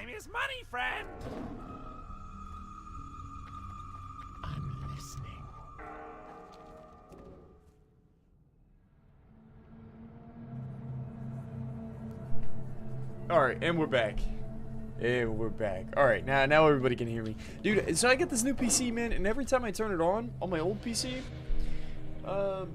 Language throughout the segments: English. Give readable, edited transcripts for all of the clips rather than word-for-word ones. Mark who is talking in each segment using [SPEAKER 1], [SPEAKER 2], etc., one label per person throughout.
[SPEAKER 1] Time is money, friend! I'm listening.
[SPEAKER 2] Alright, and we're back. And we're back. Alright, now everybody can hear me. Dude, so I get this new PC, man, and every time I turn it on my old PC, the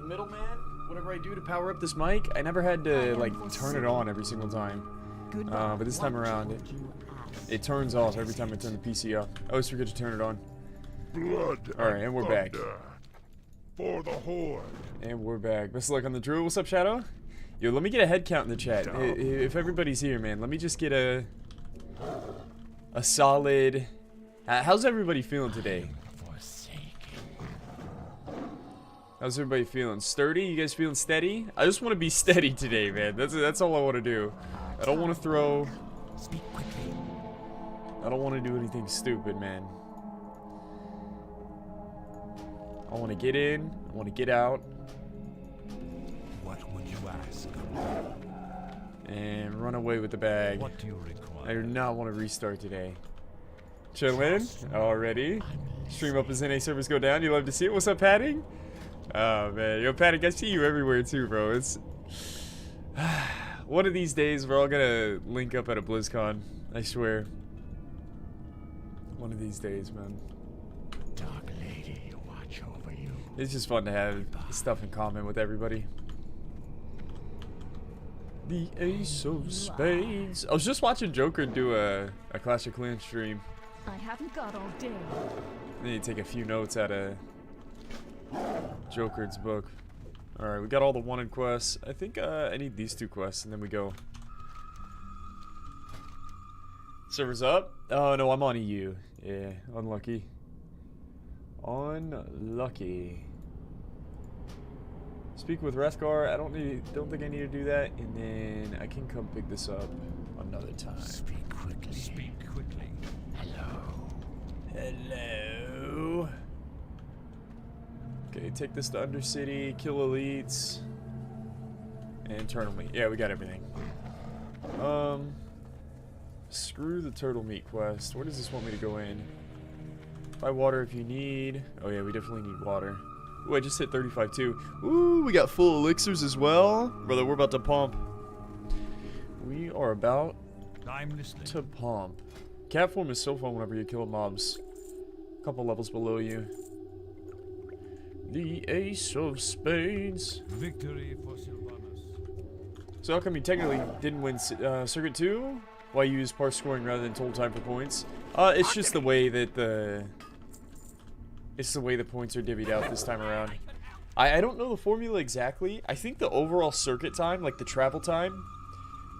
[SPEAKER 2] middleman, whatever I do to power up this mic, I never had to, like, turn it on every single time. But this time around, it turns off every time I turn the PC up. I always forget to turn it on. Alright, and we're back.
[SPEAKER 3] For the horde.
[SPEAKER 2] And we're back. Best of luck on the drill. What's up, Shadow? Yo, let me get a head count in the chat. If everybody's here, man, let me just get a solid... how's everybody feeling today? How's everybody feeling? Sturdy? You guys feeling steady? I just want to be steady today, man. That's all I want to do. I don't want to throw...
[SPEAKER 1] Speak quickly.
[SPEAKER 2] I don't want to do anything stupid, man. I want to get in. I want to get out.
[SPEAKER 1] What would you ask?
[SPEAKER 2] And run away with the bag.
[SPEAKER 1] What do you require?
[SPEAKER 2] I do not want to restart today. Chillin' already. Stream up as NA servers go down. You love to see it. What's up, Patty? Oh man, yo, Patty, I see you everywhere too, bro. It's one of these days we're all gonna link up at a BlizzCon. I swear. One of these days, man.
[SPEAKER 1] Dark lady, watch over you.
[SPEAKER 2] It's just fun to have stuff in common with everybody. The Ace of Spades. I was just watching Joker do a Clash of Clans stream.
[SPEAKER 4] I haven't got all day.
[SPEAKER 2] I need to take a few notes out of Joker's book. Alright, we got all the wanted quests. I think I need these two quests and then we go. Server's up? Oh no, I'm on EU. Yeah, unlucky. Unlucky. Speak with Rethgar. I don't think I need to do that, and then I can come pick this up another time.
[SPEAKER 1] Speak quickly. Speak quickly. Hello.
[SPEAKER 2] Hello. Okay, take this to Undercity, kill elites, and turtle meat. Yeah, we got everything. Screw the turtle meat quest. Where does this want me to go in? Buy water if you need. Oh yeah, we definitely need water. Ooh, I just hit 35 too. Ooh, we got full elixirs as well. Brother, we're about to pump. We are about
[SPEAKER 1] I'm listening.
[SPEAKER 2] to pump. Cat form is so fun whenever you kill mobs. A couple levels below you. The Ace of Spades.
[SPEAKER 1] Victory for Sylvanas.
[SPEAKER 2] So how come you technically didn't win Circuit 2? Why you use parse scoring rather than total time for points? It's just the way that the points are divvied out this time around. I don't know the formula exactly. I think the overall circuit time, like the travel time,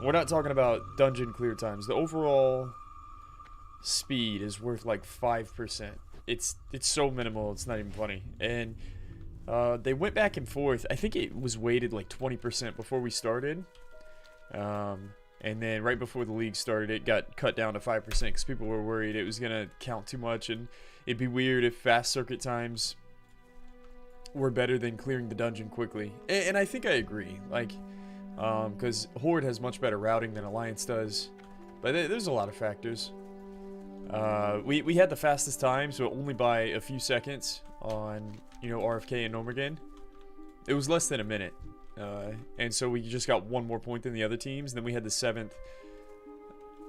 [SPEAKER 2] we're not talking about dungeon clear times. The overall speed is worth like 5%. It's so minimal, it's not even funny. And they went back and forth. I think it was weighted like 20% before we started. And then right before the league started, it got cut down to 5% because people were worried it was going to count too much. And it'd be weird if fast circuit times were better than clearing the dungeon quickly. And I think I agree. Like, because Horde has much better routing than Alliance does. But there's a lot of factors. We had the fastest time, so only by a few seconds on, you know, RFK and Nomergan. It was less than a minute. And so we just got one more point than the other teams. And then we had the 7th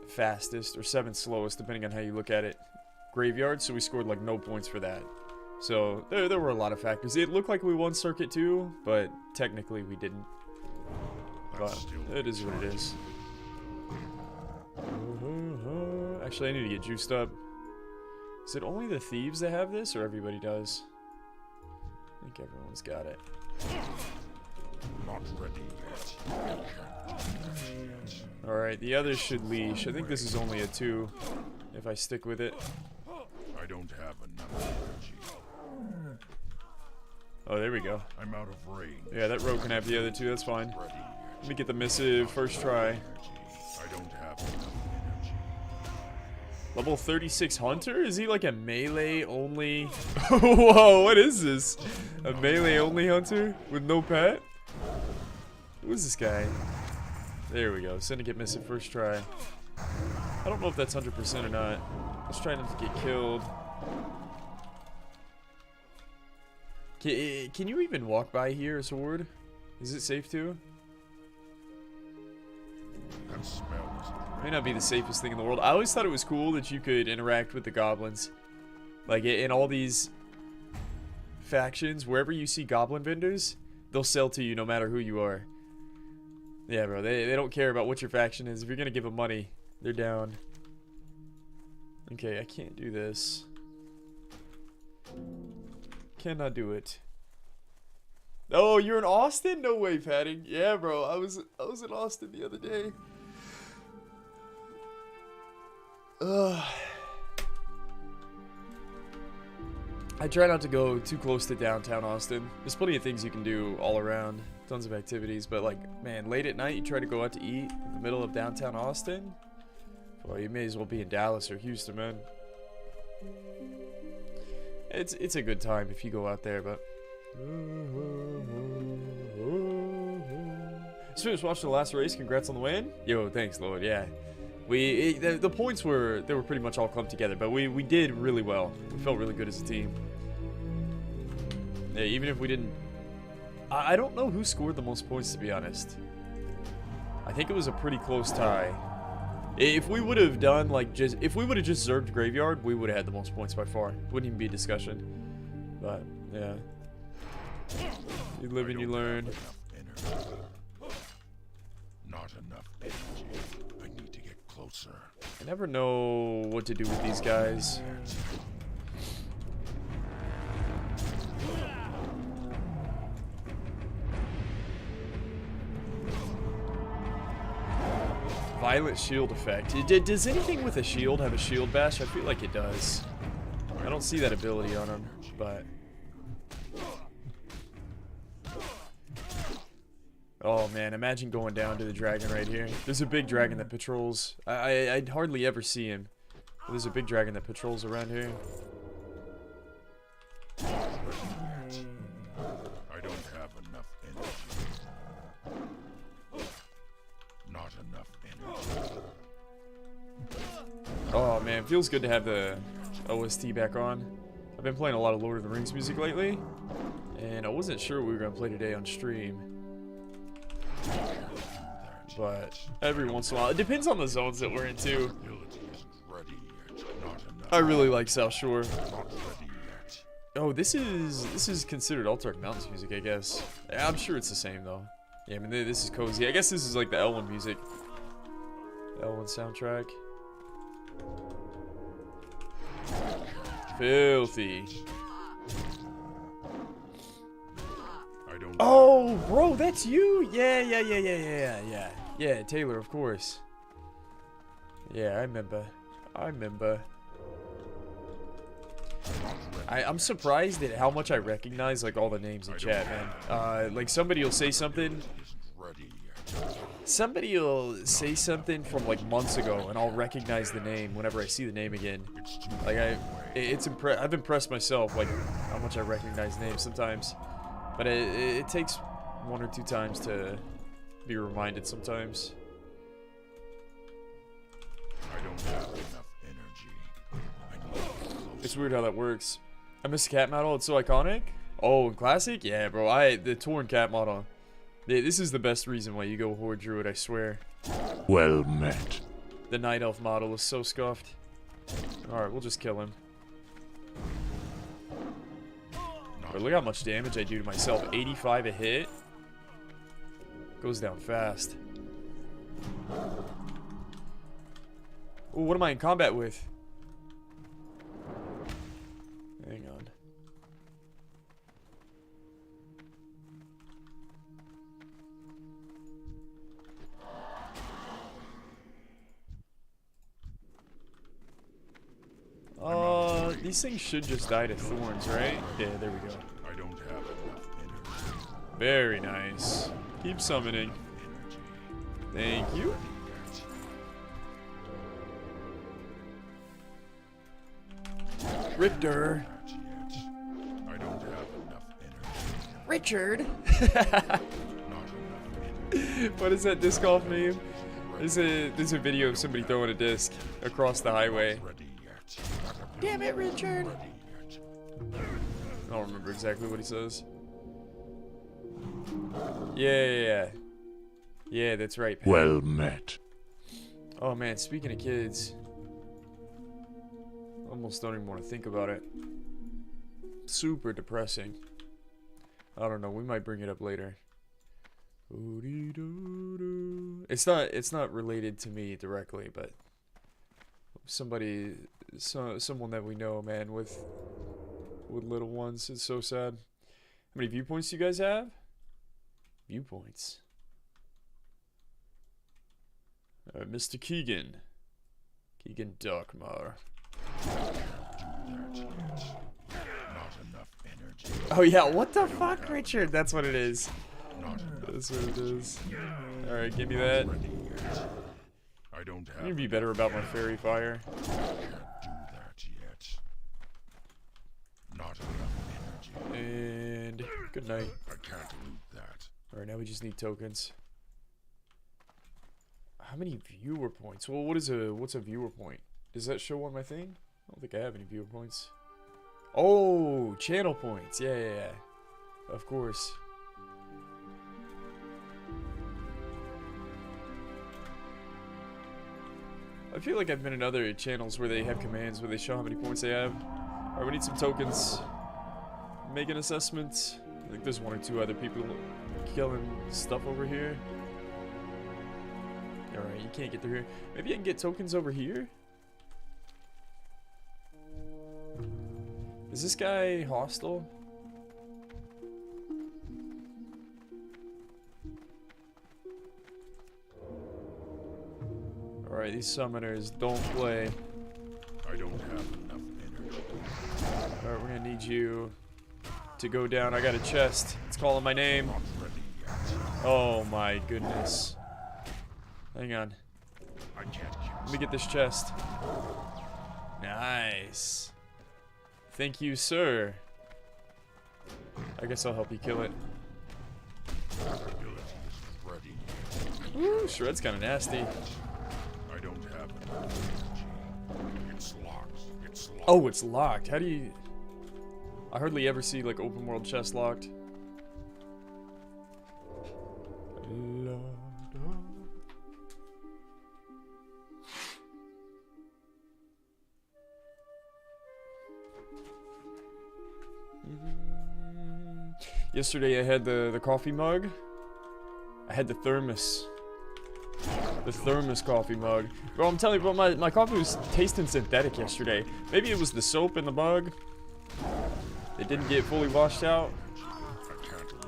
[SPEAKER 2] fastest, or 7th slowest, depending on how you look at it, graveyard. So we scored like no points for that. So there were a lot of factors. It looked like we won Circuit 2, but technically we didn't. But it is what it is. Actually, I need to get juiced up. Is it only the thieves that have this, or everybody does? I think everyone's got it.
[SPEAKER 3] Not ready yet.
[SPEAKER 2] Alright, the others should leash. I think this is only a 2, if I stick with it.
[SPEAKER 3] I don't have enough energy.
[SPEAKER 2] Oh, there we go.
[SPEAKER 3] I'm out of range.
[SPEAKER 2] Yeah, that rogue can have the other 2, that's fine.
[SPEAKER 3] Ready yet.
[SPEAKER 2] Let me get the missive first try.
[SPEAKER 3] I don't have enough energy.
[SPEAKER 2] Level 36 Hunter? Is he like a melee only? Whoa, what is this? A melee only Hunter with no pet? Who is this guy? There we go. Syndicate missive first try. I don't know if that's 100% or not. Let's try not to get killed. Can you even walk by here, Sword? Is it safe to?
[SPEAKER 3] That smells.
[SPEAKER 2] May not be the safest thing in the world. I always thought it was cool that you could interact with the goblins. Like in all these factions, wherever you see goblin vendors, they'll sell to you no matter who you are. Yeah, bro, they don't care about what your faction is. If you're gonna give them money, they're down. Okay, I can't do this. Cannot do it. Oh, you're in Austin? No way, Padding. Yeah, bro, I was in Austin the other day. I try not to go too close to downtown Austin. There's plenty of things you can do all around. Tons of activities. But, like, man, late at night, you try to go out to eat in the middle of downtown Austin? Well, you may as well be in Dallas or Houston, man. It's a good time if you go out there, but... Just watched the last race. Congrats on the win. Yo, thanks, Lord. Yeah. The points were pretty much all clumped together, but we did really well. We felt really good as a team. Yeah, even if we didn't... I don't know who scored the most points, to be honest. I think it was a pretty close tie. If we would have done, like, if we would have just zerged Graveyard, we would have had the most points by far. Wouldn't even be a discussion. But, yeah. You live and you learn.
[SPEAKER 3] Not enough energy. I need to get closer.
[SPEAKER 2] I never know what to do with these guys. Violent shield effect. Does anything with a shield have a shield bash? I feel like it does. I don't see that ability on him, but... Oh man, imagine going down to the dragon right here. There's a big dragon that patrols. I'd hardly ever see him. But there's a big dragon that patrols around here.
[SPEAKER 3] I don't have enough energy. Not enough energy.
[SPEAKER 2] Oh man, feels good to have the OST back on. I've been playing a lot of Lord of the Rings music lately, And I wasn't sure what we were going to play today on stream. But every once in a while, it depends on the zones that we're into. I really like South Shore. Oh, this is considered Alternate Mountains music, I guess. I'm sure it's the same though. Yeah, I mean this is cozy. I guess this is like the L1 music. L1 soundtrack. Filthy. Oh, bro, that's you? Yeah, Taylor, of course. Yeah, I remember. I'm surprised at how much I recognize like all the names in chat, man. Like somebody will say something. Somebody will say something from like months ago, and I'll recognize the name whenever I see the name again. Like I've impressed myself like how much I recognize names sometimes, but it takes 1 or 2 times to be reminded sometimes.
[SPEAKER 3] I don't have enough energy.
[SPEAKER 2] It's weird how that works. I miss the cat model. It's so iconic. Oh, classic? Yeah, bro. The torn cat model. This is the best reason why you go Horde Druid, I swear.
[SPEAKER 3] Well met.
[SPEAKER 2] The Night Elf model is so scuffed. Alright, we'll just kill him. But look how much damage I do to myself. 85 a hit. Goes down fast. Ooh, what am I in combat with? Hang on. These things should just die to thorns, right? Yeah, there we go.
[SPEAKER 3] I don't have enough energy.
[SPEAKER 2] Very nice. Keep summoning. Thank you. Richter.
[SPEAKER 3] I don't have enough energy.
[SPEAKER 2] Richard.
[SPEAKER 3] Not enough energy.
[SPEAKER 2] What is that disc golf meme? There's a video of somebody throwing a disc across the highway.
[SPEAKER 3] Ready yet.
[SPEAKER 2] Damn it, Richard.
[SPEAKER 3] Ready yet.
[SPEAKER 2] I don't remember exactly what he says. Yeah. Yeah, that's right, Pat.
[SPEAKER 3] Well met.
[SPEAKER 2] Oh man, speaking of kids, almost don't even want to think about it. Super depressing. I don't know, we might bring it up later. It's not related to me directly, but someone that we know, man, with little ones. It's so sad. How many viewpoints do you guys have? Viewpoints. Mr. Keegan Darkmar.
[SPEAKER 3] Not enough energy.
[SPEAKER 2] Oh yeah, what the fuck, Richard? That's what it is.
[SPEAKER 3] Not enough.
[SPEAKER 2] That's what it is. Alright, give me that.
[SPEAKER 3] Ready yet. I don't have.
[SPEAKER 2] I need to be better about my fairy fire.
[SPEAKER 3] I can't do that yet. Not enough energy.
[SPEAKER 2] And good night.
[SPEAKER 3] I can't loot that.
[SPEAKER 2] Alright, now we just need tokens. How many viewer points? Well, what's a viewer point? Does that show on my thing? I don't think I have any viewer points. Oh, channel points. Yeah. Of course. I feel like I've been in other channels where they have commands where they show how many points they have. Alright, we need some tokens. Make an assessment. I think there's 1 or 2 other people killing stuff over here. Alright, you can't get through here. Maybe I can get tokens over here? Is this guy hostile? Alright, these summoners don't play.
[SPEAKER 3] I don't have enough energy.
[SPEAKER 2] Alright, we're gonna need you to go down. I got a chest. It's calling my name.
[SPEAKER 3] Not ready yet.
[SPEAKER 2] Oh my goodness. Hang on.
[SPEAKER 3] I can't
[SPEAKER 2] Let me get this chest. Nice. Thank you, sir. I guess I'll help you kill it.
[SPEAKER 3] ability is ready.
[SPEAKER 2] Ooh, Shred's kind of nasty.
[SPEAKER 3] I don't have enough energy. It's locked. It's locked.
[SPEAKER 2] Oh, it's locked. How do you... I hardly ever see like open world chest locked. Yesterday I had the coffee mug. I had the thermos. The thermos coffee mug. Bro, I'm telling you, bro, my coffee was tasting synthetic yesterday. Maybe it was the soap in the mug. It didn't get fully washed out.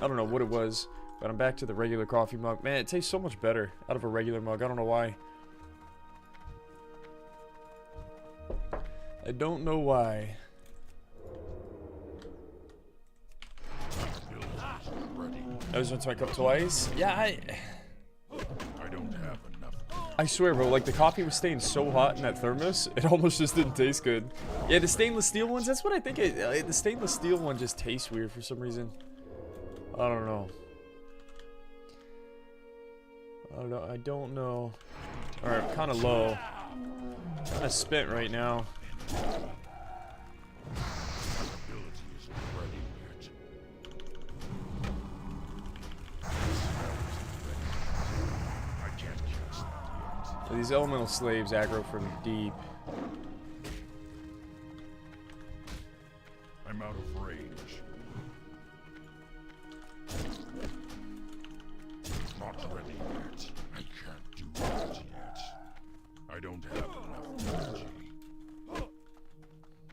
[SPEAKER 2] I don't know what it was, but I'm back to the regular coffee mug. Man, it tastes so much better out of a regular mug. I don't know why. I don't know why. I was into my cup twice. Yeah,
[SPEAKER 3] I don't have enough.
[SPEAKER 2] I swear, bro, like the coffee was staying so hot in that thermos, it almost just didn't taste good. Yeah, the stainless steel ones, that's what I think. The stainless steel one just tastes weird for some reason. I don't know. I don't know. Alright, kind of low. Kind of spent right now. These elemental slaves aggro from deep.
[SPEAKER 3] I'm out of range. Not ready yet. I can't do that yet. I don't have enough energy.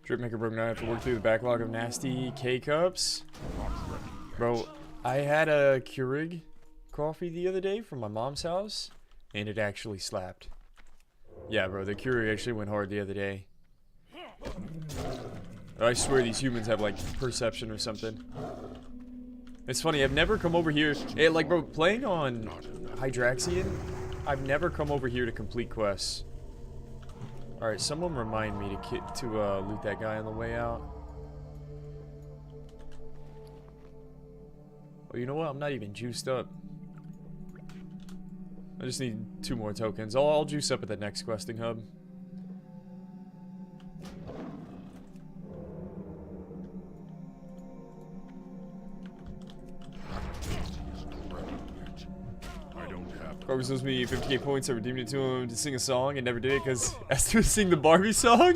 [SPEAKER 2] Dripmaker broke. Now I have to work through the backlog of nasty K-cups.
[SPEAKER 3] Not ready yet.
[SPEAKER 2] Bro, I had a Keurig coffee the other day from my mom's house, and it actually slapped. Yeah, bro, the Keurig actually went hard the other day. I swear these humans have, like, perception or something. It's funny, I've never come over here... Hey, like, bro, playing on Hydraxian, I've never come over here to complete quests. Alright, someone remind me to loot that guy on the way out. Oh, you know what? I'm not even juiced up. I just need 2 more tokens. I'll juice up at the next questing hub. Bro was supposed to be 50k points. I redeemed it to him to sing a song and never did it because Esther was singing the Barbie song.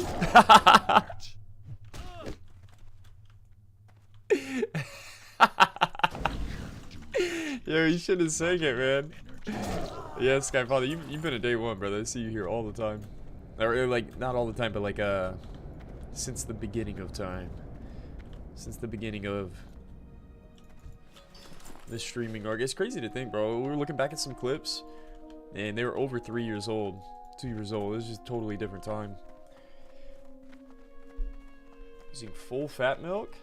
[SPEAKER 2] Yo, you should have sang it, man. Yeah, Skyfather, you've been a day one, brother. I see you here all the time. Or, like, not all the time, but, like, since the beginning of time. Since the beginning of the streaming arc. It's crazy to think, bro. We were looking back at some clips, and they were over 3 years old. 2 years old. It was just a totally different time. Using full fat milk?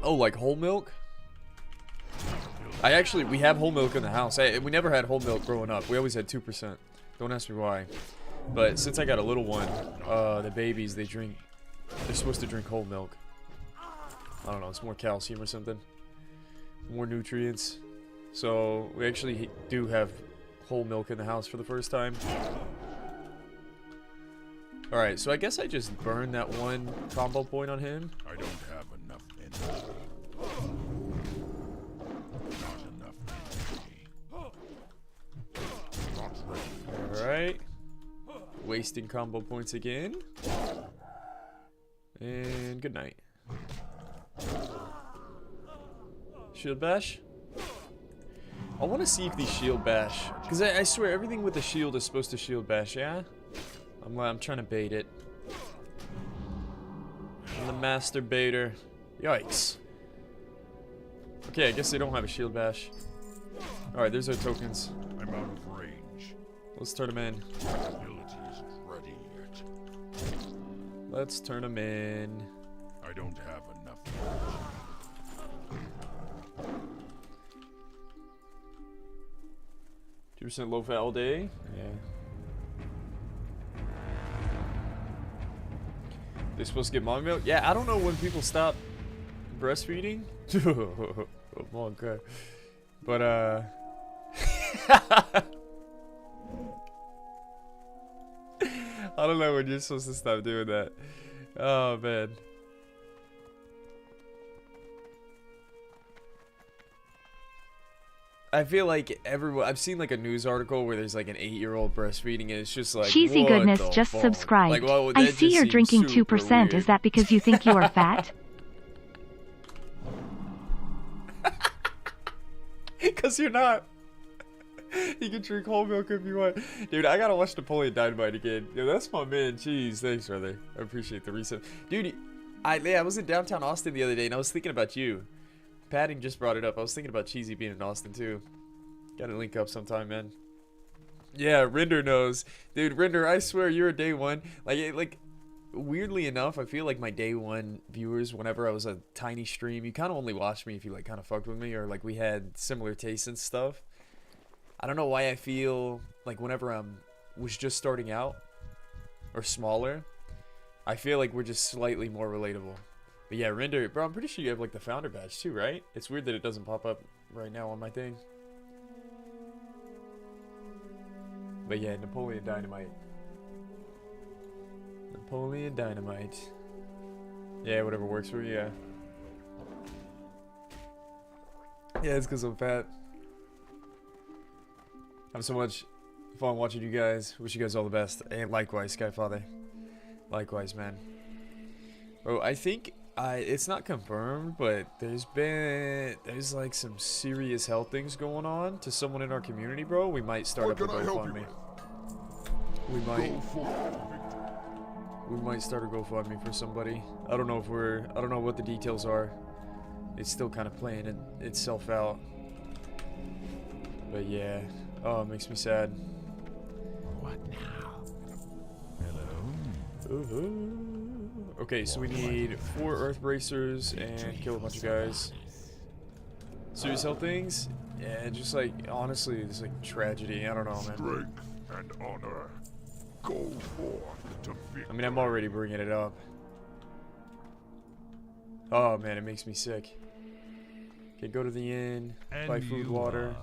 [SPEAKER 2] Oh, like whole milk? We have whole milk in the house. We never had whole milk growing up. We always had 2%. Don't ask me why. But since I got a little one, the babies, they're supposed to drink whole milk. I don't know, it's more calcium or something. More nutrients. So, we actually do have whole milk in the house for the first time. Alright, so I guess I just burned that 1 combo point on him.
[SPEAKER 3] I don't have enough energy. Not enough energy.
[SPEAKER 2] Alright. Wasting combo points again. And good night. Shield bash? I want to see if these shield bash. Because I swear everything with the shield is supposed to shield bash, yeah? I'm trying to bait it. I'm the master baiter. Yikes. Okay, I guess they don't have a shield bash. Alright, there's our tokens.
[SPEAKER 3] I'm out of range.
[SPEAKER 2] Let's turn them in.
[SPEAKER 3] My ability isn't ready yet.
[SPEAKER 2] Let's turn them in.
[SPEAKER 3] I don't have enough energy.
[SPEAKER 2] 2% low fat all day? Yeah. They're supposed to get mommy milk? Yeah, I don't know when people stop breastfeeding. Oh my god. But, I don't know when you're supposed to stop doing that. Oh man. I feel like everyone. I've seen like a news article where there's like an 8-year-old breastfeeding, and it's just like
[SPEAKER 5] Cheesy
[SPEAKER 2] what
[SPEAKER 5] goodness
[SPEAKER 2] the
[SPEAKER 5] just
[SPEAKER 2] fuck?
[SPEAKER 5] subscribed.
[SPEAKER 2] Like, well,
[SPEAKER 5] I
[SPEAKER 2] that
[SPEAKER 5] see
[SPEAKER 2] just
[SPEAKER 5] you're
[SPEAKER 2] seems
[SPEAKER 5] drinking
[SPEAKER 2] super
[SPEAKER 5] 2%.
[SPEAKER 2] weird.
[SPEAKER 5] Is that because you think you are fat?
[SPEAKER 2] Because you're not. You can drink whole milk if you want. Dude, I gotta watch Napoleon Dynamite again. Yo, that's my man. Jeez, thanks, brother. I appreciate the reset. Dude, I was in downtown Austin the other day, and I was thinking about you. Padding just brought it up. I was thinking about Cheesy being in Austin, too. Gotta link up sometime, man. Yeah, Render knows. Dude, Render, I swear you're a day one. Like, weirdly enough, I feel like my day one viewers, whenever I was a tiny stream, you kind of only watched me if you, like, kind of fucked with me, or, like, we had similar tastes and stuff. I don't know why I feel like whenever was just starting out or smaller, I feel like we're just slightly more relatable. But yeah, Render, bro, I'm pretty sure you have like the founder badge too, right? It's weird that it doesn't pop up right now on my thing. But yeah, Napoleon Dynamite. Napoleon Dynamite. Yeah, whatever works for you, yeah. Yeah, it's because I'm fat. Have so much fun watching you guys. Wish you guys all the best. And likewise, Skyfather. Likewise, man. Bro, I think it's not confirmed, but there's like some serious health things going on to someone in our community, bro. We might start up a GoFundMe. We might start a GoFundMe for somebody. I don't know what the details are. It's still kind of playing itself out. But yeah. Oh, it makes me sad.
[SPEAKER 1] What now? Hello?
[SPEAKER 2] Okay, so we need 4 Earth Bracers and kill a bunch of guys. Serious health things? Yeah, just like, honestly, it's like tragedy. I don't know, man.
[SPEAKER 3] Strength and honor. Go forth to victory.
[SPEAKER 2] I mean, I'm already bringing it up. Oh, man, it makes me sick. Okay, go to the inn, buy food, water.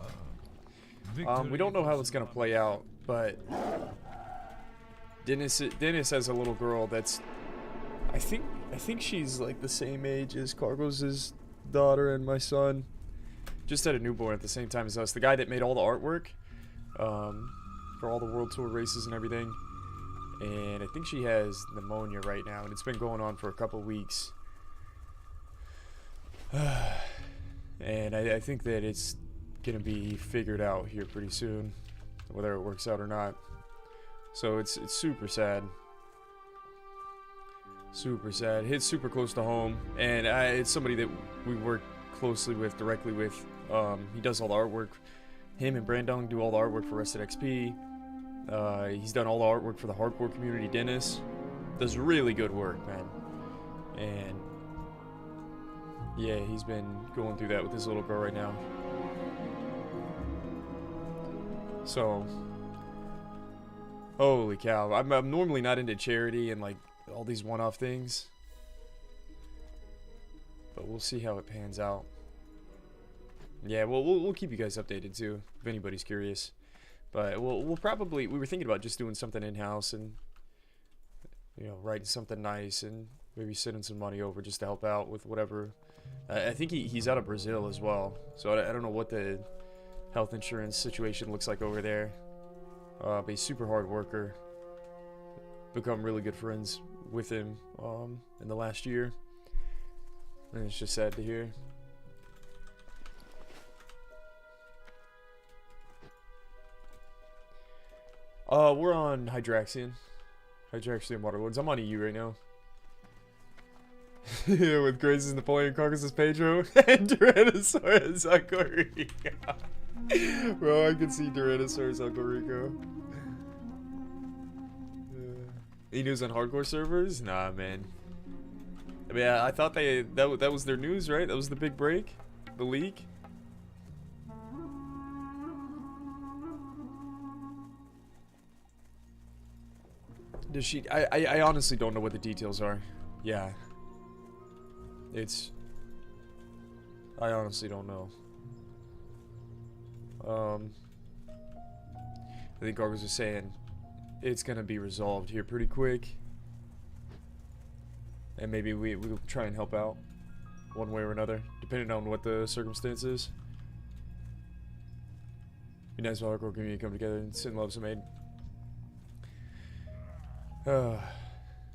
[SPEAKER 2] We don't know how it's gonna play out, but Dennis has a little girl that's, I think she's like the same age as Cargos' daughter and my son. Just had a newborn at the same time as us. The guy that made all the artwork for all the World Tour races and everything. And I think she has pneumonia right now, and it's been going on for a couple weeks. And I think that it's gonna be figured out here pretty soon, whether it works out or not. So it's super sad. Super sad. Hits super close to home, and it's somebody that we work closely with, directly with. He does all the artwork. Him and Brandon do all the artwork for Rested XP. He's done all the artwork for the hardcore community. Dennis does really good work, man. And yeah, he's been going through that with his little girl right now. So, holy cow. I'm normally not into charity and like all these one-off things, but we'll see how it pans out. Yeah, well, we'll keep you guys updated too, if anybody's curious. But we'll probably, we were thinking about just doing something in-house and, you know, writing something nice and maybe sending some money over just to help out with whatever. I think he's out of Brazil as well, so I don't know what the health insurance situation looks like over there. But he's super hard worker. Become really good friends with him in the last year. And it's just sad to hear. We're on Hydraxian. Hydraxian Waterlords. I'm on EU right now. Yeah, with Grace's Napoleon, Carcass's Pedro, and Tyrannosaurus Uncle Rico. Bro, I can see Tyrannosaurus Uncle Rico. Any news on hardcore servers? Nah, man. I mean, I thought that was their news, right? That was the big break, the leak. Does she? I honestly don't know what the details are. Yeah. I honestly don't know. I think Gargos was saying it's gonna be resolved here pretty quick. and maybe we'll try and help out one way or another, depending on what the circumstances. Be nice if our hardcore community come together and send love some aid.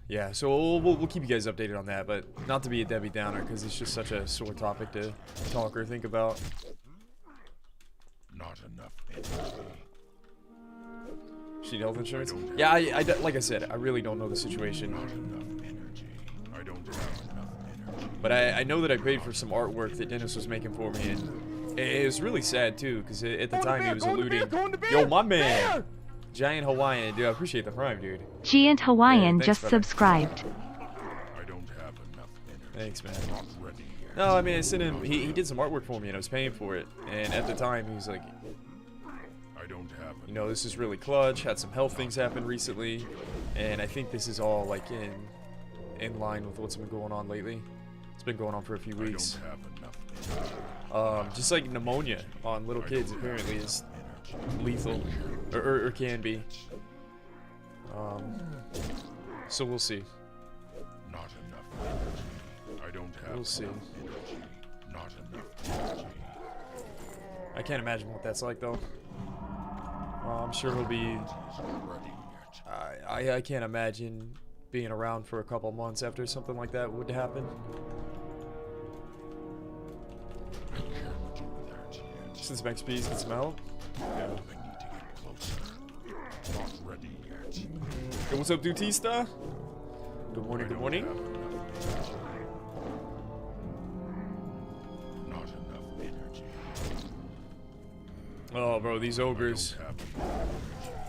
[SPEAKER 2] Yeah, so we'll keep you guys updated on that, but not to be a Debbie Downer, because it's just such a sore topic to talk or think about.
[SPEAKER 3] Not enough energy.
[SPEAKER 2] She need health insurance? Yeah, I like I said, I really don't know the situation.
[SPEAKER 3] Not enough energy. I don't have enough energy.
[SPEAKER 2] But I know that I paid for some artwork that Dennis was making for me, and it was really sad too, because at the time he was alluding. Yo, my man! Giant Hawaiian, dude, I appreciate the prime, dude.
[SPEAKER 5] Giant Hawaiian
[SPEAKER 2] thanks,
[SPEAKER 5] just
[SPEAKER 2] brother.
[SPEAKER 5] subscribed.
[SPEAKER 3] I don't have enough energy.
[SPEAKER 2] Thanks, man.
[SPEAKER 3] Not ready yet.
[SPEAKER 2] No, I mean, I sent him, he did some artwork for me, and I was paying for it. And at the time, he was like,
[SPEAKER 3] I don't have
[SPEAKER 2] you know, this is really clutch, had some health things happen recently, and I think this is all, like, in line with what's been going on lately. It's been going on for a few weeks.
[SPEAKER 3] I don't have enough energy.
[SPEAKER 2] Just like pneumonia on little kids, apparently, is lethal, or can be. So we'll see.
[SPEAKER 3] Not enough energy. I don't have
[SPEAKER 2] We'll see.
[SPEAKER 3] enough energy. Not enough energy.
[SPEAKER 2] I can't imagine what that's like, though. I'm sure he'll be.
[SPEAKER 3] Isn't ready yet.
[SPEAKER 2] I can't imagine being around for a couple months after something like that would happen.
[SPEAKER 3] I can't do that yet.
[SPEAKER 2] Since Max P's can smell. Yeah.
[SPEAKER 3] I need to get closer. Not ready yet.
[SPEAKER 2] Hey, what's up, Dutista? Good morning, good morning.
[SPEAKER 3] Not enough energy.
[SPEAKER 2] Oh, bro, these ogres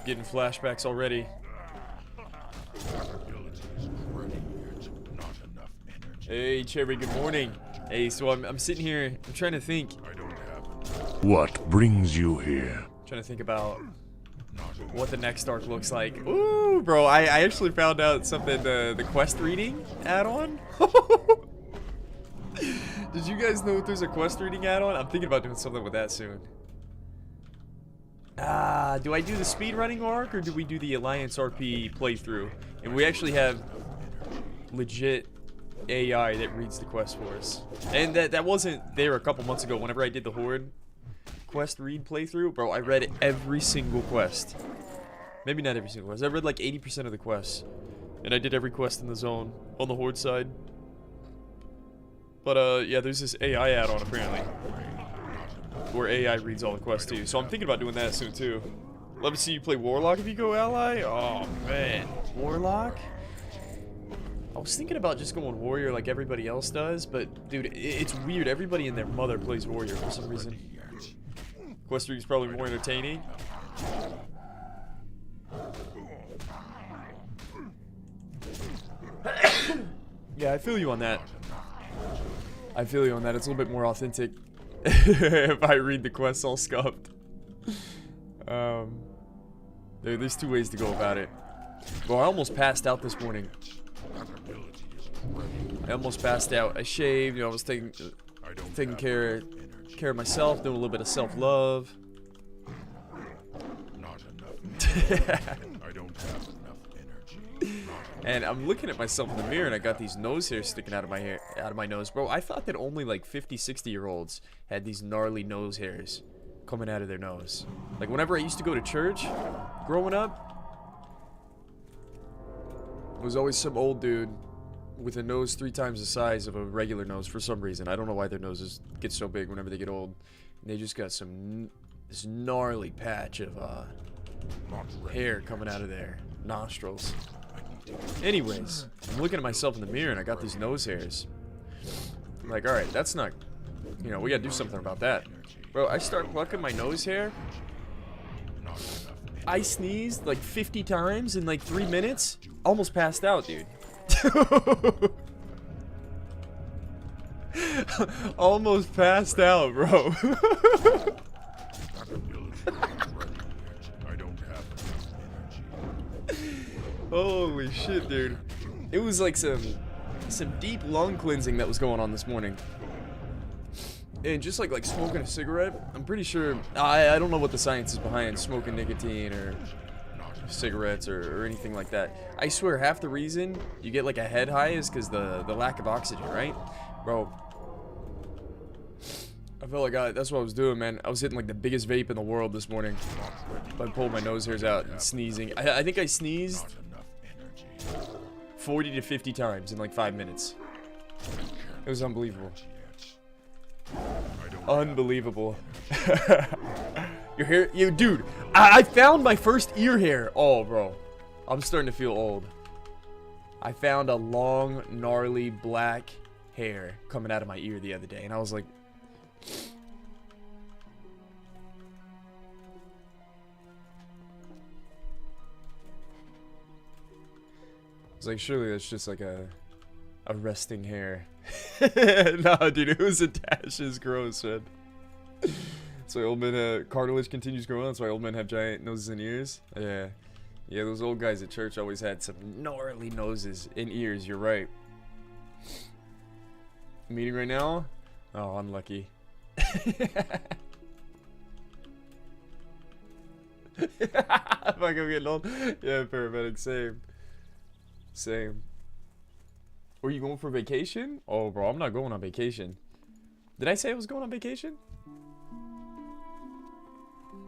[SPEAKER 2] getting flashbacks already.
[SPEAKER 3] Ability isn't ready yet. Not enough energy.
[SPEAKER 2] Hey, Cherry, good morning. Hey, so I'm sitting here, I'm trying to think.
[SPEAKER 3] I don't have
[SPEAKER 6] What brings you here?
[SPEAKER 2] Trying to think about
[SPEAKER 3] not enough.
[SPEAKER 2] what the next arc looks like. Ooh, bro, I actually found out something, the quest reading add-on. Did you guys know that there's a quest reading add-on? I'm thinking about doing something with that soon. Do I do the speedrunning arc, or do we do the Alliance RP playthrough? And we actually have legit AI that reads the quest for us. And that wasn't there a couple months ago whenever I did the Horde quest read playthrough. Bro, I read every single quest. Maybe not every single quest. I read like 80% of the quests. And I did every quest in the zone on the Horde side. But yeah, there's this AI add-on apparently, where AI reads all the quests too. So I'm thinking about doing that soon too. Love to see you play Warlock if you go ally. Oh man, Warlock? I was thinking about just going Warrior like everybody else does, but dude, it's weird. Everybody and their mother plays Warrior for some reason. Quest reading is probably more entertaining. Yeah, I feel you on that. I feel you on that. It's a little bit more authentic if I read the quests all scuffed. There's two ways to go about it. Well, I almost passed out this morning. I almost passed out. I shaved. You know, I was taking care of myself, doing a little bit of self-love.
[SPEAKER 3] Not enough. I don't have enough energy.
[SPEAKER 2] And I'm looking at myself in the mirror, and I got these nose hairs sticking out of my nose, bro. I thought that only like 50, 60-year-olds had these gnarly nose hairs coming out of their nose. Like whenever I used to go to church, growing up, it was always some old dude with a nose 3 times the size of a regular nose for some reason. I don't know why their noses get so big whenever they get old. And they just got this gnarly patch of hair coming out of their nostrils. Anyways, I'm looking at myself in the mirror and I got these nose hairs. I'm like, alright, that's not, you know, we gotta do something about that. Bro, I start plucking my nose hair. I sneezed like 50 times in like 3 minutes. Almost passed out, dude. Almost passed out, bro. Holy shit, dude. It was like some deep lung cleansing that was going on this morning. And just like smoking a cigarette, I'm pretty sure, I don't know what the science is behind smoking nicotine or cigarettes or anything like that. I swear, half the reason you get like a head high is because the lack of oxygen, right? Bro, I felt like that's what I was doing, man. I was hitting like the biggest vape in the world this morning. I pulled my nose hairs out and sneezing. I think I sneezed 40 to 50 times in like 5 minutes. It was unbelievable. Unbelievable. Your hair, dude. I found my first ear hair. Oh, bro, I'm starting to feel old. I found a long, gnarly black hair coming out of my ear the other day, and I was like, surely that's just like a resting hair. Nah, dude, it was attached. It's gross, man. That's why old men, cartilage continues growing. That's why old men have giant noses and ears. Yeah. Yeah, those old guys at church always had some gnarly noses and ears. You're right. Meeting right now? Oh, unlucky. Fuck, I'm getting old. Yeah, paramedic, same. Same. Were you going for vacation? Oh, bro, I'm not going on vacation. Did I say I was going on vacation?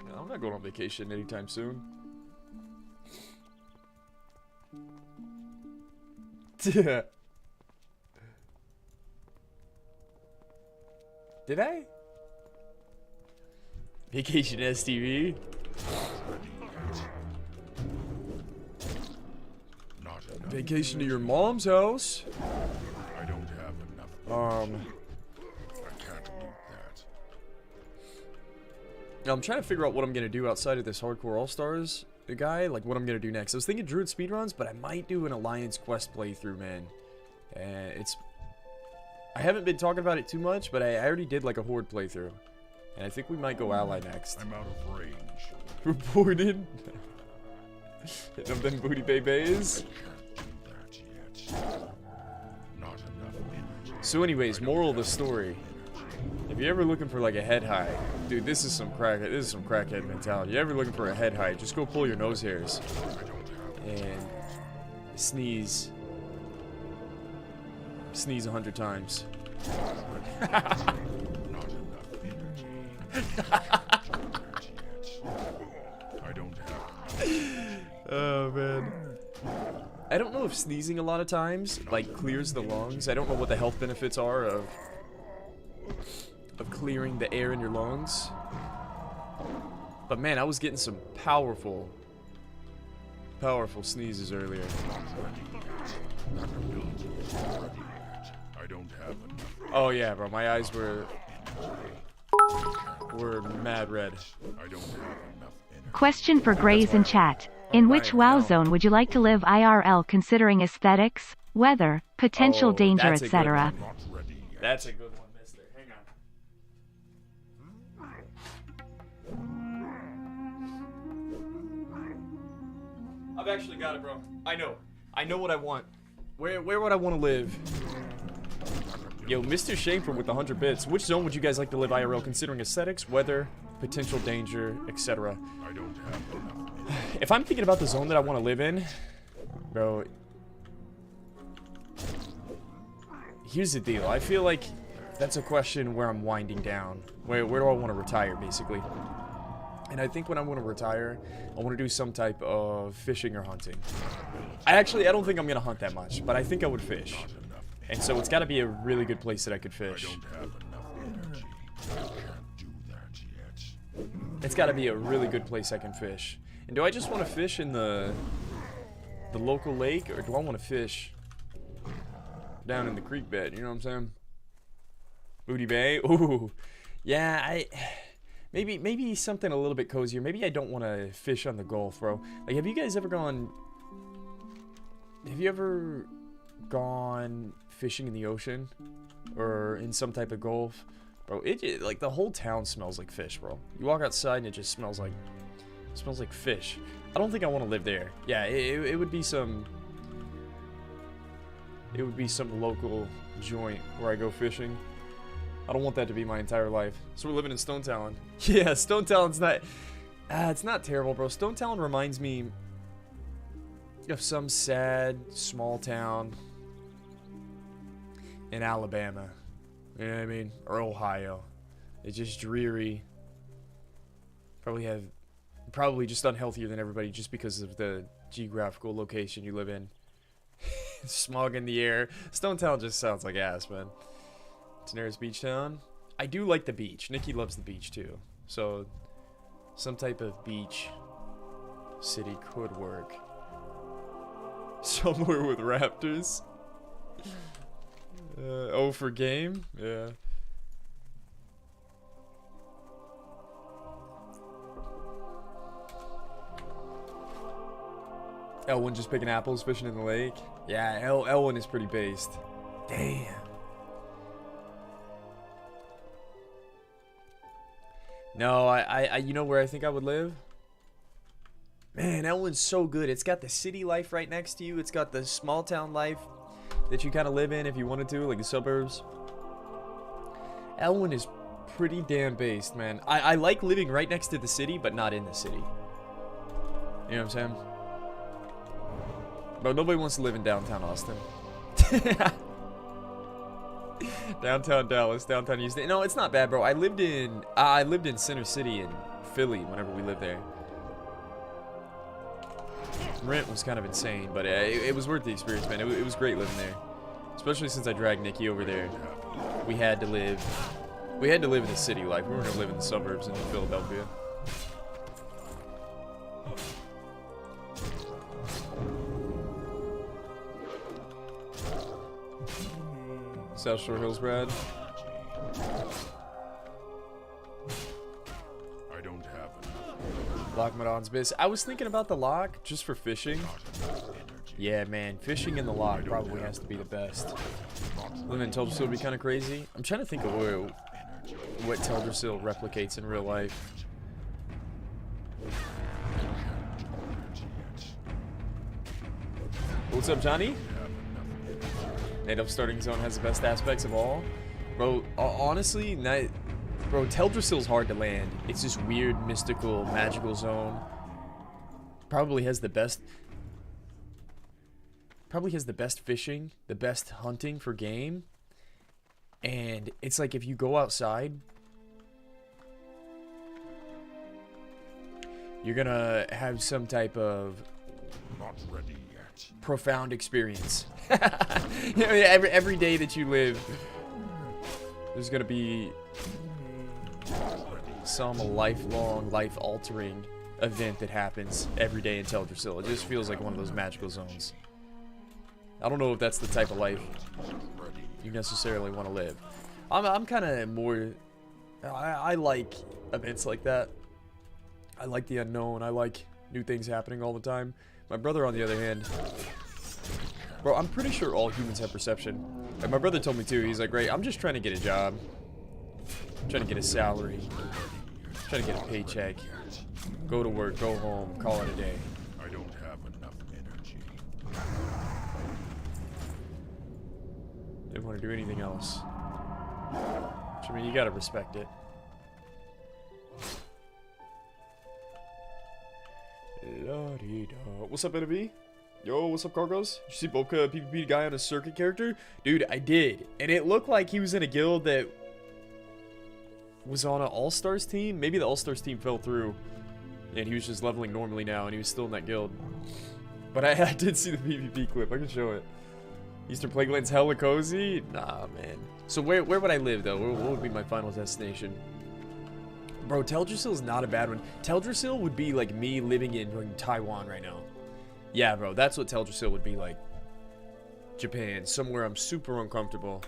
[SPEAKER 2] No, I'm not going on vacation anytime soon. Yeah. Did I? Vacation STV? Vacation to your mom's house?
[SPEAKER 3] I don't have enough. I can't loot that.
[SPEAKER 2] I'm trying to figure out what I'm gonna do outside of this hardcore all-stars guy, like what I'm gonna do next. I was thinking druid speedruns, but I might do an alliance quest playthrough, man. I haven't been talking about it too much, but I already did like a horde playthrough, and I think we might go ally next.
[SPEAKER 3] I'm out of range.
[SPEAKER 2] Reported. Hitting up them booty babies. So anyways, moral of the story. If you're ever looking for like a head high, dude, this is some crackhead mentality. You're ever looking for a head high, just go pull your nose hairs and sneeze 100 times. Oh man. I don't know if sneezing a lot of times like clears the lungs. I don't know what the health benefits are of clearing the air in your lungs. But man, I was getting some powerful sneezes earlier. Oh yeah, bro, my eyes were mad red.
[SPEAKER 5] Question for Grays in chat. In which WoW zone would you like to live IRL considering aesthetics, weather, potential danger, etc.?
[SPEAKER 2] That's a good one, mister. Hang on. I've actually got it, bro. I know what I want. Where would I want to live? Yo, Mr. Shameford with the 100 bits. Which zone would you guys like to live IRL considering aesthetics, weather, potential danger, etc.? If I'm thinking about the zone that I want to live in, bro, here's the deal. I feel like that's a question where I'm winding down. Where do I want to retire, basically? And I think when I want to retire, I want to do some type of fishing or hunting. I don't think I'm going to hunt that much, but I think I would fish. And so it's got to be a really good place that I could fish. It's got to be a really good place I can fish. And do I just want to fish in the local lake, or do I want to fish down in the creek bed? You know what I'm saying? Booty Bay. Ooh, yeah. Maybe something a little bit cozier. Maybe I don't want to fish on the Gulf, bro. Like, have you guys ever gone? Have you ever gone fishing in the ocean or in some type of Gulf, bro? Like the whole town smells like fish, bro. You walk outside and it just smells like fish. I don't think I want to live there. Yeah, it would be some local joint where I go fishing. I don't want that to be my entire life. So we're living in Stone Talon. Yeah, Stone Talon's not it's not terrible, bro. Stone Talon reminds me of some sad small town in Alabama. You know what I mean? Or Ohio. It's just dreary. Probably just unhealthier than everybody just because of the geographical location you live in. Smog in the air. Stone Town just sounds like ass, man. It's nearest beach town. I do like the beach. Nikki loves the beach too. So some type of beach city could work. Somewhere with raptors. Oh, for game? Yeah. Elwin just picking apples, fishing in the lake. Yeah, Elwin is pretty based. Damn. No, I you know where I think I would live? Man, Elwin's so good. It's got the city life right next to you. It's got the small town life that you kind of live in if you wanted to, like the suburbs. Elwin is pretty damn based, man. I like living right next to the city, but not in the city. You know what I'm saying? But nobody wants to live in downtown Austin. Downtown Dallas, downtown Houston. No, it's not bad, bro. I lived in Center City in Philly whenever we lived there. Rent was kind of insane, but it was worth the experience, man. It was great living there, especially since I dragged Nikki over there. We had to live in the city life. We weren't gonna live in the suburbs in Philadelphia. South Shore Hills, Brad.
[SPEAKER 3] I don't have enough.
[SPEAKER 2] Lock Madon's biz. I was thinking about the lock just for fishing. Yeah, man, fishing in the lock probably has to be the best. Living in Teldrassil would be kind of crazy. I'm trying to think of what Teldrassil replicates in real life. What's up, Johnny? Native starting zone has the best aspects of all. Bro, honestly, bro, Teldrassil's hard to land. It's this weird, mystical, magical zone. Probably has the best fishing, the best hunting for game. And it's like if you go outside, you're gonna have some type of
[SPEAKER 3] Not ready yet.
[SPEAKER 2] profound experience. You know, every day that you live, there's gonna be some lifelong, life-altering event that happens every day in Teldrassil. It just feels like one of those magical zones. I don't know if that's the type of life you necessarily want to live. I'm kind of more. I like events like that. I like the unknown. I like new things happening all the time. My brother, on the other hand, bro, I'm pretty sure all humans have perception. Like my brother told me too. He's like, "Great, I'm just trying to get a job. I'm trying to get a salary. I'm trying to get a paycheck. Go to work, go home, call it a day."
[SPEAKER 3] I don't have enough energy.
[SPEAKER 2] Didn't want to do anything else. Which, I mean, you gotta respect it. La-dee-da. What's up, NB? Yo, what's up, Cargos? Did you see Boca PvP guy on a circuit character? Dude, I did. And it looked like he was in a guild that was on an all-stars team. Maybe the all-stars team fell through. And he was just leveling normally now, and he was still in that guild. But I did see the PvP clip. I can show it. Eastern Plagueland's hella cozy? Nah, man. So where would I live, though? What would be my final destination? Bro, Teldrassil is not a bad one. Teldrassil would be like me living in Taiwan right now. Yeah, bro, that's what Teldrassil would be like. Japan, somewhere I'm super uncomfortable.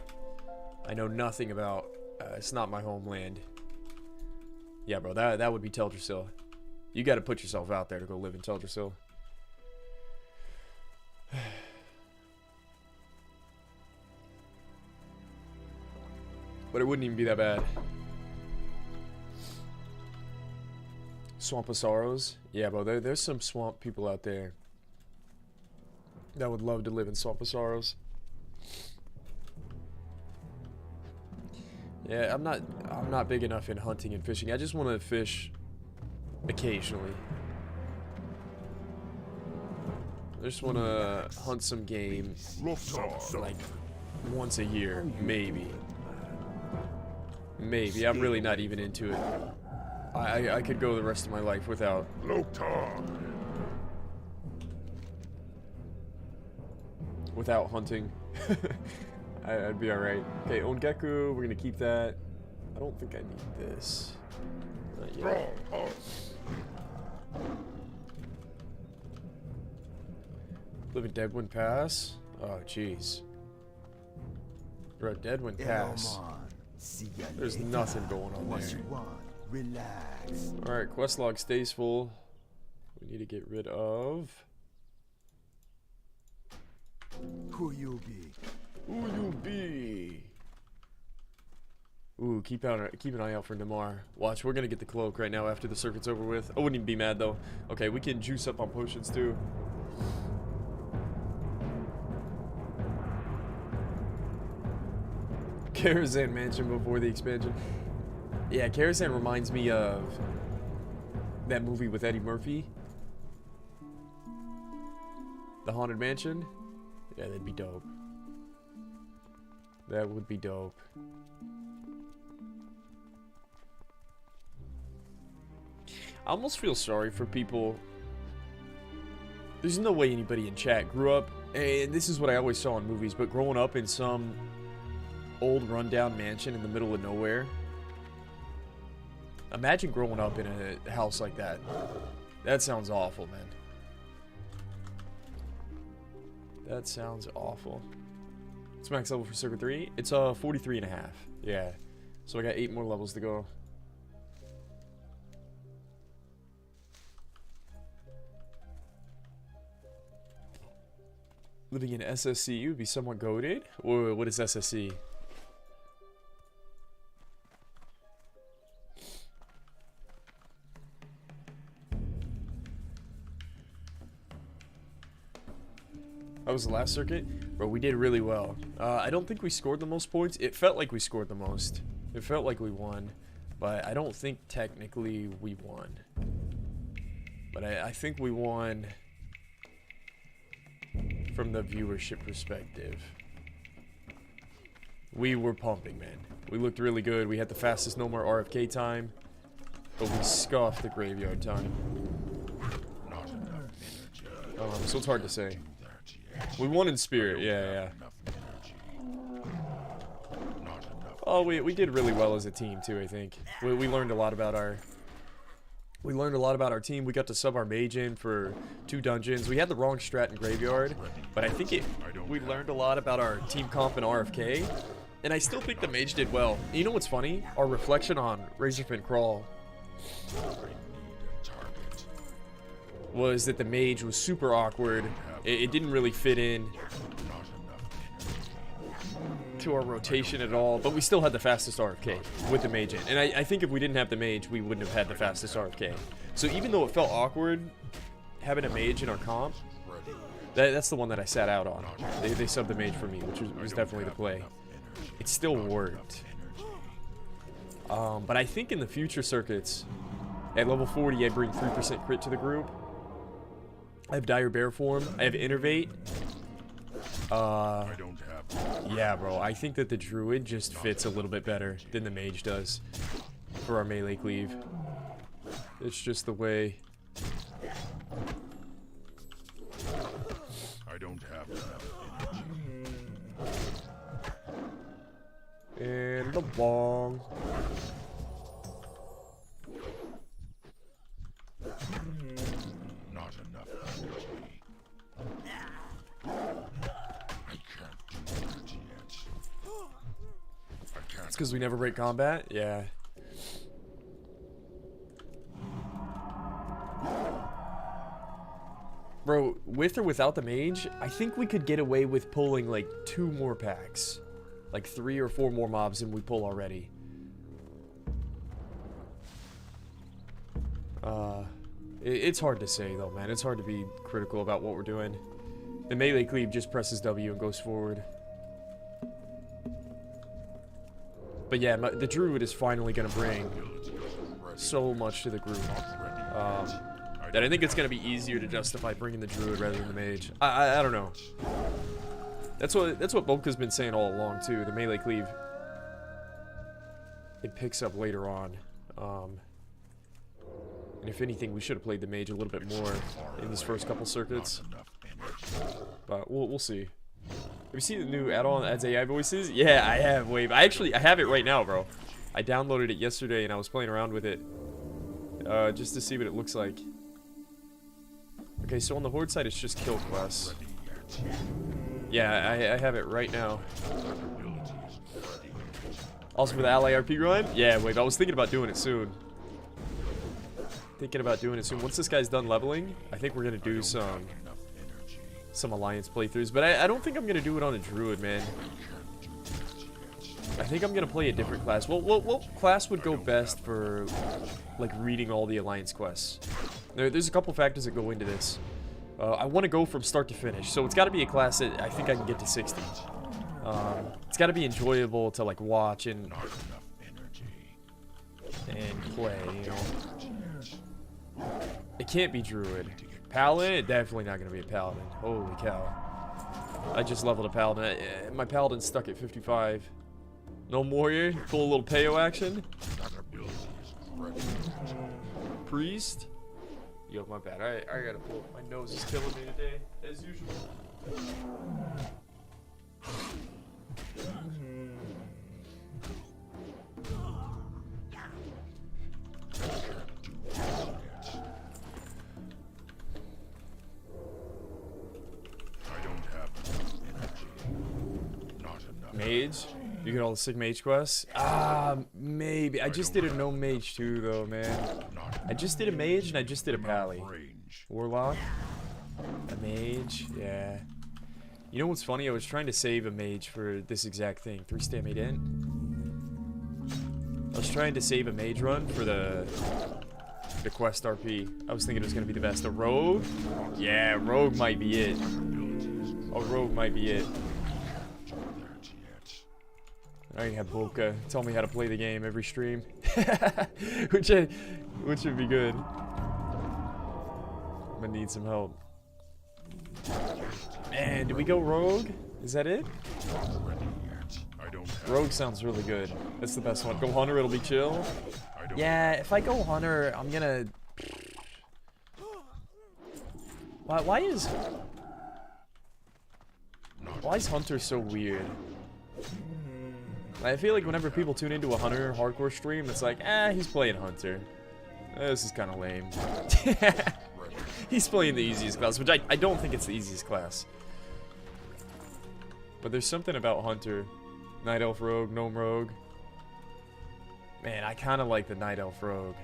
[SPEAKER 2] I know nothing about. It's not my homeland. Yeah, bro, that would be Teldrassil. You got to put yourself out there to go live in Teldrassil. But it wouldn't even be that bad. Swamp of Sorrows? Yeah, bro, there's some swamp people out there that would love to live in Swamp of Sorrows. Yeah, I'm not big enough in hunting and fishing. I just want to fish occasionally. I just want to hunt some game, like, once a year, maybe. Maybe. I'm really not even into it. I could go the rest of my life without. Without hunting. I'd be alright. Okay, Ongeku, we're gonna keep that. I don't think I need this. Not yet. Living Deadwind Pass? Oh, jeez. You're at Deadwind Pass. There's nothing going on there. Alright, quest log stays full. We need to get rid of...
[SPEAKER 7] Who you be?
[SPEAKER 2] Who you be? Ooh, keep an eye out for Namar. Watch, we're gonna get the cloak right now after the circuit's over with. I wouldn't even be mad though. Okay, we can juice up on potions too. Karazhan Mansion before the expansion. Yeah, Karazhan reminds me of that movie with Eddie Murphy. The Haunted Mansion. Yeah, that'd be dope. That would be dope. I almost feel sorry for people. There's no way anybody in chat grew up, and this is what I always saw in movies, but growing up in some old rundown mansion in the middle of nowhere. Imagine growing up in a house like that. That sounds awful, man. That sounds awful. What's max level for Circuit 3? It's 43.5. Yeah. So I got 8 more levels to go. Living in SSC would be somewhat goated? Whoa, what is SSC? That was the last circuit? Bro, we did really well. I don't think we scored the most points. It felt like we scored the most. It felt like we won. But I don't think technically we won. But I think we won from the viewership perspective. We were pumping, man. We looked really good. We had the fastest no more RFK time. But we scuffed the graveyard time. So it's hard to say. We won in spirit, yeah. Oh, we did really well as a team too. I think we learned a lot about our. We learned a lot about our team. We got to sub our mage in for 2 dungeons. We had the wrong strat in graveyard, but I think we learned a lot about our team comp and RFK, and I still think the mage did well. You know what's funny? Our reflection on Razorfin Crawl was that the mage was super awkward. It didn't really fit in to our rotation at all, but we still had the fastest RFK with the mage in. And I think if we didn't have the mage, we wouldn't have had the fastest RFK. So even though it felt awkward having a mage in our comp, that's the one that I sat out on. They subbed the mage for me, which was definitely the play. It still worked. But I think in the future circuits, at level 40, I bring 3% crit to the group. I have Dire Bear Form. I have Innervate. Yeah, bro. I think that the Druid just fits a little bit better than the Mage does for our melee cleave. It's just the way.
[SPEAKER 3] I don't have enough.
[SPEAKER 2] And the bong.
[SPEAKER 3] Not enough energy. I can't do that yet. I can't.
[SPEAKER 2] It's because we never break combat? Yeah. Bro, with or without the mage, I think we could get away with pulling like 2 more packs. Like 3 or 4 more mobs than we pull already. It's hard to say though, man. It's hard to be critical about what we're doing. The melee cleave just presses W and goes forward. But yeah, the Druid is finally going to bring so much to the group. that I think it's gonna be easier to justify bringing the druid rather than the mage. I don't know. That's what Bulka's been saying all along too. The melee cleave, it picks up later on. And if anything, we should have played the mage a little bit more in these first couple circuits. But we'll see. Have you seen the new add-on that adds AI voices? Yeah, I have, Wave. I have it right now, bro. I downloaded it yesterday and I was playing around with it. Just to see what it looks like. Okay, so on the Horde side, it's just kill quests. Yeah, I have it right now. Also for the ally RP grind? Yeah, Wave, I was thinking about doing it soon. Once this guy's done leveling, I think we're gonna do some alliance playthroughs, but I don't think I'm gonna do it on a druid, man. I think I'm gonna play a different class. What class would go best for like reading all the alliance quests? There's a couple factors that go into this. I want to go from start to finish, so it's got to be a class that I think I can get to 60. It's got to be enjoyable to like watch and play, you know. It can't be druid. Paladin? Definitely not gonna be a paladin. Holy cow. I just leveled a paladin. My paladin's stuck at 55. No warrior? Pull a little Peo action? Priest? Yo, my bad. I gotta pull. My nose is killing me today, as usual. Mage? You get all the sick mage quests? Maybe. I just did a no mage too, though, man. I just did a mage and I just did a pally. Warlock? A mage? Yeah. You know what's funny? I was trying to save a mage for this exact thing. 3 stamina in. I was trying to save a mage run for the quest RP. I was thinking it was going to be the best. A rogue? Yeah, rogue might be it. A rogue might be it. I have Bulka tell me how to play the game every stream, which would be good. I'm gonna need some help. Man, do we go rogue? Is that it? Rogue sounds really good. That's the best one. Go hunter, it'll be chill. Yeah, if I go hunter, I'm gonna. Why is hunter so weird? I feel like whenever people tune into a hunter hardcore stream, it's like, he's playing hunter. This is kind of lame. He's playing the easiest class, which I don't think it's the easiest class. But there's something about hunter. Night elf rogue, gnome rogue. Man, I kind of like the night elf rogue.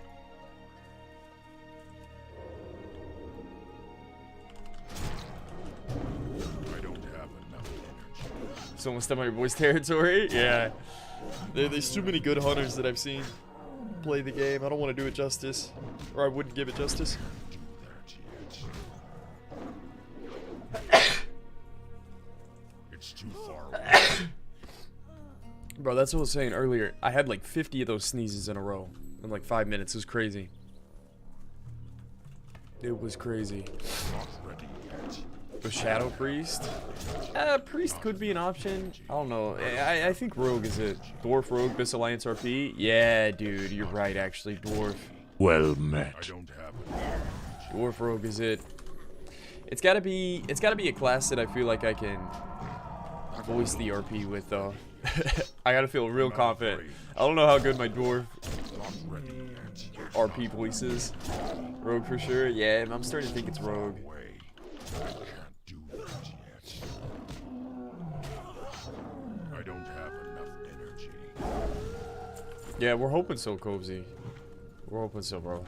[SPEAKER 2] Someone step on your boy's territory? Yeah. There's too many good hunters that I've seen play the game. I don't want to do it justice. Or I wouldn't give it justice.
[SPEAKER 3] It's too far away.
[SPEAKER 2] Bro, that's what I was saying earlier. I had like 50 of those sneezes in a row in like 5 minutes. It was crazy. It was crazy. The Shadow Priest? Priest could be an option. I don't know. I think Rogue is it. Dwarf Rogue, this Alliance RP? Yeah, dude, you're right, actually. Dwarf.
[SPEAKER 6] Well met.
[SPEAKER 2] Dwarf Rogue is it. It's gotta be a class that I feel like I can voice the RP with, though. I gotta feel real confident. I don't know how good my Dwarf RP voice is. Rogue for sure. Yeah, I'm starting to think it's Rogue. Yeah, we're hoping so, Cozy. We're hoping so, bro.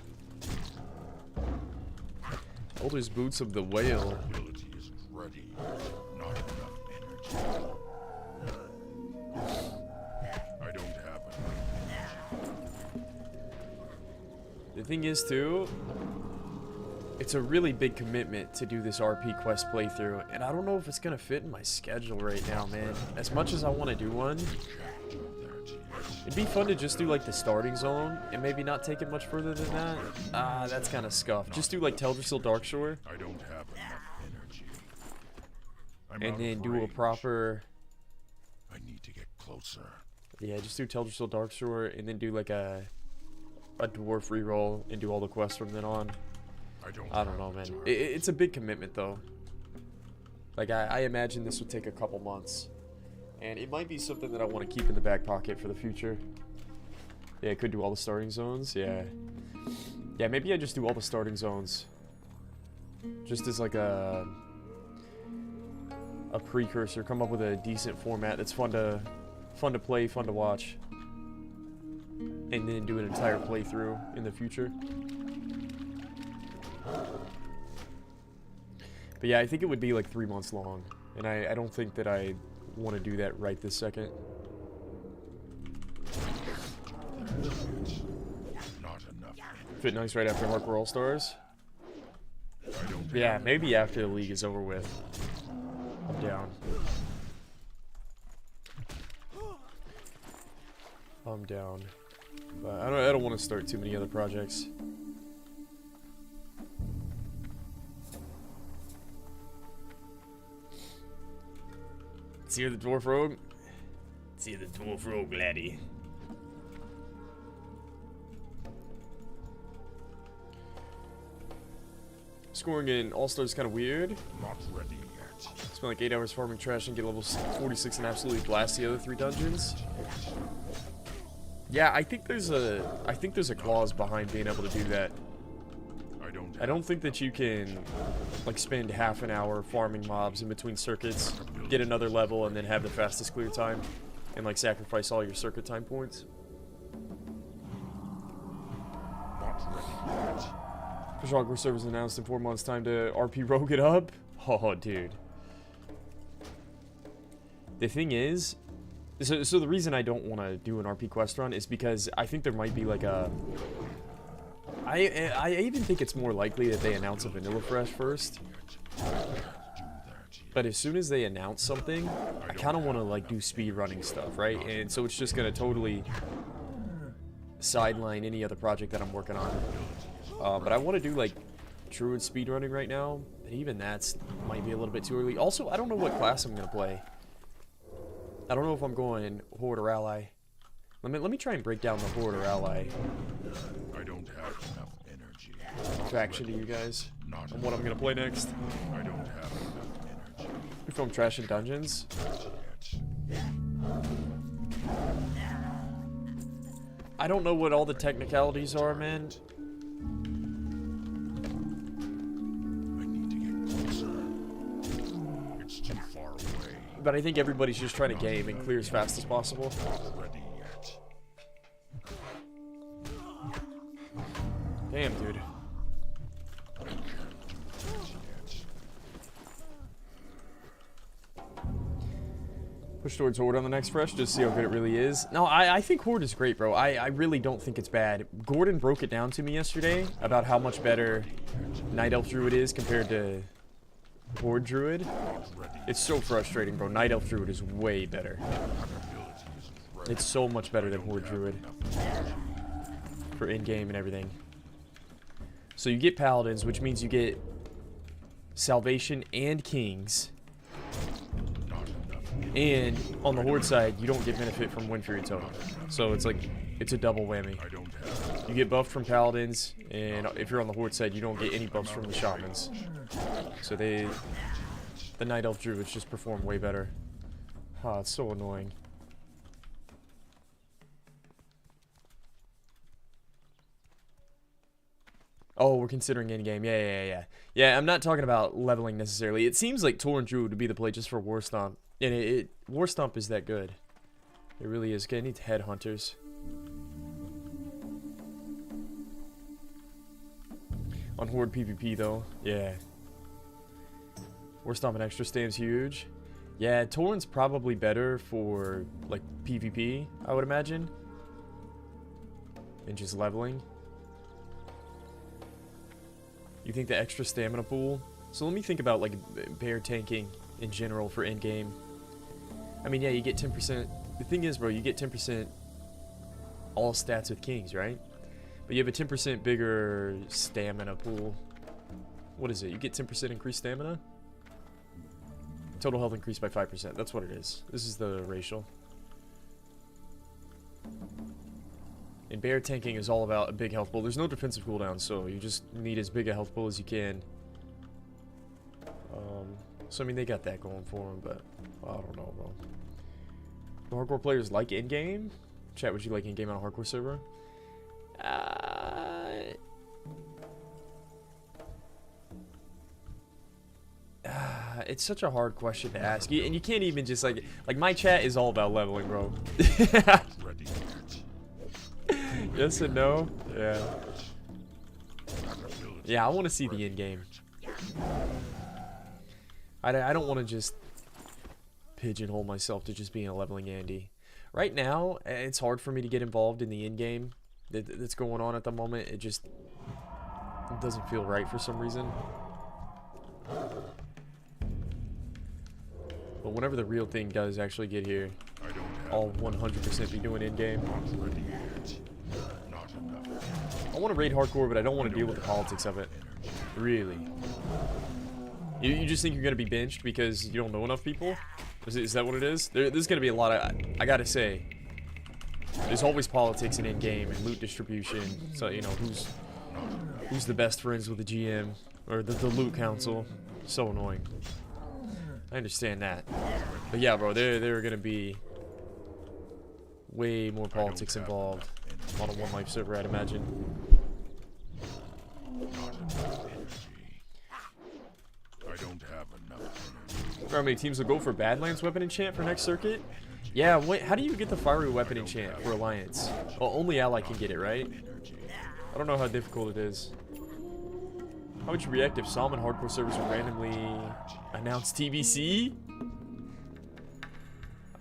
[SPEAKER 2] Elder's Boots of the Whale. The thing is, too, it's a really big commitment to do this RP quest playthrough, and I don't know if it's gonna fit in my schedule right now, man. As much as I want to do one, It'd be fun to just do like the starting zone and maybe not take it much further than that. Ah, that's kind of scuffed. Just do like Teldrassil Darkshore.
[SPEAKER 3] I don't have enough energy. I'm
[SPEAKER 2] And
[SPEAKER 3] out
[SPEAKER 2] then
[SPEAKER 3] of
[SPEAKER 2] do a
[SPEAKER 3] range.
[SPEAKER 2] proper...
[SPEAKER 3] I need to get closer.
[SPEAKER 2] Yeah, just do Teldrassil Darkshore and then do like a dwarf reroll and do all the quests from then on. I don't know, man. It's a big commitment though. Like I imagine this would take a couple months. And it might be something that I want to keep in the back pocket for the future. Yeah, I could do all the starting zones. Yeah. Yeah, maybe I just do all the starting zones. Just as like a precursor. Come up with a decent format that's fun to play, fun to watch. And then do an entire playthrough in the future. But yeah, I think it would be like 3 months long. And I don't think that I want to do that right this second.
[SPEAKER 3] Not enough.
[SPEAKER 2] Fit nice right after Hardcore All-Stars. Yeah, maybe after the league is over with. I'm down. I'm down. But I don't want to start too many other projects. See you the Dwarf Rogue? See you the Dwarf Rogue, laddie. Scoring in All-Stars is kind of weird.
[SPEAKER 3] Not ready yet.
[SPEAKER 2] Spent like 8 hours farming trash and get level 46 and absolutely blast the other 3 dungeons. Yeah, I think there's a clause behind being able to do that. I don't think that you can like spend half an hour farming mobs in between circuits, get another level, and then have the fastest clear time, and like sacrifice all your circuit time points.
[SPEAKER 3] Not ready yet.
[SPEAKER 2] Push Hardcore servers announced in 4 months' time to RP rogue it up. Oh, dude. The thing is, so the reason I don't want to do an RP quest run is because I think there might be like a... I even think it's more likely that they announce a vanilla fresh first. But as soon as they announce something, I kind of want to like do speed running stuff, right? And so it's just going to totally sideline any other project that I'm working on. But I want to do like Druid speedrunning right now. And even that's might be a little bit too early. Also, I don't know what class I'm going to play. I don't know if I'm going Horde or Ally. Let me try and break down the Horde or Ally
[SPEAKER 3] I don't have enough energy.
[SPEAKER 2] faction to you guys on what I'm going to play next.
[SPEAKER 3] I don't have enough energy.
[SPEAKER 2] If I'm trashing dungeons.
[SPEAKER 3] Yet.
[SPEAKER 2] I don't know what all the technicalities are, man.
[SPEAKER 3] I need to get closer. It's too far away.
[SPEAKER 2] But I think everybody's just trying to game and clear as fast as possible.
[SPEAKER 3] Not ready yet.
[SPEAKER 2] Damn, dude.
[SPEAKER 3] I can't do that yet.
[SPEAKER 2] Push towards Horde on the next fresh, just see how good it really is. No, I think Horde is great, bro. I really don't think it's bad. Gordon broke it down to me yesterday about how much better Night Elf Druid is compared to Horde Druid. It's so frustrating, bro. Night Elf Druid is way better. It's so much better than Horde Druid for in-game and everything. So you get Paladins, which means you get Salvation and Kings. And on the Horde side, you don't get benefit from Wind Fury Totem. So it's like, it's a double whammy. You get buffed from Paladins, and if you're on the Horde side, you don't get any buffs from the Shamans. So the Night Elf Druids just perform way better. Ah, it's so annoying. Oh, we're considering in-game. Yeah. Yeah, I'm not talking about leveling necessarily. It seems like Torrent Druid would be the play just for War Stomp. And War Stomp is that good. It really is good. I need headhunters. On Horde PvP though, yeah. War Stomp and extra stam's huge. Yeah, Torrent's probably better for like PvP, I would imagine. And just leveling. You think the extra stamina pool? So let me think about like bear tanking in general for in-game. I mean, yeah, you get 10%. The thing is, bro, you get 10% all stats with kings, right? But you have a 10% bigger stamina pool. What is it? You get 10% increased stamina? Total health increased by 5%. That's what it is. This is the racial. And bear tanking is all about a big health pool. There's no defensive cooldown, so you just need as big a health pool as you can. So I mean, they got that going for them, but I don't know, bro. The hardcore players like in-game? Chat, would you like in-game on a hardcore server? It's such a hard question to ask. And you can't even just like my chat is all about leveling, bro. Yes and no? Yeah. Yeah, I want to see the in-game. I don't want to just pigeonhole myself to just being a leveling Andy. Right now, it's hard for me to get involved in the in-game that's going on at the moment. It doesn't feel right for some reason. But whenever the real thing does actually get here, I'll 100% be doing in-game. I want to raid hardcore, but I don't want to deal with the politics of it. Really. You just think you're going to be benched because you don't know enough people? Is that what it is? There's going to be a lot of... I gotta say, there's always politics in in-game and loot distribution. So, you know, who's the best friends with the GM? Or the loot council. So annoying. I understand that. But yeah, bro, there are going to be way more politics involved on a One Life server, I'd imagine.
[SPEAKER 3] I don't have enough energy.
[SPEAKER 2] How many teams will go for Badlands weapon enchant for next circuit? Yeah, wait, how do you get the fiery weapon enchant for Alliance? Well, only Ally can get it, right? I don't know how difficult it is. How would you react if Salmon hardcore servers would randomly announce TBC?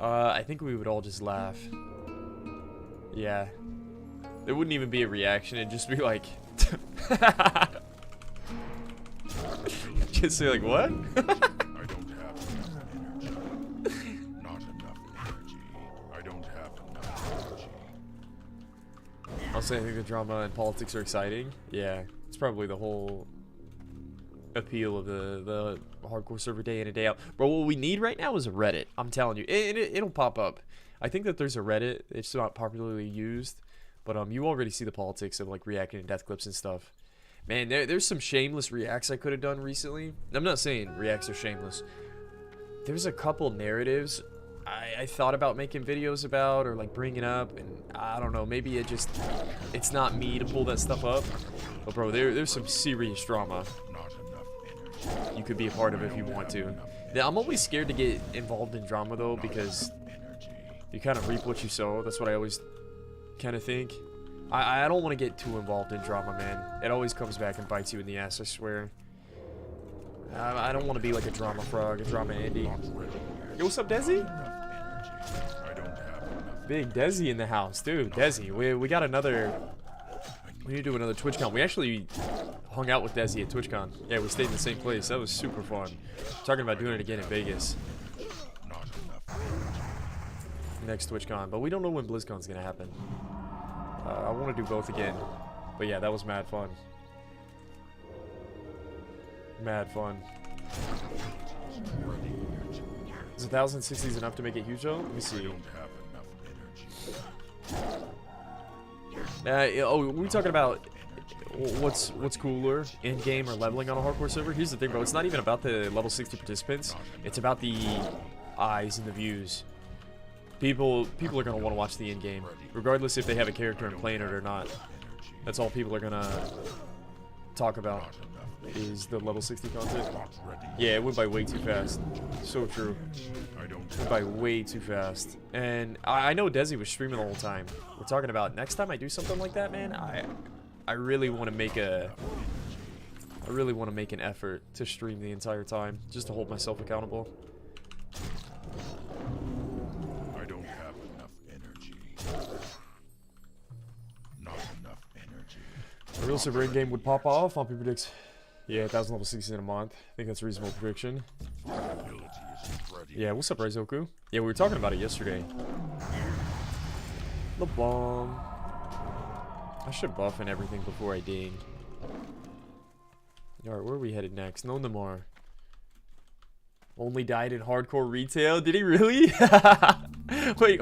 [SPEAKER 2] I think we would all just laugh. Yeah. There wouldn't even be a reaction, it'd just be like... Just say like, what?
[SPEAKER 3] I don't have enough energy. Not enough energy. I don't have enough energy.
[SPEAKER 2] I'll say I think the drama and politics are exciting. Yeah, it's probably the whole appeal of the hardcore server day in and day out. Bro, what we need right now is a Reddit. I'm telling you, it'll pop up. I think that there's a Reddit. It's not popularly used, but you already see the politics of like reacting to death clips and stuff. Man, there's some shameless reacts I could have done recently. I'm not saying reacts are shameless. There's a couple narratives I thought about making videos about or like bringing up, and I don't know, maybe it's not me to pull that stuff up. But bro, there's some serious drama. You could be a part of it if you want to. Now, I'm always scared to get involved in drama though, because you kind of reap what you sow. That's what I always kind of think. I don't want to get too involved in drama, man. It always comes back and bites you in the ass, I swear. I don't want to be like a drama frog, a drama Andy. Yo, what's up, Desi? Big Desi in the house, dude. Desi, we got another... We need to do another TwitchCon. We actually hung out with Desi at TwitchCon. Yeah, we stayed in the same place. That was super fun. Talking about doing it again in Vegas. Next TwitchCon. But we don't know when BlizzCon's going to happen. I want to do both again. But yeah, that was mad fun. Mad fun. Is 1,060s enough to make it huge though? Let me see. We're talking about what's cooler, in-game or leveling on a hardcore server? Here's the thing, bro. It's not even about the level 60 participants. It's about the eyes and the views. People are going to want to watch the in-game, regardless if they have a character and playing it or not. That's all people are going to talk about, is the level 60 content. Yeah, it went by way too fast. So true. It went by way too fast. And I know Desi was streaming the whole time. We're talking about next time I do something like that, man, I really want to make an effort to stream the entire time, just to hold myself accountable. A real server in-game would pop off. Pompey predicts, yeah, 1,000 level 60 in a month. I think that's a reasonable prediction. Yeah, what's up, Raizoku? Yeah, we were talking about it yesterday. The bomb. I should buff and everything before I dig. Alright, where are we headed next? No Namar. Only died in hardcore retail? Did he really? Wait,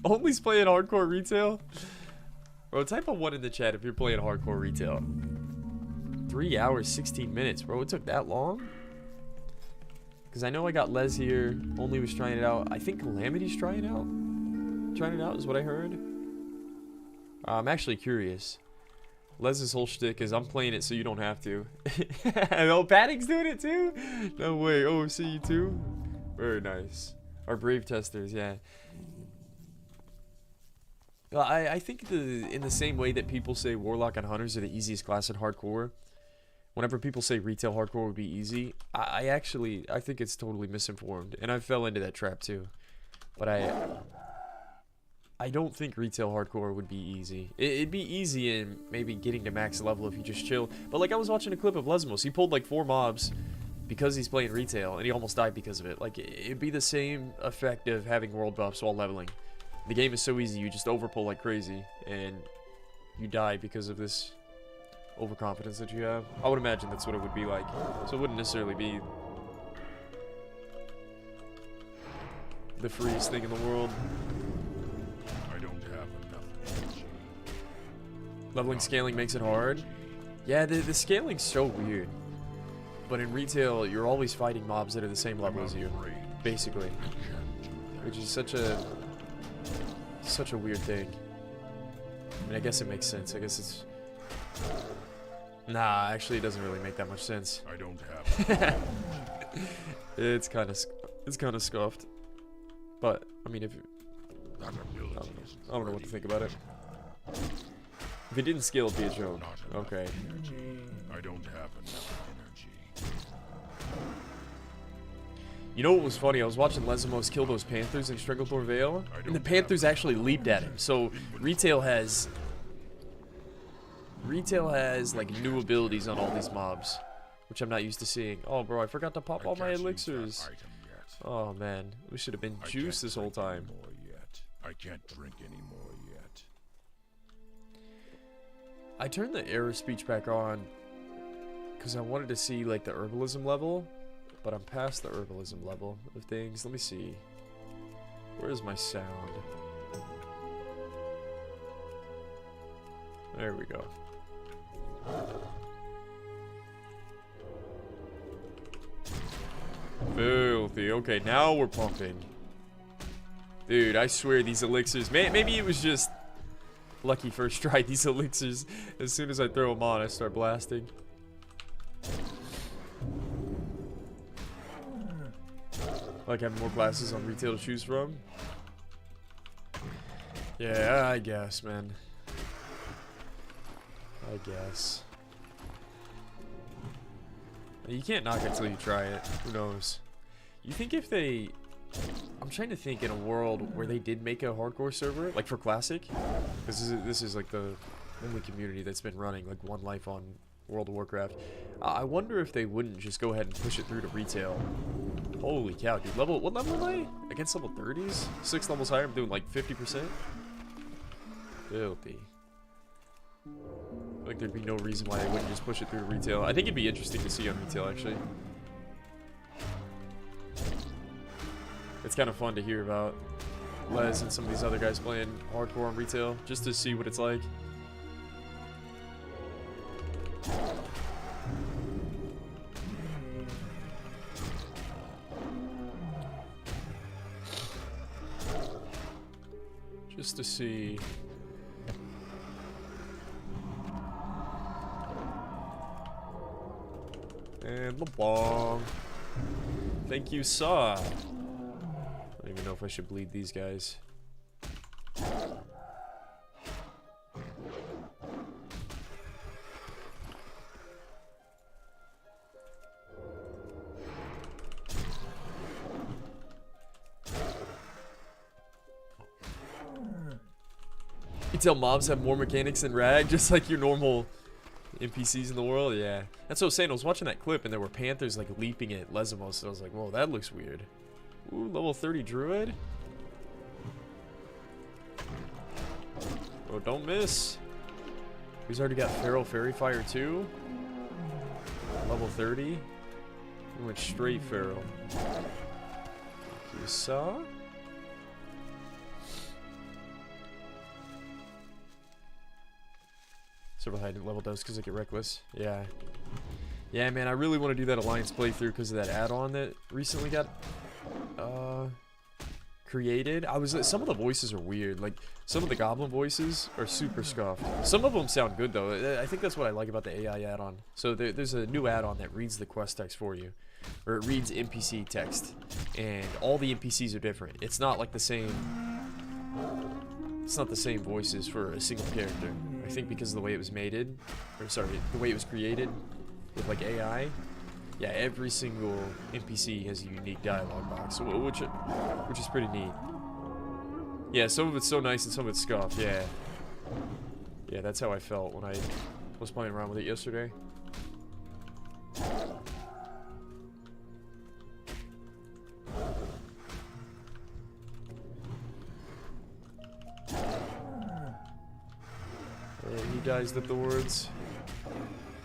[SPEAKER 2] only's playing hardcore retail? Bro, type a 1 in the chat if you're playing hardcore retail. 3 hours, 16 minutes, bro. It took that long? Because I know I got Les here. Only was trying it out. I think Calamity's trying it out. Trying it out is what I heard. I'm actually curious. Les's whole shtick is I'm playing it so you don't have to. Oh, Paddock's doing it too? No way. Oh, see you too? Very nice. Our brave testers, yeah. I think in the same way that people say Warlock and Hunters are the easiest class in hardcore, whenever people say retail hardcore would be easy, I think it's totally misinformed. And I fell into that trap too. But I don't think retail hardcore would be easy. It'd be easy in maybe getting to max level if you just chill. But like I was watching a clip of Lesmos. He pulled like 4 mobs because he's playing retail and he almost died because of it. Like it'd be the same effect of having world buffs while leveling. The game is so easy, you just overpull like crazy and you die because of this overconfidence that you have. I would imagine that's what it would be like. So it wouldn't necessarily be the freest thing in the world. Leveling scaling makes it hard. Yeah, the scaling's so weird. But in retail, you're always fighting mobs that are the same level as you, basically. Which is such a weird thing. I mean, I guess it makes sense. I guess it's... Nah, actually it doesn't really make that much sense.
[SPEAKER 3] I don't have
[SPEAKER 2] It's kind of scuffed. But, I mean, if... I don't know what to think about it. If it didn't scale, it'd be a joke. Okay.
[SPEAKER 3] I don't have enough energy.
[SPEAKER 2] You know what was funny? I was watching Lesmos kill those Panthers in Strangletor Vale, and the Panthers actually leaped at him. So retail has like new abilities on all these mobs, which I'm not used to seeing. Oh, bro, I forgot to pop all my elixirs. Oh man, we should have been juiced this whole time.
[SPEAKER 3] I can't drink anymore yet.
[SPEAKER 2] I turned the error speech back on because I wanted to see like the herbalism level, but I'm past the herbalism level of things. Let me see. Where is my sound? There we go. Filthy. Okay, now we're pumping. Dude, I swear these elixirs, maybe it was just lucky first try. These elixirs, as soon as I throw them on, I start blasting. Like having more classes on retail to choose from. Yeah, I guess, man. I guess. You can't knock it until you try it. Who knows? You think if they... I'm trying to think in a world where they did make a hardcore server, like for Classic. This is like the only community that's been running like One Life on World of Warcraft. I wonder if they wouldn't just go ahead and push it through to retail. Holy cow, dude. What level am I? Against level 30s? 6 levels higher, I'm doing like 50%? Filthy. Like there'd be no reason why they wouldn't just push it through to retail. I think it'd be interesting to see on retail, actually. It's kind of fun to hear about Les and some of these other guys playing hardcore on retail, just to see what it's like. Just to see. And LeBlanc. Thank you, Saw. I don't even know if I should bleed these guys. You tell mobs have more mechanics than Rag, just like your normal NPCs in the world. Yeah, that's what I was saying. I was watching that clip and there were Panthers like leaping at Lesmos, and I was like, whoa, that looks weird. Ooh, level 30 druid. Oh, don't miss. He's already got Feral Fairy Fire too. Level 30. We went straight Feral. You saw? Several high level does because I get reckless. Yeah. Yeah, man, I really want to do that Alliance playthrough because of that add-on that recently got created. Some of the voices are weird. Like, some of the goblin voices are super scuffed. Some of them sound good, though. I think that's what I like about the AI add-on. So there's a new add-on that reads the quest text for you. Or it reads NPC text. And all the NPCs are different. It's not like the same... It's not the same voices for a single character. I think because of the way it was mated. Or, sorry, the way it was created. With, like, AI. Yeah, every single NPC has a unique dialogue box, which is pretty neat. Yeah, some of it's so nice and some of it's scuffed, yeah. Yeah, that's how I felt when I was playing around with it yesterday. And he dies with the words.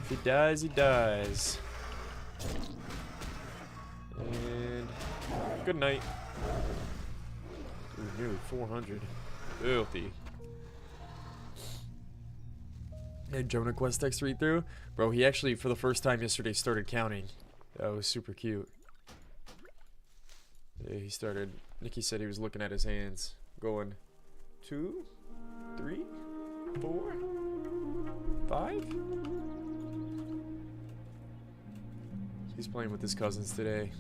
[SPEAKER 2] If he dies, he dies. And good night. Ooh, nearly 400. Filthy. And Jonah quest text read through. Bro, he actually, for the first time yesterday, started counting. That was super cute. Yeah, he started. Nikki said he was looking at his hands. Going 2, 3, 4, 5. He's playing with his cousins today.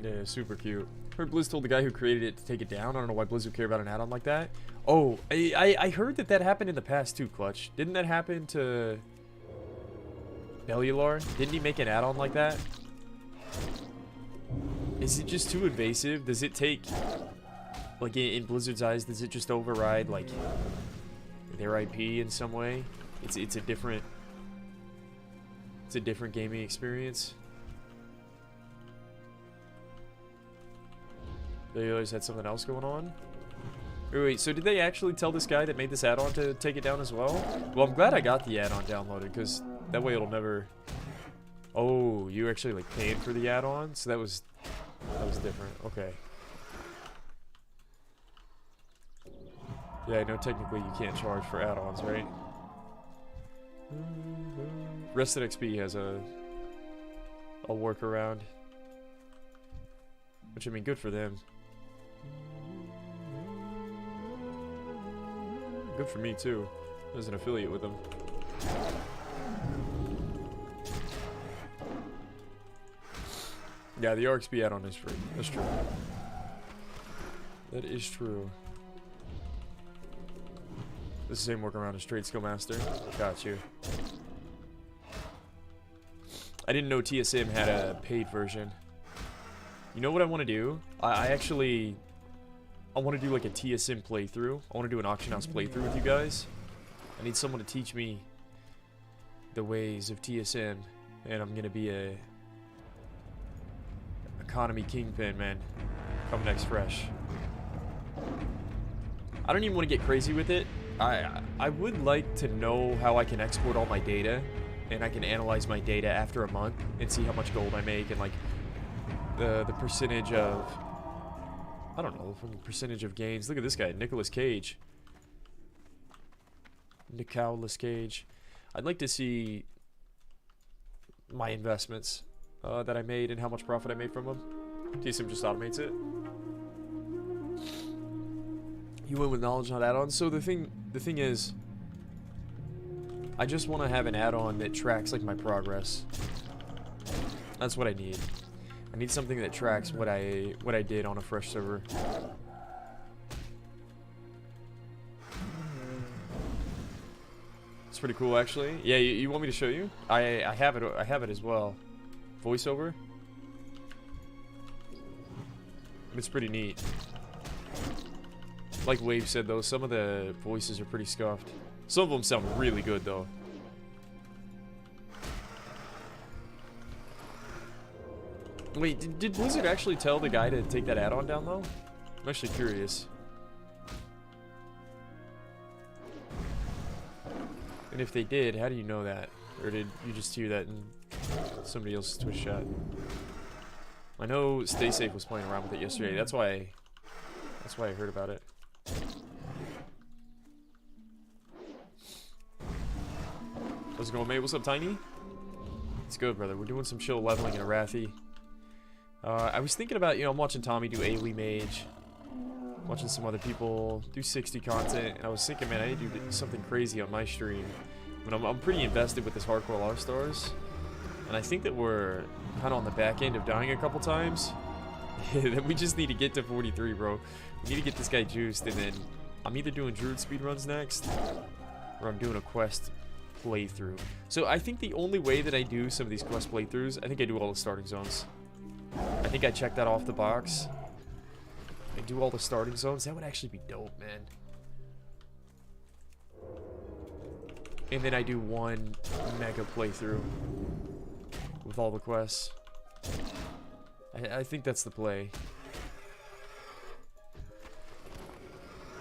[SPEAKER 2] Yeah, super cute. Heard Blizz told the guy who created it to take it down. I don't know why Blizz would care about an add-on like that. Oh, I heard that happened in the past too, Clutch. Didn't that happen to Bellular? Didn't he make an add-on like that? Is it just too invasive? Does it take, like in Blizzard's eyes, does it just override like their IP in some way? It's a different gaming experience. They always had something else going on. Wait, so did they actually tell this guy that made this add-on to take it down as well? Well, I'm glad I got the add-on downloaded, because that way it'll never... Oh, you actually like paid for the add-on? So that was different. Okay. Yeah, I know technically you can't charge for add-ons, right? Rested XP has a workaround. Which, I mean, good for them. Good for me, too. As an affiliate with them. Yeah, the RXP add-on is free. That's true. That is true. This is the same workaround as Straight Skill Master. Got you. I didn't know TSM had a paid version. You know what I want to do? I want to do like a TSM playthrough. I want to do an auction house playthrough with you guys. I need someone to teach me the ways of TSM, and I'm gonna be a economy kingpin, man. Come next fresh. I don't even want to get crazy with it. I would like to know how I can export all my data, and I can analyze my data after a month and see how much gold I make and like the percentage of, I don't know, from the percentage of gains. Look at this guy, Nicolas Cage. Nicolas Cage. I'd like to see my investments that I made and how much profit I made from them. TSM just automates it. You win with knowledge, not add-ons. So the thing is, I just want to have an add-on that tracks like my progress. That's what I need. I need something that tracks what I did on a fresh server. It's pretty cool, actually. Yeah, you want me to show you? I have it. I have it as well. Voiceover. It's pretty neat. Like Wave said, though, some of the voices are pretty scuffed. Some of them sound really good, though. Wait, did Blizzard actually tell the guy to take that add-on down, though? I'm actually curious. And if they did, how do you know that? Or did you just hear that in somebody else's Twitch chat? I know Stay Safe was playing around with it yesterday. That's why I heard about it. How's it going, mate? What's up, Tiny? It's good, brother. We're doing some chill leveling in Arathi. I was thinking about, you know, I'm watching Tommy do AoE Mage. Watching some other people do 60 content. And I was thinking, man, I need to do something crazy on my stream. But I'm pretty invested with this hardcore allstars. And I think that we're kind of on the back end of dying a couple times. Then we just need to get to 43, bro. We need to get this guy juiced. And then I'm either doing Druid speedruns next, or I'm doing a quest playthrough. So I think the only way that I do some of these quest playthroughs, I think I do all the starting zones. I think I checked that off the box. I do all the starting zones. That would actually be dope, man. And then I do one mega playthrough with all the quests. I think that's the play.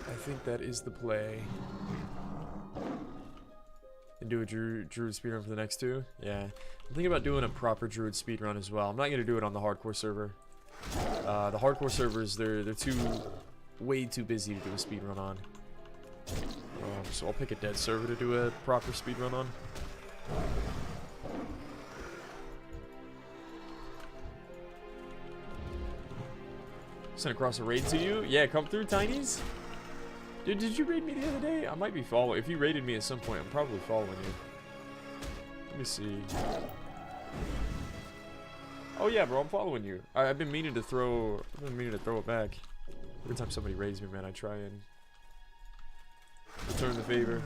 [SPEAKER 2] I think that is the play. And do a Druid speedrun for the next two? Yeah. I'm thinking about doing a proper Druid speedrun as well. I'm not going to do it on the hardcore server. The hardcore servers, they're way too busy to do a speedrun on. So I'll pick a dead server to do a proper speedrun on. Send across a raid to you? Yeah, come through, Tinies. Dude, did you raid me the other day? I might be following. If you raided me at some point, I'm probably following you. Let me see. Oh yeah, bro, I'm following you. I've been meaning to throw it back. Every time somebody raids me, man, I try and return the favor.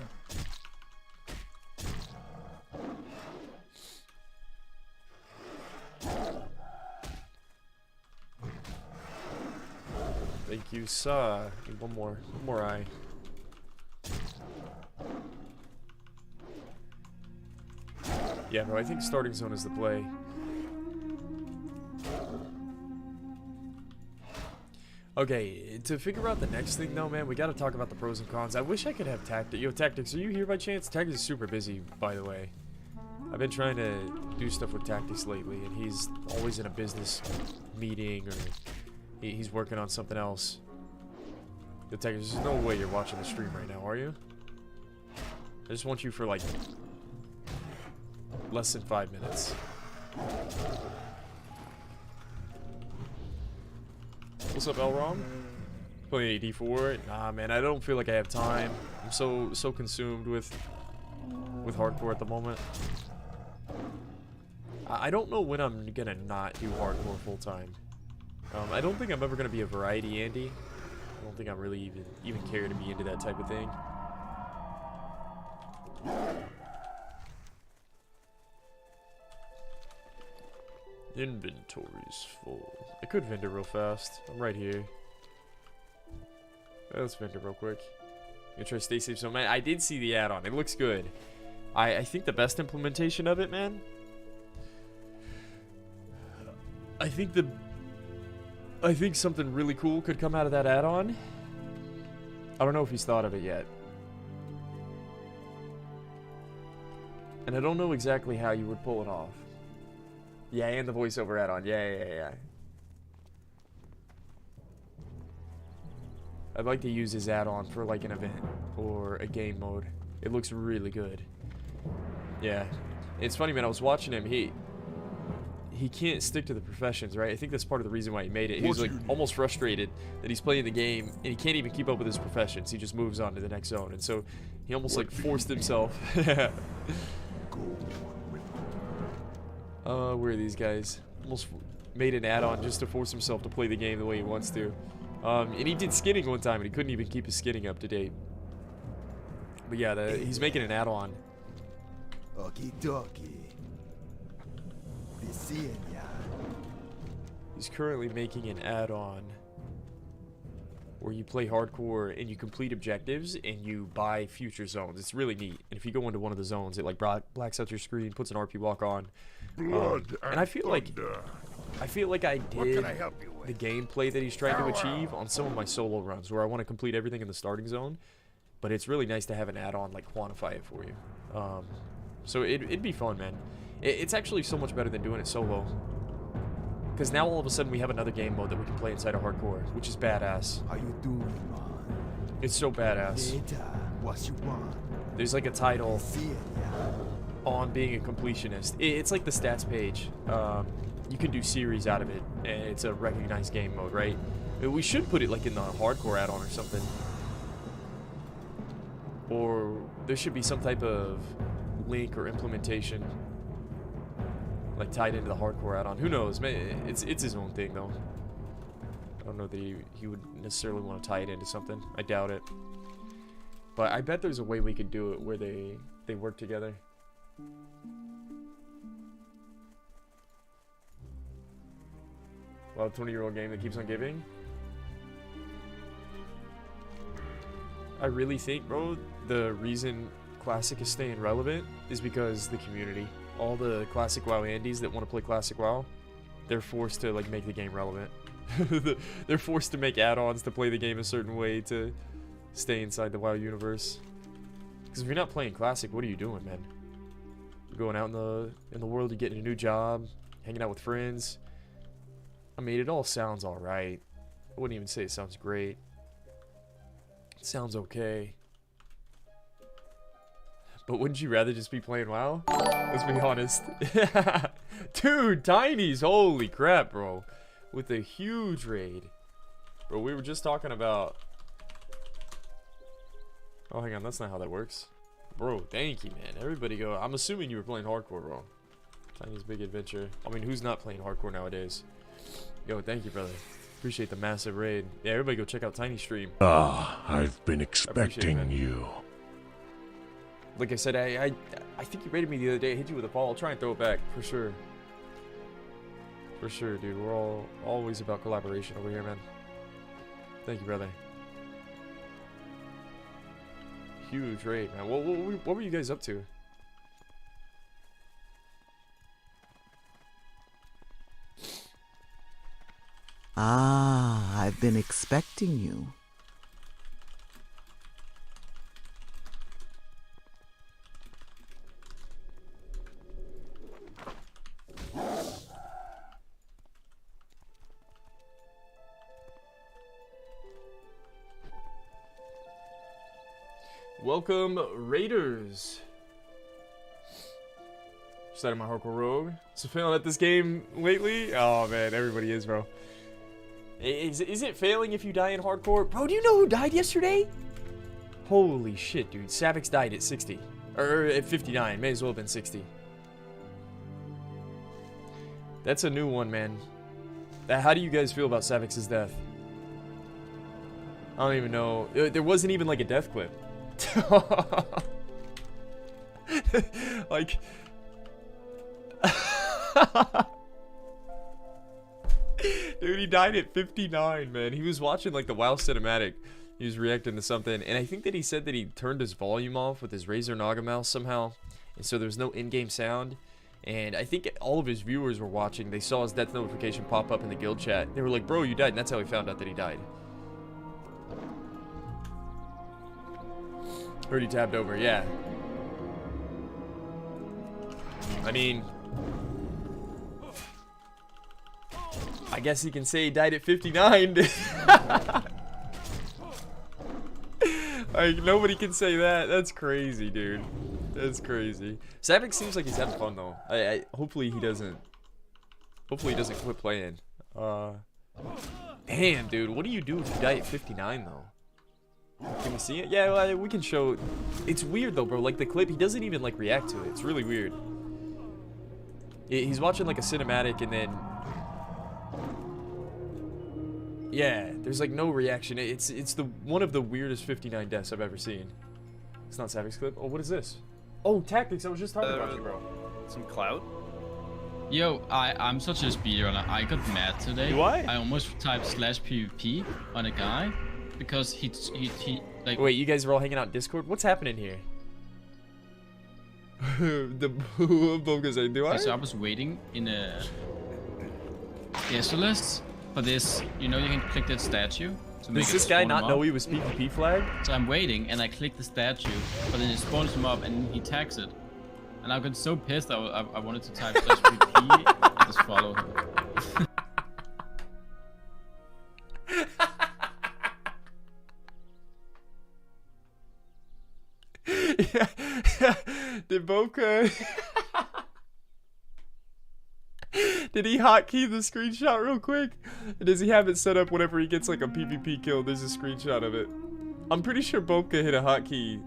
[SPEAKER 2] Thank you, sir. Need one more eye. Yeah, bro, I think starting zone is the play. Okay, to figure out the next thing though, man, we gotta talk about the pros and cons. I wish I could have Tactics. Yo, Tactics, are you here by chance? Tactics is super busy, by the way. I've been trying to do stuff with Tactics lately, and he's always in a business meeting, or he's working on something else. The Tactics, there's no way you're watching the stream right now, are you? I just want you for like less than 5 minutes. What's up, Elrom? Playing AD4? Nah, man, I don't feel like I have time. I'm so consumed with hardcore at the moment. I don't know when I'm gonna not do hardcore full time. I don't think I'm ever gonna be a variety Andy. I don't think I really even care to be into that type of thing. Inventory's full. I could vendor real fast. I'm right here. Let's vendor real quick. I'm gonna try to stay safe. So, man, I did see the add-on. It looks good. I think the best implementation of it, man. I think something really cool could come out of that add-on. I don't know if he's thought of it yet. And I don't know exactly how you would pull it off. Yeah, and the voiceover add-on. Yeah. I'd like to use his add-on for like an event or a game mode. It looks really good. Yeah. It's funny, man. I was watching him. He can't stick to the professions, right? I think that's part of the reason why he made it. He was like almost frustrated that he's playing the game and he can't even keep up with his professions. He just moves on to the next zone. And so he almost like forced himself. Where are these guys? Almost made an add-on just to force himself to play the game the way he wants to. And he did skinning one time and he couldn't even keep his skinning up to date. But yeah, he's making an add-on.
[SPEAKER 7] Okie dokie. Be seeing ya.
[SPEAKER 2] He's currently making an add-on where you play hardcore and you complete objectives and you buy future zones. It's really neat. And if you go into one of the zones, it like blacks out your screen, puts an RP walk on.
[SPEAKER 3] Blood
[SPEAKER 2] and I feel like I feel like I
[SPEAKER 3] What
[SPEAKER 2] did
[SPEAKER 3] can I help you with?
[SPEAKER 2] the gameplay that he's trying to achieve on some of my solo runs where I want to complete everything in the starting zone, but it's really nice to have an add-on like quantify it for you. So it'd be fun, man. It's actually so much better than doing it solo, because now all of a sudden we have another game mode that we can play inside of hardcore, which is badass.
[SPEAKER 7] How you doing, man?
[SPEAKER 2] It's so badass.
[SPEAKER 7] Later, what you want?
[SPEAKER 2] There's like a title
[SPEAKER 7] Seeing ya.
[SPEAKER 2] on being a completionist. It's like the stats page. You can do series out of it, and it's a recognized game mode, right? We should put it like in the hardcore add-on or something. Or there should be some type of link or implementation like tied into the hardcore add-on. Who knows? It's his own thing though. I don't know that he would necessarily want to tie it into something. I doubt it. But I bet there's a way we could do it where they work together. Well, 20-year-old game that keeps on giving. I really think, bro, the reason Classic is staying relevant is because the community. All the Classic WoW Andies that want to play Classic WoW, they're forced to like make the game relevant. They're forced to make add-ons to play the game a certain way to stay inside the WoW universe. Because if you're not playing Classic, what are you doing, man? You're going out in the world, you're getting a new job, hanging out with friends. I mean, it all sounds alright. I wouldn't even say it sounds great. It sounds okay. But wouldn't you rather just be playing WoW? Let's be honest. Dude, Tiny's, holy crap, bro. With a huge raid. Bro, we were just talking about... Oh, hang on, that's not how that works. Bro, thank you, man. Everybody go... I'm assuming you were playing hardcore, bro. Tiny's Big Adventure. I mean, who's not playing hardcore nowadays? Yo, thank you, brother. Appreciate the massive raid. Yeah, everybody go check out Tiny's stream.
[SPEAKER 6] Ah, I've been expecting
[SPEAKER 2] man.
[SPEAKER 6] you.
[SPEAKER 2] Like I said, I think you raided me the other day. I hit you with a ball. I'll try and throw it back, for sure. For sure, dude. We're always about collaboration over here, man. Thank you, brother. Huge raid, man. What were you guys up to?
[SPEAKER 8] Ah, I've been expecting you.
[SPEAKER 2] Welcome, Raiders. Started my hardcore rogue. So failing at this game lately? Oh man, everybody is, bro. Is it failing if you die in hardcore? Bro, do you know who died yesterday? Holy shit, dude. Savix died at 60. Or at 59. May as well have been 60. That's a new one, man. How do you guys feel about Savix's death? I don't even know. There wasn't even like a death clip. Like... Dude, he died at 59, man. He was watching like the WoW cinematic. He was reacting to something, and I think that he said that he turned his volume off with his Razer Naga mouse somehow, and so there's no in-game sound. And I think all of his viewers were watching. They saw his death notification pop up in the guild chat. They were like, "Bro, you died," and that's how he found out that he died. Heard he tabbed over, yeah. I mean, I guess he can say he died at 59. Like, nobody can say that. That's crazy, dude. That's crazy. Savix seems like he's having fun, though. Hopefully he doesn't... Hopefully he doesn't quit playing. Damn, dude. What do you do if you die at 59, though? Can we see it? Yeah, well, we can show... It's weird, though, bro. Like, the clip, he doesn't even, like, react to it. It's really weird. He's watching, like, a cinematic, and then... Yeah, there's like no reaction. It's one of the weirdest 59 deaths I've ever seen. It's not Savix clip. Oh, what is this? Oh, tactics. I was just talking about you, bro.
[SPEAKER 9] Some clout.
[SPEAKER 10] Yo, I'm such a speedrunner. I got mad today.
[SPEAKER 2] What?
[SPEAKER 10] I almost typed /PvP on a guy because he like.
[SPEAKER 2] Wait, you guys are all hanging out in Discord? What's happening here? The because I do.
[SPEAKER 10] So I was waiting in a. Isolus for this. You know, you can click that statue. To make
[SPEAKER 2] Does
[SPEAKER 10] it
[SPEAKER 2] this guy
[SPEAKER 10] spawn
[SPEAKER 2] not
[SPEAKER 10] him
[SPEAKER 2] know
[SPEAKER 10] up.
[SPEAKER 2] he was PvP flagged?
[SPEAKER 10] So I'm waiting, and I click the statue, but then it spawns him up, and he tags it. And I got so pissed, I wanted to type /pp and just follow him.
[SPEAKER 2] Yeah. Did Boca... Did he hotkey the screenshot real quick? Does he have it set up whenever he gets like a PvP kill, there's a screenshot of it? I'm pretty sure Boca hit a hotkey.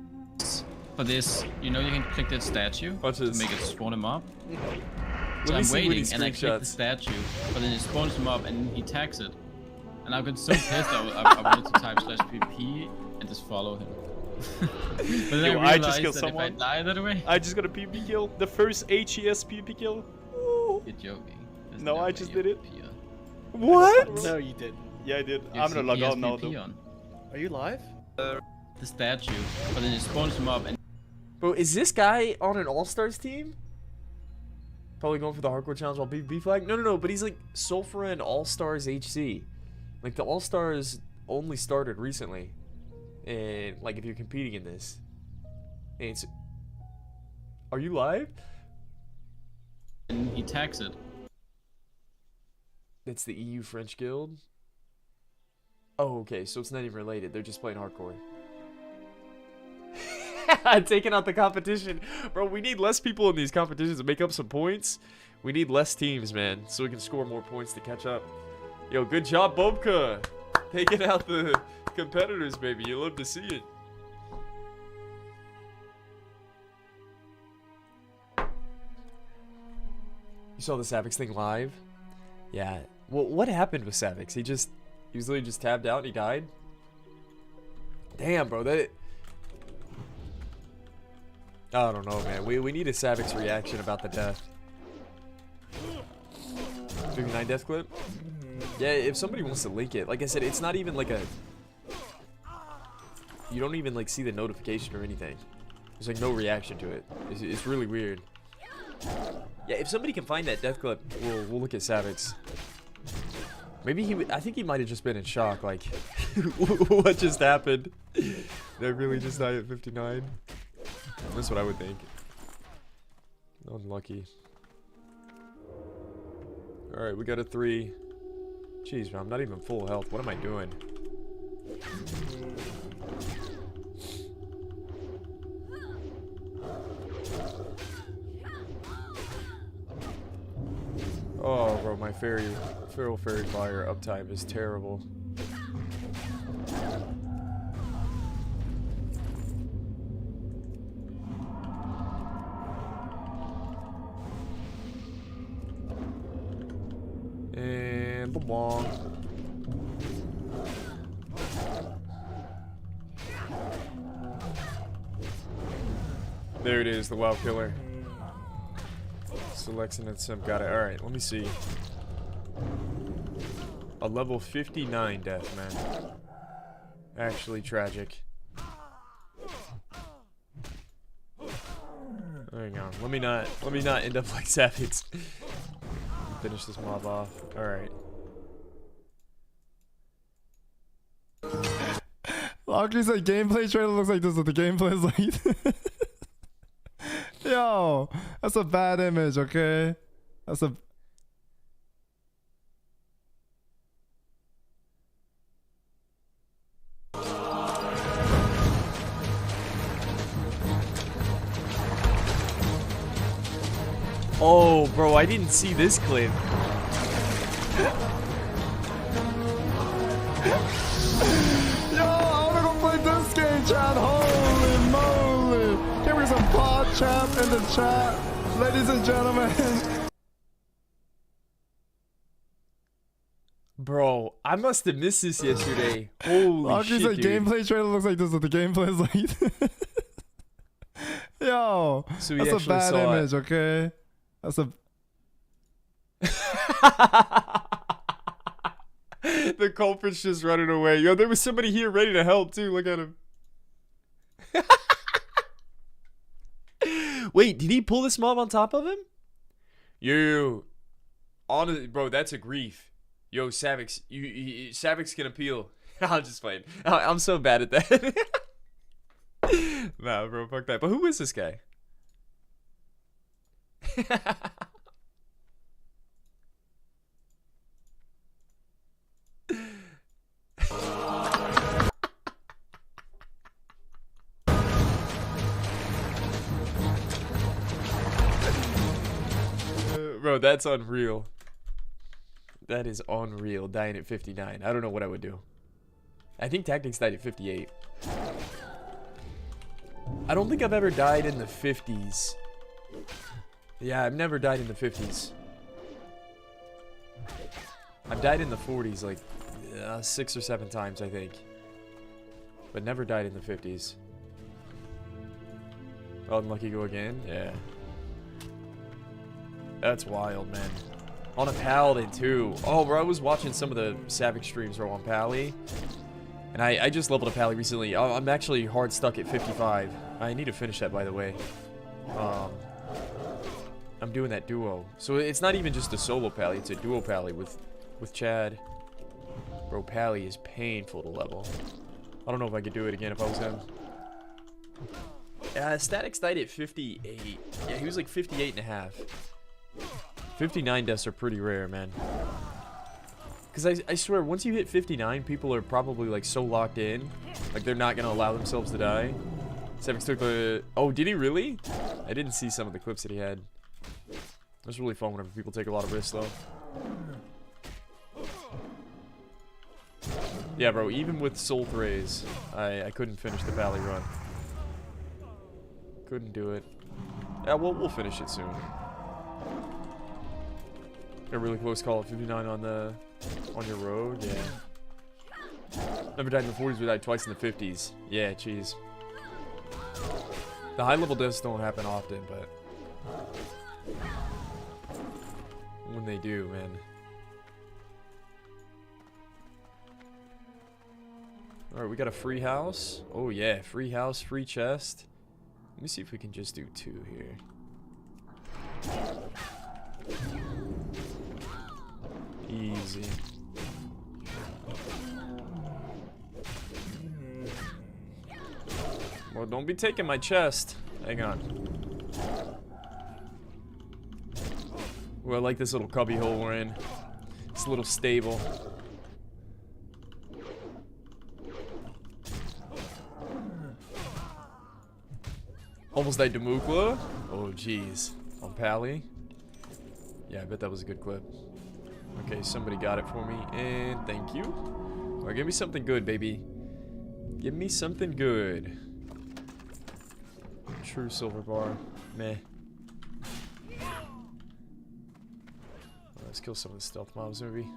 [SPEAKER 10] For this, you know, you can click that statue
[SPEAKER 2] Watch
[SPEAKER 10] to
[SPEAKER 2] this.
[SPEAKER 10] make it spawn him up.
[SPEAKER 2] Let
[SPEAKER 10] So
[SPEAKER 2] me
[SPEAKER 10] I'm
[SPEAKER 2] see what he
[SPEAKER 10] waiting, and I click the
[SPEAKER 2] screenshots.
[SPEAKER 10] statue, but then it spawns him up, and he tags it. And I got so pissed, I wanted to type /pp and just follow him. But then
[SPEAKER 9] Yo,
[SPEAKER 10] I
[SPEAKER 9] I just
[SPEAKER 10] realized
[SPEAKER 9] killed
[SPEAKER 10] that
[SPEAKER 9] someone.
[SPEAKER 10] if I die that way,
[SPEAKER 9] I just got a PvP kill. The first HCS PvP kill.
[SPEAKER 10] you're joking. There's
[SPEAKER 9] No, I
[SPEAKER 10] way
[SPEAKER 9] just
[SPEAKER 10] you're
[SPEAKER 9] did it.
[SPEAKER 10] PvP.
[SPEAKER 2] What?
[SPEAKER 7] No, you didn't.
[SPEAKER 9] Yeah, I did.
[SPEAKER 10] You
[SPEAKER 9] I'm gonna
[SPEAKER 10] see
[SPEAKER 9] log
[SPEAKER 10] he has
[SPEAKER 9] out now,
[SPEAKER 10] PvP
[SPEAKER 9] though.
[SPEAKER 10] on.
[SPEAKER 7] Are you live?
[SPEAKER 10] The statue, but then it spawns him up, and
[SPEAKER 2] Bro, is this guy on an All-Stars team? Probably going for the hardcore challenge while PvP flag? No, but he's like Sulfur and All-Stars HC. Like the All-Stars only started recently. And like if you're competing in this. And it's... Are you live?
[SPEAKER 10] he tags it.
[SPEAKER 2] It's the EU French Guild? Oh, okay, so it's not even related. They're just playing hardcore. Taking out the competition. Bro, we need less people in these competitions to make up some points. We need less teams, man, so we can score more points to catch up. Yo, good job, Bobka. Taking out the competitors, baby. You love to see it. You saw the Savix thing live? Yeah. Well, what happened with Savix? He was literally just tabbed out and he died? Damn, bro, that... I don't know, man. We need a Savix reaction about the death. 59 death clip? Yeah, if somebody wants to link it. Like I said, it's not even like a... You don't even like see the notification or anything. There's like no reaction to it. It's really weird. Yeah, if somebody can find that death clip, we'll look at Savix. Maybe I think he might have just been in shock, like, what just happened? Did I really just die at 59? That's what I would think. Unlucky. Alright, we got a 3. Jeez, man, I'm not even full health. What am I doing? Oh, bro, my feral fairy fire uptime is terrible. And bong. There it is, the WoW killer. Selection and sim, got it. Alright, let me see. A level 59 death, man. Actually tragic. Hang on. Let me not end up like Savage. Finish this mob off. Alright.
[SPEAKER 11] Lockley said gameplay trailer looks like this, but the gameplay is like Yo, that's a bad image, okay? That's a...
[SPEAKER 2] Oh, bro, I didn't see this clip.
[SPEAKER 11] Yo, I wanna go play this game, chat. Holy moly. Give me some pod chat in the chat. Ladies and gentlemen.
[SPEAKER 2] Bro, I must have missed this yesterday. Holy
[SPEAKER 11] Lockley
[SPEAKER 2] shit,
[SPEAKER 11] said
[SPEAKER 2] dude.
[SPEAKER 11] gameplay trailer looks like this, but the gameplay is like Yo,
[SPEAKER 2] So he
[SPEAKER 11] that's a
[SPEAKER 2] actually
[SPEAKER 11] bad
[SPEAKER 2] saw it.
[SPEAKER 11] image, okay? That's a...
[SPEAKER 2] The culprit's just running away. Yo, there was somebody here ready to help too. Look at him. Wait, did he pull this mob on top of him? Yo, honestly, bro, that's a grief. Yo, Savix, Savix can appeal. I'm just playing. I'm so bad at that. Nah, bro, fuck that. But who is this guy? Bro, that's unreal. That is unreal. Dying at 59. I don't know what I would do. I think Tactics died at 58. I don't think I've ever died in the 50s. Yeah, I've never died in the 50s. I've died in the 40s like 6 or 7 times, I think. But never died in the 50s. Unlucky go again? Yeah. That's wild, man. On a Paladin, too. Oh, bro, I was watching some of the Savage streams, bro, on Pally. And I just leveled a Pally recently. I'm actually hard stuck at 55. I need to finish that, by the way. I'm doing that duo. So it's not even just a solo Pally, it's a duo Pally with Chad. Bro, Pally is painful to level. I don't know if I could do it again if I was him. Statics died at 58. Yeah, he was like 58 and a half. 59 deaths are pretty rare, man. Because I swear, once you hit 59, people are probably like so locked in. Like they're not going to allow themselves to die. Sevix took the... Oh, did he really? I didn't see some of the clips that he had. It was really fun whenever people take a lot of risks, though. Yeah, bro, even with Soul Thrays, I couldn't finish the Valley run. Couldn't do it. Yeah, we'll finish it soon. Got a really close call at 59 on your road, yeah. Never died in the 40s, we died twice in the 50s. Yeah, jeez. The high level deaths don't happen often, but when they do, man. Alright, we got a free house. Oh yeah, free house, free chest. Let me see if we can just do 2 here. Easy. Well, don't be taking my chest. Hang on. Well, I like this little cubby hole we're in. It's a little stable. Almost died to Mukla. Oh, jeez. On Pally. Yeah, I bet that was a good clip. Okay, somebody got it for me, and thank you. Alright, give me something good, baby. Give me something good. True silver bar. Meh. Let's kill some of the stealth mobs, maybe.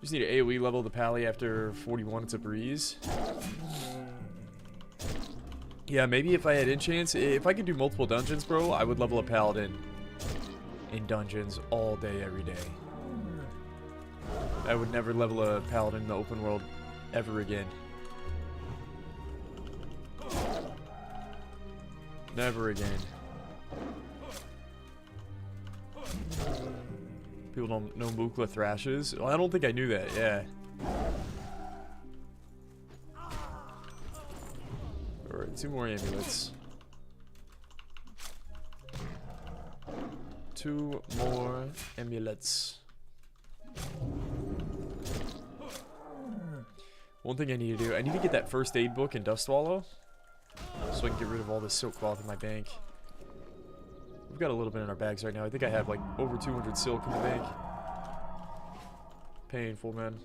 [SPEAKER 2] Just need to AoE level the Pally after 41. It's a breeze. Yeah, maybe if I had enchants, if I could do multiple dungeons, bro, I would level a Paladin in dungeons all day, every day. I would never level a Paladin in the open world ever again. Never again. People don't know Mukla thrashes. Well, I don't think I knew that, yeah. Alright, 2 more amulets. 2 more amulets. One thing I need to do, I need to get that first aid book in Dust Swallow, so I can get rid of all this silk cloth in my bank. We've got a little bit in our bags right now. I think I have like over 200 silk in the bank. Painful, man.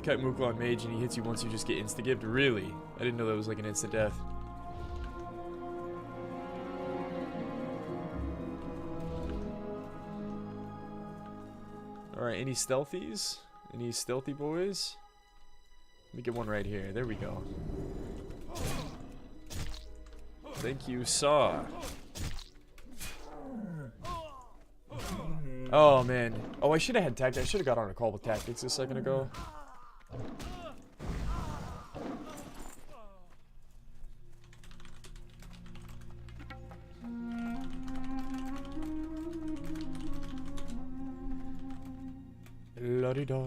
[SPEAKER 2] Cut Mukla on Mage and he hits you once, you just get insta-gibbed? Really? I didn't know that was like an instant death. Alright, any stealthies? Any stealthy boys? Let me get one right here. There we go. Thank you, Saw. Oh, man. Oh, I should have had tactics. I should have got on a call with tactics a second ago. La-di-da.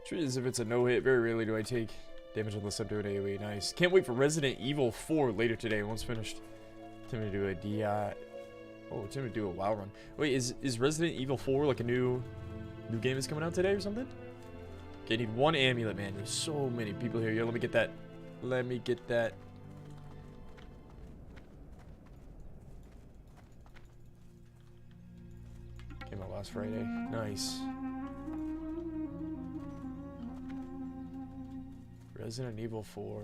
[SPEAKER 2] Treat it as if it's a no-hit. Very rarely do I take damage unless I'm doing AoE. Nice. Can't wait for Resident Evil 4 later today. Once finished. Time to do a DI. Oh, time to do a WoW run. Wait, is Resident Evil 4 like a new game that's coming out today or something? Okay, I need one amulet, man. There's so many people here. Yo, let me get that. Let me get that. Came out last Friday. Nice. Resident Evil 4.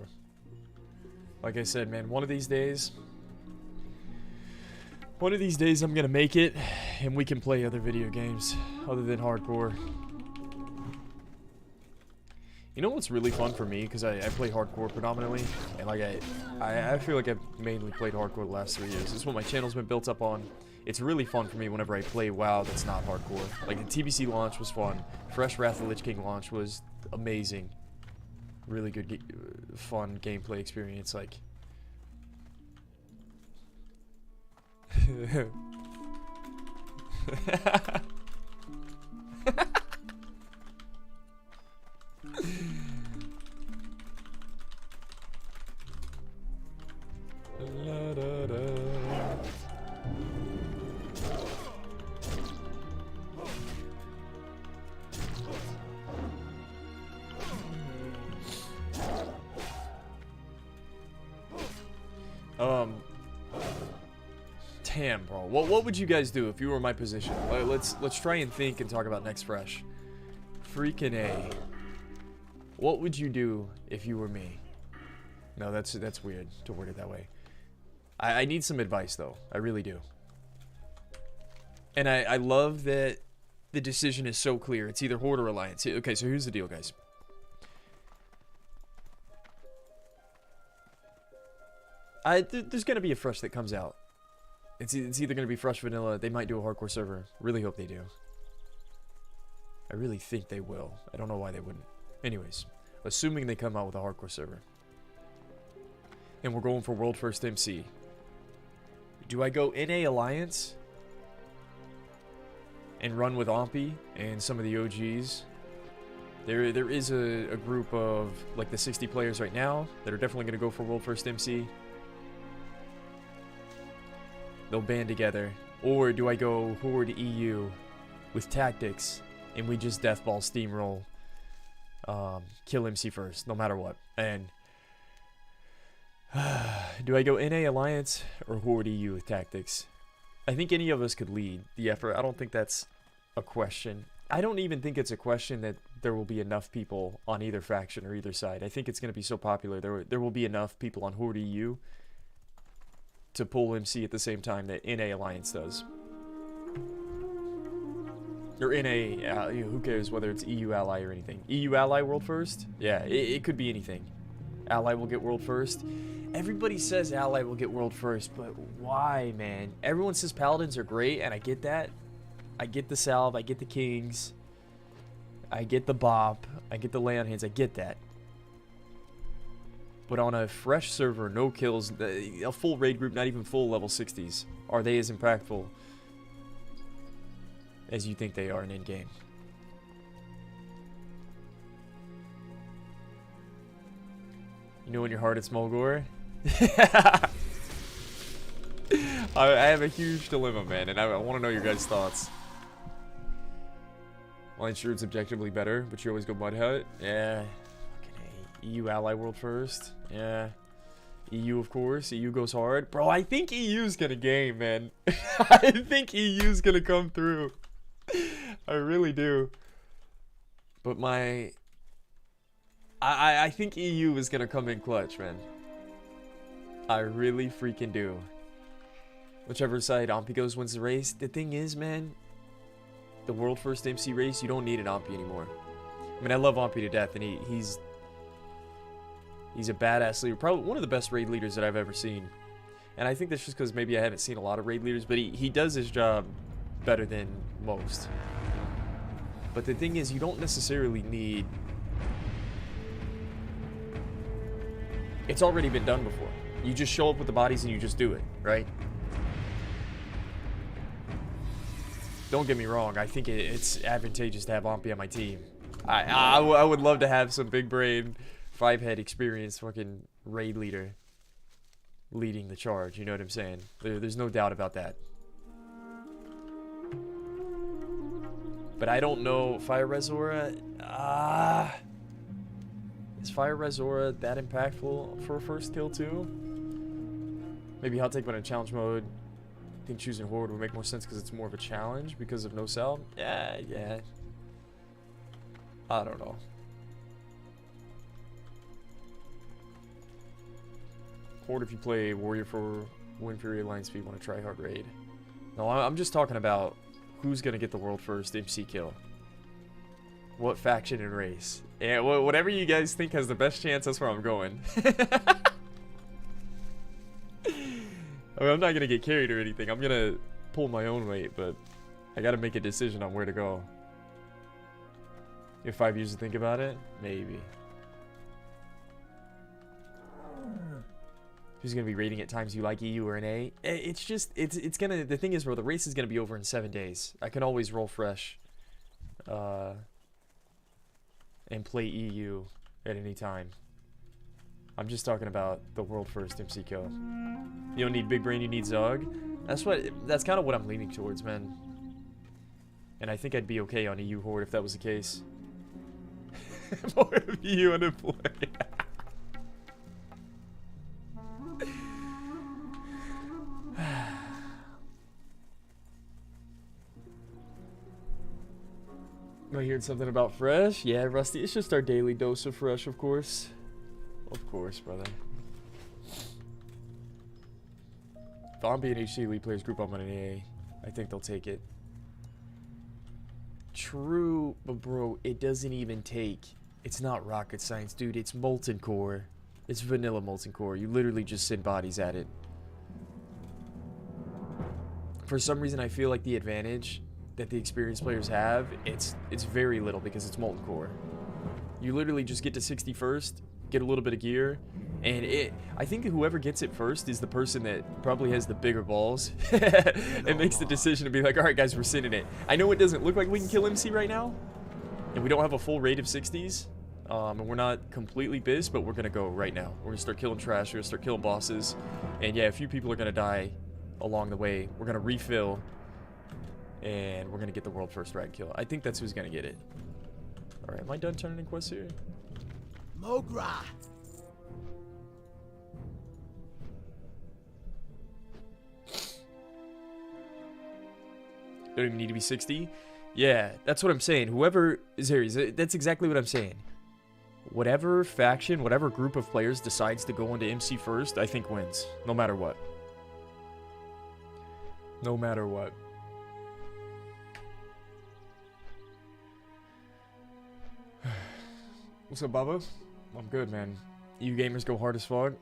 [SPEAKER 2] Like I said, man, one of these days I'm gonna make it and we can play other video games other than hardcore. You know what's really fun for me, because I play hardcore predominantly, and like I feel like I've mainly played hardcore the last 3 years. This is what my channel's been built up on. It's really fun for me whenever I play WoW that's not hardcore. Like the TBC launch was fun. Fresh Wrath of the Lich King launch was amazing. Really good, fun gameplay experience. Like, la, da, da. Damn, bro. What would you guys do if you were in my position? Let's try and think and talk about next fresh. Freaking A. What would you do if you were me? No, that's weird to word it that way. I need some advice though. I really do. And I love that the decision is so clear. It's either Horde or Alliance. Okay, so here's the deal, guys. There's gonna be a fresh that comes out. It's either gonna be fresh vanilla. They might do a hardcore server. Really hope they do. I really think they will. I don't know why they wouldn't. Anyways, assuming they come out with a hardcore server, and we're going for world first MC. Do I go NA Alliance and run with Ompy and some of the OGs? There is a group of like the 60 players right now that are definitely gonna go for world first MC. They'll band together. Or do I go Horde EU with tactics and we just deathball steamroll, kill MC first, no matter what? And do I go NA Alliance or Horde EU with tactics? I think any of us could lead the effort. I don't think that's a question. I don't even think it's a question that there will be enough people on either faction or either side. I think it's going to be so popular. There will be enough people on Horde EU to pull MC at the same time that NA Alliance does. Or NA, who cares whether it's EU Ally or anything. EU Ally world first? Yeah, it could be anything. Ally will get world first. Everybody says Ally will get world first, but why, man? Everyone says Paladins are great, and I get that. I get the Salve, I get the Kings, I get the Bop, I get the Lay on Hands, I get that. But on a fresh server, no kills, a full raid group, not even full level 60s, are they as impactful as you think they are in endgame? You know in your heart it's Mulgore? I have a huge dilemma, man, and I want to know your guys' thoughts. Line Shroud's objectively better, but you always go Mud Hut? Yeah. EU Ally World first. Yeah. EU, of course. EU goes hard. Bro, I think EU's gonna game, man. I think EU's gonna come through. I really do. But I think EU is gonna come in clutch, man. I really freaking do. Whichever side Ompy goes wins the race. The thing is, man, the world first MC race, you don't need an Ompi anymore. I mean, I love Ompi to death, and he's a badass leader. Probably one of the best raid leaders that I've ever seen. And I think that's just because maybe I haven't seen a lot of raid leaders, but he does his job better than most. But the thing is, you don't necessarily need... It's already been done before. You just show up with the bodies and you just do it, right? Don't get me wrong, I think it's advantageous to have Ompi on my team. I would love to have some big brain, 5-head experienced fucking raid leader leading the charge, you know what I'm saying? There's no doubt about that. But I don't know, Fire Resora, is Fire Resora that impactful for a first kill too? Maybe Hot Take, but in challenge mode, I think choosing Horde would make more sense because it's more of a challenge because of no cell. Yeah. I don't know. Horde if you play Warrior for Wind Fury Alliance speed, want to try hard raid. No, I'm just talking about who's gonna get the world first MC kill. What faction and race? Yeah, whatever you guys think has the best chance, that's where I'm going. I mean, I'm not gonna get carried or anything. I'm gonna pull my own weight, but I gotta make a decision on where to go. In 5 years to think about it, maybe. Who's gonna be rating at times you like EU or an A? It's just it's gonna. The thing is, bro, the race is gonna be over in 7 days. I can always roll fresh, and play EU at any time. I'm just talking about the world first MC kill. You don't need big brain, you need Zog. That's kind of what I'm leaning towards, man. And I think I'd be okay on EU Horde if that was the case. More of EU unemployed. I heard something about fresh. Yeah, Rusty, it's just our daily dose of fresh, of course. Of course, brother. If I'm being HC Elite Players group, I'm on an A. I think they'll take it. True, but bro, it doesn't even take... It's not rocket science, dude. It's molten core. It's vanilla molten core. You literally just send bodies at it. For some reason, I feel like the advantage that the experienced players have, it's very little because it's molten core. You literally just get to 60 first, get a little bit of gear, and I think whoever gets it first is the person that probably has the bigger balls and makes the decision to be like, all right, guys, we're sending it. I know it doesn't look like we can kill MC right now, and we don't have a full rate of 60s, and we're not completely biz, but we're gonna go right now. We're gonna start killing trash, we're gonna start killing bosses, and yeah, a few people are gonna die along the way. We're gonna refill, and we're gonna get the world first rag kill. I think that's who's gonna get it. All right, am I done turning in quests here?
[SPEAKER 7] Mogra.
[SPEAKER 2] Don't even need to be 60. Yeah, that's what I'm saying. Whoever is here, that's exactly what I'm saying. Whatever faction, whatever group of players decides to go into MC first, I think wins, no matter what. No matter what. What's up, Baba? I'm good, man. You gamers go hard as fuck.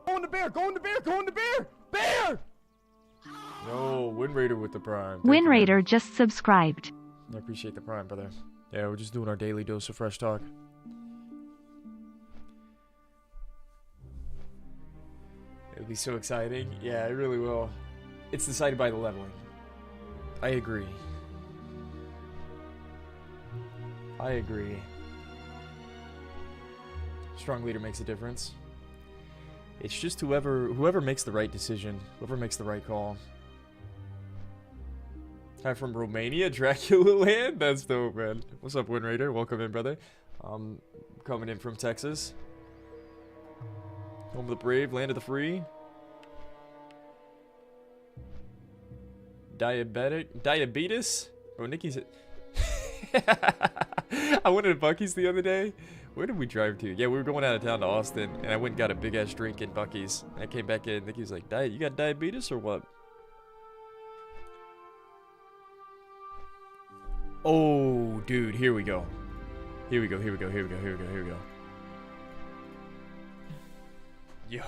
[SPEAKER 2] Go on the bear! Go on the bear! Go on the bear! Bear! No, Wind Raider with the prime.
[SPEAKER 5] Wind Raider just subscribed.
[SPEAKER 2] I appreciate the prime, brother. Yeah, we're just doing our daily dose of fresh talk. It'll be so exciting. Yeah, it really will. It's decided by the leveling. I agree. I agree. Strong leader makes a difference. It's just whoever makes the right decision, whoever makes the right call. Hi from Romania, Dracula land? That's dope, man. What's up, Wind Raider? Welcome in, brother. Coming in from Texas. Home of the brave, land of the free. Diabetes? Bro, Nikki's... I went to Buc-ee's the other day. Where did we drive to? Yeah, we were going out of town to Austin, and I went and got a big-ass drink in Buc-ee's. And I came back in, and Nikki was like, you got diabetes or what? Oh, dude, here we go. Here we go. Here we go. Here we go. Here we go. Here we go.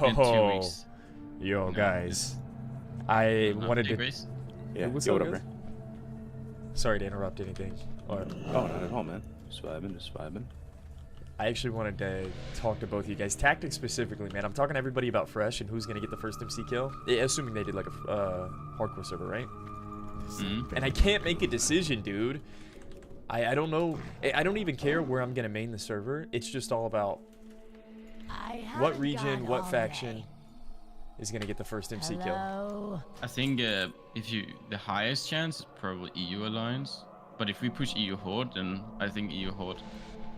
[SPEAKER 10] In 2 weeks.
[SPEAKER 2] Yo, guys. I wanted to.
[SPEAKER 10] Grace?
[SPEAKER 12] Yeah,
[SPEAKER 2] What's
[SPEAKER 12] yo,
[SPEAKER 2] up,
[SPEAKER 12] what up,
[SPEAKER 2] guys?
[SPEAKER 12] bro?
[SPEAKER 2] Sorry to interrupt anything. Or,
[SPEAKER 12] Oh, not at all, man. Just vibing.
[SPEAKER 2] I actually wanted to talk to both of you guys. Tactics specifically, man. I'm talking to everybody about Fresh and who's going to get the first MC kill. Assuming they did like a hardcore server, right? And I can't make a decision, dude. I don't know. I don't even care where I'm going to main the server. It's just all about what region, what faction is going to get the first MC kill.
[SPEAKER 10] I think the highest chance is probably EU Alliance. But if we push EU Horde, then I think EU Horde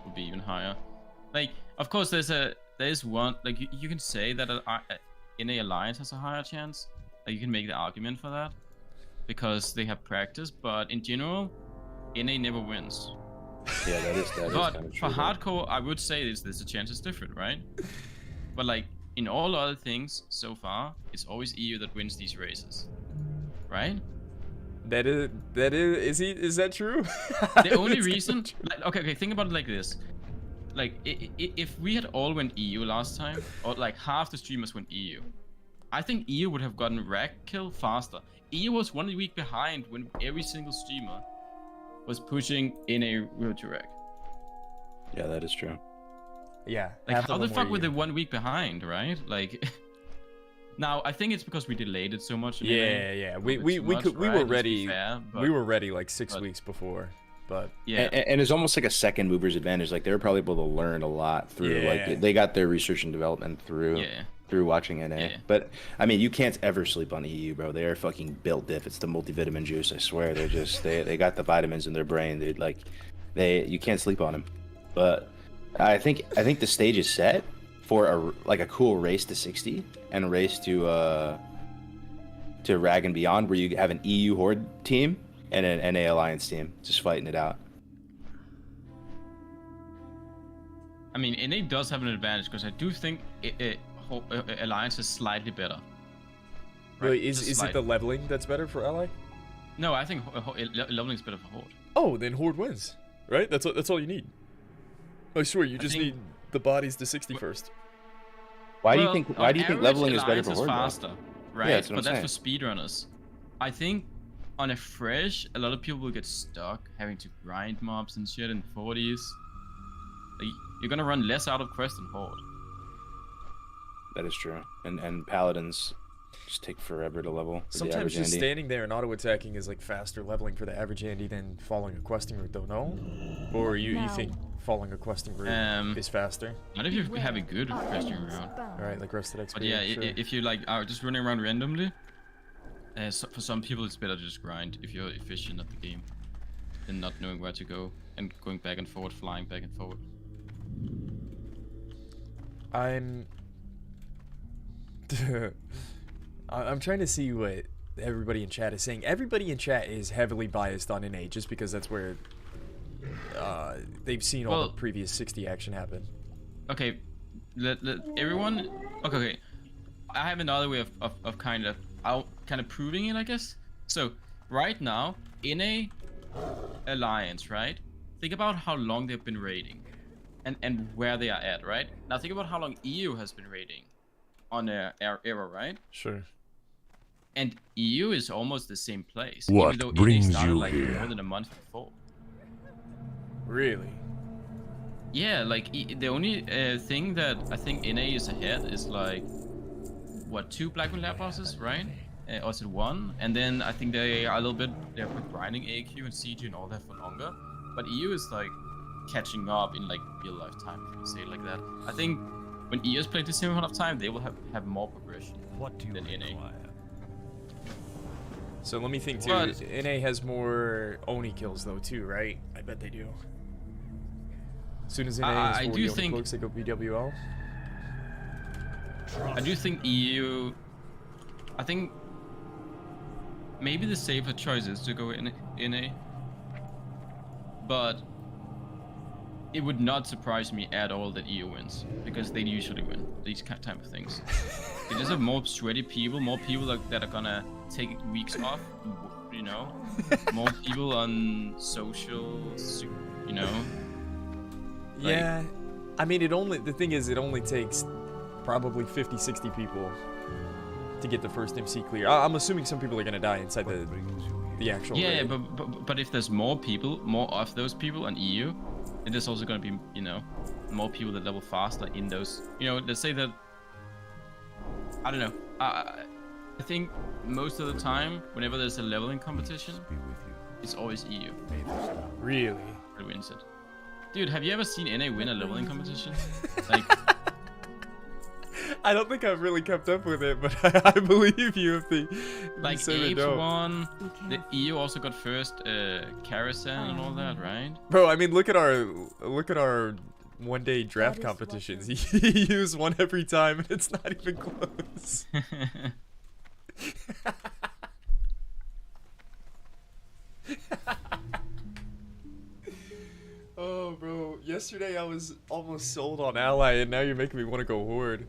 [SPEAKER 10] will be even higher. Like, of course, there's one, like, you can say that NA Alliance has a higher chance. Like, you can make the argument for that because they have practice, but in general, NA never wins.
[SPEAKER 12] Yeah, that is kind
[SPEAKER 10] But
[SPEAKER 12] of
[SPEAKER 10] for
[SPEAKER 12] true.
[SPEAKER 10] hardcore, I would say the chance is different, right? But like, in all other things so far, it's always EU that wins these races, right?
[SPEAKER 2] Is that true?
[SPEAKER 10] The only reason, like, okay, think about it like this. Like, if we had all went EU last time, or like half the streamers went EU, I think EU would have gotten rack kill faster. EU was 1 week behind when every single streamer was pushing in a road to rack.
[SPEAKER 12] Yeah, that is true.
[SPEAKER 2] Yeah.
[SPEAKER 10] Like, how the fuck were they 1 week behind, right? Like, now I think it's because we delayed it so much.
[SPEAKER 2] Yeah. We were ready. We were ready like 6 weeks before. But
[SPEAKER 12] yeah, and it's almost like a second mover's advantage. Like, they were probably able to learn a lot through. Like, they got their research and development through watching NA. But I mean, you can't ever sleep on EU, bro. They are fucking built diff. It's the multivitamin juice. I swear, they're just they got the vitamins in their brain. You can't sleep on them. But I think the stage is set for a cool race to 60 and a race to Rag and Beyond, where you have an EU Horde team and an NA Alliance team just fighting it out.
[SPEAKER 10] I mean, NA does have an advantage because I do think Alliance is slightly better.
[SPEAKER 2] Right? Really, is it the leveling that's better for Ally?
[SPEAKER 10] No, I think leveling is better for Horde.
[SPEAKER 2] Oh, then Horde wins, right? That's all you need. I swear, you just need the bodies to 60 first.
[SPEAKER 12] Why do you think leveling is better for Horde?
[SPEAKER 10] Faster, right?
[SPEAKER 12] Yeah,
[SPEAKER 10] but that's for speedrunners. I think on a fresh, a lot of people will get stuck having to grind mobs and shit in 40s. Like, you're gonna run less out of quest than Horde.
[SPEAKER 12] That is true. And paladins just take forever to level.
[SPEAKER 2] Sometimes just standing there and auto attacking is like faster leveling for the average Andy than following a questing route, though, no? Or you think following a questing route is faster?
[SPEAKER 10] Not if you have a good questing route.
[SPEAKER 2] Alright, like rested XP.
[SPEAKER 10] But yeah, if you like are just running around randomly, for some people it's better to just grind if you're efficient at the game than not knowing where to go and going back and forward, flying back and forward.
[SPEAKER 2] I'm trying to see what everybody in chat is saying. Everybody in chat is heavily biased on NA just because that's where they've seen all the previous 60 action happen. Okay, let everyone. Okay. I have another way of kind of proving it, I guess. So right now, NA Alliance, right? Think about how long they've been raiding, and where they are at, right? Now think about how long EU has been raiding on their era, right? Sure.
[SPEAKER 10] And EU is almost the same place.
[SPEAKER 6] What
[SPEAKER 10] even though
[SPEAKER 6] brings
[SPEAKER 10] NA started,
[SPEAKER 6] you
[SPEAKER 10] like,
[SPEAKER 6] here?
[SPEAKER 10] more than a month before.
[SPEAKER 2] Really?
[SPEAKER 10] Yeah, like the only thing that I think NA is ahead is like, what, 2 Black Lab bosses, right? Or is it 1? And then I think they are a little bit, they're grinding AQ and CG and all that for longer. But EU is like catching up in like real life time, if you say it like that. I think when EU has played the same amount of time, they will have more progression than NA.
[SPEAKER 2] So let me think too. NA has more Oni kills though too, right? I bet they do. As soon as NA has 40 Oni cloaks, they go BWL.
[SPEAKER 10] I do think EU. I think maybe the safer choice is to go in NA, but it would not surprise me at all that EU wins, because they usually win these type of things. They just have more sweaty people, more people that are gonna take weeks off you know, more people on social, you know.
[SPEAKER 2] Yeah, I mean, the thing is, it only takes probably 50, 60 people to get the first MC clear. I'm assuming some people are gonna die inside the actual raid.
[SPEAKER 10] but if there's more people, more of those people on EU, then there's also gonna be, you know, more people that level faster in those, you know, let's say that, I don't know, I think most of the time, whenever there's a leveling competition, it's always EU.
[SPEAKER 2] Really?
[SPEAKER 10] That wins it. Dude, have you ever seen NA win a leveling competition? Like,
[SPEAKER 2] I don't think I've really kept up with it, but I believe you if you
[SPEAKER 10] like
[SPEAKER 2] say they
[SPEAKER 10] Apes
[SPEAKER 2] don't.
[SPEAKER 10] won. The EU also got first carousel and all that, right?
[SPEAKER 2] Bro, I mean, look at our one-day draft competitions. He used one every time, and it's not even close. Oh, bro. Yesterday I was almost sold on Ally, and now you're making me want to go Horde.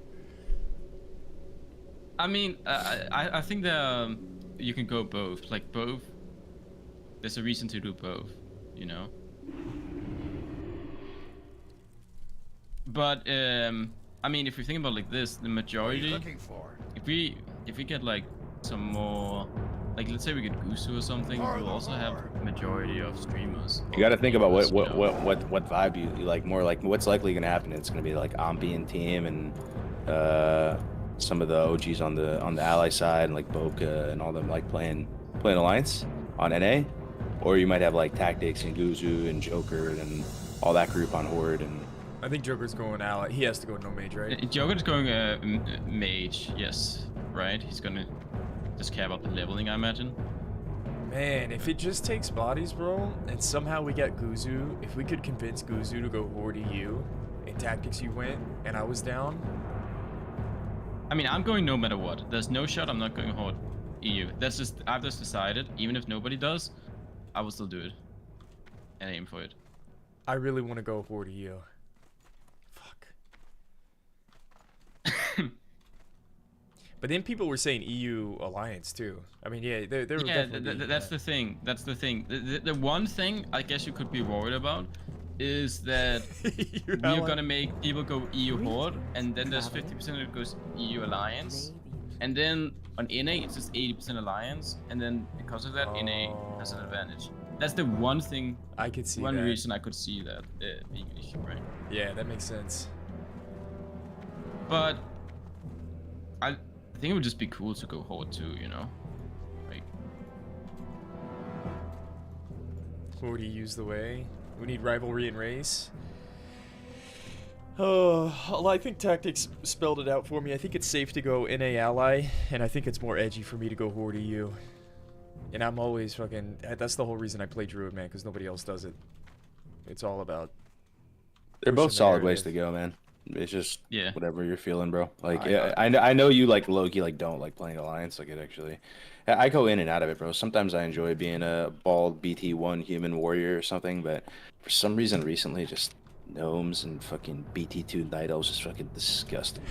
[SPEAKER 10] I mean, I think that you can go both. Like, both. There's a reason to do both, you know? But, I mean, if you think about like this, the majority... If we get like some more... Like, let's say we get Gusu or something, we'll also have majority of streamers.
[SPEAKER 12] You got to think about what vibe you like. More like what's likely gonna happen. It's gonna be like Ambi and team and some of the OGs on the ally side, and like Boca and all them like playing Alliance on NA, or you might have like Tactics and Guzu and Joker and all that group on Horde. And
[SPEAKER 2] I think Joker's going Ally. He has to go no mage, right?
[SPEAKER 10] Joker's going mage, yes, right. He's gonna just care about the leveling, I imagine.
[SPEAKER 2] Man, if it just takes bodies, bro, and somehow we got Guzu, if we could convince Guzu to go Horde EU, and Tactics you went, and I was down.
[SPEAKER 10] I mean, I'm going no matter what. There's no shot I'm not going Horde EU. That's just, I've just decided, even if nobody does, I will still do it. And aim for it.
[SPEAKER 2] I really want to go Horde EU. Fuck. But then people were saying EU Alliance too. I mean, yeah, they're definitely...
[SPEAKER 10] That's the thing. That's the thing. The one thing I guess you could be worried about is that we're gonna make people go EU Horde, and then there's 50% that goes EU Alliance, and then on NA it's just 80% Alliance, and then because of that NA has an advantage. That's the one thing.
[SPEAKER 2] I could see
[SPEAKER 10] one
[SPEAKER 2] that.
[SPEAKER 10] reason I could see that being an issue, right?
[SPEAKER 2] Yeah, that makes sense.
[SPEAKER 10] But I think it would just be cool to go Horde too, you know? Like,
[SPEAKER 2] Horde EU's the way. We need rivalry and race. Oh, well, I think Tactics spelled it out for me. I think it's safe to go NA Ally, and I think it's more edgy for me to go Horde EU. And I'm always fucking... That's the whole reason I play Druid, man, because nobody else does it. It's all about...
[SPEAKER 12] They're both solid ways to go, man. It's just whatever you're feeling, bro. Like, I know you like low-key like don't like playing Alliance. Like, it actually... I go in and out of it, bro. Sometimes I enjoy being a bald BT1 human warrior or something, but for some reason recently, just gnomes and fucking BT2 night elves is fucking disgusting.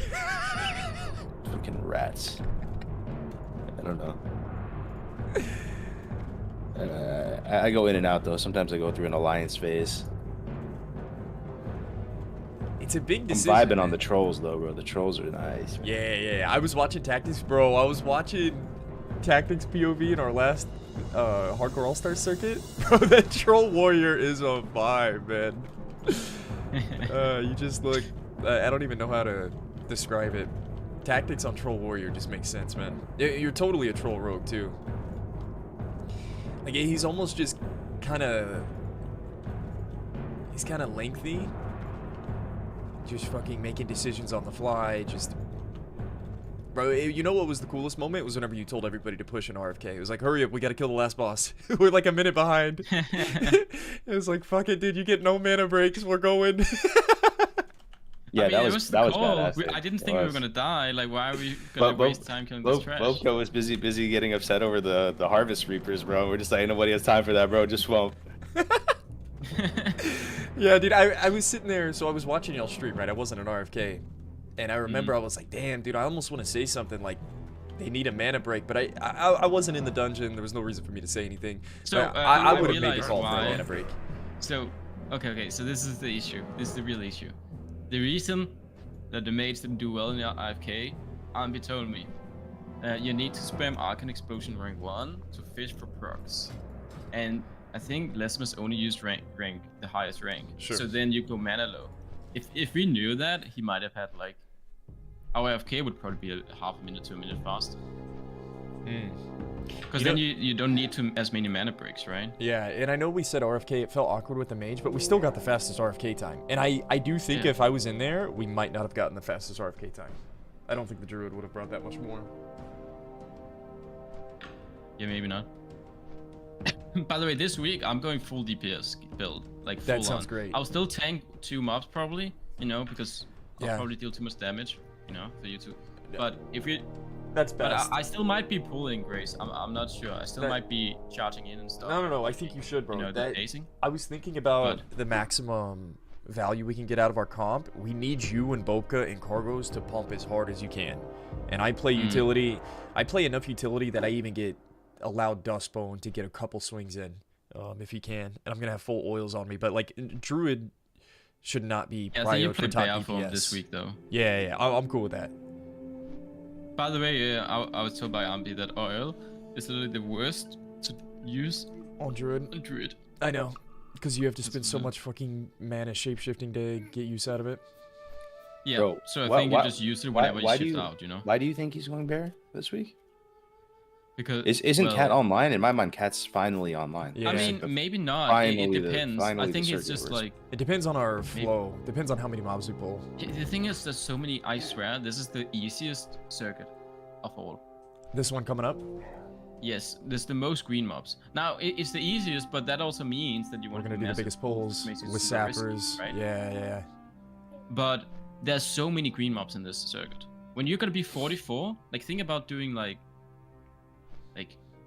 [SPEAKER 12] Fucking rats. I don't know. I go in and out though. Sometimes I go through an Alliance phase.
[SPEAKER 2] It's a big decision.
[SPEAKER 12] I'm vibing on the trolls though, bro. The trolls are nice. Man.
[SPEAKER 2] Yeah. I was watching Tactics, bro. I was watching Tactics POV in our last Hardcore All-Stars circuit. Bro, that troll warrior is a vibe, man. You just look... I don't even know how to describe it. Tactics on troll warrior just makes sense, man. You're totally a troll rogue, too. Like, he's almost just kind of... He's kind of lengthy. Just fucking making decisions on the fly, just... Bro, you know what was the coolest moment? It was whenever you told everybody to push an RFK. It was like, hurry up, we gotta kill the last boss. We're like a minute behind. It was like, fuck it, dude, you get no mana breaks, we're going.
[SPEAKER 12] Yeah, that was badass.
[SPEAKER 10] I didn't think we were gonna die. Like, why are we gonna waste time killing this trash?
[SPEAKER 12] Bobco was busy getting upset over the Harvest Reapers, bro. We're just like, nobody has time for that, bro. Just swamp.
[SPEAKER 2] Yeah, dude, I was sitting there, so I was watching y'all stream, right? I wasn't an RFK. And I remember I was like, damn, dude, I almost want to say something like, they need a mana break, but I wasn't in the dungeon. There was no reason for me to say anything.
[SPEAKER 10] So
[SPEAKER 2] I would have made the call for a
[SPEAKER 10] why.
[SPEAKER 2] mana break.
[SPEAKER 10] So, okay. So this is the issue. This is the real issue. The reason that the mages didn't do well in the AFK, Ambi told me, you need to spam Arcane Explosion rank 1 to fish for procs, and I think Lesmus only used rank the highest rank.
[SPEAKER 2] Sure.
[SPEAKER 10] So then you go mana low. If we knew that, he might have had like our AFK would probably be a half a minute to a minute faster. Because then you don't need as many mana breaks, right?
[SPEAKER 2] Yeah, and I know we said RFK, it felt awkward with the mage, but we still got the fastest RFK time. And I do think if I was in there, we might not have gotten the fastest RFK time. I don't think the druid would have brought that much more.
[SPEAKER 10] Yeah, maybe not. By the way, this week I'm going full DPS build, like full
[SPEAKER 2] that sounds
[SPEAKER 10] on.
[SPEAKER 2] great.
[SPEAKER 10] I'll still tank 2 mobs probably, you know, because I'll
[SPEAKER 2] Yeah.
[SPEAKER 10] probably deal too much damage, you know, for you two. But if you,
[SPEAKER 2] That's best.
[SPEAKER 10] but I still might be pulling Grace. I'm not sure. I still might be charging in and stuff.
[SPEAKER 2] No. I think you should, bro.
[SPEAKER 10] You know,
[SPEAKER 2] That-
[SPEAKER 10] the pacing.
[SPEAKER 2] I was thinking about the maximum value we can get out of our comp. We need you and Bobka and Cargos to pump as hard as you can. And I play utility. I play enough utility that I even get allowed Dustbone to get a couple swings in, if he can. And I'm gonna have full oils on me. But like Druid should not be
[SPEAKER 10] Yeah, so you
[SPEAKER 2] prior for
[SPEAKER 10] put
[SPEAKER 2] top
[SPEAKER 10] Bear for him
[SPEAKER 2] DPS
[SPEAKER 10] this week though.
[SPEAKER 2] Yeah, I'm cool with that.
[SPEAKER 10] By the way, I was told by Ambi that oil is literally the worst to use
[SPEAKER 2] on Druid.
[SPEAKER 10] On Druid.
[SPEAKER 2] I know, because you have to spend so much fucking mana shapeshifting to get use out of it.
[SPEAKER 10] Yeah,
[SPEAKER 12] Bro,
[SPEAKER 10] so I think you just use it whenever you shift out, you know?
[SPEAKER 12] Why do you think he's going bear this week?
[SPEAKER 10] Because
[SPEAKER 12] isn't Cat online? In my mind, Cat's finally online.
[SPEAKER 10] I mean, maybe not.
[SPEAKER 12] Finally
[SPEAKER 10] it depends. I think it's just like
[SPEAKER 2] it depends on our flow. Depends on how many mobs we pull.
[SPEAKER 10] The thing is, there's so many. I swear, this is the easiest circuit of all.
[SPEAKER 2] This one coming up?
[SPEAKER 10] Yes, there's the most green mobs. Now it's the easiest, but that also means that you want
[SPEAKER 2] We're gonna do the biggest pulls with sappers.
[SPEAKER 10] Right?
[SPEAKER 2] Yeah.
[SPEAKER 10] But there's so many green mobs in this circuit. When you're gonna be 44, like think about doing like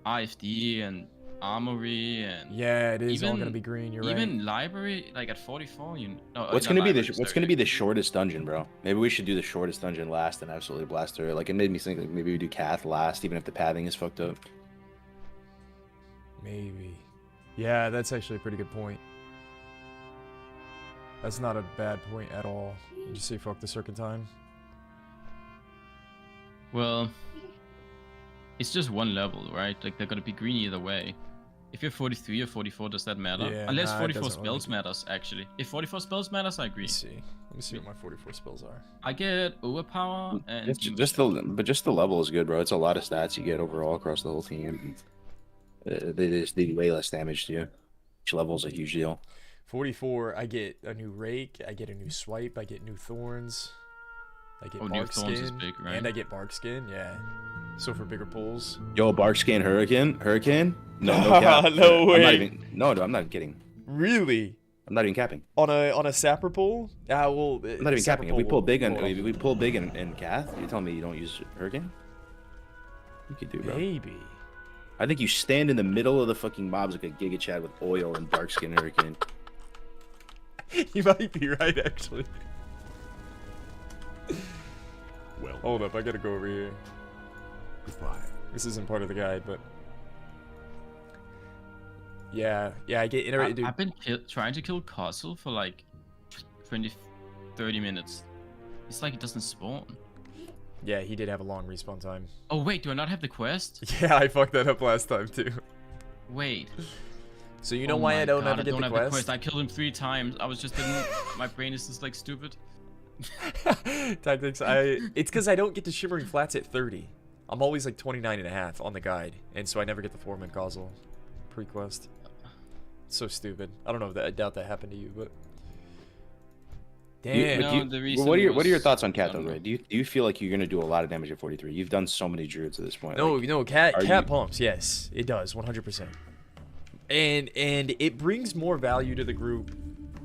[SPEAKER 10] IFD and Armory and
[SPEAKER 2] it is all gonna be green. You're right.
[SPEAKER 10] Even library, like at 44,
[SPEAKER 12] what's gonna be the shortest dungeon, bro? Maybe we should do the shortest dungeon last and absolutely blast through it. Like it made me think like maybe we do Cath last, even if the pathing is fucked up.
[SPEAKER 2] Maybe. Yeah, that's actually a pretty good point. That's not a bad point at all. You just say fuck the circuit time.
[SPEAKER 10] Well, it's just one level, right? Like they're gonna be green either way. If you're 43 or 44, does that matter?
[SPEAKER 2] Yeah,
[SPEAKER 10] Unless
[SPEAKER 2] nah,
[SPEAKER 10] 44 spells matters, actually. If 44 spells matters, I agree.
[SPEAKER 2] Let me see what my 44 spells are.
[SPEAKER 10] I get overpower and
[SPEAKER 12] just the level is good, bro. It's a lot of stats you get overall across the whole team. They just do way less damage to you. Each level is a huge deal.
[SPEAKER 2] 44, I get a new rake, I get a new swipe, I get new thorns, I get bark skin,
[SPEAKER 10] big, right?
[SPEAKER 2] and I get bark skin. Yeah. So for bigger pulls.
[SPEAKER 12] Yo, bark skin hurricane? No cap.
[SPEAKER 2] No way.
[SPEAKER 12] I'm not kidding.
[SPEAKER 2] Really?
[SPEAKER 12] I'm not even capping.
[SPEAKER 2] On a sapper pull? Well,
[SPEAKER 12] I'm not even capping. If we pull big in Cath, you're telling me you don't use hurricane? You could do, bro.
[SPEAKER 2] Maybe.
[SPEAKER 12] I think you stand in the middle of the fucking mobs like a Giga Chad with oil and dark skin hurricane.
[SPEAKER 2] You might be right, actually.
[SPEAKER 6] Well,
[SPEAKER 2] hold up, I gotta go over here.
[SPEAKER 6] Goodbye.
[SPEAKER 2] This isn't part of the guide, but yeah, I get iterated.
[SPEAKER 10] I've been trying to kill Castle for like 20-30 minutes. It's like it doesn't spawn.
[SPEAKER 2] Yeah, he did have a long respawn time.
[SPEAKER 10] Oh wait, do I not have the quest?
[SPEAKER 2] Yeah, I fucked that up last time too.
[SPEAKER 10] Wait.
[SPEAKER 2] So you know why I don't ever get the quest?
[SPEAKER 10] I killed him 3 times. I was just my brain is just like stupid.
[SPEAKER 2] Tactics. It's because I don't get the Shimmering Flats at 30. I'm always like 29.5 on the guide, and so I never get the Foreman Causal pre-quest. It's so stupid. I don't know if I doubt that happened to you, but damn.
[SPEAKER 12] What are your thoughts on Cat though, Ray? Do you feel like you're gonna do a lot of damage at 43? You've done so many druids at this point.
[SPEAKER 2] No, Cat pumps. Yes, it does 100%. And it brings more value to the group,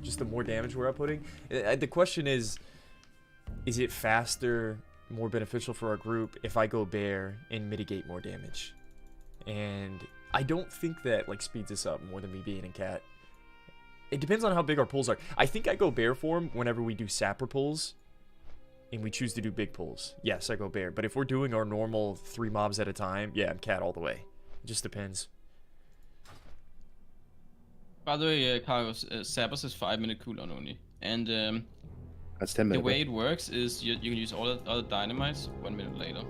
[SPEAKER 2] just the more damage we're outputting. The question is it faster, more beneficial for our group if I go bear and mitigate more damage? And I don't think that like speeds us up more than me being in Cat. It depends on how big our pulls are. I think I go bear form whenever we do sapper pulls, and we choose to do big pulls, yes, I go bear. But if we're doing our normal 3 mobs at a time, yeah, I'm cat all the way. It just depends.
[SPEAKER 10] By the way, Carlos, Sabbath is 5-minute cooldown only, and
[SPEAKER 12] that's 10 minutes.
[SPEAKER 10] The way it works is you can use all the dynamites 1 minute later.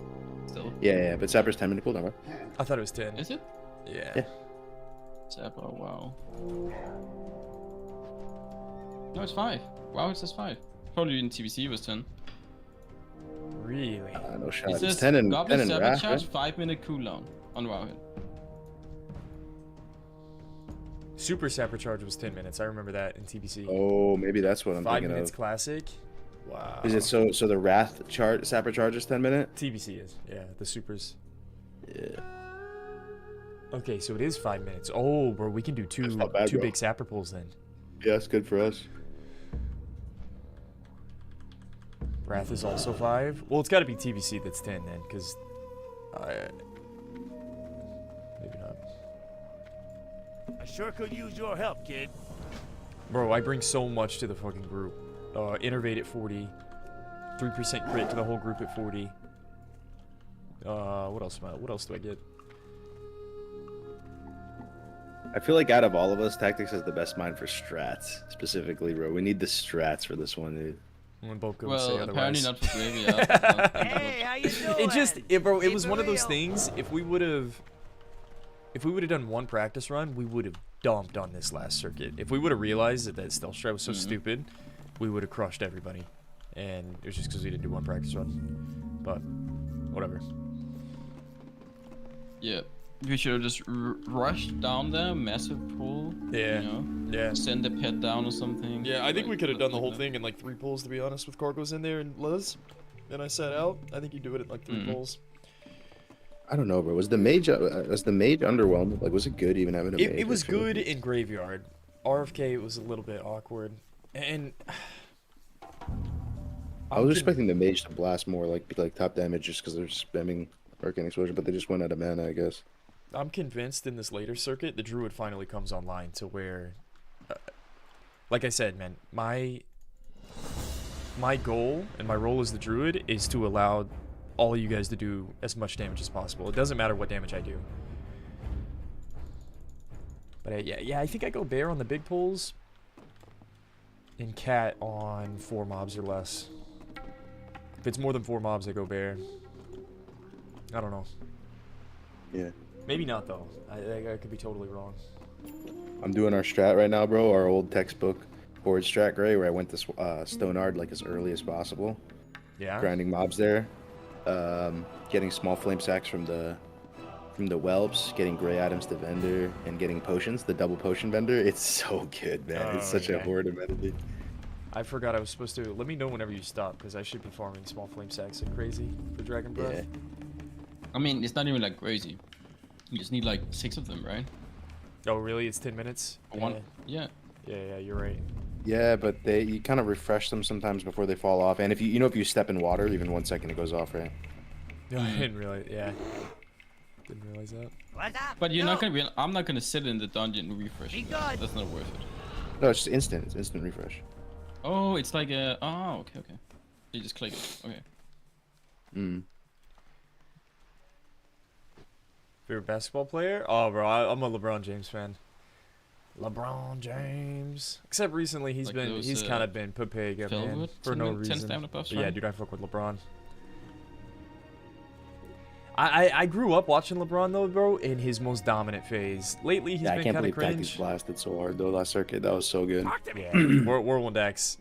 [SPEAKER 10] Still.
[SPEAKER 12] Yeah, but Sapper's 10-minute cooldown, right?
[SPEAKER 2] I thought it was 10.
[SPEAKER 10] Is it?
[SPEAKER 2] Yeah.
[SPEAKER 10] Sapper, wow. No, it's 5. Wow, it says 5. Probably in TBC it was 10.
[SPEAKER 2] Really?
[SPEAKER 12] No shot.
[SPEAKER 10] It says
[SPEAKER 12] 10 and
[SPEAKER 10] Goblin
[SPEAKER 12] 10 and
[SPEAKER 10] Sabbath
[SPEAKER 12] Wrath,
[SPEAKER 10] charge,
[SPEAKER 12] right?
[SPEAKER 10] 5-minute cooldown on Wowhead.
[SPEAKER 2] Super Sapper charge was 10 minutes. I remember that in TBC.
[SPEAKER 12] Oh, maybe that's what I'm
[SPEAKER 2] 5
[SPEAKER 12] thinking
[SPEAKER 2] minutes
[SPEAKER 12] of.
[SPEAKER 2] classic. Wow.
[SPEAKER 12] Is it so the Wrath Sapper charge is 10 minute?
[SPEAKER 2] TBC is. Yeah, the supers.
[SPEAKER 12] Yeah.
[SPEAKER 2] Okay, so it is 5 minutes. Oh, bro, we can do two big Sapper pulls then.
[SPEAKER 12] Yeah, it's good for us.
[SPEAKER 2] Wrath is also 5. Well, it's got to be TBC that's 10 then, because maybe not.
[SPEAKER 1] I sure could use your help, kid.
[SPEAKER 2] Bro, I bring so much to the fucking group. Innervate at 40. 3% crit to the whole group at 40. What else do I get?
[SPEAKER 12] I feel like out of all of us, Tactics has the best mind for strats, specifically, bro. We need the strats for this one, dude.
[SPEAKER 2] When both go
[SPEAKER 10] Well,
[SPEAKER 2] say
[SPEAKER 10] apparently
[SPEAKER 2] otherwise.
[SPEAKER 10] not for Graveyard.
[SPEAKER 1] Hey, how you doing?
[SPEAKER 2] Bro, it was one of those things. If we would have done one practice run, we would have dumped on this last circuit. If we would have realized that stealth strat was so stupid, we would have crushed everybody. And it was just because we didn't do one practice run. But whatever.
[SPEAKER 10] Yeah, we should have just rushed down there, massive pull.
[SPEAKER 2] Yeah.
[SPEAKER 10] You know,
[SPEAKER 2] yeah.
[SPEAKER 10] Send the pet down or something.
[SPEAKER 2] Yeah, I think we could have done the whole thing in like 3 pulls, to be honest, with Cargos in there and Liz. And I sat out. I think you do it at like 3 pulls.
[SPEAKER 12] I don't know, bro. Was the mage underwhelmed? Like, was it good even having a mage?
[SPEAKER 2] It was good in Graveyard. RFK was a little bit awkward. And
[SPEAKER 12] I was expecting the mage to blast more, like top damage, just because they're spamming Arcane Explosion, but they just went out of mana, I guess.
[SPEAKER 2] I'm convinced in this later circuit, the Druid finally comes online to where, like I said, man, my goal and my role as the Druid is to allow all of you guys to do as much damage as possible. It doesn't matter what damage I do. But yeah, I think I go bear on the big pulls and cat on 4 mobs or less. If it's more than 4 mobs, I go bear. I don't know.
[SPEAKER 12] Yeah.
[SPEAKER 2] Maybe not, though. I could be totally wrong.
[SPEAKER 12] I'm doing our strat right now, bro. Our old textbook board strat gray, where I went to Stonard like as early as possible.
[SPEAKER 2] Yeah.
[SPEAKER 12] Grinding mobs there. Getting small flame sacks from the whelps, getting gray items to vendor, and getting potions, the double potion vendor. It's so good, man. It's such a horde amenity.
[SPEAKER 2] I forgot I was supposed to. Let me know whenever you stop, because I should be farming small flame sacks like crazy for Dragon Breath.
[SPEAKER 12] Yeah.
[SPEAKER 10] I mean, it's not even like crazy. You just need like 6 of them, right?
[SPEAKER 2] Oh, really? It's 10 minutes?
[SPEAKER 10] Yeah.
[SPEAKER 2] Yeah, you're right.
[SPEAKER 12] Yeah, but you kind of refresh them sometimes before they fall off. And if if you step in water, even 1 second, it goes off, right?
[SPEAKER 2] No, I didn't realize. Yeah. Didn't realize that.
[SPEAKER 1] What's up?
[SPEAKER 10] But you're not gonna be. I'm not gonna sit in the dungeon and refresh. That's not worth it.
[SPEAKER 12] No, it's just instant. It's instant refresh.
[SPEAKER 10] Oh, it's like a. Oh, okay. You just click it. Okay.
[SPEAKER 2] Favorite basketball player? Oh, bro, I'm a LeBron James fan. LeBron James. Except recently, he's kind of been put pig up, man, for no reason. But yeah, dude, I fuck with LeBron. I grew up watching LeBron though, bro, in his most dominant phase. Lately, he's been kind of cringe.
[SPEAKER 12] I can't believe Tactics blasted so hard though last circuit. That was so good.
[SPEAKER 2] Yeah, Whirlwind X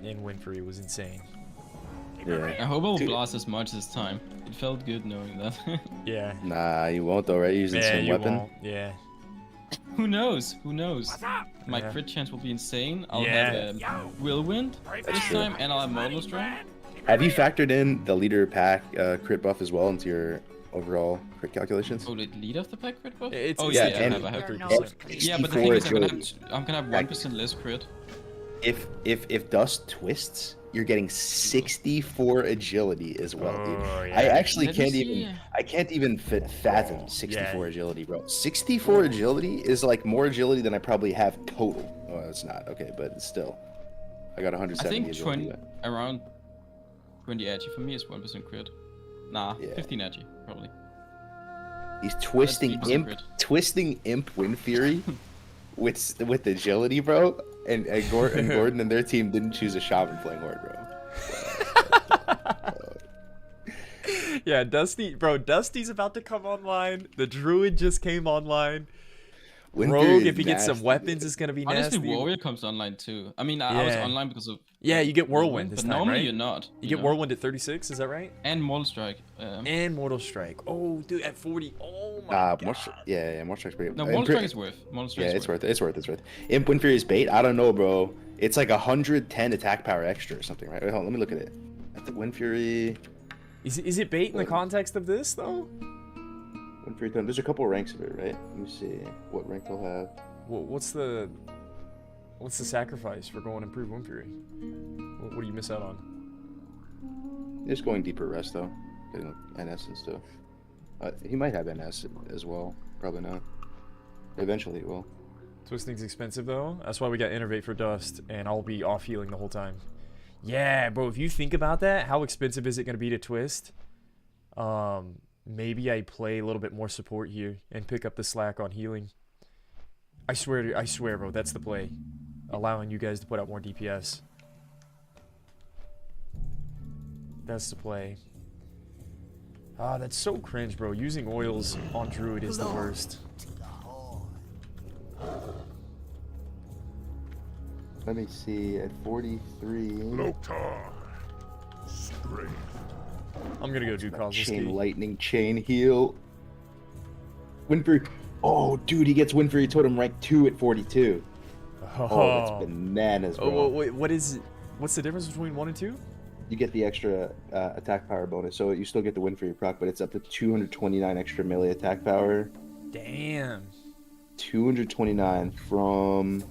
[SPEAKER 2] in Winfrey was insane.
[SPEAKER 12] Yeah.
[SPEAKER 10] I hope it will blast as much this time. It felt good knowing that.
[SPEAKER 2] Yeah.
[SPEAKER 12] Nah, you won't though, right? Using the same weapon.
[SPEAKER 2] Won't. Yeah.
[SPEAKER 10] Who knows? Who knows? My crit chance will be insane. I'll have a Whirlwind this time, and I'll have Model Strike.
[SPEAKER 12] Have you factored in the leader pack crit buff as well into your overall crit calculations?
[SPEAKER 10] Oh, the leader of the pack crit buff?
[SPEAKER 2] It's,
[SPEAKER 10] oh
[SPEAKER 2] yeah,
[SPEAKER 10] I have 3%. Yeah, but the thing is, I'm gonna have 1% less crit.
[SPEAKER 12] If Dust twists, you're getting 64 agility as well, dude.
[SPEAKER 2] Yeah.
[SPEAKER 12] I actually can't even fathom 64 agility, bro. 64 agility is like more agility than I probably have total. Oh, it's not okay, but it's still. I got 170 agility.
[SPEAKER 10] Around 20 agi. For me, it's 1% crit. Nah, 15 agi, probably.
[SPEAKER 12] He's twisting imp Wind Fury with agility, bro. And Gordon and their team didn't choose a shaman playing Horde, bro.
[SPEAKER 2] Yeah, Dusty's about to come online. The Druid just came online. Rogue, if he gets some weapons, is gonna be nasty.
[SPEAKER 10] Honestly, Warrior comes online too. I mean, I was online because of...
[SPEAKER 2] Yeah, you get Whirlwind this
[SPEAKER 10] but
[SPEAKER 2] time,
[SPEAKER 10] normally
[SPEAKER 2] right?
[SPEAKER 10] you're not.
[SPEAKER 2] You get Whirlwind at 36, is that right?
[SPEAKER 10] And Mortal Strike.
[SPEAKER 2] And Mortal Strike. Oh, dude, at 40. Oh my god.
[SPEAKER 12] Mortal Strike's pretty...
[SPEAKER 10] No, Mortal Strike is worth.
[SPEAKER 12] It's worth. Imp Wind Fury is bait? I don't know, bro. It's like 110 attack power extra or something, right? Wait, hold on, let me look at it. At the Wind Fury...
[SPEAKER 2] Is it bait in the context of this, though?
[SPEAKER 12] Wind Fury, there's a couple ranks of it, right? Let me see what rank they'll have.
[SPEAKER 2] What's the sacrifice for going improve Wind Fury? What do you miss out on?
[SPEAKER 12] Just going deeper rest though, getting NS and stuff. He might have NS as well. Probably not. Eventually he will.
[SPEAKER 2] Twisting's expensive though. That's why we got Innervate for Dust, and I'll be off healing the whole time. Yeah, bro. If you think about that, how expensive is it gonna be to twist? Maybe I play a little bit more support here and pick up the slack on healing. I swear, bro, that's the play. Allowing you guys to put out more DPS. That's the play. Ah, that's so cringe, bro. Using oils on Druid is the worst.
[SPEAKER 12] Let me see, at 43...
[SPEAKER 3] Loktar. Strength.
[SPEAKER 2] I'm gonna go do Cosmos
[SPEAKER 12] Chain Lightning, Chain Heal. Wind Fury. Oh, dude, he gets Wind Fury Totem rank 2 at 42. Oh, that's bananas, bro.
[SPEAKER 2] Oh, wait, what's the difference between 1 and 2?
[SPEAKER 12] You get the extra attack power bonus, so you still get the Wind Fury proc, but it's up to 229 extra melee attack power.
[SPEAKER 2] Damn.
[SPEAKER 12] 229 from...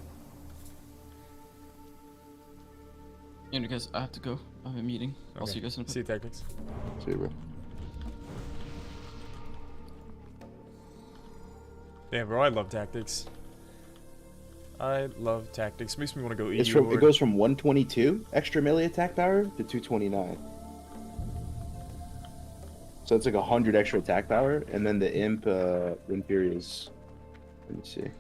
[SPEAKER 10] Yeah, because I have to go. I have a meeting. Okay. I'll see you guys in a bit.
[SPEAKER 2] See you, Tactics.
[SPEAKER 12] See you, bro.
[SPEAKER 2] Damn, bro, I love Tactics. I love Tactics. Makes me want to go eat.
[SPEAKER 12] It goes from 122 extra melee attack power to 229. So it's like 100 extra attack power, and then the Imp Wind Fury is... Let me see.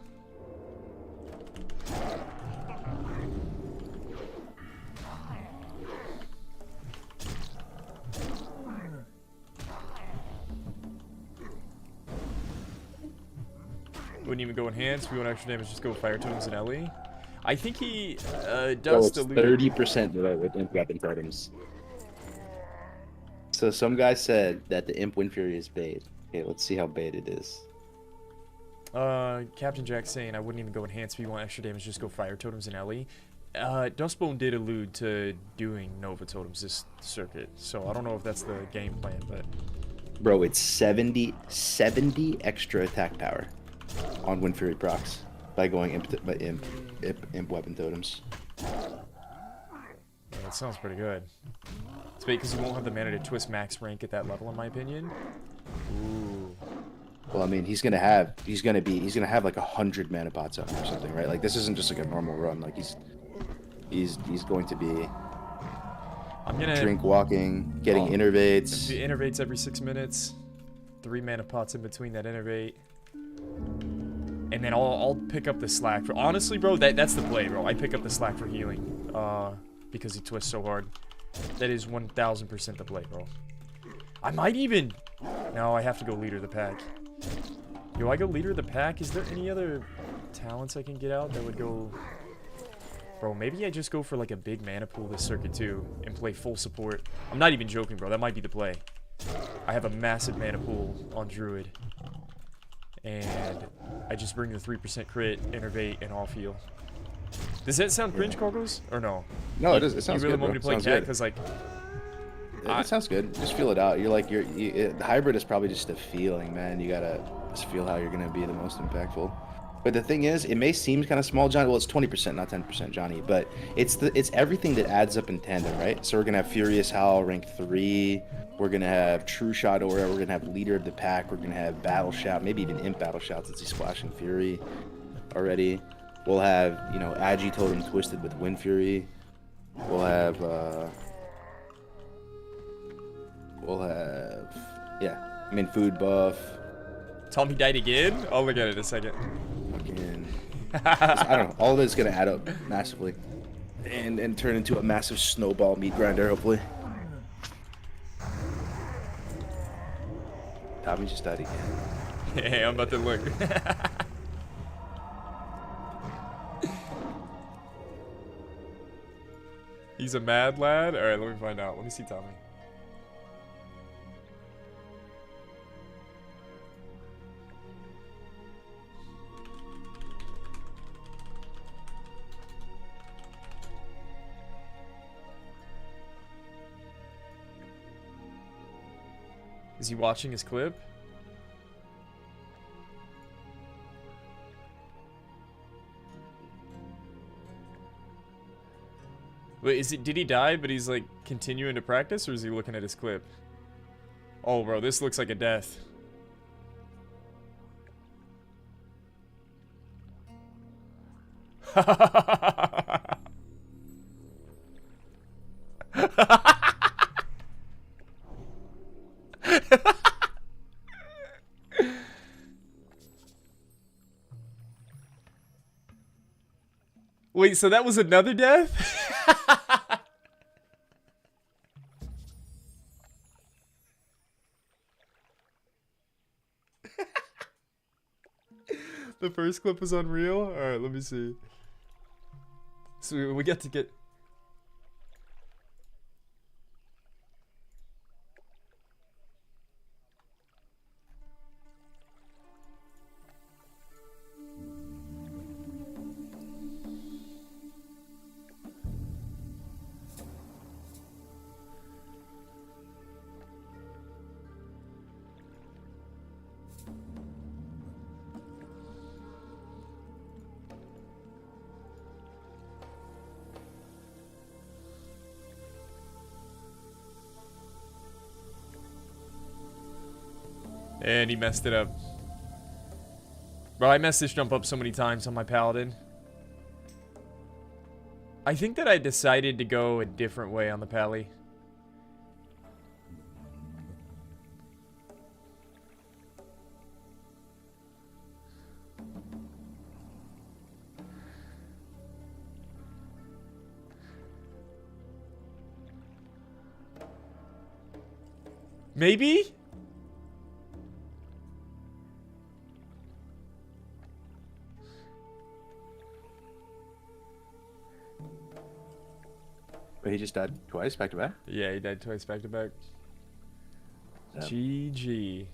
[SPEAKER 2] Wouldn't even go enhanced. We want extra damage. Just go fire totems and LE. I think he does dilute.
[SPEAKER 12] 30% with Imp weapon totems. So some guy said that the Imp Wind Fury is bait. Okay, let's see how bait it is.
[SPEAKER 2] Captain Jack saying I wouldn't even go enhanced. If you want extra damage, just go fire totems and LE. Dustbone did allude to doing Nova totems this circuit, so I don't know if that's the game plan, but...
[SPEAKER 12] Bro, it's 70 extra attack power on Wind Fury procs by going imp weapon totems.
[SPEAKER 2] Yeah, that sounds pretty good. It's bait because you won't have the mana to twist max rank at that level, in my opinion. Ooh.
[SPEAKER 12] Well, I mean, he's gonna have like 100 mana pots on him or something, right? Like this isn't just like a normal run. Like he's going to be.
[SPEAKER 2] I'm gonna
[SPEAKER 12] drink walking, getting innervates.
[SPEAKER 2] Innervates every 6 minutes. 3 mana pots in between that innervate. And then I'll pick up the slack for honestly, bro. That's the play, bro. I pick up the slack for healing, because he twists so hard. That is 1000% the play, bro. I might even. No, I have to go leader of the pack. Yo, I go leader of the pack. Is there any other talents I can get out that would go? Bro, maybe I just go for like a big mana pool this circuit too and play full support. I'm not even joking, bro. That might be the play. I have a massive mana pool on Druid. And I just bring the 3% crit, innervate, and off heal. Does that sound cringe, Cargos? Or no?
[SPEAKER 12] No, it does. It sounds good. You really want me to play
[SPEAKER 2] cat? Because like,
[SPEAKER 12] it sounds good. Just feel it out. The hybrid is probably just a feeling, man. You gotta just feel how you're gonna be the most impactful. But the thing is, it may seem kind of small, Johnny. Well, it's 20%, not 10%, Johnny. But it's everything that adds up in tandem, right? So we're gonna have Furious Howl rank 3. We're gonna have True Shot Aura. We're gonna have Leader of the Pack. We're gonna have Battle Shout, maybe even Imp Battle Shout since he's splashing Fury already. We'll have Agi Totem twisted with Wind Fury. We'll have we'll have, yeah, I mean food buff.
[SPEAKER 2] Tommy died again? I'll look at it in a second.
[SPEAKER 12] Again. I don't know. All of it's gonna add up massively, and turn into a massive snowball meat grinder, hopefully. Tommy just died again.
[SPEAKER 2] Hey, I'm about to look. He's a mad lad? Alright, let me find out. Let me see Tommy. Is he watching his clip? Wait, did he die but he's like continuing to practice, or is he looking at his clip? Oh bro, this looks like a death. Wait, so that was another death? The first clip was unreal? Alright, let me see. So we get to get... And he messed it up. Bro, I messed this jump up so many times on my paladin. I think that I decided to go a different way on the pally. Maybe?
[SPEAKER 12] But he just died twice back to back?
[SPEAKER 2] Yeah, he died twice back to back. Yep. GG.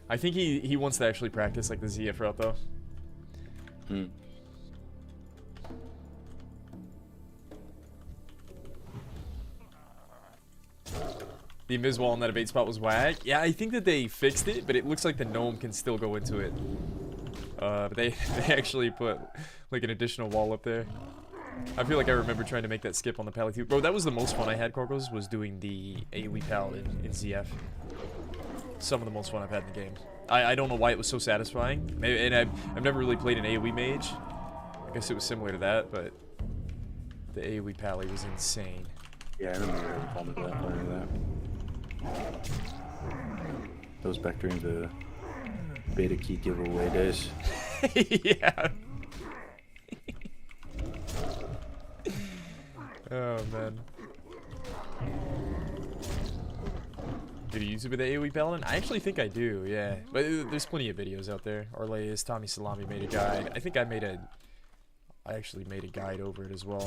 [SPEAKER 2] I think he wants to actually practice like the ZF route though.
[SPEAKER 12] Hmm.
[SPEAKER 2] The invis wall in that evade spot was whack. Yeah, I think that they fixed it, but it looks like the gnome can still go into it. But they actually put like an additional wall up there. I feel like I remember trying to make that skip on the pally too. Bro, that was the most fun I had, Corgos, was doing the AoE paladin in ZF. Some of the most fun I've had in the game. I don't know why it was so satisfying. Maybe, and I've never really played an AoE mage. I guess it was similar to that, but the AoE pally was insane.
[SPEAKER 12] Yeah, I remember learning that. That was back during the beta key giveaway days.
[SPEAKER 2] Yeah. Oh man. Did you use it with the AoE Paladin? I actually think I do, yeah. But there's plenty of videos out there. Arleus, Tommy Salami made a guide. I think I actually made a guide over it as well.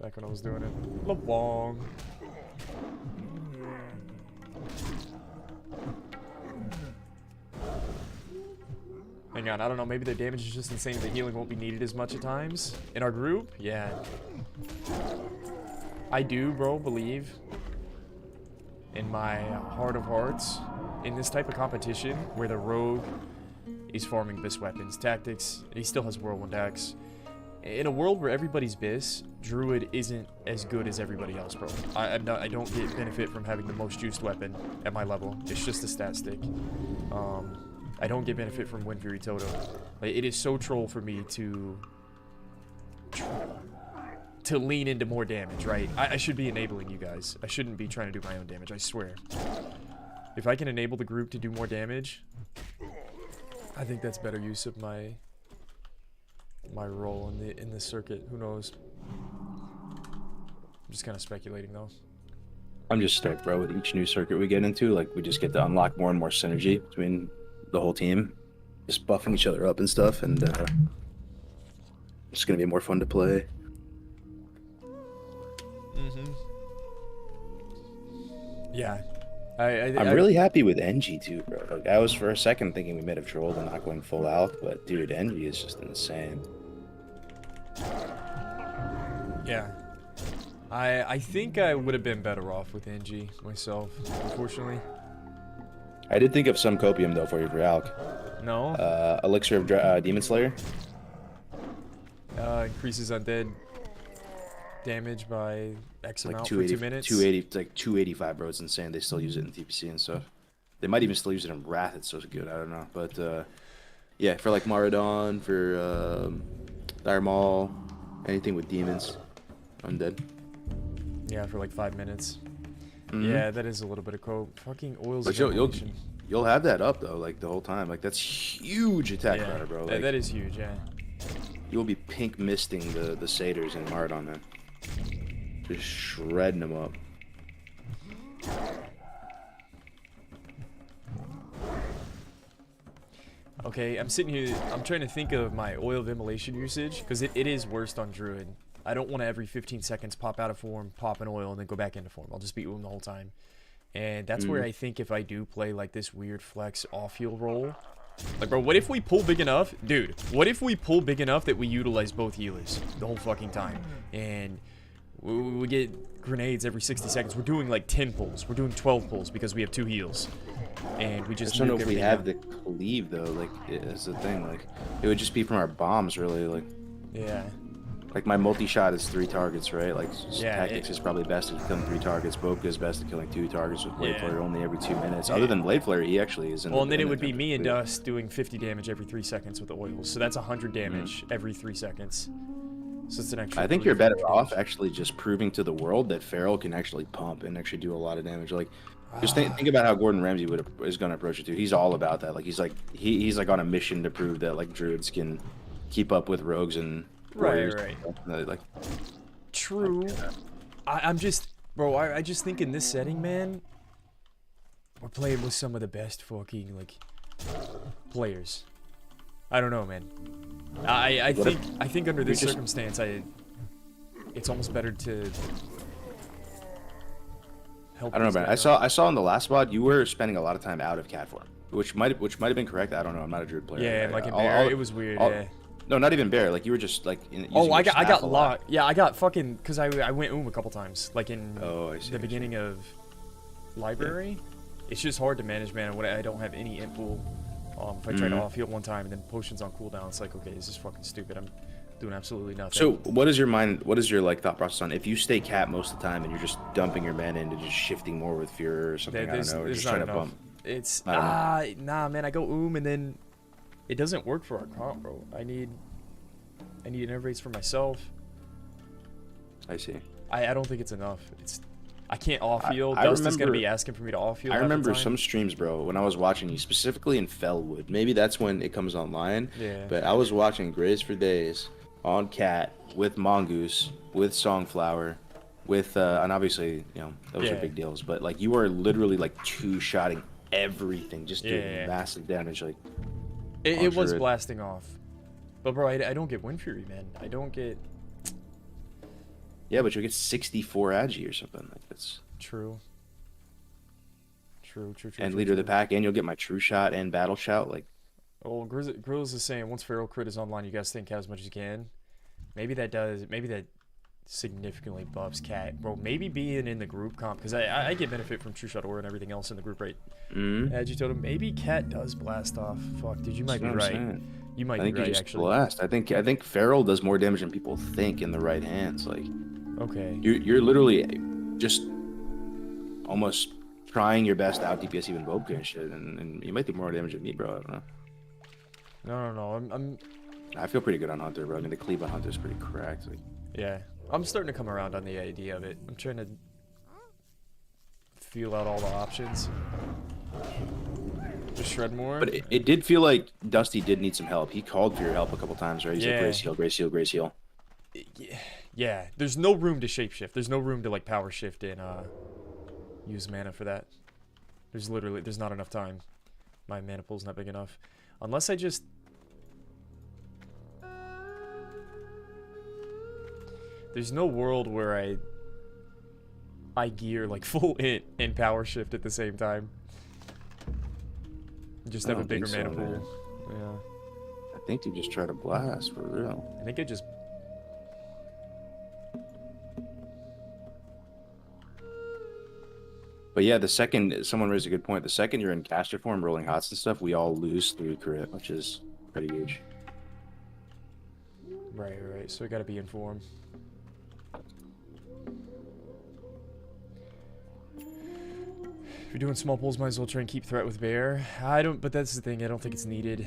[SPEAKER 2] Back when I was doing it. LeBong. Hang on, I don't know, maybe their damage is just insane and the healing won't be needed as much at times. In our group? Yeah. I do, bro, believe in my heart of hearts, in this type of competition where the rogue is farming BIS weapons, tactics, and he still has Whirlwind Axe. In a world where everybody's BIS, Druid isn't as good as everybody else, bro. I don't get benefit from having the most juiced weapon at my level. It's just a stat stick. I don't get benefit from Wind Fury Toto. Like, it is so troll for me to to lean into more damage, right? I should be enabling you guys. I shouldn't be trying to do my own damage, I swear. If I can enable the group to do more damage, I think that's better use of my role in this circuit. Who knows? I'm just kind of speculating though.
[SPEAKER 12] I'm just stoked, bro. With each new circuit we get into, like we just get to unlock more and more synergy between the whole team, just buffing each other up and stuff, and it's gonna be more fun to play.
[SPEAKER 2] Yeah.
[SPEAKER 12] I'm really happy with NG too, bro. Like, I was for a second thinking we might have trolled and not going full out, but dude, NG is just insane.
[SPEAKER 2] Yeah. I think I would have been better off with NG myself, unfortunately.
[SPEAKER 12] I did think of some copium though for you for Alk.
[SPEAKER 2] No.
[SPEAKER 12] Elixir of Demon Slayer.
[SPEAKER 2] Increases undead damage by X
[SPEAKER 12] Like
[SPEAKER 2] amount for 2 minutes.
[SPEAKER 12] 280, like 285, bro. It's insane. They still use it in TPC and stuff. They might even still use it in Wrath. It's so good. I don't know, but yeah, for like Maradon, for Dire Maul, anything with demons, undead.
[SPEAKER 2] Yeah, for like 5 minutes. Yeah, that is a little bit of cope. Fucking oils.
[SPEAKER 12] But you'll have that up though, like the whole time. Like that's huge attack counter, bro. Like,
[SPEAKER 2] that is huge. Yeah.
[SPEAKER 12] You'll be pink misting the satyrs in Maradon, man. Just shredding them up.
[SPEAKER 2] Okay, I'm sitting here. I'm trying to think of my oil of immolation usage because it is worst on Druid. I don't want to every 15 seconds pop out of form, pop an oil, and then go back into form. I'll just be Oom the whole time. And that's where I think if I do play like this weird flex off-heal role, like, bro, what if we pull big enough? Dude, what if we pull big enough that we utilize both healers the whole fucking time? And we get grenades every 60 seconds. We're doing like 10 pulls. We're doing 12 pulls because we have 2 heals. And we just
[SPEAKER 12] I don't know if we have the cleave though, like, it's the thing. Like, it would just be from our bombs, really. Like,
[SPEAKER 2] yeah.
[SPEAKER 12] Like, my multi-shot is 3 targets, right? Like,
[SPEAKER 2] yeah,
[SPEAKER 12] Tactics is probably best at killing 3 targets. Boka is best at killing 2 targets with Blade Flare only every 2 minutes. Other than Blade Flare, he actually is in
[SPEAKER 2] well, and then it would be me and Dust doing 50 damage every 3 seconds with the oils. So that's 100 damage every 3 seconds. So it's an extra.
[SPEAKER 12] I think you're better off actually just proving to the world that Feral can actually pump and actually do a lot of damage. Like, just think about how Gordon Ramsay is going to approach it too. He's all about that. Like, he's like on a mission to prove that like druids can keep up with rogues and warriors. Right. Like,
[SPEAKER 2] true. I'm just, bro. I just think in this setting, man, we're playing with some of the best fucking like players. I don't know, man. I think under this circumstance, it's almost better to help.
[SPEAKER 12] I don't know, man. I saw in the last spot you were spending a lot of time out of cat form, which might have been correct. I don't know. I'm not a druid player.
[SPEAKER 2] Yeah, like in Bear, it was weird. Yeah.
[SPEAKER 12] No, not even Bear. Like, you were just like.
[SPEAKER 2] I got locked. Yeah, I got fucking because I went a couple times, like in the beginning of library. Yeah. It's just hard to manage, man. When I don't have any int pool. If I try to off heal one time and then potions on cooldown, it's like, okay, this is fucking stupid. I'm doing absolutely nothing.
[SPEAKER 12] So what is your like thought process on if you stay cat most of the time and you're just dumping your mana into just shifting more with fear or something? I don't know. Or just trying to bump.
[SPEAKER 2] It's nah, man. I go and then it doesn't work for our comp, bro. I need innervates for myself.
[SPEAKER 12] I see.
[SPEAKER 2] I don't think it's enough. I can't off-heal. Dust is going to be asking for me to off-heal.
[SPEAKER 12] I remember some streams, bro, when I was watching you, specifically in Fellwood. Maybe that's when it comes online.
[SPEAKER 2] Yeah.
[SPEAKER 12] But I was watching Graze for Days on Cat with Mongoose, with Songflower, with, and obviously, you know, those are big deals. But, like, you were literally, like, 2-shotting everything, just doing massive damage. Like,
[SPEAKER 2] it was blasting off. But, bro, I don't get Wind Fury, man. I don't get...
[SPEAKER 12] Yeah, but you'll get 64 agi or something. Like, that's
[SPEAKER 2] true.
[SPEAKER 12] And leader of the pack, and you'll get my true shot and battle shout. Like,
[SPEAKER 2] oh, Grills is saying once Feral Crit is online, you guys think as much as you can. Maybe that significantly buffs Cat, bro. Maybe being in the group comp because I get benefit from true shot aura and everything else in the group, right? Agi totem. Maybe Cat does blast off. Fuck, dude, you might be right. You might be right, actually.
[SPEAKER 12] Blast. I think Feral does more damage than people think in the right hands. Like.
[SPEAKER 2] Okay.
[SPEAKER 12] You're literally just almost trying your best to out DPS even Bobka and shit, and you might do more damage than me, bro. I don't know.
[SPEAKER 2] No.
[SPEAKER 12] I feel pretty good on Hunter, bro. I mean, the cleave on Hunter is pretty cracked. Like.
[SPEAKER 2] Yeah. I'm starting to come around on the idea of it. I'm trying to feel out all the options. Just shred more.
[SPEAKER 12] But it did feel like Dusty did need some help. He called for your help a couple times, right? He's like, Grace heal, Grace heal, Grace heal.
[SPEAKER 2] Yeah, there's no room to shapeshift. There's no room to like power shift and use mana for that. There's not enough time. My mana pool's not big enough. Unless I just... There's no world where I gear like full int and power shift at the same time. Just have a bigger mana pool. Yeah.
[SPEAKER 12] I think you just try to blast for real.
[SPEAKER 2] I think I just...
[SPEAKER 12] But yeah, the second someone raised a good point. The second you're in caster form, rolling hots and stuff, we all lose 3 crit, which is pretty huge.
[SPEAKER 2] Right. So we gotta be in form. If you're doing small pulls, might as well try and keep threat with bear. But that's the thing. I don't think it's needed.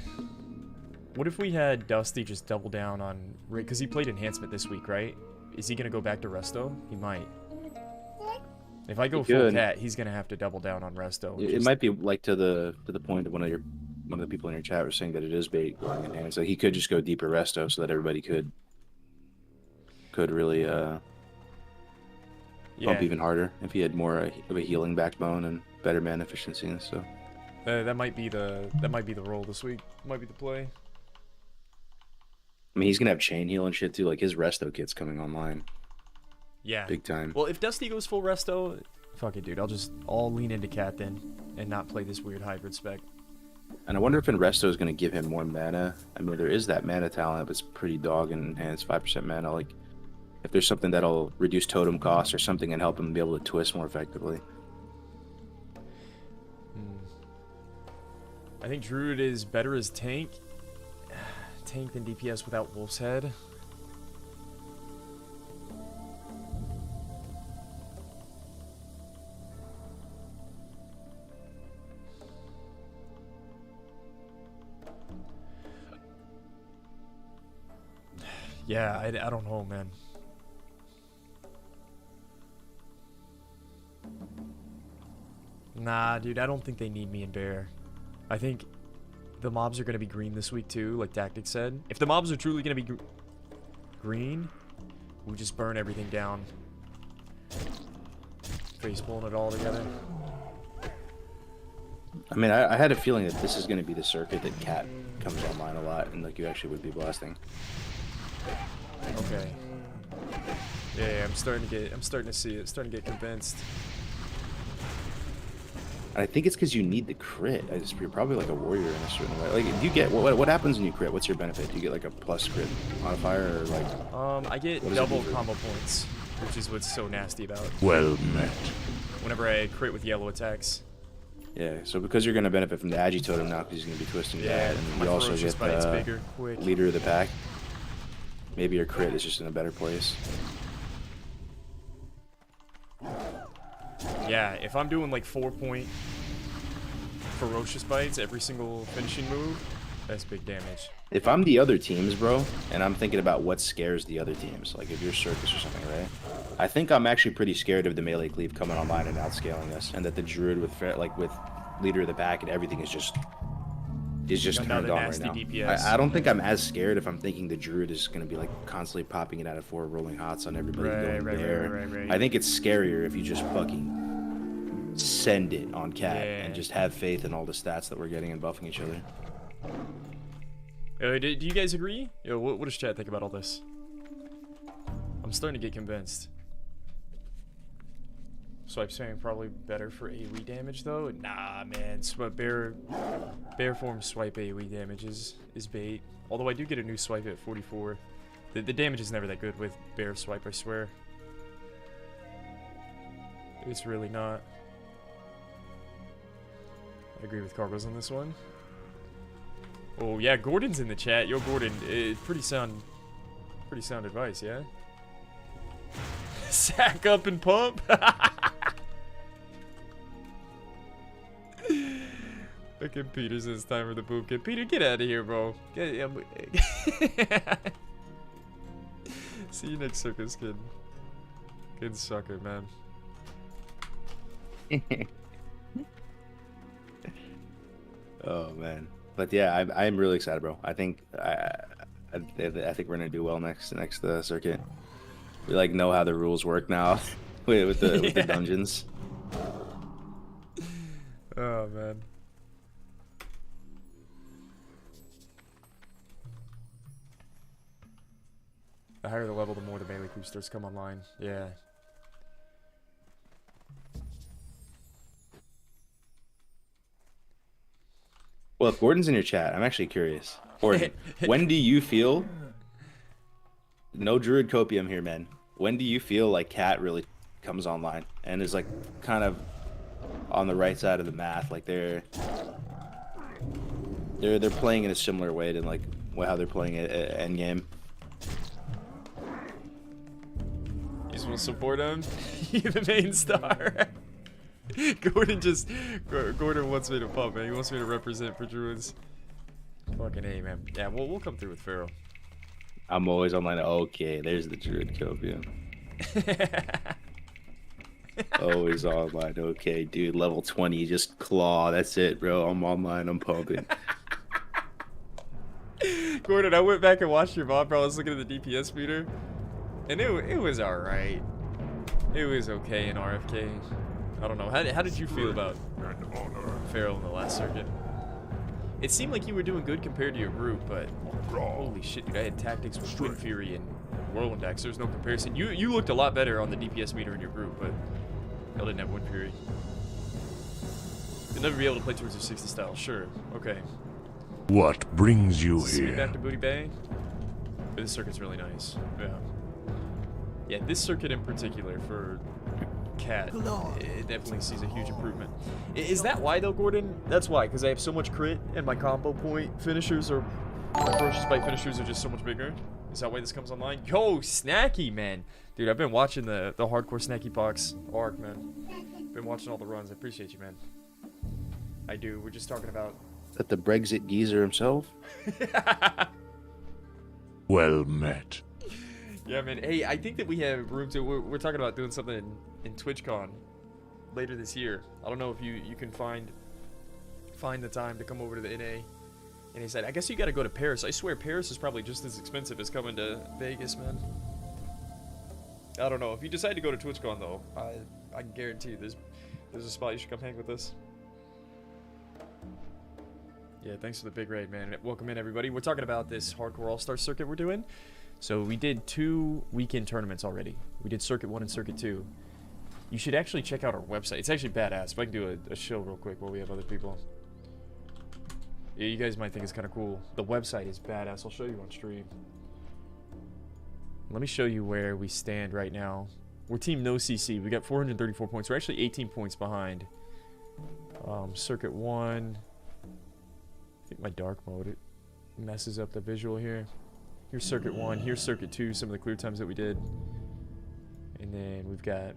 [SPEAKER 2] What if we had Dusty just double down on because he played enhancement this week, right? Is he gonna go back to resto? He might. If I go full cat, he's gonna have to double down on resto.
[SPEAKER 12] It might be like to the point that one of the people in your chat was saying that it is bait going in hand. So he could just go deeper resto so that everybody could really bump even harder if he had more of a healing backbone and better mana efficiency and stuff.
[SPEAKER 2] That might be the role this week. Might be the play.
[SPEAKER 12] I mean, he's gonna have chain heal and shit too. Like his resto kit's coming online.
[SPEAKER 2] Yeah.
[SPEAKER 12] Big time.
[SPEAKER 2] Well, if Dusty goes full resto, fuck it, dude. I'll lean into cat then and not play this weird hybrid spec.
[SPEAKER 12] And I wonder if in resto is gonna give him more mana. I mean, there is that mana talent, but it's pretty dog and it's 5% mana. Like, if there's something that'll reduce totem cost or something and help him be able to twist more effectively.
[SPEAKER 2] I think Druid is better as tank. Tank than DPS without Wolf's Head. Yeah, I don't know, man. Nah, dude, I don't think they need me in Bear. I think the mobs are going to be green this week, too, like Tactics said. If the mobs are truly going to be green, we just burn everything down. Face pulling it all together.
[SPEAKER 12] I mean, I had a feeling that this is going to be the circuit that Cat comes online a lot, and like you actually would be blasting.
[SPEAKER 2] Okay. Yeah, I'm starting to see it. Starting to get convinced.
[SPEAKER 12] And I think it's because you need the crit. You're probably like a warrior in a certain way. Like, do you get what happens when you crit? What's your benefit? Do you get like a plus crit modifier or like?
[SPEAKER 2] I get double combo points, which is what's so nasty about.
[SPEAKER 6] Well met.
[SPEAKER 2] Whenever I crit with yellow attacks.
[SPEAKER 12] Yeah, so because you're going to benefit from the Agi totem now, because he's going to be twisting that, and you also get
[SPEAKER 2] bigger, quick.
[SPEAKER 12] Leader of the pack. Maybe your crit is just in a better place.
[SPEAKER 2] Yeah, if I'm doing like 4-point ferocious bites every single finishing move, that's big damage.
[SPEAKER 12] If I'm the other teams, bro, and I'm thinking about what scares the other teams, like if you're Circus or something, right? I think I'm actually pretty scared of the melee cleave coming online and outscaling us, and that the Druid with Leader of the Pack and everything is just turned on right now. I don't think I'm as scared if I'm thinking the Druid is going to be like constantly popping it out of 4 rolling hots on everybody going there.
[SPEAKER 2] Right.
[SPEAKER 12] I think it's scarier if you just fucking send it on Cat and just have faith in all the stats that we're getting and buffing each other.
[SPEAKER 2] Do you guys agree? Yo, what does chat think about all this? I'm starting to get convinced. Swipe spamming probably better for AoE damage though. Nah, man. Bear form swipe AoE damage is bait. Although I do get a new swipe at 44. The damage is never that good with bear swipe, I swear. It's really not. I agree with Cargos on this one. Oh yeah, Gordon's in the chat. Yo, Gordon, pretty sound advice, yeah. Sack up and pump. Look at Peter says time for the boot camp. Peter, get out of here, bro. See you next circus, kid. Good sucker, man.
[SPEAKER 12] Oh man, but yeah, I'm really excited, bro. I think I think we're gonna do well next circuit. We like know how the rules work now with the dungeons.
[SPEAKER 2] Oh man. The higher the level, the more the melee crew starts to come online. Yeah.
[SPEAKER 12] Well, if Gordon's in your chat, I'm actually curious. Gordon, when do you feel... No Druid Copium here, man. When do you feel like Cat really comes online and is like kind of on the right side of the math? Like they're playing in a similar way to like how they're playing at endgame.
[SPEAKER 2] You just want to support him? You're the main star. Gordon wants me to pump, man. He wants me to represent for Druids. Fucking A, man. Yeah, we'll come through with Pharaoh.
[SPEAKER 12] I'm always online. Okay, there's the Druid Copium. Always online. Okay, dude, level 20, just claw. That's it, bro. I'm online. I'm pumping.
[SPEAKER 2] Gordon, I went back and watched your VOD, bro. I was looking at the DPS meter, and it was alright. It was okay in RFK. I don't know. How did you feel about Pharaoh in the last circuit? It seemed like you were doing good compared to your group, but holy shit, dude! I had tactics with Twin Fury and Whirlwind Dex. There's no comparison. You looked a lot better on the DPS meter in your group, but y'all didn't have Wind Fury. You'll never be able to play towards your 60 style. Sure. Okay.
[SPEAKER 3] What brings you
[SPEAKER 2] See
[SPEAKER 3] here?
[SPEAKER 2] back to Booty Bay. But this circuit's really nice. Yeah. Yeah, this circuit in particular for Cat, it definitely sees a huge improvement. Is that why though, Gordon? That's why, because I have so much crit and my combo point finishers are, my ferocious spike finishers are just so much bigger. Is that why this comes online? Yo, Snacky, man. Dude, I've been watching the hardcore Snacky Pox arc, man. Been watching all the runs. I appreciate you, man. I do. We're just talking about...
[SPEAKER 12] Is that the Brexit geezer himself?
[SPEAKER 3] Well met.
[SPEAKER 2] Yeah, man. Hey, I think that we have room to... We're talking about doing something in TwitchCon later this year. I don't know if you can find the time to come over to the NA. And he said, I guess you got to go to Paris. I swear Paris is probably just as expensive as coming to Vegas, man. I don't know. If you decide to go to TwitchCon, though, I can guarantee you there's a spot you should come hang with us. Yeah, thanks for the big raid, man. Welcome in, everybody. We're talking about this hardcore all-star circuit we're doing. So we did 2 weekend tournaments already. We did Circuit 1 and Circuit 2. You should actually check out our website. It's actually badass. If I can do a show real quick while we have other people. Yeah, you guys might think it's kind of cool. The website is badass. I'll show you on stream. Let me show you where we stand right now. We're team no CC. We got 434 points. We're actually 18 points behind. Circuit 1. I think my dark mode, it messes up the visual here. Here's Circuit 1. Here's Circuit 2, some of the clear times that we did. And then we've got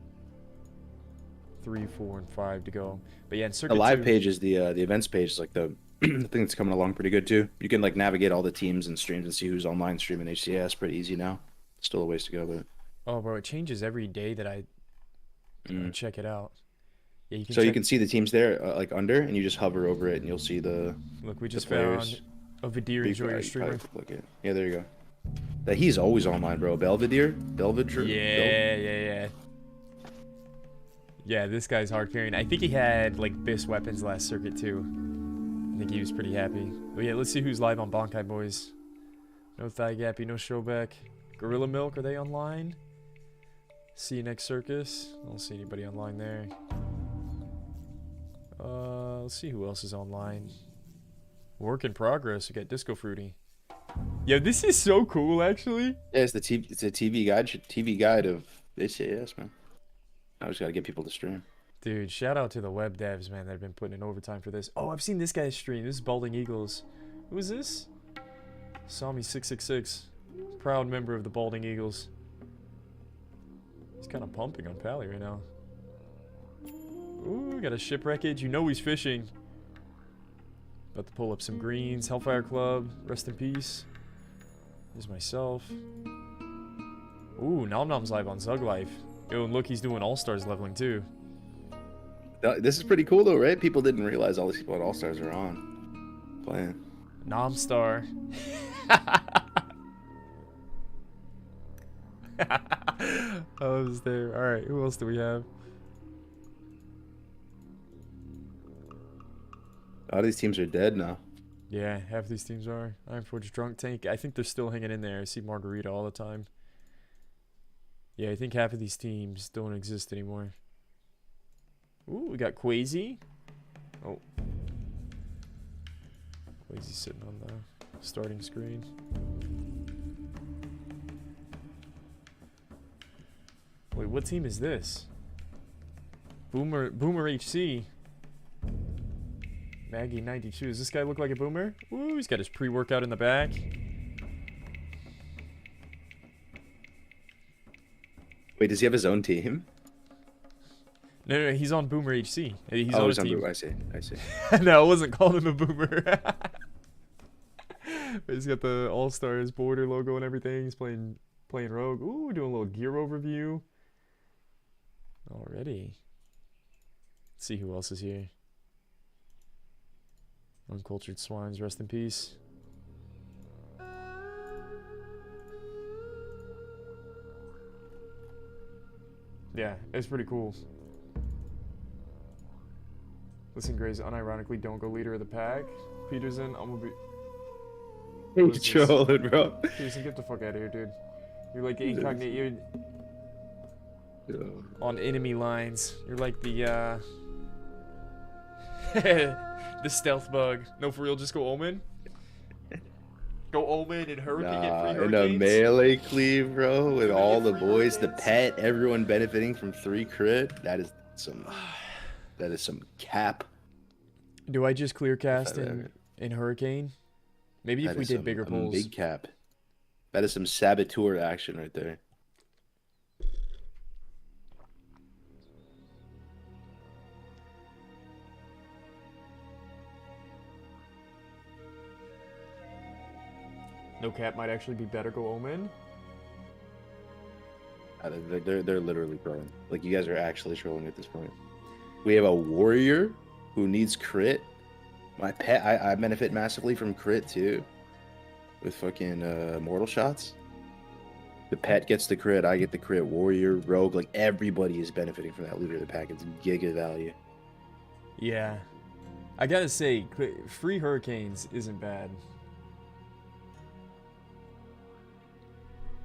[SPEAKER 2] 3, 4, and 5 to go. But yeah, in Circuit 2...
[SPEAKER 12] The live page is the events page is like the thing that's coming along pretty good too. You can like navigate all the teams and streams and see who's online streaming HCAS pretty easy now. Still a ways to go, but...
[SPEAKER 2] Oh, bro, it changes every day that I check it out. Yeah,
[SPEAKER 12] you can see the teams there, like under, and you just hover over it, and you'll see the.
[SPEAKER 2] Look, we just found a Vidir Enjoyer streamer.
[SPEAKER 12] Yeah, there you go. He's always online, bro. Belvedere.
[SPEAKER 2] Yeah. Yeah, this guy's hard carrying. I think he had like BIS weapons last circuit too. I think he was pretty happy. But yeah, let's see who's live on Bonkai Boys. No Thigh Gappy, no Showback. Gorilla Milk, are they online? See you next circus. I don't see anybody online there. Let's see who else is online. Work in progress. We got Disco Fruity. Yo, this is so cool, actually.
[SPEAKER 12] Yeah, it's a TV guide of HCAS, man. I just gotta get people to stream.
[SPEAKER 2] Dude, shout out to the web devs, man, that have been putting in overtime for this. Oh, I've seen this guy's stream. This is Balding Eagles. Who is this? Sami666. Proud member of the Balding Eagles. He's kind of pumping on Pally right now. Ooh, got a shipwreckage. You know he's fishing. About to pull up some greens. Hellfire Club. Rest in peace. Here's myself. Ooh, Nom Nom's live on Zug Life. Yo, and look, he's doing All-Stars leveling too.
[SPEAKER 12] This is pretty cool though, right? People didn't realize all these people at All Stars are on playing.
[SPEAKER 2] Nom Star. I was there. All right, who else do we have?
[SPEAKER 12] A lot of these teams are dead now.
[SPEAKER 2] Yeah, half these teams are. Iron Forge Drunk Tank. I think they're still hanging in there. I see Margarita all the time. Yeah, I think half of these teams don't exist anymore. Ooh, we got Quasi. Oh. Quasi's sitting on the starting screen. Wait, what team is this? Boomer HC. Maggie 92. Does this guy look like a boomer? Ooh, he's got his pre-workout in the back.
[SPEAKER 12] Wait, does he have his own team?
[SPEAKER 2] No, he's on Boomer HC. He's
[SPEAKER 12] oh,
[SPEAKER 2] on
[SPEAKER 12] he's
[SPEAKER 2] a
[SPEAKER 12] on
[SPEAKER 2] team.
[SPEAKER 12] Boomer. I see.
[SPEAKER 2] No, I wasn't calling him a boomer. He's got the All-Stars border logo and everything. He's playing Rogue. Ooh, doing a little gear overview. Already. Let's see who else is here. Uncultured Swines, rest in peace. Yeah, it's pretty cool. Listen, Grays, unironically, don't go leader of the pack. Peterson, I'm gonna be...
[SPEAKER 12] Hey, trolling, bro.
[SPEAKER 2] Peterson, get the fuck out of here, dude. You're like the incognito... You're on enemy lines. You're like the, the stealth bug. No, for real, just go Omen. Go Omen and Hurricane, get free
[SPEAKER 12] in
[SPEAKER 2] Hurricanes.
[SPEAKER 12] a melee cleave, bro, with all the boys, the pet, everyone benefiting from 3 crit. That is some cap.
[SPEAKER 2] Do I just clear cast in Hurricane? Maybe if we did bigger pulls.
[SPEAKER 12] Big cap. That is some saboteur action right there.
[SPEAKER 2] No cap might actually be better go Omen.
[SPEAKER 12] They're literally trolling. Like, you guys are actually trolling at this point. We have a warrior who needs crit. My pet, I benefit massively from crit too, with fucking mortal shots. The pet gets the crit, I get the crit. Warrior, rogue, like everybody is benefiting from that leader of the pack. It's giga value.
[SPEAKER 2] Yeah, I gotta say, free Hurricanes isn't bad.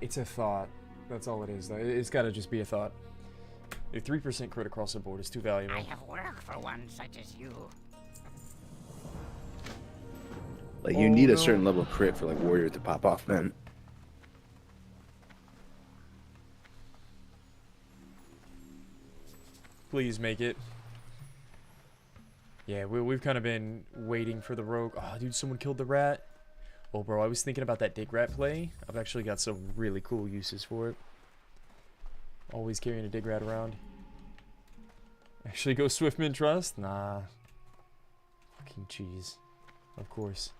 [SPEAKER 2] It's a thought. That's all it is. It's got to just be a thought. A 3% crit across the board is too valuable.
[SPEAKER 13] I have work for one such as you.
[SPEAKER 12] Like, you need a certain level of crit for like warrior to pop off, man.
[SPEAKER 2] Please make it. Yeah, we've kind of been waiting for the rogue. Oh, dude, someone killed the rat. Oh, bro, I was thinking about that dig rat play. I've actually got some really cool uses for it. Always carrying a dig rat around. Actually go Swiftman Trust? Nah. Fucking cheese. Of course.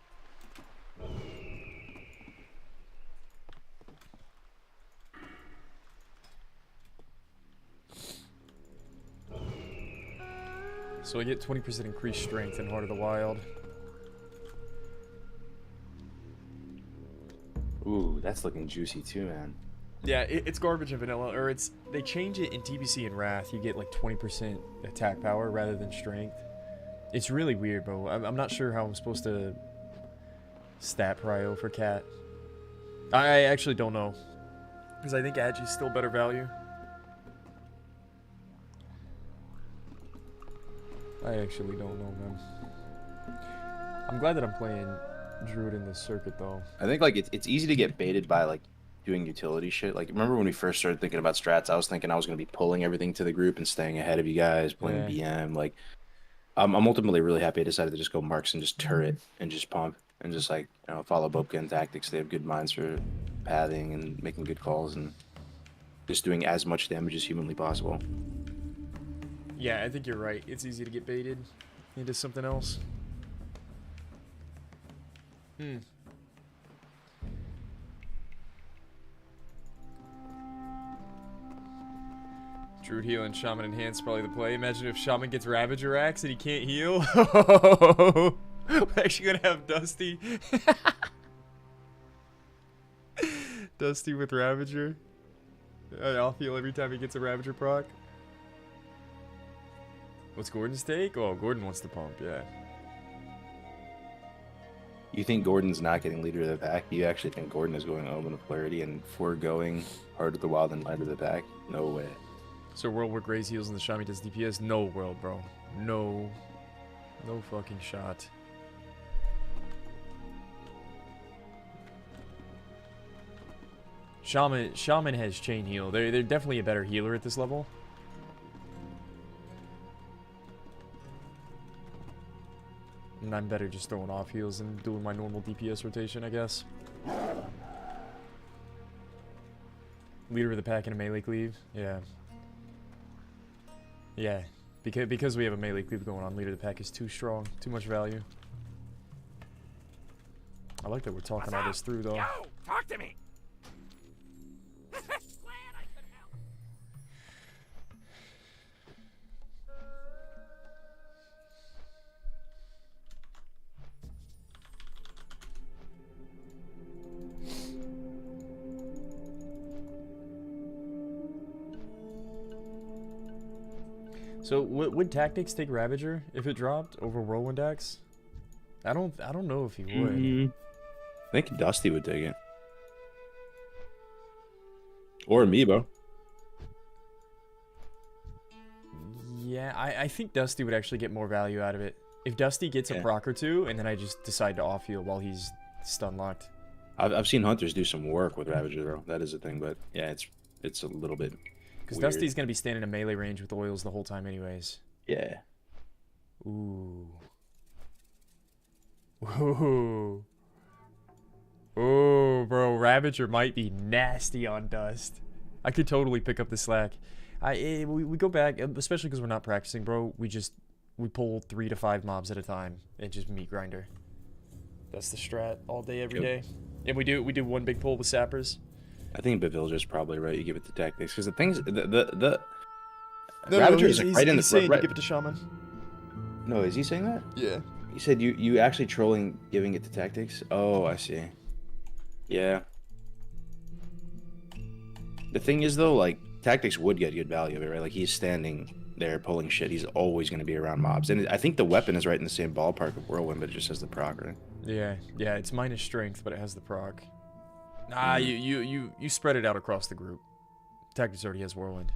[SPEAKER 2] So I get 20% increased strength in Heart of the Wild.
[SPEAKER 12] Ooh, that's looking juicy too, man.
[SPEAKER 2] Yeah, it's garbage in vanilla, or they change it in TBC and Wrath. You get like 20% attack power rather than strength. It's really weird, bro. I'm not sure how I'm supposed to stat prio for Cat. I actually don't know, because I think Agi's still better value. I actually don't know, man. I'm glad that I'm playing Druid in this circuit, though.
[SPEAKER 12] I think like it's easy to get baited by like doing utility shit. Like, remember when we first started thinking about strats? I was thinking I was going to be pulling everything to the group and staying ahead of you guys, playing BM. Like, I'm ultimately really happy I decided to just go Marks and just turret and just pump and just like, you know, follow Bobka and tactics. They have good minds for pathing and making good calls and just doing as much damage as humanly possible.
[SPEAKER 2] Yeah, I think you're right. It's easy to get baited into something else. Druid heal and Shaman enhance probably the play. Imagine if Shaman gets Ravager Axe and he can't heal. We're actually gonna have Dusty. Dusty with Ravager. I'll heal every time he gets a Ravager proc. What's Gordon's take? Oh, Gordon wants to pump, yeah.
[SPEAKER 12] You think Gordon's not getting leader of the pack? You actually think Gordon is going Omen of Clarity and foregoing Heart of the Wild and Light of the Pack? No way.
[SPEAKER 2] So world where Graze heals and the Shami does DPS? No world, bro. No. No fucking shot. Shaman has chain heal. They're definitely a better healer at this level. And I'm better just throwing off heals and doing my normal DPS rotation, I guess. Leader of the pack in a melee cleave? Yeah. Yeah. Because we have a melee cleave going on, leader of the pack is too strong. Too much value. I like that we're talking all this through, though.
[SPEAKER 13] Yo, talk to me.
[SPEAKER 2] So would Tactics take Ravager if it dropped over Whirlwind Axe? I don't know if he would.
[SPEAKER 12] I think Dusty would take it. Or Amiibo.
[SPEAKER 2] Yeah, I think Dusty would actually get more value out of it. If Dusty gets a proc or two, and then I just decide to off heal while he's stun locked.
[SPEAKER 12] I've seen Hunters do some work with Ravager though. That is a thing, but yeah, it's a little bit.
[SPEAKER 2] Because Dusty's gonna be standing in melee range with oils the whole time, anyways.
[SPEAKER 12] Yeah.
[SPEAKER 2] Ooh. Ooh. Ooh, bro, Ravager might be nasty on Dust. I could totally pick up the slack. We go back, especially because we're not practicing, bro. We pull 3 to 5 mobs at a time and just meat grinder. That's the strat all day, every day. And we do one big pull with sappers.
[SPEAKER 12] I think Bevilger's probably right. You give it to Tactics because the things the
[SPEAKER 2] No,
[SPEAKER 12] Ravager
[SPEAKER 2] he's
[SPEAKER 12] is right in the
[SPEAKER 2] saying
[SPEAKER 12] right.
[SPEAKER 2] give it to Shaman.
[SPEAKER 12] No, is he saying that?
[SPEAKER 2] Yeah.
[SPEAKER 12] He said you actually trolling giving it to Tactics. Oh, I see. Yeah. The thing is though, like Tactics would get good value of it, right? Like he's standing there pulling shit. He's always going to be around mobs, and I think the weapon is right in the same ballpark of Whirlwind, but it just has the proc, right?
[SPEAKER 2] Yeah, it's minus strength, but it has the proc. Nah, you spread it out across the group. Tactics already has Whirlwind.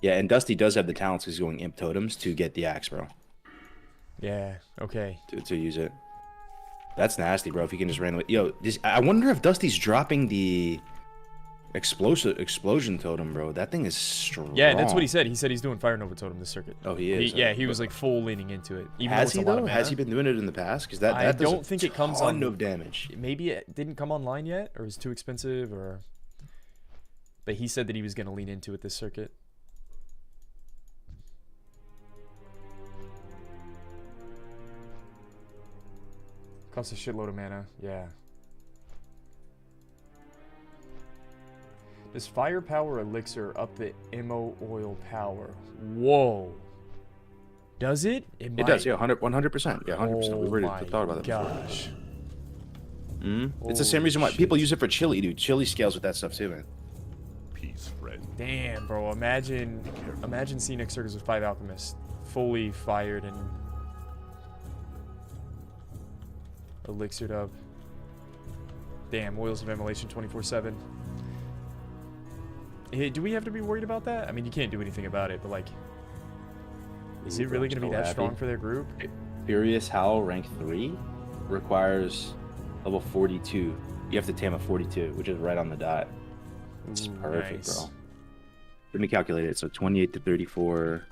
[SPEAKER 12] Yeah, and Dusty does have the talents. He's going Imp Totems to get the axe, bro.
[SPEAKER 2] Yeah. Okay.
[SPEAKER 12] To use it. That's nasty, bro. If he can just randomly. Yo, I wonder if Dusty's dropping the explosion totem, bro. That thing is strong.
[SPEAKER 2] Yeah, that's what he said. He said he's doing Fire Nova totem this circuit.
[SPEAKER 12] Oh, he is.
[SPEAKER 2] He was like full leaning into it. Even
[SPEAKER 12] Has he though? Has he been doing it in the past? Because that
[SPEAKER 2] I
[SPEAKER 12] does
[SPEAKER 2] don't think it comes
[SPEAKER 12] on
[SPEAKER 2] on
[SPEAKER 12] no damage.
[SPEAKER 2] Maybe it didn't come online yet, or is too expensive, or. But he said that he was going to lean into it this circuit. Costs a shitload of mana. Yeah. Does firepower elixir up the MO oil power? Whoa. Does it?
[SPEAKER 12] It does, yeah, 100%. Yeah, 100%. We've already thought about that
[SPEAKER 2] gosh.
[SPEAKER 12] It's the same reason why people use it for chili, dude. Chili scales with that stuff too, man.
[SPEAKER 6] Peace, friend.
[SPEAKER 2] Damn, bro. Imagine seeing X Circus with 5 alchemists. Fully fired and elixired up. Damn, oils of immolation 24/7. Hey, do we have to be worried about that? I mean, you can't do anything about it, but like, is it really going to be that strong for their group?
[SPEAKER 12] Furious Howl rank 3 requires level 42. You have to tame a 42, which is right on the dot. It's perfect,
[SPEAKER 2] nice.
[SPEAKER 12] bro. Let me calculate it. So 28 to 34.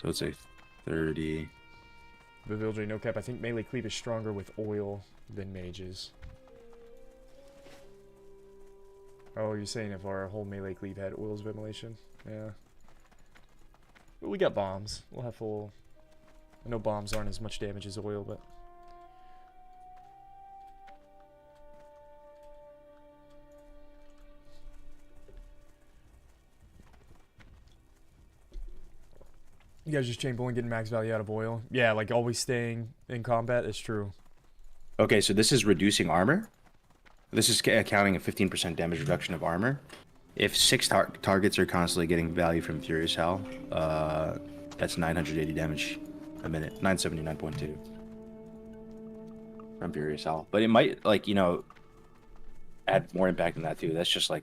[SPEAKER 12] So it's a 30.
[SPEAKER 2] Bevilge, no cap. I think melee cleave is stronger with oil than mages. Oh, you're saying if our whole melee cleave had oils of immolation? Yeah. But we got bombs. We'll have full... I know bombs aren't as much damage as oil, but... You guys just chain bowling, getting max value out of oil. Yeah, like always staying in combat. It's true.
[SPEAKER 12] Okay, so this is reducing armor. This is accounting a 15% damage reduction of armor. If 6 targets are constantly getting value from Furious Hell, that's 980 damage a minute. 979.2 from Furious Hell. But it might, like, you know, add more impact than that too. That's just like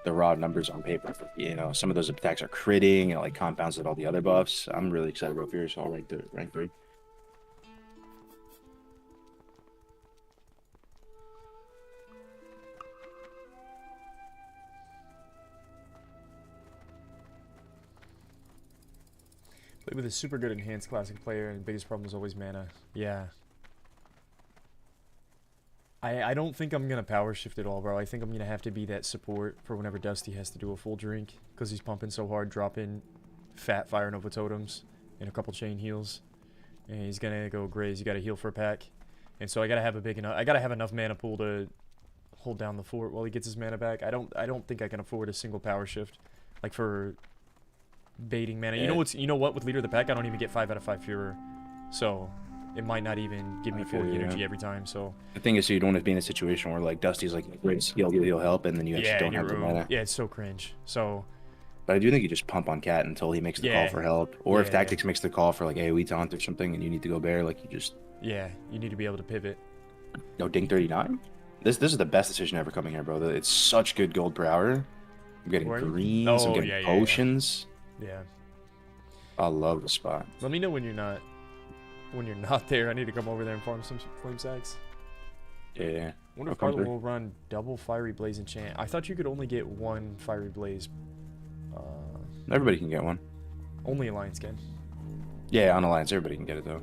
[SPEAKER 12] the raw numbers on paper. You know, some of those attacks are critting and like compounds with all the other buffs. I'm really excited about Furious Hell rank 3.
[SPEAKER 2] Played with a super good enhanced classic player, and the biggest problem is always mana. Yeah. I don't think I'm going to power shift at all, bro. I think I'm going to have to be that support for whenever Dusty has to do a full drink, because he's pumping so hard, dropping fat Fire Nova totems and a couple chain heals. And he's going to go graze. You got to heal for a pack. And so I got to have a big enough, I got to have enough mana pool to hold down the fort while he gets his mana back. I don't think I can afford a single power shift, like for baiting mana.
[SPEAKER 12] Yeah.
[SPEAKER 2] You know what? With Leader of the Pack, I don't even get 5 out of 5 Furor. So it might not even give me full energy every time. So
[SPEAKER 12] the thing is, so you don't have to be in a situation where like Dusty's like, he'll help, and then you actually don't have the mana.
[SPEAKER 2] Yeah, it's so cringe. So,
[SPEAKER 12] but I do think you just pump on Cat until he makes the call for help, or if Tactics makes the call for like AoE taunt or something, and you need to go bear, like you just
[SPEAKER 2] you need to be able to pivot.
[SPEAKER 12] No, Ding 39. This is the best decision ever coming here, bro. It's such good gold per hour. I'm getting greens. I'm getting potions.
[SPEAKER 2] Yeah.
[SPEAKER 12] I love the spot.
[SPEAKER 2] Let me know when you're not there. I need to come over there and farm some flame sacks.
[SPEAKER 12] Yeah.
[SPEAKER 2] I wonder if Carla will run double Fiery Blaze enchant. I thought you could only get one Fiery Blaze.
[SPEAKER 12] Everybody can get one.
[SPEAKER 2] Only Alliance can.
[SPEAKER 12] Yeah, on Alliance, everybody can get it though.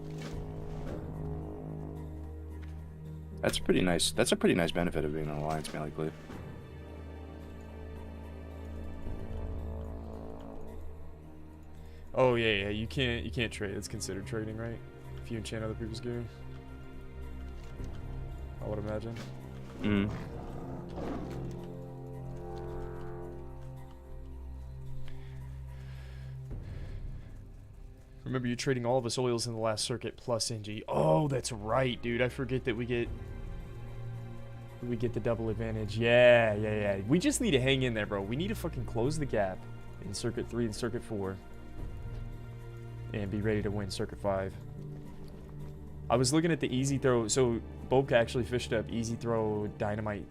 [SPEAKER 12] That's pretty nice. That's a pretty nice benefit of being an Alliance melee cleave.
[SPEAKER 2] Oh yeah, you can't trade. It's considered trading, right? If you enchant other people's gear, I would imagine. Remember, you're trading all of us oils in the last circuit plus NG. Oh, that's right, dude. I forget that we get the double advantage. Yeah. We just need to hang in there, bro. We need to fucking close the gap in circuit 3 and circuit 4. And be ready to win circuit 5. I was looking at the easy throw. So Boke actually fished up easy throw dynamite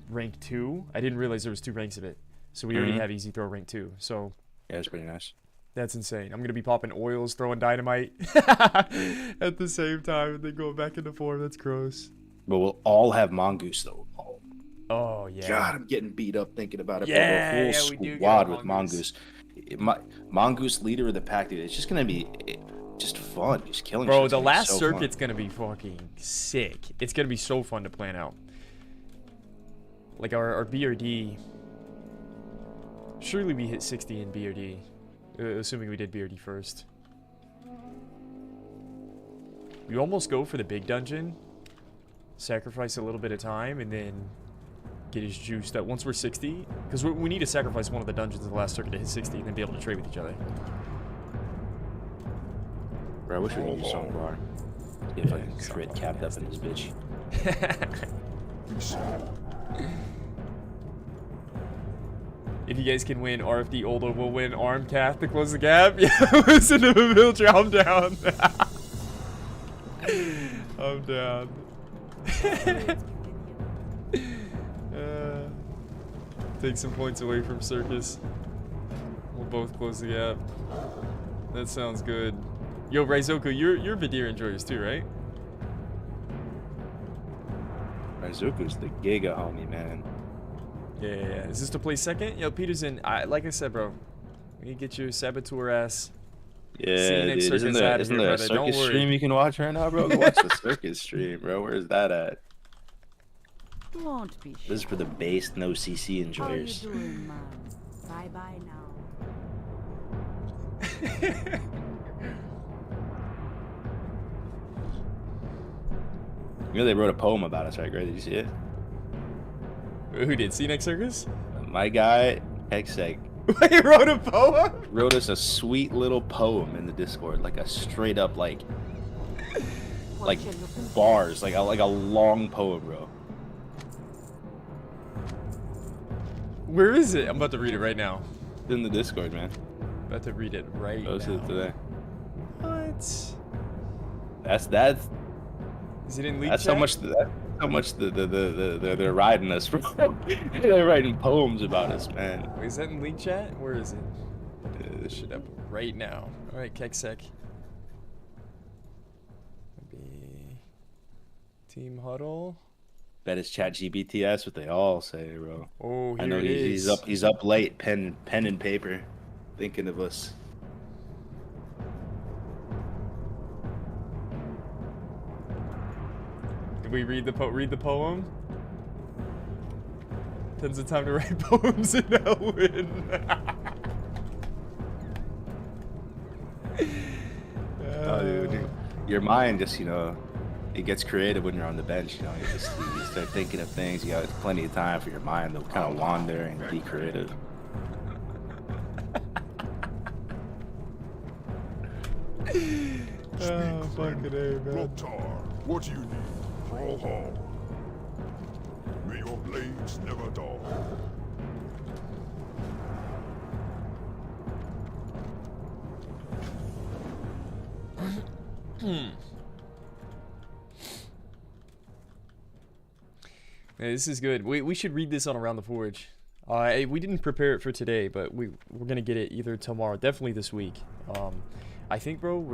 [SPEAKER 2] rank 2. I didn't realize there was 2 ranks of it. So we already have easy throw rank 2. So
[SPEAKER 12] yeah, it's pretty nice.
[SPEAKER 2] That's insane. I'm gonna be popping oils, throwing dynamite at the same time, and then going back into form. That's gross.
[SPEAKER 12] But we'll all have Mongoose though.
[SPEAKER 2] Oh yeah.
[SPEAKER 12] God, I'm getting beat up thinking about it.
[SPEAKER 2] Yeah,
[SPEAKER 12] a whole squad with Mongoose. Mongoose leader of the pack, dude. It's just gonna be just fun, just killing.
[SPEAKER 2] Bro, the last circuit's gonna be fucking sick. It's gonna be so fun to plan out. Like our BRD. Surely we hit 60 in BRD, assuming we did BRD first. We almost go for the big dungeon, sacrifice a little bit of time, and then get his juiced up once we're 60, because we need to sacrifice one of the dungeons in the last circuit to hit 60 and then be able to trade with each other.
[SPEAKER 12] Bro, I wish we could do something bar. Get fucking crit capped up in this bitch.
[SPEAKER 2] If you guys can win, RFD Oldo will win Arm Cath to close the gap. Yeah, listen to Milcher, I'm down. I'm down. Take some points away from Circus. We'll both close the gap. That sounds good. Yo, Raizoku, you're Vidir enjoyers too, right?
[SPEAKER 12] Raizoku's the giga homie, man.
[SPEAKER 2] Yeah. Is this to play second? Yo, Peterson, like I said, bro, we need to get your saboteur ass.
[SPEAKER 12] Yeah, dude, isn't there a circus stream you can watch right now, bro? Go watch the circus stream, bro. Where's that at?
[SPEAKER 13] Won't be
[SPEAKER 12] This is for the base, no CC enjoyers.
[SPEAKER 13] How you doing, man? Bye now.
[SPEAKER 12] You know they wrote a poem about us, right, Gray? Did you see it?
[SPEAKER 2] Who did? See next Circus?
[SPEAKER 12] My guy, Hexsec,
[SPEAKER 2] He wrote a poem?
[SPEAKER 12] Wrote us a sweet little poem in the Discord, like a straight up like bars, like a long poem, bro.
[SPEAKER 2] Where is it? I'm about to read it right now.
[SPEAKER 12] It's in the Discord, man.
[SPEAKER 2] About to read it right
[SPEAKER 12] Posted
[SPEAKER 2] now.
[SPEAKER 12] it today.
[SPEAKER 2] What?
[SPEAKER 12] That's.
[SPEAKER 2] Is it in leak
[SPEAKER 12] That's
[SPEAKER 2] chat?
[SPEAKER 12] how much they're riding us, bro. They're writing poems about us, man.
[SPEAKER 2] Wait, is that in leak chat? Where is it? This shit up right now. All right, Keksec. Maybe Team Huddle.
[SPEAKER 12] Bet it's ChatGPT. That's what they all say, bro.
[SPEAKER 2] Oh, here
[SPEAKER 12] I know
[SPEAKER 2] it is.
[SPEAKER 12] he's up late, pen and paper, thinking of us.
[SPEAKER 2] Did we read the poem? Tons of time to write poems in Elwin.
[SPEAKER 12] Dude, your mind just, it gets creative when you're on the bench. You start thinking of things. You got plenty of time for your mind to kind of wander and be creative.
[SPEAKER 2] Oh, fucking A, man.
[SPEAKER 3] What do you need? Crawl hard. May your blades never dull.
[SPEAKER 2] Yeah, this is good. We should read this on Around the Forge. We didn't prepare it for today, but we're gonna get it either tomorrow, definitely this week. I think, bro, I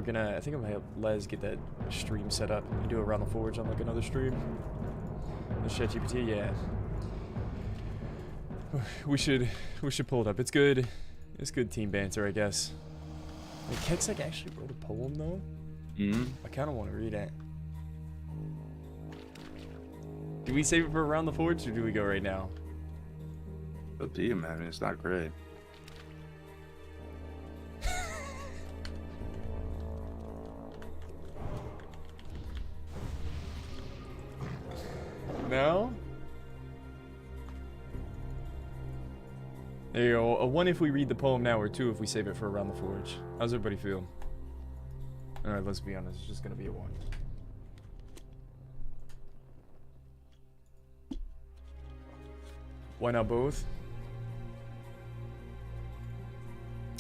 [SPEAKER 2] think I'm gonna have Les get that stream set up and do Around the Forge on like another stream. The ChatGPT, yeah. We should pull it up. It's good. It's good team banter, I guess. Like, Keksec actually wrote a poem though. I kind of want to read it. Do we save it for Around the Forge or do we go right now?
[SPEAKER 12] Up to you, man. It's not great.
[SPEAKER 2] No? There you go. A 1 if we read the poem now, or 2 if we save it for Around the Forge. How's everybody feel? Alright, let's be honest. It's just gonna be a 1. Why not both?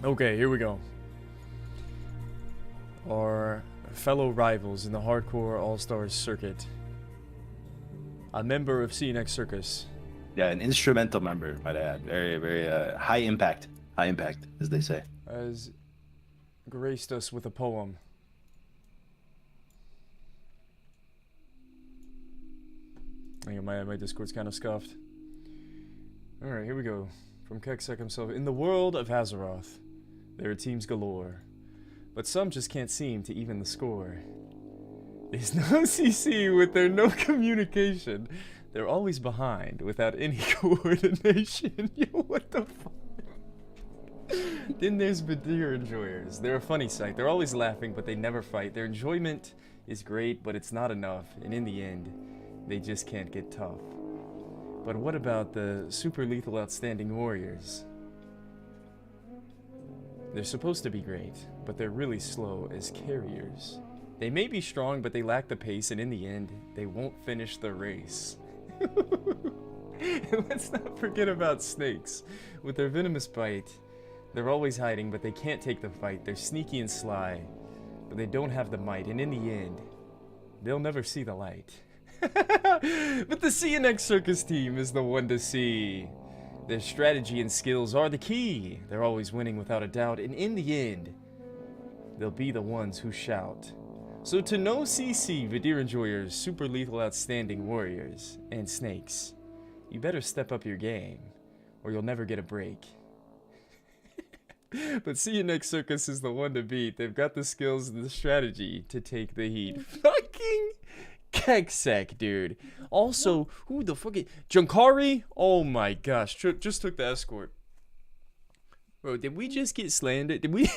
[SPEAKER 2] Okay, here we go. Our fellow rivals in the hardcore all-stars circuit. A member of CNX Circus.
[SPEAKER 12] Yeah, an instrumental member, might add. Very, very high impact. High impact, as they say.
[SPEAKER 2] Has graced us with a poem. I think my Discord's kind of scuffed. Alright, here we go. From Keksec himself. In the world of Hazaroth, there are teams galore, but some just can't seem to even the score. There's no CC with their no communication. They're always behind without any coordination. Yo, what the fuck? Then there's Badir enjoyers. They're a funny sight. They're always laughing, but they never fight. Their enjoyment is great, but it's not enough. And in the end, they just can't get tough. But what about the super lethal outstanding warriors? They're supposed to be great, but they're really slow as carriers. They may be strong, but they lack the pace, and in the end, they won't finish the race. And let's not forget about snakes. With their venomous bite, they're always hiding, but they can't take the fight. They're sneaky and sly, but they don't have the might, and in the end, they'll never see the light. But the CNX Circus team is the one to see. Their strategy and skills are the key. They're always winning without a doubt, and in the end, they'll be the ones who shout. So to no CC, Vadir enjoyers, super lethal outstanding warriors, and snakes, you better step up your game, or you'll never get a break. But CNX Circus is the one to beat. They've got the skills and the strategy to take the heat. Fucking Keksec, dude. Also, who the fuck is... Junkari? Oh my gosh. Just took the escort. Bro, did we just get slandered? Did we...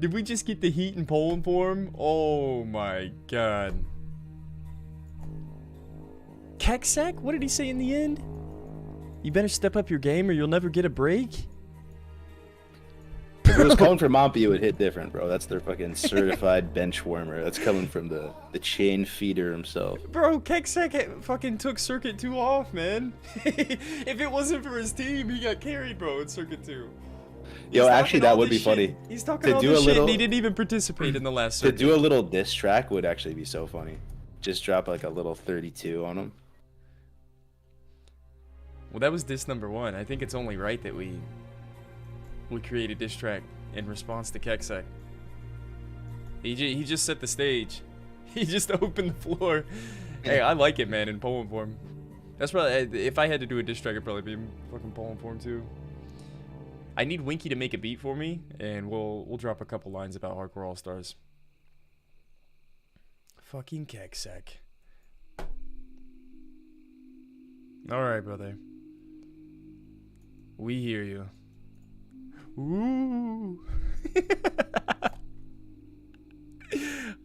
[SPEAKER 2] Did we just get the heat in poem form? Oh my god. Keksec? What did he say in the end? You better step up your game or you'll never get a break.
[SPEAKER 12] If it was coming from Mompy, it would hit different, bro. That's their fucking certified bench warmer. That's coming from the chain feeder himself.
[SPEAKER 2] Bro, Keksek fucking took Circuit 2 off, man. If it wasn't for his team, he got carried, bro, in Circuit 2.
[SPEAKER 12] Yo, actually, that would be funny.
[SPEAKER 2] He's talking all this shit and he didn't even participate in the last Circuit.
[SPEAKER 12] To do a little diss track would actually be so funny. Just drop like a little 32 on him.
[SPEAKER 2] Well, that was diss number 1. I think it's only right that we create a diss track in response to Keksek. He just set the stage. He just opened the floor. Hey, I like it, man, in poem form. That's probably, if I had to do a diss track, it'd probably be in fucking poem form too. I need Winky to make a beat for me, and we'll drop a couple lines about Hardcore All-Stars. Fucking Keksek. Alright, brother. We hear you. Ooh.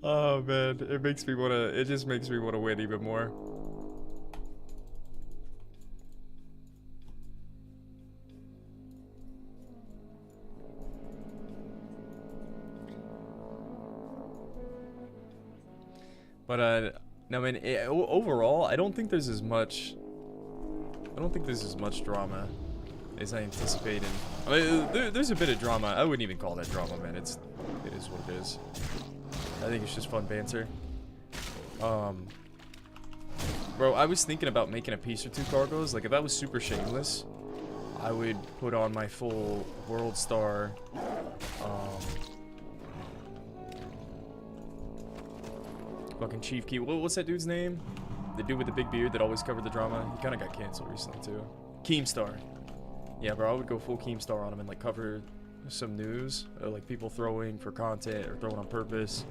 [SPEAKER 2] Oh man, it just makes me wanna win even more. But no, man, overall, I don't think there's as much drama as I anticipated. I mean, there's a bit of drama. I wouldn't even call that drama, man. It is what it is. I think it's just fun banter. Bro, I was thinking about making a piece or two cargoes. Like, if I was super shameless, I would put on my full World Star, fucking Chief Key. What's that dude's name? The dude with the big beard that always covered the drama. He kind of got canceled recently, too. Keemstar. Yeah, bro, I would go full Keemstar on him and, like, cover some news. Or, like, people throwing for content or throwing on purpose.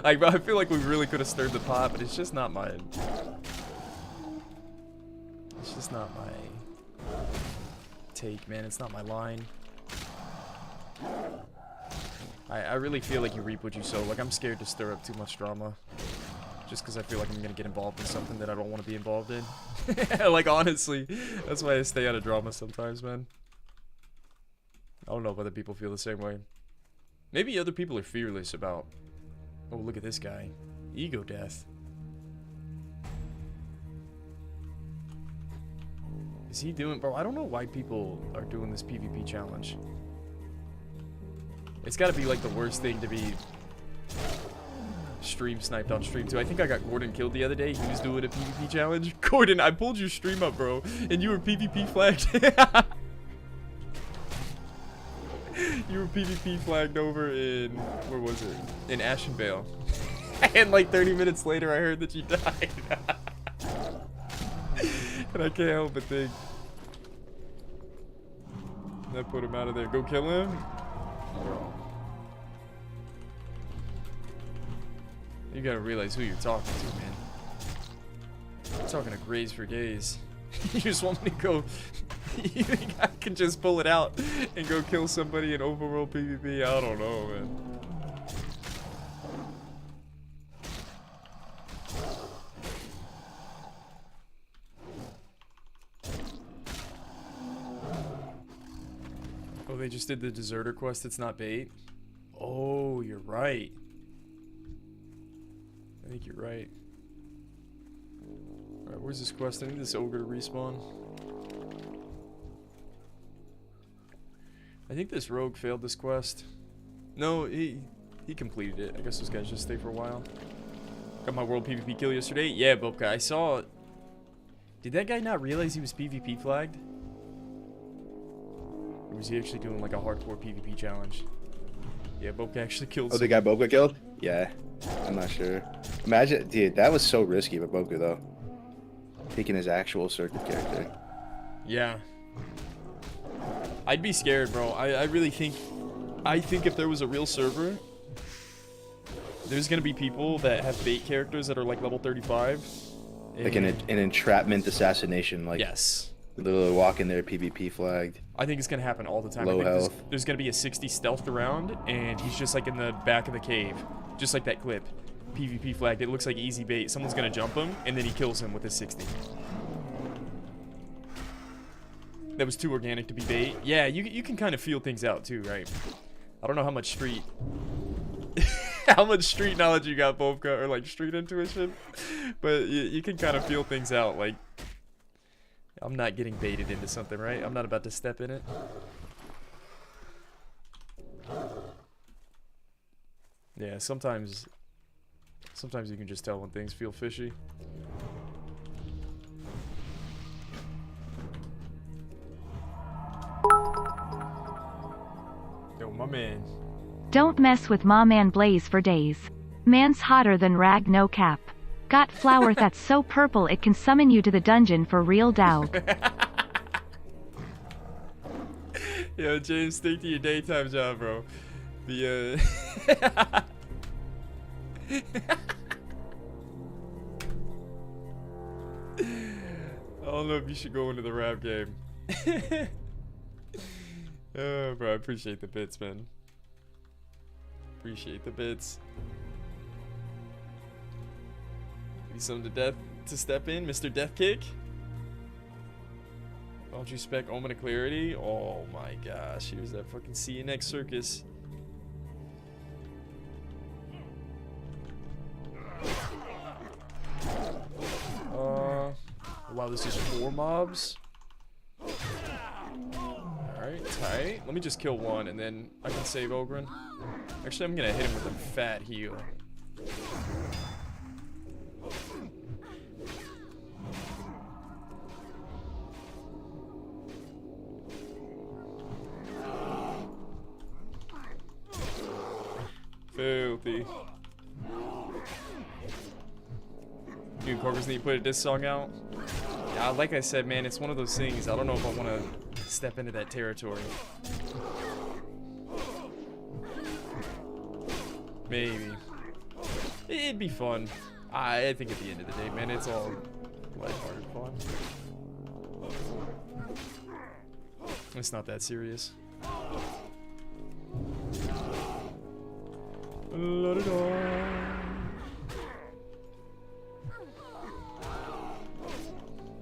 [SPEAKER 2] Like, bro, I feel like we really could have stirred the pot, but it's just not my... It's just not my take, man. It's not my line. I really feel like you reap what you sow. Like, I'm scared to stir up too much drama. Just because I feel like I'm going to get involved in something that I don't want to be involved in. Like, honestly. That's why I stay out of drama sometimes, man. I don't know if other people feel the same way. Maybe other people are fearless about... Oh, look at this guy. Ego death. Is he doing... Bro, I don't know why people are doing this PvP challenge. It's got to be, like, the worst thing to be... stream sniped on stream too. I think I got Gordon killed the other day. He was doing a PvP challenge. Gordon, I pulled your stream up, bro, and you were PvP flagged. You were PvP flagged over in, where was it? In Ashenvale. And like 30 minutes later, I heard that you died. And I can't help but think. I put him out of there. Go kill him? Bro. You gotta realize who you're talking to, man. I'm talking to Grays for days. You just want me to go... You think I can just pull it out and go kill somebody in overworld PvP? I don't know, man. Oh, they just did the deserter quest. It's not bait. Oh, you're right. I think you're right. Alright, where's this quest? I need this ogre to respawn. I think this rogue failed this quest. No, he completed it. I guess those guys just stay for a while. Got my world PvP kill yesterday. Yeah, Bobka, I saw... Did that guy not realize he was PvP flagged? Or was he actually doing like a hardcore PvP challenge? Yeah, Bobka actually killed
[SPEAKER 12] the guy Bobka killed? Yeah. I'm not sure. Imagine, dude, that was so risky for Bobka, though. Taking his actual circuit character.
[SPEAKER 2] Yeah. I'd be scared, bro. I really think... I think if there was a real server, there's gonna be people that have bait characters that are like level 35.
[SPEAKER 12] Like an entrapment assassination, like...
[SPEAKER 2] Yes.
[SPEAKER 12] Literally walk in there PvP flagged.
[SPEAKER 2] I think it's gonna happen all the time.
[SPEAKER 12] Low health.
[SPEAKER 2] There's gonna be a 60 stealthed around, and he's just like in the back of the cave. Just like that clip. PvP flagged. It looks like easy bait. Someone's gonna jump him, and then he kills him with his 60. that was too organic to be bait. Yeah, you can kind of feel things out too, right? I don't know how much street how much street knowledge you got, Bobka, or like street intuition, but you can kind of feel things out. Like, I'm not getting baited into something, right? I'm not about to step in it. Yeah, sometimes you can just tell when things feel fishy. Yo, my man.
[SPEAKER 5] Don't mess with ma man Blaze for days. Man's hotter than rag no cap. Got flower that's so purple it can summon you to the dungeon for real dog.
[SPEAKER 2] Yo, James, stick to your daytime job, bro. The I don't know if you should go into the rap game. Oh, bro, I appreciate the bits, man. Appreciate the bits. Need something to death to step in, Mr. Death Kick. Don't you spec Omen of Clarity? Oh my gosh, here's that fucking see you next circus. Wow, this is 4 mobs. Alright, tight. Let me just kill one and then I can save Ogren. Actually, I'm gonna hit him with a fat heal. Filthy. Dude, Corvus need to put a diss song out. Like I said, man, it's one of those things. I don't know if I want to step into that territory. Maybe. It'd be fun. I think at the end of the day, man, it's all lighthearted fun. It's not that serious.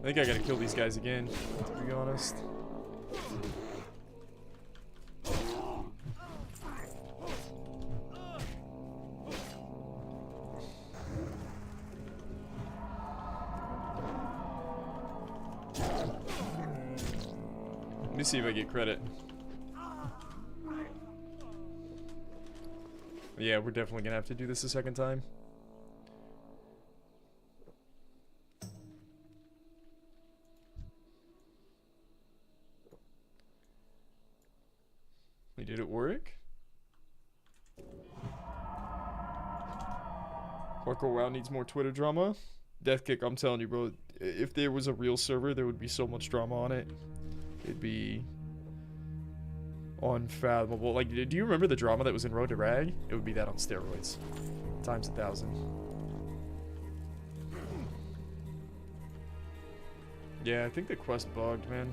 [SPEAKER 2] I think I gotta kill these guys again, to be honest. Let me see if I get credit. Yeah, we're definitely gonna have to do this a second time. Did it work? Hardcore WoW needs more Twitter drama. Death Kick, I'm telling you, bro. If there was a real server, there would be so much drama on it. It'd be unfathomable. Like, do you remember the drama that was in Road to Rag? It would be that on steroids. Times 1,000. Yeah, I think the quest bugged, man.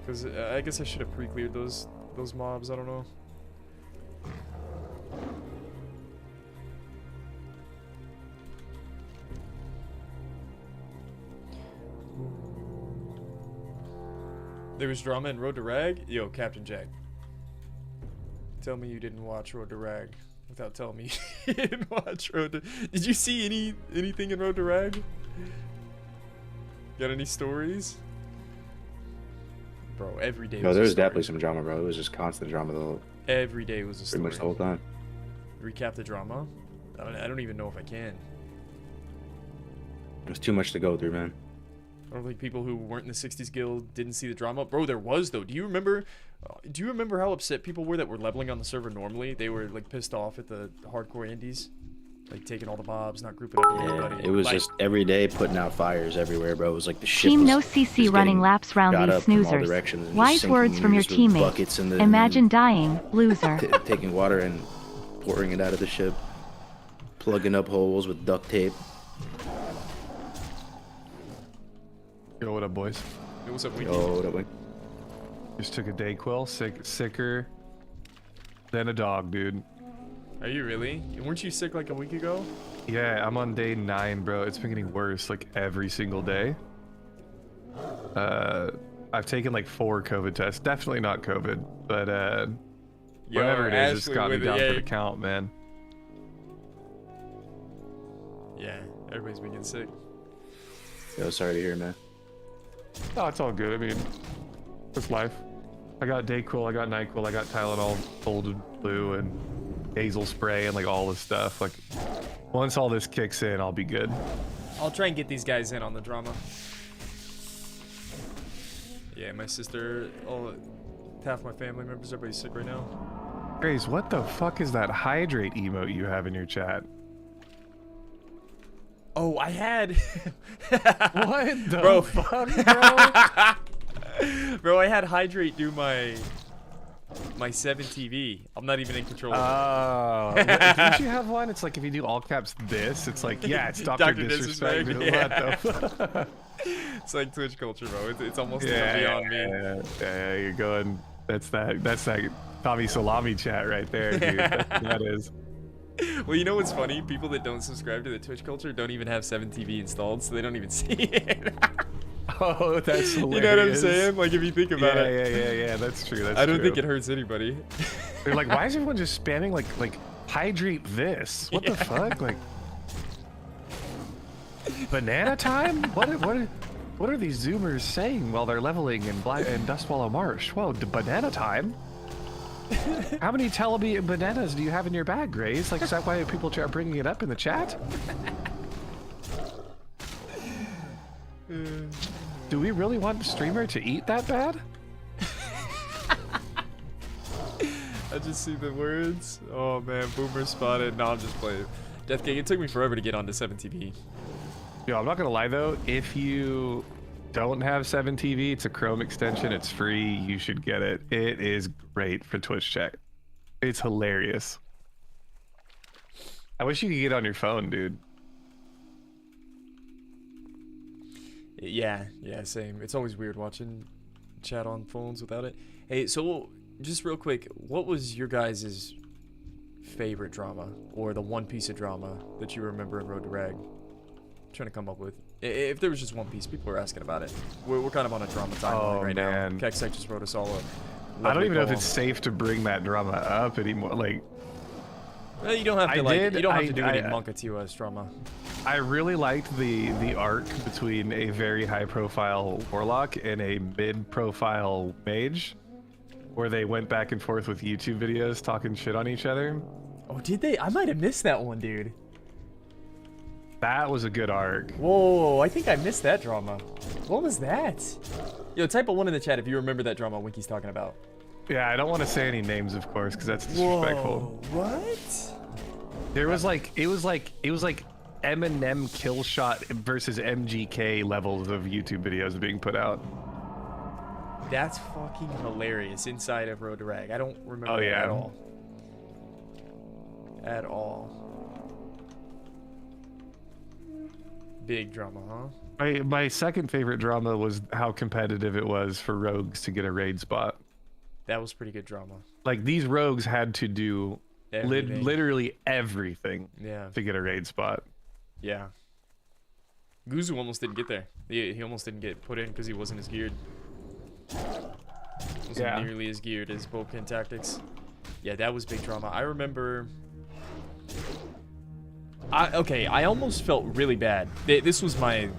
[SPEAKER 2] Because I guess I should have pre-cleared those mobs, I don't know. There was drama in Road to Rag? Yo, Captain Jack. Tell me you didn't watch Road to Rag without telling me you didn't watch Road to... Did you see anything in Road to Rag? Got any stories? Bro, every day.
[SPEAKER 12] No, there was definitely some drama, bro. It was just constant drama though.
[SPEAKER 2] Every day was a story.
[SPEAKER 12] Pretty much the whole time.
[SPEAKER 2] Recap the drama? I don't even know if I can.
[SPEAKER 12] There's too much to go through, man.
[SPEAKER 2] I don't think people who weren't in the 60s guild didn't see the drama. Bro, there was though. Do you remember how upset people were that were leveling on the server normally? They were like pissed off at the hardcore indies. Like taking all the mobs, not grouping up with anybody.
[SPEAKER 12] It was like, just every day putting out fires everywhere, bro. It was like the shit
[SPEAKER 5] Team
[SPEAKER 12] was
[SPEAKER 5] No CC running laps round these snoozers. Wise words from your teammate. Imagine dying, loser.
[SPEAKER 12] Taking water and pouring it out of the ship. Plugging up holes with duct tape.
[SPEAKER 11] Yo, what up, boys?
[SPEAKER 2] Yo, what's up, Winky?
[SPEAKER 12] Yo, what up, Winky?
[SPEAKER 11] Just took a Dayquil, sicker than a dog, dude.
[SPEAKER 2] Are you really? Weren't you sick like a week ago?
[SPEAKER 11] Yeah, I'm on day 9, bro. It's been getting worse like every single day. I've taken like 4 COVID tests. Definitely not COVID, but
[SPEAKER 2] Yo,
[SPEAKER 11] whatever it is, it's
[SPEAKER 2] Ashley
[SPEAKER 11] got me
[SPEAKER 2] with
[SPEAKER 11] down
[SPEAKER 2] it,
[SPEAKER 11] for the count, man.
[SPEAKER 2] Yeah, everybody's been getting sick.
[SPEAKER 12] Yo, sorry to hear, man.
[SPEAKER 11] Oh, it's all good. I mean, it's life. I got Dayquil, I got NyQuil, I got Tylenol, folded blue, and nasal spray, and like all this stuff. Like, once all this kicks in, I'll be good.
[SPEAKER 2] I'll try and get these guys in on the drama. Yeah, my sister, half my family members, everybody's sick right now.
[SPEAKER 11] Grace, what the fuck is that hydrate emote you have in your chat?
[SPEAKER 2] Oh, I had.
[SPEAKER 11] What the fuck, bro?
[SPEAKER 2] Bro, I had Hydrate do my 7 TV. I'm not even in control of it.
[SPEAKER 11] Didn't you have one? It's like if you do all caps this, it's like, yeah, it's Dr. Disrespect.
[SPEAKER 2] Yeah.
[SPEAKER 11] What the fuck?
[SPEAKER 2] It's like Twitch culture, bro. It's almost beyond me.
[SPEAKER 11] Yeah, you're going. That's that Tommy Salami chat right there, dude. That is.
[SPEAKER 2] Well, you know what's funny? People that don't subscribe to the Twitch culture don't even have 7 TV installed, so they don't even see it.
[SPEAKER 11] Oh, that's hilarious.
[SPEAKER 2] You know what I'm saying? Like, if you think about it.
[SPEAKER 11] Yeah, that's true.
[SPEAKER 2] I don't think it hurts anybody.
[SPEAKER 11] They're like, why is everyone just spamming like hydrate this? What the fuck? Like, banana time? What are these Zoomers saying while they're leveling in Dustwallow Marsh? Whoa, banana time? How many Telebi bananas do you have in your bag, Grace? Like, is that why people are bringing it up in the chat? Do we really want the streamer to eat that bad?
[SPEAKER 2] I just see the words. Oh man, Boomer spotted. No, I'm just playing. Death King, it took me forever to get onto 7TV.
[SPEAKER 11] Yo, I'm not gonna lie though, if you don't have 7TV, it's a Chrome extension, it's free, you should get it. It is great for Twitch chat. It's hilarious. I wish you could get it on your phone, dude.
[SPEAKER 2] Yeah, same. It's always weird watching chat on phones without it. Hey, so just real quick, what was your guys' favorite drama, or the one piece of drama that you remember in Road to Rag? I'm trying to come up with. If there was just one piece, people were asking about it. We're kind of on a drama timeline right now. Kexek just wrote us all a.
[SPEAKER 11] I don't even know if it's safe to bring that drama up anymore. Like,
[SPEAKER 2] well, you don't have to you don't have to do any Monka TOS drama.
[SPEAKER 11] I really liked the arc between a very high-profile warlock and a mid-profile mage, where they went back and forth with YouTube videos talking shit on each other.
[SPEAKER 2] Oh, did they? I might have missed that one, dude.
[SPEAKER 11] That was a good arc.
[SPEAKER 2] Whoa, I think I missed that drama. What was that? Yo, type a 1 in the chat if you remember that drama Winky's talking about.
[SPEAKER 11] Yeah, I don't want to say any names, of course, because that's disrespectful.
[SPEAKER 2] Whoa, what?
[SPEAKER 11] There was like, it was like Eminem Killshot versus MGK levels of YouTube videos being put out.
[SPEAKER 2] That's fucking hilarious. Inside of Road to Rag. I don't remember
[SPEAKER 11] that
[SPEAKER 2] at all. At all. Big drama, huh?
[SPEAKER 11] My second favorite drama was how competitive it was for rogues to get a raid spot.
[SPEAKER 2] That was pretty good drama.
[SPEAKER 11] Like, these rogues had to do literally everything to get a raid spot.
[SPEAKER 2] Yeah. Guzu almost didn't get there. He almost didn't get put in because he wasn't as geared. Wasn't nearly as geared as Boken Tactics. Yeah, that was big drama. I remember... I almost felt really bad. This was my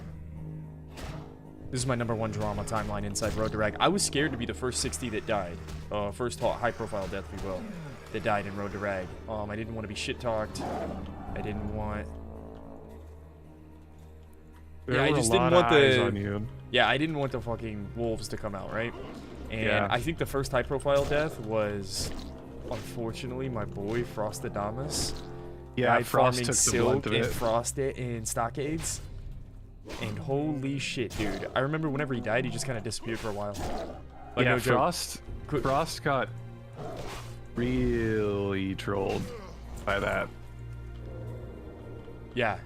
[SPEAKER 2] number 1 drama timeline inside Road to Rag. I was scared to be the first 60 that died. First high-profile death, if you will, that died in Road to Rag. I didn't want to be shit-talked. I didn't want... I just didn't want the... Yeah, I didn't want the fucking wolves to come out, right? And I think the first high-profile death was, unfortunately, my boy Frostadamus.
[SPEAKER 11] Yeah, Frost took the blunt of it.
[SPEAKER 2] And Frosted in Stockades. And holy shit, dude. I remember whenever he died, he just kind of disappeared for a while. Like,
[SPEAKER 11] yeah,
[SPEAKER 2] no joke.
[SPEAKER 11] Frost got really trolled by that.
[SPEAKER 2] Yeah.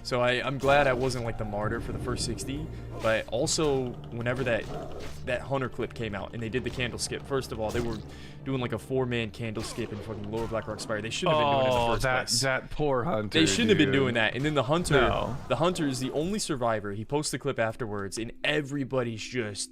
[SPEAKER 2] So I'm glad I wasn't like the martyr for the first 60, but also whenever that hunter clip came out and they did the candle skip, first of all, they were doing like a 4-man candle skip in fucking Lower Blackrock Spire. They shouldn't have been doing it in the first place.
[SPEAKER 11] That poor hunter.
[SPEAKER 2] They shouldn't have been doing that. And then the hunter is the only survivor. He posts the clip afterwards and everybody's just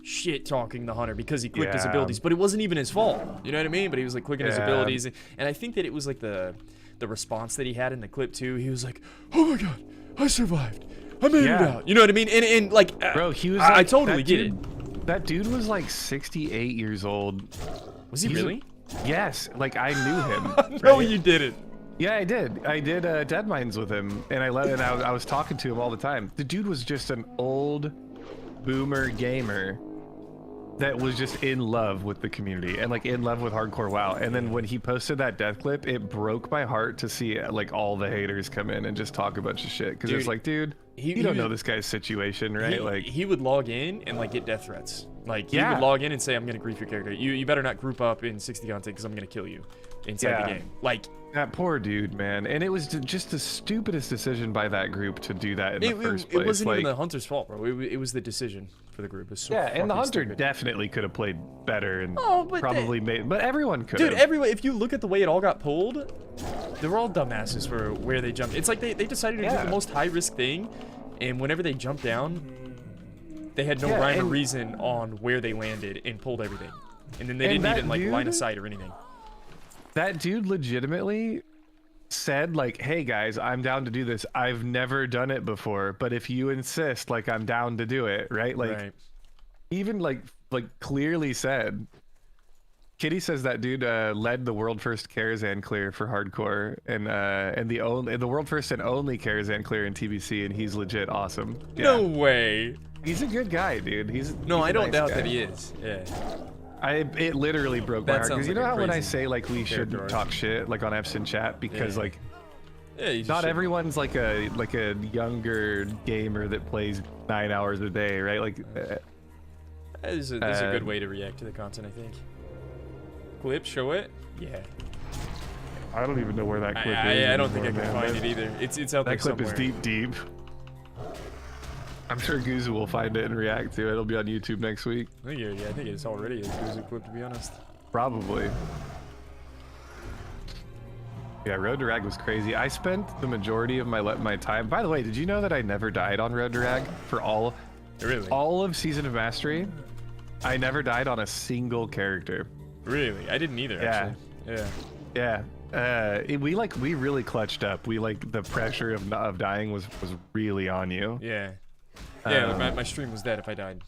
[SPEAKER 2] shit talking the hunter because he clicked his abilities, but it wasn't even his fault. You know what I mean? But he was like clicking his abilities, and I think that it was like the response that he had in the clip too. He was like, "Oh my god, I survived. I made it out." You know what I mean? And like,
[SPEAKER 11] bro, he was.
[SPEAKER 2] I
[SPEAKER 11] Like,
[SPEAKER 2] totally get it.
[SPEAKER 11] That dude was like 68 years old.
[SPEAKER 2] Was he really?
[SPEAKER 11] Yes. Like I knew him.
[SPEAKER 2] No, you didn't.
[SPEAKER 11] Yeah, I did. I did Dead Mines with him, and I was talking to him all the time. The dude was just an old boomer gamer that was just in love with the community and like in love with hardcore WoW. And then when he posted that death clip, it broke my heart to see like all the haters come in and just talk a bunch of shit. Because it's like, dude, you don't know this guy's situation, right?
[SPEAKER 2] He would log in and like get death threats. Like he would log in and say, "I'm gonna grief your character. You better not group up in 60 content because I'm gonna kill you inside the game." Like
[SPEAKER 11] that poor dude, man. And it was just the stupidest decision by that group to do that in the first place.
[SPEAKER 2] It wasn't even the hunter's fault, bro. It was the decision for the group. It was so
[SPEAKER 11] and the hunter
[SPEAKER 2] stupid.
[SPEAKER 11] definitely could have played better and probably made, but everyone could.
[SPEAKER 2] Dude, everyone. If you look at the way it all got pulled, they were all dumbasses for where they jumped. It's like they decided to do the most high risk thing, and whenever they jumped down, they had no rhyme or reason on where they landed and pulled everything, and then they didn't even like line of sight or anything.
[SPEAKER 11] That dude legitimately said like, "Hey guys, I'm down to do this. I've never done it before, but if you insist, like I'm down to do it." Right? Like even like clearly said. Kitty says that dude led the world first Karazhan clear for hardcore and the world first and only Karazhan clear in TBC, and he's legit awesome.
[SPEAKER 2] No way.
[SPEAKER 11] He's a good guy, dude.
[SPEAKER 2] I don't doubt that he is. Yeah.
[SPEAKER 11] It literally broke my heart because you know how when I say like we shouldn't talk shit like on Epson chat because like not everyone's like a younger gamer that plays 9 hours a day, right? Like
[SPEAKER 2] this is a good way to react to the content, I think. Clip, show it. Yeah.
[SPEAKER 11] I don't even know where that clip is.
[SPEAKER 2] I don't think I can find it either. It's out there somewhere.
[SPEAKER 11] That clip is deep. I'm sure Guzu will find it and react to it. It'll be on YouTube next week.
[SPEAKER 2] I think it's already a Guzu clip, to be honest.
[SPEAKER 11] Probably. Yeah, Road to Rag was crazy. I spent the majority of my time. By the way, did you know that I never died on Road to Rag for all of Season of Mastery? I never died on a single character.
[SPEAKER 2] Really? I didn't either. Actually.
[SPEAKER 11] Yeah. We really clutched up. We like the pressure of dying was really on you.
[SPEAKER 2] Yeah. Yeah, my stream was dead if I died.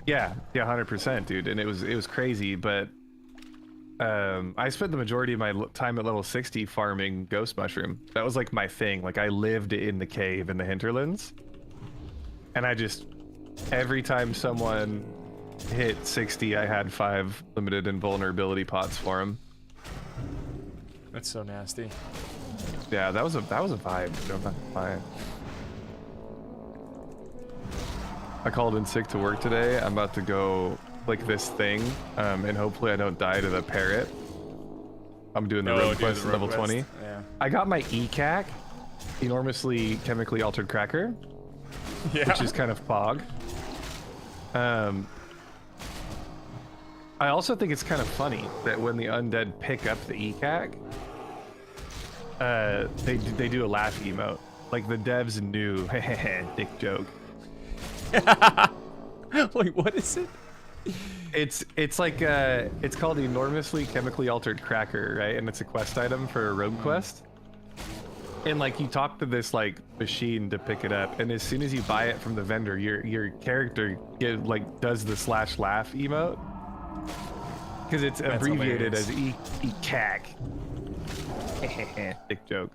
[SPEAKER 11] Yeah, 100%, dude, and it was crazy. But I spent the majority of my time at level 60 farming Ghost Mushroom. That was like my thing. Like I lived in the cave in the hinterlands, and I just every time someone hit 60, I had 5 limited invulnerability pots for him.
[SPEAKER 2] That's so nasty.
[SPEAKER 11] Yeah, that was a vibe. I'm not lying. I called in sick to work today. I'm about to go like this thing, and hopefully I don't die to the parrot. I'm doing the road quest at level 20.
[SPEAKER 2] Yeah.
[SPEAKER 11] I got my ECAC, enormously chemically altered cracker, which is kind of pog. I also think it's kind of funny that when the undead pick up the ECAC, they do a laugh emote. Like the devs knew, dick joke.
[SPEAKER 2] Wait, what is it?
[SPEAKER 11] It's like it's called enormously chemically altered cracker, right? And it's a quest item for a rogue quest. And like you talk to this like machine to pick it up, and as soon as you buy it from the vendor, your character does the /laugh emote because it's abbreviated as ECAC. Dick joke.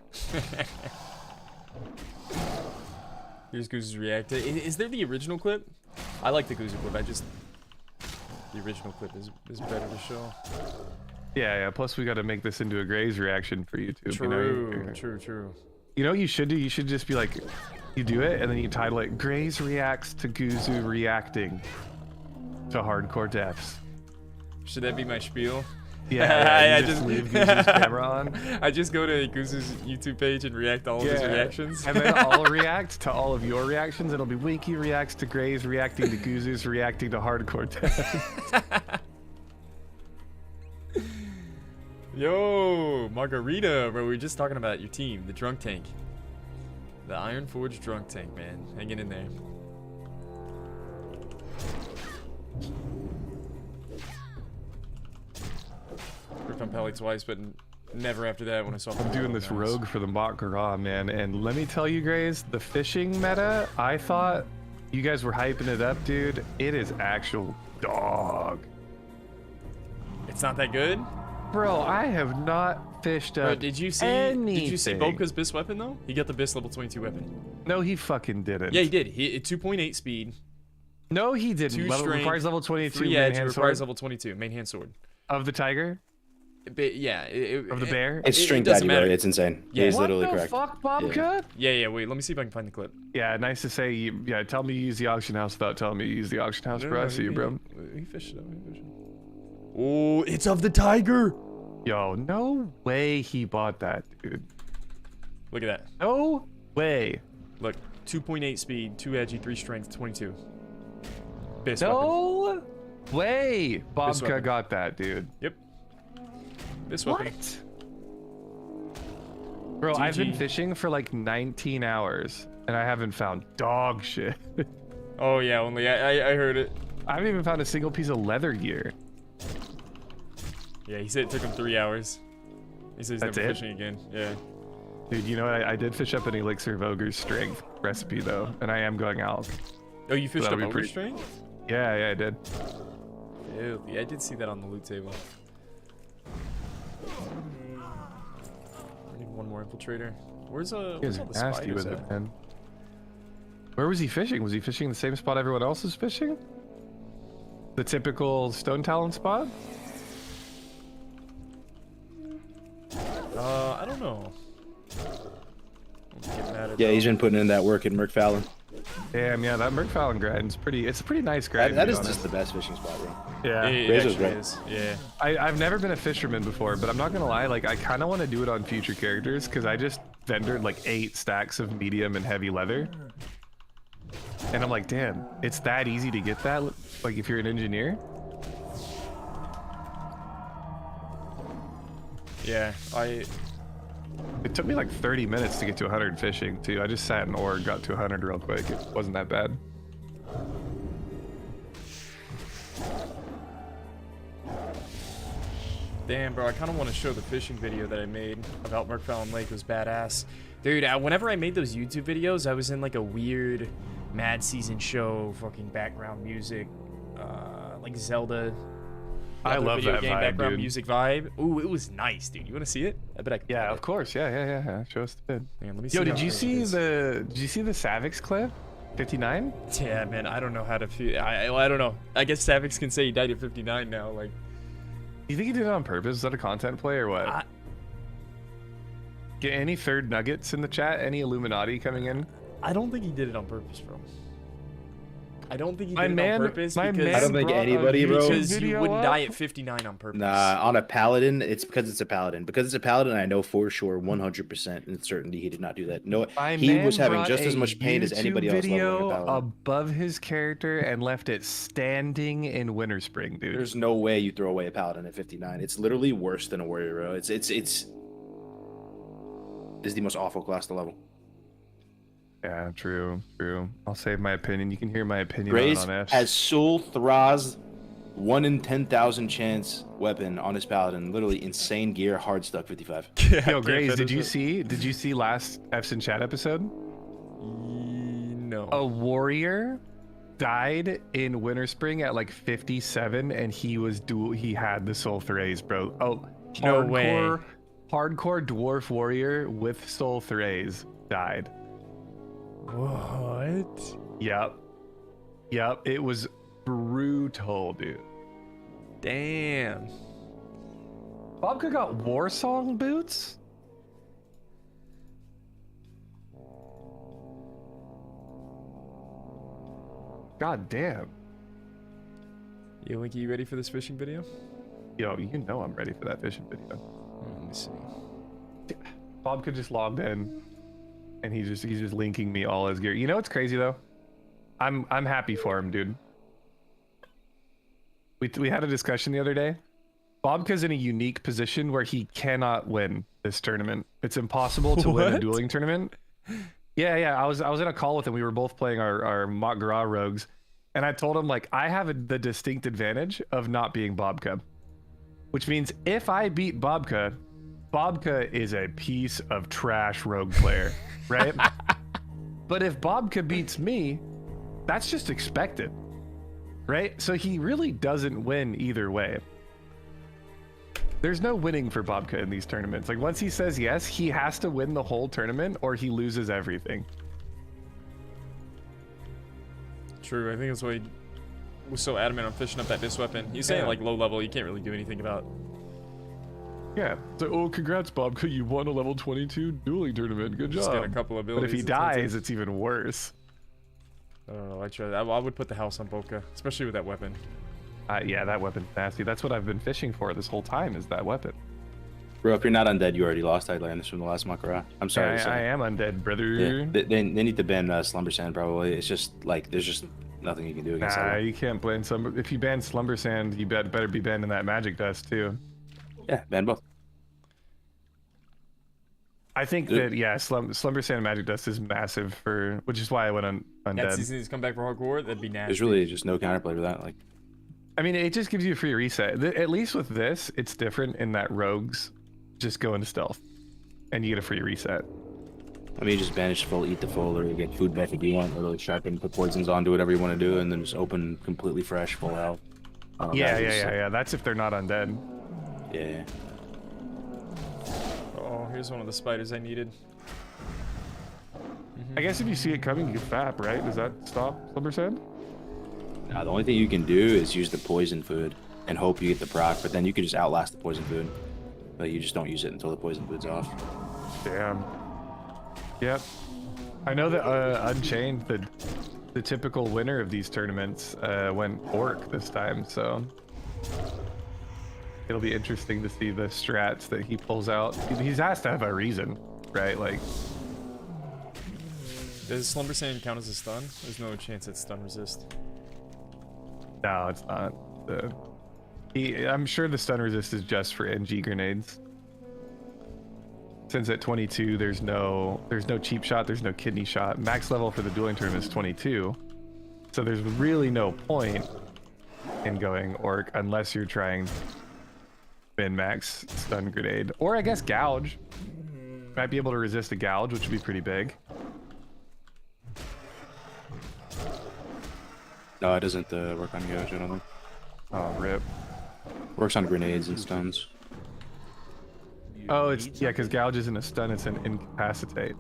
[SPEAKER 2] Here's Goose's react. Is there the original clip? I like the Goose clip. The original clip is better to show.
[SPEAKER 11] Yeah. Plus, we got to make this into a Gray's reaction for YouTube.
[SPEAKER 2] True.
[SPEAKER 11] You know what you should do? You should just be like, you do it, and then you title it "Grays reacts to Guzu reacting to hardcore deaths."
[SPEAKER 2] Should that be my spiel?
[SPEAKER 11] Yeah, I just leave Guzu's camera on.
[SPEAKER 2] I just go to Guzu's YouTube page and react to all of his reactions.
[SPEAKER 11] And then I'll react to all of your reactions. It'll be Winky reacts to Grays, reacting to Guzu's, reacting to hardcore deaths.
[SPEAKER 2] Yo, Margarita, bro, we were just talking about your team, the Drunk Tank. The Iron Forge Drunk Tank, man. Hanging in there. on Pally twice, but never after that when I saw.
[SPEAKER 11] I'm doing this rogue for the Mach Gras, man, and let me tell you guys, the fishing meta, I thought you guys were hyping it up, dude. It is actual dog.
[SPEAKER 2] It's not that good?
[SPEAKER 11] Bro, I have not fished up.
[SPEAKER 2] Bro, did you see Bobka's Biss weapon though? He got the Biss level 22 weapon.
[SPEAKER 11] No, he fucking didn't.
[SPEAKER 2] Yeah, he did. He 2.8 speed.
[SPEAKER 11] No, he didn't.
[SPEAKER 2] 2
[SPEAKER 11] Level,
[SPEAKER 2] strength,
[SPEAKER 11] requires level 22.
[SPEAKER 2] 3
[SPEAKER 11] main
[SPEAKER 2] edge,
[SPEAKER 11] hand
[SPEAKER 2] requires
[SPEAKER 11] sword.
[SPEAKER 2] level 22 main hand sword.
[SPEAKER 11] Of the tiger?
[SPEAKER 2] Yeah.
[SPEAKER 11] Of the bear?
[SPEAKER 12] It's strength
[SPEAKER 2] doesn't
[SPEAKER 12] daddy, bro.
[SPEAKER 2] matter.
[SPEAKER 12] It's insane.
[SPEAKER 2] Yeah.
[SPEAKER 12] He's literally
[SPEAKER 11] What the
[SPEAKER 12] correct.
[SPEAKER 11] fuck, Bobka?
[SPEAKER 2] Yeah. Wait, let me see if I can find the clip.
[SPEAKER 11] Yeah, nice to say. Yeah, tell me you use the auction house without telling me you use the auction house, bro. I see you, bro.
[SPEAKER 2] He fished it up. Oh, it's of the tiger.
[SPEAKER 11] Yo, no way he bought that, dude.
[SPEAKER 2] Look at that.
[SPEAKER 11] No way.
[SPEAKER 2] Look, 2.8 speed, 2 edgy, 3 strength, 22. Biss weapon.
[SPEAKER 11] No way
[SPEAKER 2] Biss
[SPEAKER 11] Bobka
[SPEAKER 2] weapon.
[SPEAKER 11] got that, dude.
[SPEAKER 2] Yep. Biss weapon.
[SPEAKER 11] What? Bro, I've been fishing for like 19 hours and I haven't found dog shit.
[SPEAKER 2] Oh yeah, only I heard it.
[SPEAKER 11] I haven't even found a single piece of leather gear.
[SPEAKER 2] Yeah, he said it took him 3 hours. He said he's
[SPEAKER 11] That's
[SPEAKER 2] never
[SPEAKER 11] it?
[SPEAKER 2] fishing again. Yeah.
[SPEAKER 11] Dude, you know what? I did fish up an elixir of ogre's strength recipe though, and I am going out.
[SPEAKER 2] Oh, you fished
[SPEAKER 11] that'll
[SPEAKER 2] up
[SPEAKER 11] be
[SPEAKER 2] ogre
[SPEAKER 11] pretty-
[SPEAKER 2] strength?
[SPEAKER 11] Yeah, I did.
[SPEAKER 2] Ew, yeah, I did see that on the loot table. I need one more infiltrator. Where's
[SPEAKER 11] He
[SPEAKER 2] where's
[SPEAKER 11] was
[SPEAKER 2] all the
[SPEAKER 11] nasty
[SPEAKER 2] spiders
[SPEAKER 11] with
[SPEAKER 2] at?
[SPEAKER 11] it, man. Where was he fishing? Was he fishing the same spot everyone else is fishing? The typical stone talon spot?
[SPEAKER 2] I don't know. Don't get mad at
[SPEAKER 12] Yeah,
[SPEAKER 2] that.
[SPEAKER 12] he's been putting in that work in Merc Fallon.
[SPEAKER 11] Damn, yeah, that Merc Fallon grind's pretty. It's a pretty nice grind.
[SPEAKER 12] That
[SPEAKER 11] to be
[SPEAKER 12] is
[SPEAKER 11] honest.
[SPEAKER 12] just the best fishing spot, bro.
[SPEAKER 11] Yeah.
[SPEAKER 2] It
[SPEAKER 12] Razor's
[SPEAKER 2] actually
[SPEAKER 12] right.
[SPEAKER 2] is. Yeah.
[SPEAKER 11] I've never been a fisherman before, but I'm not gonna lie, like I kind of want to do it on future characters because I just vendored like 8 stacks of medium and heavy leather, and I'm like, damn, it's that easy to get that. Like if you're an engineer.
[SPEAKER 2] Yeah,
[SPEAKER 11] It took me like 30 minutes to get to 100 fishing too. I just sat in ore, got to 100 real quick. It wasn't that bad.
[SPEAKER 2] Damn, bro, I kind of want to show the fishing video that I made about Merc Fallon Lake. It was badass. Dude, whenever I made those YouTube videos, I was in like a weird Mad Season show, fucking background music, like Zelda.
[SPEAKER 11] I
[SPEAKER 2] other
[SPEAKER 11] love
[SPEAKER 2] video
[SPEAKER 11] that
[SPEAKER 2] game
[SPEAKER 11] vibe,
[SPEAKER 2] background
[SPEAKER 11] dude.
[SPEAKER 2] music vibe. Ooh, it was nice, dude. You want to see it? I bet I can.
[SPEAKER 11] Yeah,
[SPEAKER 2] find
[SPEAKER 11] of
[SPEAKER 2] it.
[SPEAKER 11] course. Yeah. Show us the vid.
[SPEAKER 2] Man, let me see.
[SPEAKER 11] Yo,
[SPEAKER 2] how
[SPEAKER 11] did you
[SPEAKER 2] good it
[SPEAKER 11] see
[SPEAKER 2] is.
[SPEAKER 11] the Savix clip? 59?
[SPEAKER 2] Yeah, man, I don't know how to feel. I don't know. I guess Savix can say he died at 59 now. Like,
[SPEAKER 11] You think he did it on purpose? Is that a content play or what? Get any third nuggets in the chat? Any Illuminati coming in?
[SPEAKER 2] I don't think he did it on purpose, bro. I don't think he
[SPEAKER 11] My
[SPEAKER 2] did it
[SPEAKER 11] man-
[SPEAKER 2] on purpose
[SPEAKER 11] my
[SPEAKER 2] because
[SPEAKER 11] man
[SPEAKER 12] I don't think
[SPEAKER 11] brought a
[SPEAKER 12] anybody, bro.
[SPEAKER 2] because you
[SPEAKER 11] video
[SPEAKER 2] wouldn't
[SPEAKER 11] up.
[SPEAKER 2] die at 59 on purpose.
[SPEAKER 12] Nah, on a paladin, it's because it's a paladin. Because it's a paladin, I know for sure, 100% in certainty, he did not do that. No,
[SPEAKER 11] My
[SPEAKER 12] he
[SPEAKER 11] man
[SPEAKER 12] was having
[SPEAKER 11] brought
[SPEAKER 12] just
[SPEAKER 11] a
[SPEAKER 12] as much pain as anybody
[SPEAKER 11] YouTube
[SPEAKER 12] else leveling a
[SPEAKER 11] video
[SPEAKER 12] paladin.
[SPEAKER 11] above his character and left it standing in Winter Spring, dude.
[SPEAKER 12] There's no way you throw away a paladin at 59. It's literally worse than a warrior, bro. It's the most awful class to level.
[SPEAKER 11] Yeah, true. I'll save my opinion. You can hear my opinion
[SPEAKER 12] Grace
[SPEAKER 11] on F.
[SPEAKER 12] has Sul Thraz 1 in 10,000 chance weapon on his paladin. Literally insane gear, hard stuck 55.
[SPEAKER 11] Yo, Grace, did you see last F's in chat episode?
[SPEAKER 2] No.
[SPEAKER 11] A warrior died in Winter Spring at like 57, and he had the Soul Thrace, bro. Oh,
[SPEAKER 2] No way.
[SPEAKER 11] Hardcore dwarf warrior with Soul Thrace died.
[SPEAKER 2] What?
[SPEAKER 11] Yep. It was brutal, dude.
[SPEAKER 2] Damn.
[SPEAKER 11] Bobka got war song boots? God damn.
[SPEAKER 2] Yo, Winky, you ready for this fishing video?
[SPEAKER 11] Yo, you know I'm ready for that fishing video.
[SPEAKER 2] Let me see.
[SPEAKER 11] Bobka just logged in, and he's just linking me all his gear. You know what's crazy though? I'm happy for him, dude. We had a discussion the other day. Bobka's in a unique position where he cannot win this tournament. It's impossible to win a
[SPEAKER 2] What?
[SPEAKER 11] dueling tournament. Yeah. I was in a call with him. We were both playing our Mach Gras rogues, and I told him like I have the distinct advantage of not being Bobka. which means if I beat Bobka, Bobka is a piece of trash rogue player, right? But if Bobka beats me, that's just expected, right? So he really doesn't win either way. There's no winning for Bobka in these tournaments. Like once he says yes, he has to win the whole tournament or he loses everything.
[SPEAKER 2] True, I think that's why he was so adamant on fishing up that disc weapon. He's saying like low level, you can't really do anything about.
[SPEAKER 11] Yeah. So, oh, congrats, Bobka, you won a level 22 dueling tournament. Good job.
[SPEAKER 2] Just got a couple of abilities.
[SPEAKER 11] But if he dies, it's even worse.
[SPEAKER 2] I don't know. I would put the house on Bobka, especially with that weapon.
[SPEAKER 11] Yeah, that weapon's nasty. That's what I've been fishing for this whole time, is that weapon.
[SPEAKER 12] Bro, if you're not undead, you already lost Atlantis from the last Makara. I'm sorry.
[SPEAKER 11] I am undead, brother.
[SPEAKER 12] Yeah, they need to ban Slumber Sand, probably. It's just, like, there's just nothing you can do against that.
[SPEAKER 11] You can't ban Slumber... If you ban Slumber Sand, you better be banning that magic dust, too.
[SPEAKER 12] Yeah, ban both.
[SPEAKER 11] I think that, yeah, Slumber Sand and magic dust is massive for... Which is why I went on undead.
[SPEAKER 2] That season he's come back for hardcore, that'd be nasty.
[SPEAKER 12] There's really just no counterplay to that, like...
[SPEAKER 11] I mean, it just gives you a free reset. At least with this, it's different in that rogues just go into stealth, and you get a free reset.
[SPEAKER 12] I mean, you just banish full, eat the full, or you get food back if you want, or like sharpen, put poisons on, do whatever you want to do, and then just open completely fresh, full health.
[SPEAKER 11] Yeah. That's if they're not undead.
[SPEAKER 12] Yeah.
[SPEAKER 2] Oh, here's one of the spiders I needed.
[SPEAKER 11] I guess if you see it coming, you can fap, right? Does that stop Slumber Sand?
[SPEAKER 12] Nah, the only thing you can do is use the poison food and hope you get the proc, but then you can just outlast the poison food. But you just don't use it until the poison food's off.
[SPEAKER 11] Damn. Yep. I know that Unchained, the typical winner of these tournaments, went Orc this time, so it'll be interesting to see the strats that he pulls out. He has to have a reason, right? Like,
[SPEAKER 2] does Slumber Sand count as a stun? There's no chance it's stun resist.
[SPEAKER 11] No, it's not. I'm sure the stun resist is just for NG grenades. Since at 22, there's no cheap shot, there's no kidney shot. Max level for the dueling tournament is 22, so there's really no point in going Orc unless you're trying min max stun grenade, or I guess gouge. Might be able to resist a gouge, which would be pretty big.
[SPEAKER 12] No, it doesn't work on gouge, I don't think.
[SPEAKER 11] Oh, rip.
[SPEAKER 12] Works on grenades and stuns.
[SPEAKER 11] Oh, it's, yeah, because gouge isn't a stun, it's an incapacitate.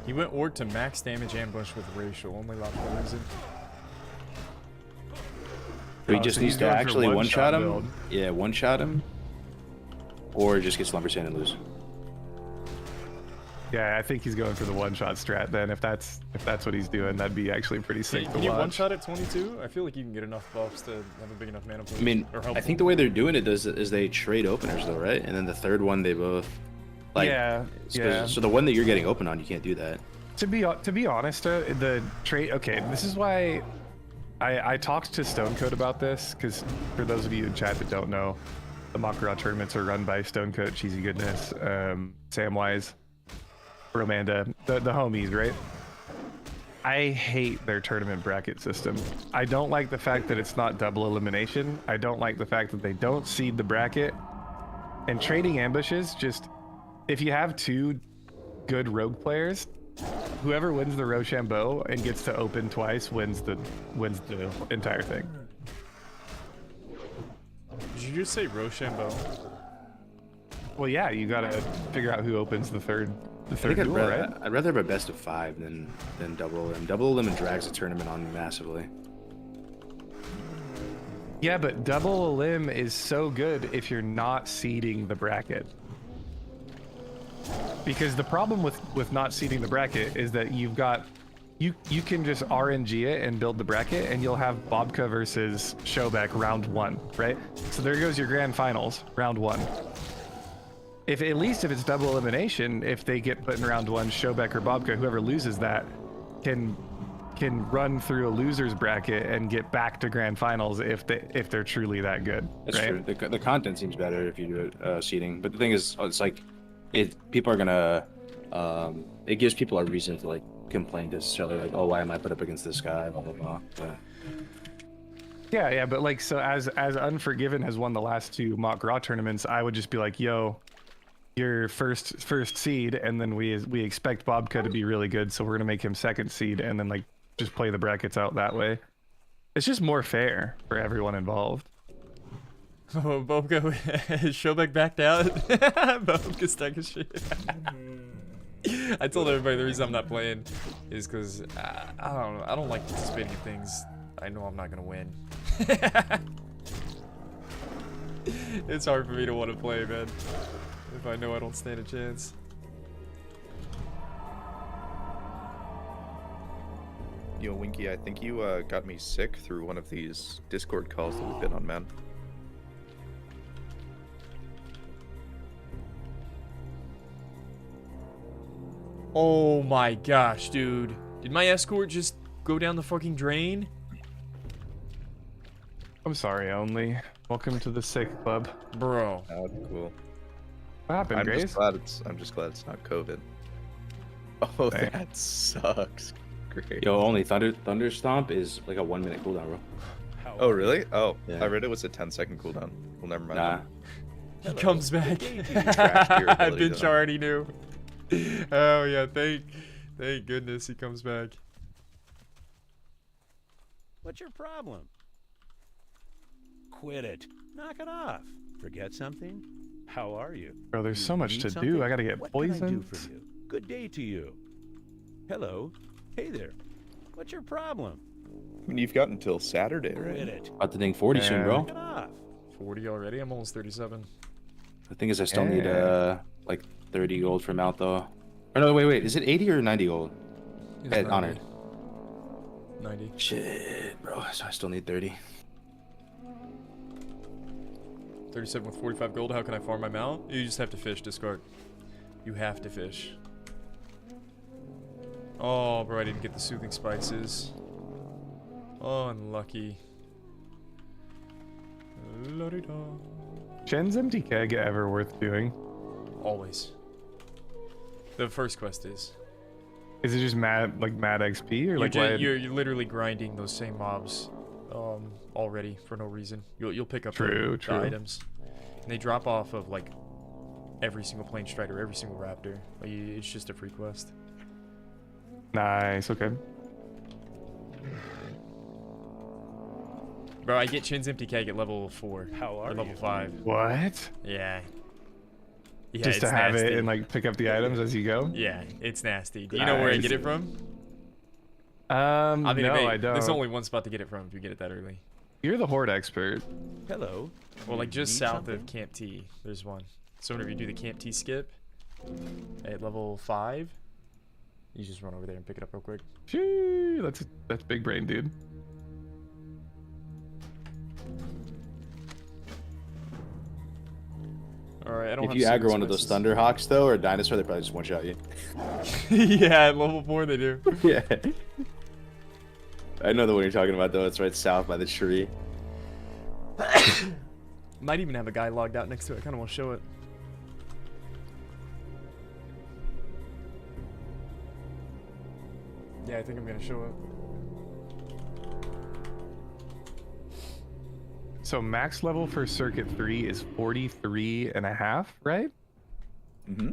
[SPEAKER 2] He went Orc to max damage ambush with racial, only logical reason.
[SPEAKER 12] He just needs to actually one-shot him. Build. Yeah, one-shot him. Or just get Slumber Sand and lose.
[SPEAKER 11] Yeah, I think he's going for the one-shot strat then. If that's what he's doing, that'd be actually pretty sick to watch.
[SPEAKER 2] Can you one-shot at 22? I feel like you can get enough buffs to have a big enough mana pool.
[SPEAKER 12] I mean, I think the way they're doing it is they trade openers though, right? And then the third one they both... Like,
[SPEAKER 11] yeah.
[SPEAKER 12] So the one that you're getting open on, you can't do that.
[SPEAKER 11] To be honest, the trade. Okay, this is why I talked to Stonecoat about this, because for those of you in chat that don't know, the Makara tournaments are run by Stonecoat, Cheesy Goodness, Samwise, Romanda, the homies, right? I hate their tournament bracket system. I don't like the fact that it's not double elimination. I don't like the fact that they don't seed the bracket. And trading ambushes, just if you have two good rogue players, whoever wins the Rochambeau and gets to open twice wins the entire thing.
[SPEAKER 2] Did you just say Rochambeau?
[SPEAKER 11] Well, yeah, you gotta figure out who opens the third duel, right?
[SPEAKER 12] I'd rather have a best of 5 than double elim. Double elim drags the tournament on massively.
[SPEAKER 11] Yeah, but double elim is so good if you're not seeding the bracket. Because the problem with not seeding the bracket is that you can just RNG it and build the bracket, and you'll have Bobka versus Showback round 1, right? So there goes your grand finals, round 1. At least if it's double elimination, if they get put in round 1, Showback or Bobka, whoever loses that can can run through a loser's bracket and get back to grand finals if they're truly that good.
[SPEAKER 12] That's
[SPEAKER 11] right?
[SPEAKER 12] true. The content seems better if you do it seeding. But the thing is, it's like, people are gonna, it gives people a reason to like complain to each other, like, oh, why am I put up against this guy? Blah blah blah. But...
[SPEAKER 11] Yeah, but like, so as Unforgiven has won the last 2 mock raw tournaments, I would just be like, yo, you're first seed, and then we expect Bobka to be really good, so we're gonna make him 2nd seed, and then like just play the brackets out that way. It's just more fair for everyone involved.
[SPEAKER 2] Oh, Bobka, Shobek backed out. Bobka's stuck as shit. I told everybody the reason I'm not playing is because I don't know. I don't like participating in things I know I'm not gonna win. It's hard for me to want to play, man, if I know I don't stand a chance.
[SPEAKER 14] Yo, Winky, I think you got me sick through one of these Discord calls that we've been on, man.
[SPEAKER 2] Oh my gosh, dude. Did my escort just go down the fucking drain?
[SPEAKER 11] I'm sorry, Only. Welcome to the sick club.
[SPEAKER 2] Bro.
[SPEAKER 14] That would be cool.
[SPEAKER 11] What happened,
[SPEAKER 14] I'm
[SPEAKER 11] Grace?
[SPEAKER 14] I'm just glad it's not COVID. Oh, that sucks. Great.
[SPEAKER 12] Yo, only Thunder Stomp is like a 1 minute cooldown, bro.
[SPEAKER 14] Oh, really? Oh,
[SPEAKER 12] yeah.
[SPEAKER 14] I read it was a 10-second cooldown. Well, never mind.
[SPEAKER 12] Nah.
[SPEAKER 2] He comes back. Bitch already knew. Oh yeah, thank goodness he comes back.
[SPEAKER 15] What's your problem? Quit it. Knock it off. Forget something? How are you?
[SPEAKER 11] Bro, there's so much
[SPEAKER 15] Need
[SPEAKER 11] to
[SPEAKER 15] something?
[SPEAKER 11] do. I gotta get
[SPEAKER 15] What can I do
[SPEAKER 11] poisoned.
[SPEAKER 15] for you? Good day to you. Hello. Hey there. What's your problem?
[SPEAKER 14] I mean, you've got until Saturday, right?
[SPEAKER 15] Quit it.
[SPEAKER 12] About to ding 40 soon, bro.
[SPEAKER 15] Knock it off.
[SPEAKER 2] 40 already? I'm almost 37.
[SPEAKER 12] The thing is, I still need like 30 gold from out though. Or no, wait. Is it 80 or 90 gold? At Honored.
[SPEAKER 2] 90.
[SPEAKER 12] Shit, bro. So I still need 30.
[SPEAKER 2] 37 with 45 gold. How can I farm my mount? You just have to fish, discard. You have to fish. Oh, bro, I didn't get the soothing spices. Oh, unlucky. La-di-da.
[SPEAKER 11] Shen's empty keg ever worth doing?
[SPEAKER 2] Always. The first quest is.
[SPEAKER 11] Is it just mad XP or like
[SPEAKER 2] you're literally grinding those same mobs already for no reason. You'll pick up the items, and they drop off of like every single plane strider, every single raptor. Like, it's just a free quest.
[SPEAKER 11] Nice. Okay.
[SPEAKER 2] Bro, I get Chin's empty keg at level 4 or level 5.
[SPEAKER 11] What?
[SPEAKER 2] Yeah. Yeah,
[SPEAKER 11] just to
[SPEAKER 2] it's
[SPEAKER 11] have
[SPEAKER 2] nasty.
[SPEAKER 11] it and like pick up the items as you go?
[SPEAKER 2] Yeah, it's nasty. Do you know where I get it from?
[SPEAKER 11] I mean, no, I don't.
[SPEAKER 2] There's only one spot to get it from if you get it that early.
[SPEAKER 11] You're the horde expert.
[SPEAKER 15] Hello.
[SPEAKER 2] Well, like just south of Camp T, there's one. So whenever you do the Camp T skip at level 5, you just run over there and pick it up real quick.
[SPEAKER 11] Shee, that's big brain, dude.
[SPEAKER 2] Alright, I don't
[SPEAKER 12] If you aggro one of those Thunderhawks though, or a dinosaur, they probably just one shot you.
[SPEAKER 2] Yeah, at level 4 they do.
[SPEAKER 12] Yeah. I know the one you're talking about though. It's right south by the tree.
[SPEAKER 2] Might even have a guy logged out next to it. I kind of want to show it. Yeah, I think I'm going to show it.
[SPEAKER 11] So max level for circuit 3 is 43.5, right?
[SPEAKER 14] Mm-hmm.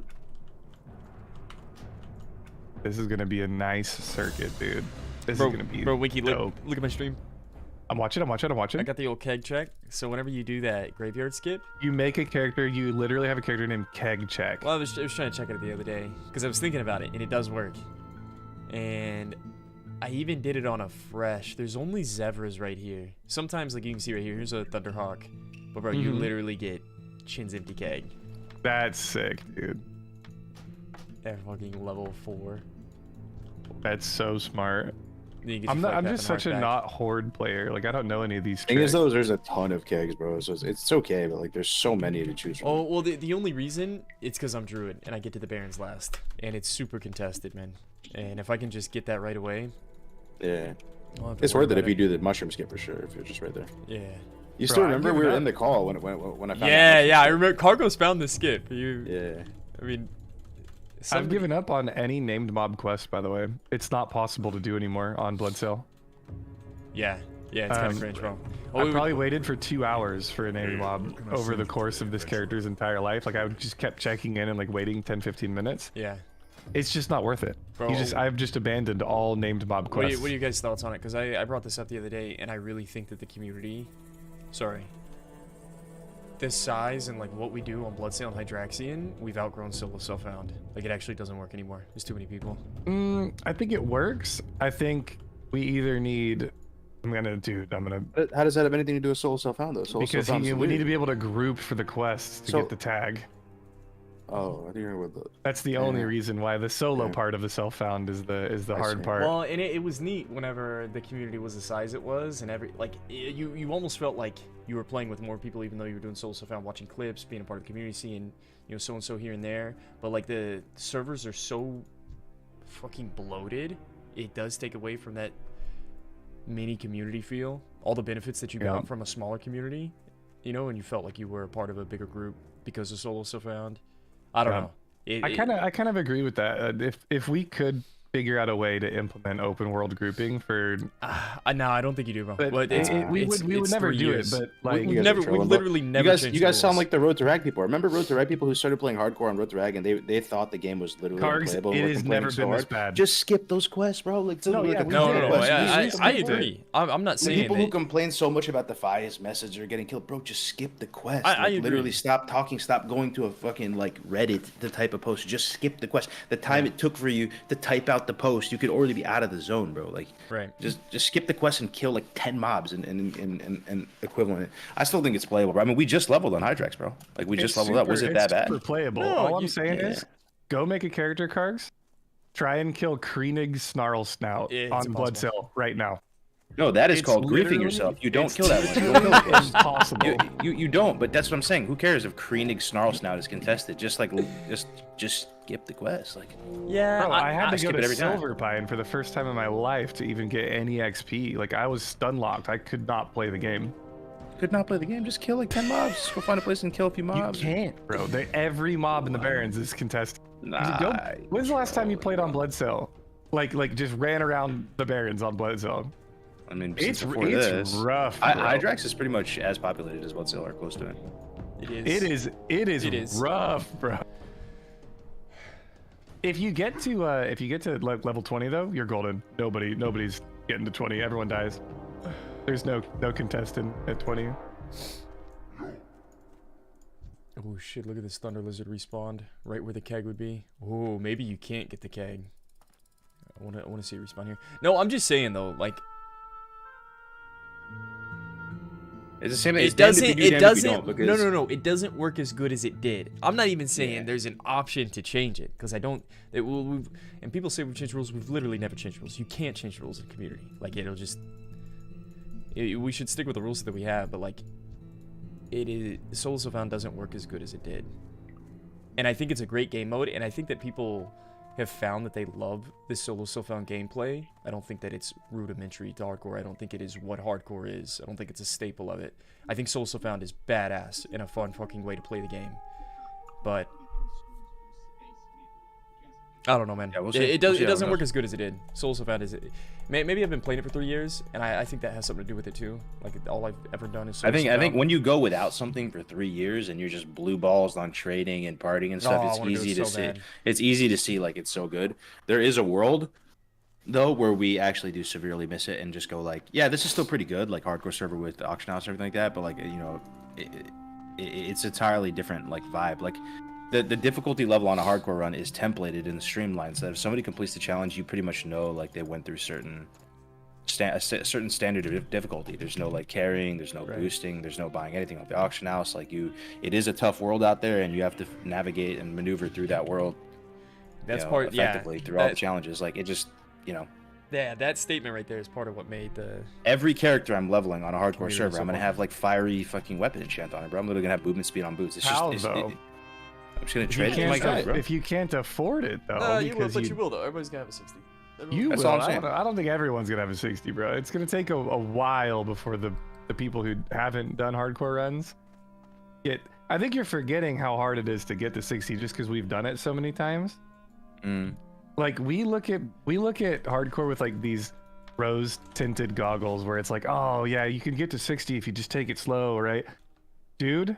[SPEAKER 11] This is gonna be a nice circuit, dude. This
[SPEAKER 2] Bro,
[SPEAKER 11] is gonna be
[SPEAKER 2] Wiki,
[SPEAKER 11] dope.
[SPEAKER 2] look at my stream.
[SPEAKER 11] I'm watching.
[SPEAKER 2] I got the old keg check. So whenever you do that graveyard skip,
[SPEAKER 11] you make a character. You literally have a character named Keg Check.
[SPEAKER 2] Well, I was trying to check it the other day because I was thinking about it, and it does work. And I even did it on a fresh. There's only zebras right here. Sometimes, like you can see right here, here's a Thunderhawk. But bro, you literally get Chin's empty keg.
[SPEAKER 11] That's sick, dude.
[SPEAKER 2] At fucking level 4.
[SPEAKER 11] That's so smart.
[SPEAKER 2] I'm
[SPEAKER 11] just such a not horde player. Like I don't know any of these.
[SPEAKER 12] Thing is though, there's a ton of kegs, bro. So it's okay, but like there's so many to choose from.
[SPEAKER 2] Oh well, the only reason it's because I'm druid and I get to the barons last, and it's super contested, man. And if I can just get that right away,
[SPEAKER 12] Yeah.
[SPEAKER 2] I'll have to
[SPEAKER 12] It's
[SPEAKER 2] worry
[SPEAKER 12] worth it
[SPEAKER 2] about
[SPEAKER 12] if you do the mushroom skip for sure. If you're just right there.
[SPEAKER 2] Yeah.
[SPEAKER 12] You still remember we were in the call when I found
[SPEAKER 2] Yeah, I remember. Cargos found the skip. I mean,
[SPEAKER 11] I've given up on any named mob quest, by the way. It's not possible to do anymore on Bloodsail.
[SPEAKER 2] Yeah, it's kind of cringe, bro.
[SPEAKER 11] I probably waited for 2 hours for a named mob over the course of this character's entire life. Like I just kept checking in and like waiting 10-15 minutes.
[SPEAKER 2] Yeah.
[SPEAKER 11] It's just not worth it.
[SPEAKER 2] Bro,
[SPEAKER 11] I've just abandoned all named mob quests.
[SPEAKER 2] What are you guys' thoughts on it? Because I brought this up the other day, and I really think that the community, this size and like what we do on Bloodsail and Hydraxian, we've outgrown solo self-found. Like it actually doesn't work anymore. There's too many people.
[SPEAKER 11] I think it works. I think we either need.
[SPEAKER 12] But how does that have anything to do with solo self-found though?
[SPEAKER 11] Because we need to be able to group for the quests to get the tag.
[SPEAKER 12] Oh, I didn't hear what
[SPEAKER 11] That's the only reason why the solo part of the self-found is the hard part.
[SPEAKER 2] Well, and it was neat whenever the community was the size it was, and you almost felt like you were playing with more people, even though you were doing solo self-found, watching clips, being a part of the community, seeing so and so here and there. But like the servers are so fucking bloated, it does take away from that mini community feel, all the benefits that you got from a smaller community, and you felt like you were a part of a bigger group because of solo self-found. I don't know.
[SPEAKER 11] I kind of agree with that. If we could figure out a way to implement open world grouping for
[SPEAKER 2] no, I don't think you do, bro.
[SPEAKER 11] But we would never do it. But like
[SPEAKER 2] we literally never.
[SPEAKER 12] You guys sound like the Road to Rag people. Remember Road to Rag people who started playing hardcore on Road to Rag and they thought the game was literally unplayable.
[SPEAKER 11] It has never been this bad.
[SPEAKER 12] Just skip those quests, bro. Like
[SPEAKER 2] no. I agree. I'm not saying
[SPEAKER 12] people who complain so much about the Fias message or getting killed, bro. Just skip the quest.
[SPEAKER 2] I
[SPEAKER 12] literally stop talking. Stop going to a fucking like Reddit to type a post. Just skip the quest. The time it took for you to type out the post, you could already be out of the zone, bro. Like just skip the quest and kill like 10 mobs and equivalent. I still think it's playable, bro. I mean, we just leveled on Hydrax, bro. Like we just leveled up. Was it that bad?
[SPEAKER 11] Super playable. All I'm saying is, go make a character, Kargs. Try and kill Kreenig's Snarl Snout on Bloodsail right now.
[SPEAKER 12] No, that is called griefing yourself. You don't kill that one. You don't kill it.
[SPEAKER 11] It's impossible.
[SPEAKER 12] You don't, but that's what I'm saying. Who cares if Kreenig Snarl Snout is contested? Just skip the quest. Like,
[SPEAKER 2] yeah,
[SPEAKER 11] bro, I had to go to Silverpine for the first time in my life to even get any XP. Like I was stun locked. I could not play the game.
[SPEAKER 12] Could not play the game. Just kill like 10 mobs. Just go find a place and kill a few mobs.
[SPEAKER 11] You can't, bro. Every mob in the Barrens is contested.
[SPEAKER 12] Nah.
[SPEAKER 11] When's the last time you played on Bloodsail? Like just ran around the Barrens on Bloodsail?
[SPEAKER 12] I mean,
[SPEAKER 11] it's
[SPEAKER 12] this,
[SPEAKER 11] rough.
[SPEAKER 12] Hydrax is pretty much as populated as Bloodsail or close to it.
[SPEAKER 11] It is rough, bro. If you get to like level 20 though, you're golden. Nobody's getting to 20. Everyone dies. There's no contestant at 20.
[SPEAKER 2] Oh shit! Look at this Thunder Lizard respawned right where the keg would be. Oh, maybe you can't get the keg. I want to see it respawn here. No, I'm just saying though, like.
[SPEAKER 12] It's the same.
[SPEAKER 2] It doesn't. No. It doesn't work as good as it did. I'm not even saying there's an option to change it because I don't. It will. And people say we've changed rules. We've literally never changed rules. You can't change rules in community. Like it'll just. We should stick with the rules that we have, but like, it is Solo Self-Found doesn't work as good as it did. And I think it's a great game mode, and I think that people have found that they love this Solo Self-Found gameplay. I don't think that it's rudimentary to hardcore. I don't think it is what hardcore is. I don't think it's a staple of it. I think Solo Self-Found is badass and a fun fucking way to play the game. But I don't know, man.
[SPEAKER 12] Yeah,
[SPEAKER 2] it doesn't work as good as it did. Solo Self-Found is. Maybe I've been playing it for 3 years, and I think that has something to do with it too. Like all I've ever done is.
[SPEAKER 12] I think when you go without something for 3 years and you're just blue balls on trading and partying and stuff, it's easy to see. It's easy to see like it's so good. There is a world though where we actually do severely miss it and just go like, yeah, this is still pretty good, like hardcore server with the auction house and everything like that. But like it's entirely different like vibe. Like the difficulty level on a hardcore run is templated and streamlined, so that if somebody completes the challenge, you pretty much know like they went through a certain standard of difficulty. There's no like carrying, there's no boosting, there's no buying anything like the auction house. Like it is a tough world out there, and you have to navigate and maneuver through that world.
[SPEAKER 2] That's
[SPEAKER 12] effectively through all the challenges. Like it just
[SPEAKER 2] Yeah, that statement right there is part of what made the.
[SPEAKER 12] Every character I'm leveling on a hardcore server, I'm gonna have like fiery fucking weapon enchant on it, bro. I'm literally gonna have movement speed on boots. It's
[SPEAKER 11] How,
[SPEAKER 12] just.
[SPEAKER 11] though?
[SPEAKER 12] I'm just gonna trade it to my guy, bro.
[SPEAKER 11] If you can't afford it though,
[SPEAKER 2] you will though. Everybody's gonna have a 60.
[SPEAKER 11] You
[SPEAKER 12] That's
[SPEAKER 11] will.
[SPEAKER 12] all I'm saying.
[SPEAKER 11] I don't think everyone's gonna have a 60, bro. It's gonna take a while before the people who haven't done hardcore runs get. I think you're forgetting how hard it is to get to 60 just because we've done it so many times. Like we look at hardcore with like these rose tinted goggles where it's like, oh yeah, you can get to 60 if you just take it slow, right? Dude,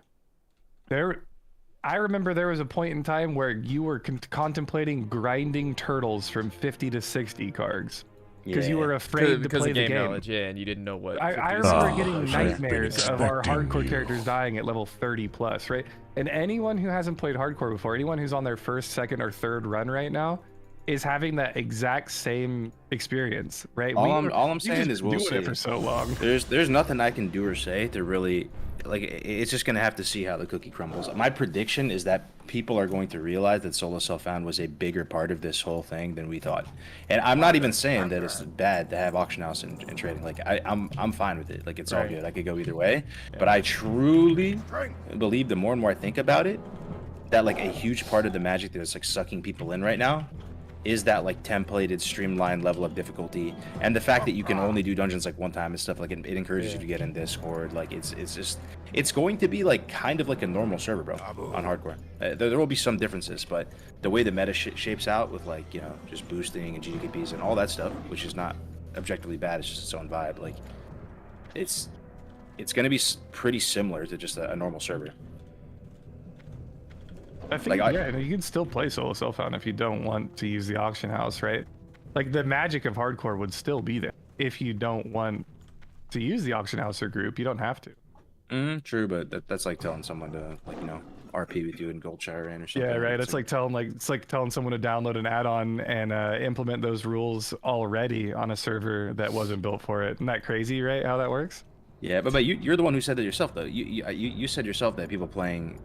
[SPEAKER 11] I remember there was a point in time where you were contemplating grinding turtles from 50 to 60 cargs because you were afraid to play the game.
[SPEAKER 2] Knowledge, yeah, and you didn't know what.
[SPEAKER 11] I remember getting nightmares of our hardcore characters dying at level 30 plus, right? And anyone who hasn't played hardcore before, anyone who's on their first, second, or third run right now, is having that exact same experience, right?
[SPEAKER 12] All I'm saying is we'll see.
[SPEAKER 11] It for so long.
[SPEAKER 12] There's nothing I can do or say to really, like, it's just gonna have to see how the cookie crumbles. My prediction is that people are going to realize that solo self-found was a bigger part of this whole thing than we thought. And I'm not even saying that it's bad to have auction house and trading. Like I'm fine with it. Like it's all good. I could go either way. But I truly believe the more and more I think about it, that like a huge part of the magic that is like sucking people in right now is that like templated, streamlined level of difficulty, and the fact that you can only do dungeons like one time and stuff. Like it encourages you to get in Discord. Like it's going to be like kind of like a normal server, bro, on hardcore. There will be some differences, but the way the meta shapes out with like, you know, just boosting and GKPs and all that stuff, which is not objectively bad, it's just its own vibe. Like it's going to be pretty similar to just a normal server.
[SPEAKER 11] I think, like, you can still play solo self-found if you don't want to use the auction house, right? Like the magic of hardcore would still be there if you don't want to use the auction house or group. You don't have to.
[SPEAKER 12] True, but that's like telling someone to, like, you know, RP with you in Goldshire or something.
[SPEAKER 11] Yeah, right. It's like telling someone to download an add-on and implement those rules already on a server that wasn't built for it. Isn't that crazy, right? How that works?
[SPEAKER 12] Yeah, but you're the one who said that yourself, though. You said yourself that people playing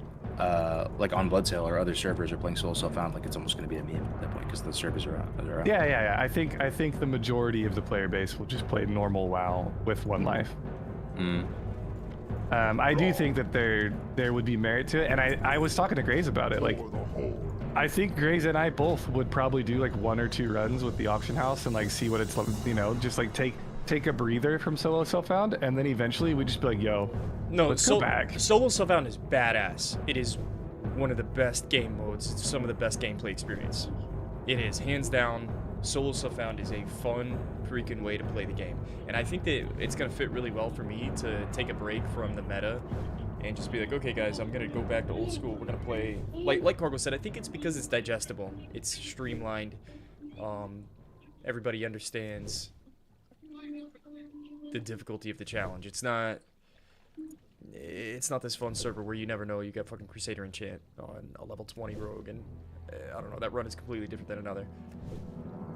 [SPEAKER 12] like on Bloodsail or other servers are playing solo self-found, like it's almost going to be a meme at that point because the servers are out.
[SPEAKER 11] Yeah. I think the majority of the player base will just play normal WoW with one life. I do think that there would be merit to it, and I was talking to Graze about it. Like, I think Graze and I both would probably do like 1 or 2 runs with the auction house and like see what it's like, you know, just like take a breather from solo self-found, and then eventually we just be like, yo, let's go back.
[SPEAKER 9] Solo self-found is badass. It is one of the best game modes. It's some of the best gameplay experience. It is, hands down. Solo self-found is a fun freaking way to play the game, and I think that it's gonna fit really well for me to take a break from the meta and just be like, okay guys, I'm gonna go back to old school. We're gonna play like Cargo said. I think it's because it's digestible, it's streamlined, everybody understands the difficulty of the challenge. It's not this fun server where you never know you got fucking Crusader enchant on a level 20 rogue, and I don't know, that run is completely different than another.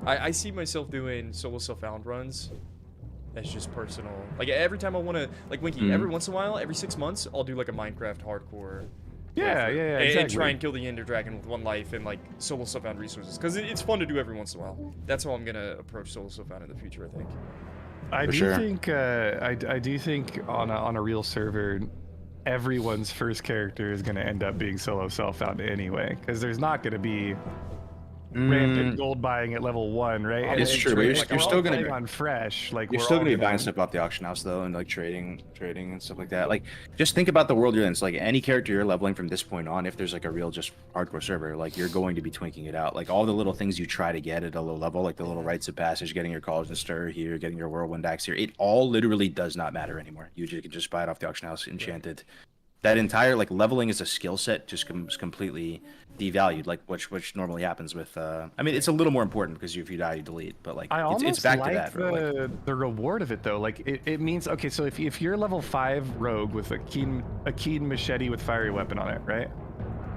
[SPEAKER 9] I see myself doing solo self-found runs as just personal. Like every time I want to, like Winky, every once in a while, every 6 months, I'll do like a Minecraft hardcore.
[SPEAKER 11] Yeah, exactly.
[SPEAKER 9] And try and kill the Ender Dragon with 1 life and like solo self-found resources, because it's fun to do every once in a while. That's how I'm gonna approach solo self-found in the future, I think.
[SPEAKER 11] I do think on a real server, everyone's first character is going to end up being solo self-found anyway, because there's not going to be rampant gold buying at level 1, right?
[SPEAKER 12] It's true, but you're still going to be
[SPEAKER 11] on fresh. Like
[SPEAKER 12] you're still going to be buying stuff off the auction house though, and like trading and stuff like that. Like just think about the world you're in. It's like any character you're leveling from this point on, if there's like a real just hardcore server, like you're going to be twinking it out. Like all the little things you try to get at a low level, like the little rites of passage, getting your college and stir here, getting your whirlwind axe here, it all literally does not matter anymore. You can just buy it off the auction house enchanted. That entire like leveling as a skill set just comes completely devalued, like which normally happens with I mean, it's a little more important because if you die you delete, but like it's back to that, bro.
[SPEAKER 11] The reward of it though, like it means, okay, so if you're level 5 rogue with a keen machete with fiery weapon on it, right,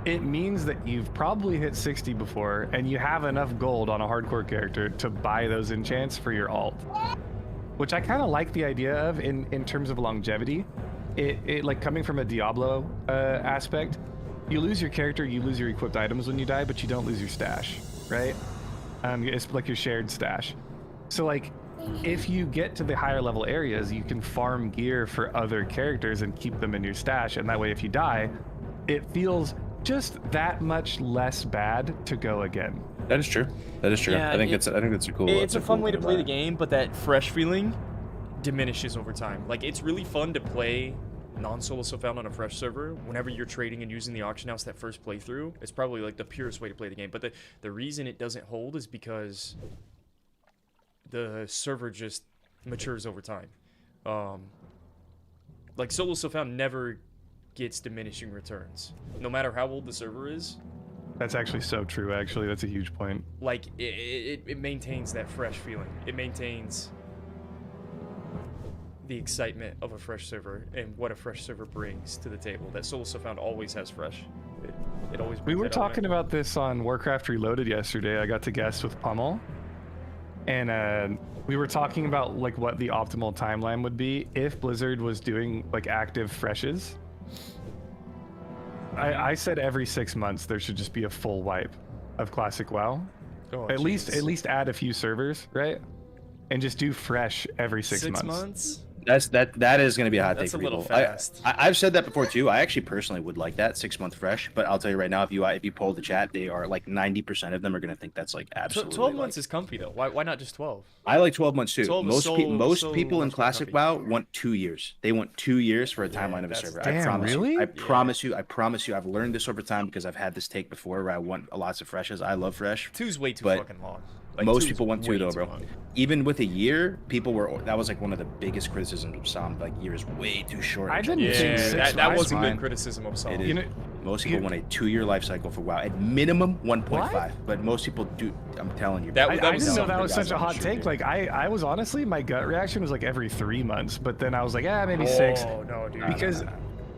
[SPEAKER 11] it means that you've probably hit 60 before and you have enough gold on a hardcore character to buy those enchants for your alt, which I kind of like the idea of in terms of longevity. It like coming from a Diablo aspect, you lose your character, you lose your equipped items when you die, but you don't lose your stash, right? It's like your shared stash. So like, if you get to the higher level areas, you can farm gear for other characters and keep them in your stash, and that way if you die, it feels just that much less bad to go again.
[SPEAKER 12] That is true. That is true.
[SPEAKER 9] Yeah,
[SPEAKER 12] I think that's a cool.
[SPEAKER 9] It's a fun
[SPEAKER 12] cool
[SPEAKER 9] way to play the
[SPEAKER 12] design.
[SPEAKER 9] game, but that fresh feeling diminishes over time. Like, it's really fun to play non-solo self-found on a fresh server. Whenever you're trading and using the auction house that first playthrough, it's probably like the purest way to play the game. But the reason it doesn't hold is because the server just matures over time. Like, solo self-found never gets diminishing returns, no matter how old the server is.
[SPEAKER 11] That's actually so true. Actually, that's a huge point.
[SPEAKER 9] Like, it maintains that fresh feeling. It maintains the excitement of a fresh server and what a fresh server brings to the table. That solo self-found always has fresh. It always.
[SPEAKER 11] We were talking about this on Warcraft Reloaded yesterday. I got to guest with Pummel, and we were talking about like what the optimal timeline would be if Blizzard was doing like active freshes. I said every 6 months there should just be a full wipe of Classic WoW.
[SPEAKER 9] Oh,
[SPEAKER 11] at least add a few servers, right? And just do fresh every 6 months.
[SPEAKER 9] 6 months?
[SPEAKER 12] That is going to be a hot take
[SPEAKER 9] That's
[SPEAKER 12] for
[SPEAKER 9] a little
[SPEAKER 12] people.
[SPEAKER 9] fast.
[SPEAKER 12] I've said that before too. I actually personally would like that 6 month fresh, but I'll tell you right now, if you poll the chat, they are like 90% of them are going to think that's like absolutely.
[SPEAKER 9] 12 months is comfy though. Why not just 12?
[SPEAKER 12] I like 12 months too.
[SPEAKER 9] 12 is
[SPEAKER 12] Most
[SPEAKER 9] so
[SPEAKER 12] people in
[SPEAKER 9] much more
[SPEAKER 12] Classic
[SPEAKER 9] comfy.
[SPEAKER 12] WoW want 2 years. They want 2 years for a timeline of a server.
[SPEAKER 11] Damn,
[SPEAKER 12] I promise
[SPEAKER 11] really?
[SPEAKER 12] you. I promise you. I've learned this over time because I've had this take before where I want lots of freshes. I love fresh.
[SPEAKER 9] 2's way too
[SPEAKER 12] but
[SPEAKER 9] fucking long. Like,
[SPEAKER 12] most
[SPEAKER 9] 2's
[SPEAKER 12] people want 2
[SPEAKER 9] way
[SPEAKER 12] though,
[SPEAKER 9] too
[SPEAKER 12] bro.
[SPEAKER 9] long.
[SPEAKER 12] Even with a year, that was like one of the biggest criticisms of Psalm. Like, year is way too short.
[SPEAKER 11] I didn't think
[SPEAKER 9] that was a
[SPEAKER 12] fine.
[SPEAKER 9] good criticism of Psalm.
[SPEAKER 12] It is. Most people want a 2-year life cycle for WoW. At minimum 1.5. But most people do. I'm telling you.
[SPEAKER 11] I didn't know that was such a hot take. Like I was honestly, my gut reaction was like every 3 months, but then I was like, maybe 6.
[SPEAKER 9] Oh no, dude.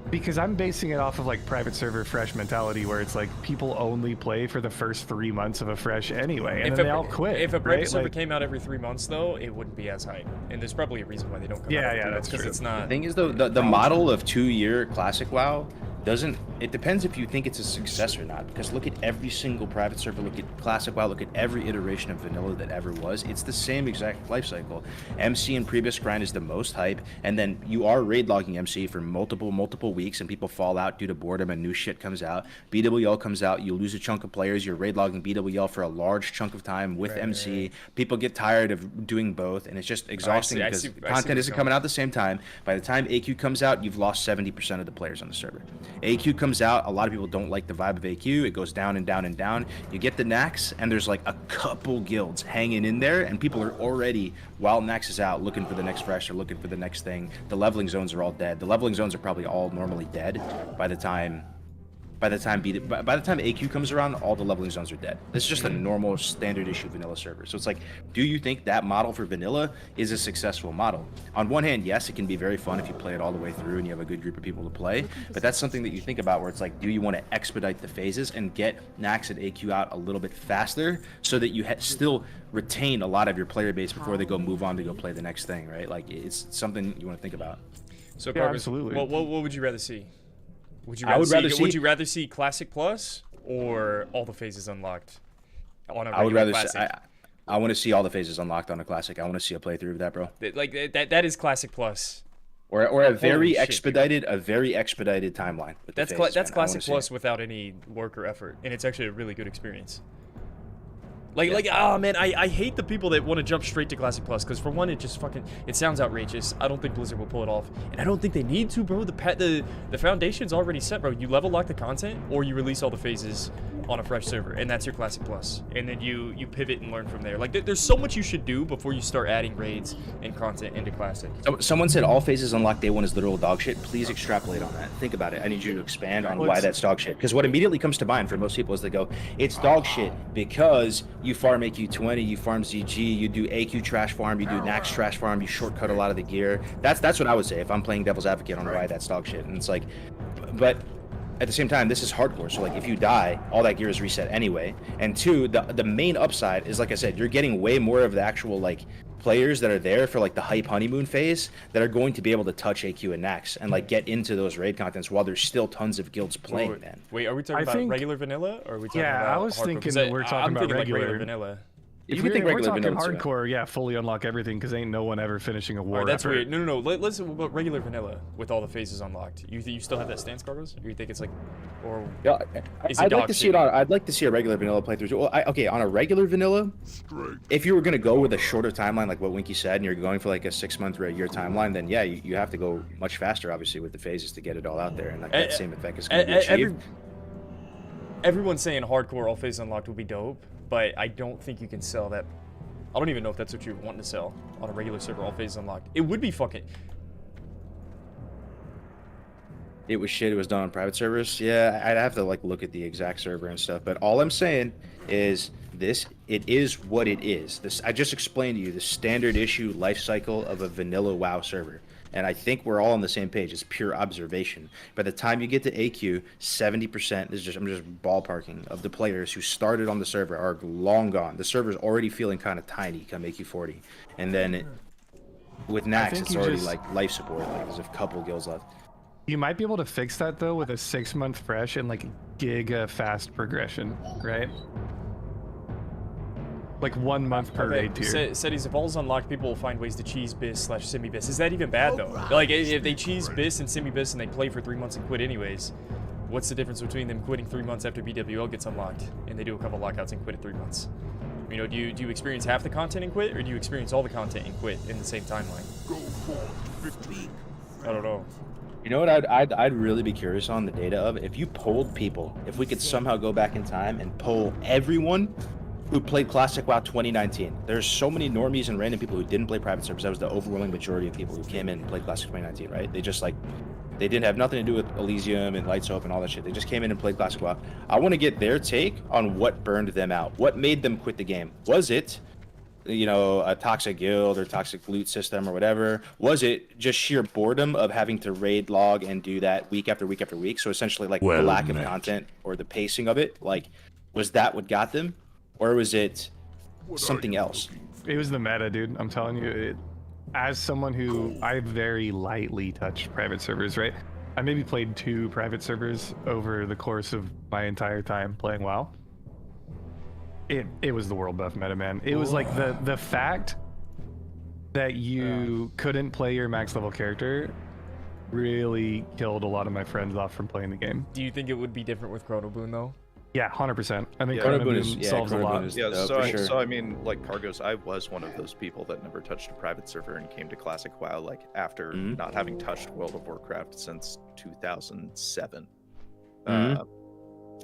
[SPEAKER 11] Because I'm basing it off of like private server fresh mentality, where it's like people only play for the first 3 months of a fresh anyway, and then they all quit.
[SPEAKER 9] If a private
[SPEAKER 11] right?
[SPEAKER 9] server
[SPEAKER 11] Like,
[SPEAKER 9] came out every 3 months though, it wouldn't be as hype. And there's probably a reason why they don't come out.
[SPEAKER 11] Yeah, that's
[SPEAKER 9] because
[SPEAKER 11] true.
[SPEAKER 9] it's not.
[SPEAKER 12] The thing is though, the model of 2-year Classic WoW doesn't. It depends if you think it's a success or not. Because look at every single private server, look at Classic WoW, look at every iteration of vanilla that ever was. It's the same exact life cycle. MC and previous grind is the most hype, and then you are raid logging MC for multiple weeks, and people fall out due to boredom, and new shit comes out. BWL comes out, you lose a chunk of players. You're raid logging BWL for a large chunk of time with MC. Right. People get tired of doing both, and it's just exhausting because content isn't coming out at the same time. By the time AQ comes out, you've lost 70% of the players on the server. AQ comes out, a lot of people don't like the vibe of AQ. It goes down and down and down. You get the Nax, and there's like a couple guilds hanging in there, and people are already, while Nax is out, looking for the next fresh or looking for the next thing. The leveling zones are all dead. The leveling zones are probably all normally dead by the time AQ comes around. All the leveling zones are dead. This is just a normal standard issue vanilla server. So it's like, do you think that model for vanilla is a successful model? On one hand, yes, it can be very fun if you play it all the way through and you have a good group of people to play, but that's something that you think about where it's like, do you want to expedite the phases and get Nax and AQ out a little bit faster so that you still retain a lot of your player base before they move on to go play the next thing, right? Like, it's something you want to think about.
[SPEAKER 9] So
[SPEAKER 11] yeah, absolutely.
[SPEAKER 9] What would you rather see? Would you rather see Classic Plus or all the phases unlocked on a regular Classic?
[SPEAKER 12] I want to see all the phases unlocked on a Classic. I want to see a playthrough of that, bro.
[SPEAKER 9] Like that is Classic Plus.
[SPEAKER 12] Or a very expedited timeline.
[SPEAKER 9] That's Classic Plus without any work or effort, and it's actually a really good experience. Oh man, I hate the people that want to jump straight to Classic Plus, because for one, it sounds outrageous. I don't think Blizzard will pull it off, and I don't think they need to, bro. The foundation's already set, bro. You level lock the content, or you release all the phases on a fresh server, and that's your Classic Plus, and then you pivot and learn from there. Like, there's so much you should do before you start adding raids and content into Classic.
[SPEAKER 12] Someone said all phases unlocked day one is literal dog shit. Please extrapolate on that. Think about it. I need you to expand on why that's dog shit, because what immediately comes to mind for most people is they go, it's dog shit because you farm AQ20, you farm ZG, you do AQ trash farm, you do Nax trash farm, you shortcut a lot of the gear. That's what I would say if I'm playing devil's advocate on why that's dog shit. And it's like, but at the same time, this is hardcore. So like, if you die, all that gear is reset anyway. And two, the main upside is, like I said, you're getting way more of the actual like players that are there for like the hype honeymoon phase that are going to be able to touch AQ and Nax and like get into those raid contents while there's still tons of guilds playing, man.
[SPEAKER 9] Wait, are we talking about regular vanilla, or are we talking about
[SPEAKER 11] I was
[SPEAKER 9] hardcore?
[SPEAKER 11] thinking that we're talking about
[SPEAKER 9] like
[SPEAKER 11] regular
[SPEAKER 9] vanilla.
[SPEAKER 11] If we're talking hardcore, yeah, fully unlock everything because ain't no one ever finishing a war.
[SPEAKER 9] That's weird. No. Let's about regular vanilla with all the phases unlocked. You still have that stance, Carlos? Or you think it's like, or
[SPEAKER 12] yeah,
[SPEAKER 9] is
[SPEAKER 12] I'd like to see it on. I'd like to see a regular vanilla playthrough. Well, okay, on a regular vanilla, if you were gonna go with a shorter timeline, like what Winky said, and you're going for like a 6-month or a year timeline, then yeah, you have to go much faster, obviously, with the phases to get it all out there, and like, that same effect is gonna be achieved.
[SPEAKER 9] Everyone's saying hardcore all phases unlocked would be dope, but I don't think you can sell that. I don't even know if that's what you're wanting to sell on a regular server, all phases unlocked. It would be fucking...
[SPEAKER 12] It was shit. It was done on private servers. Yeah, I'd have to like look at the exact server and stuff. But all I'm saying is this: it is what it is. This I just explained to you the standard issue life cycle of a vanilla WoW server, and I think we're all on the same page. It's pure observation. By the time you get to AQ, 70%. This is just I'm just ballparking of the players who started on the server are long gone. The server's already feeling kind of tiny come AQ 40, and then with Nax, it's already like life support. Like there's a couple guilds left.
[SPEAKER 11] You might be able to fix that though with a 6-month fresh and like giga fast progression, right? Like 1 month per raid tier.
[SPEAKER 9] Said if all's unlocked, people will find ways to cheese bis / semi bis. Is that even bad though? Like if they cheese bis and semi bis and they play for 3 months and quit anyways, what's the difference between them quitting 3 months after BWL gets unlocked and they do a couple lockouts and quit at 3 months? You know, do you experience half the content and quit, or do you experience all the content and quit in the same timeline? I don't know.
[SPEAKER 12] You know what I'd really be curious on the data of? If you polled people, if we could somehow go back in time and poll everyone who played Classic WoW 2019. There's so many normies and random people who didn't play private servers. That was the overwhelming majority of people who came in and played Classic 2019, right? They just like, they didn't have nothing to do with Elysium and Light Soap and all that shit. They just came in and played Classic WoW. I want to get their take on what burned them out. What made them quit the game? Was it, you know, a toxic guild or toxic loot system or whatever? Was it just sheer boredom of having to raid log and do that week after week after week? So essentially like the lack of content or the pacing of it, like, was that what got them? Or was it something else?
[SPEAKER 11] It was the meta, dude. I'm telling you, as someone who I very lightly touched private servers, right? I maybe played 2 private servers over the course of my entire time playing WoW. It was the world buff meta, man. It was like the fact that you couldn't play your max level character really killed a lot of my friends off from playing the game.
[SPEAKER 9] Do you think it would be different with Chrono Boon though?
[SPEAKER 11] Yeah, 100%. I think
[SPEAKER 12] Chrono
[SPEAKER 11] Boon
[SPEAKER 12] is,
[SPEAKER 11] solves a lot.
[SPEAKER 14] Yeah, so I mean, like Cargos, I was one of those people that never touched a private server and came to Classic WoW like after not having touched World of Warcraft since 2007.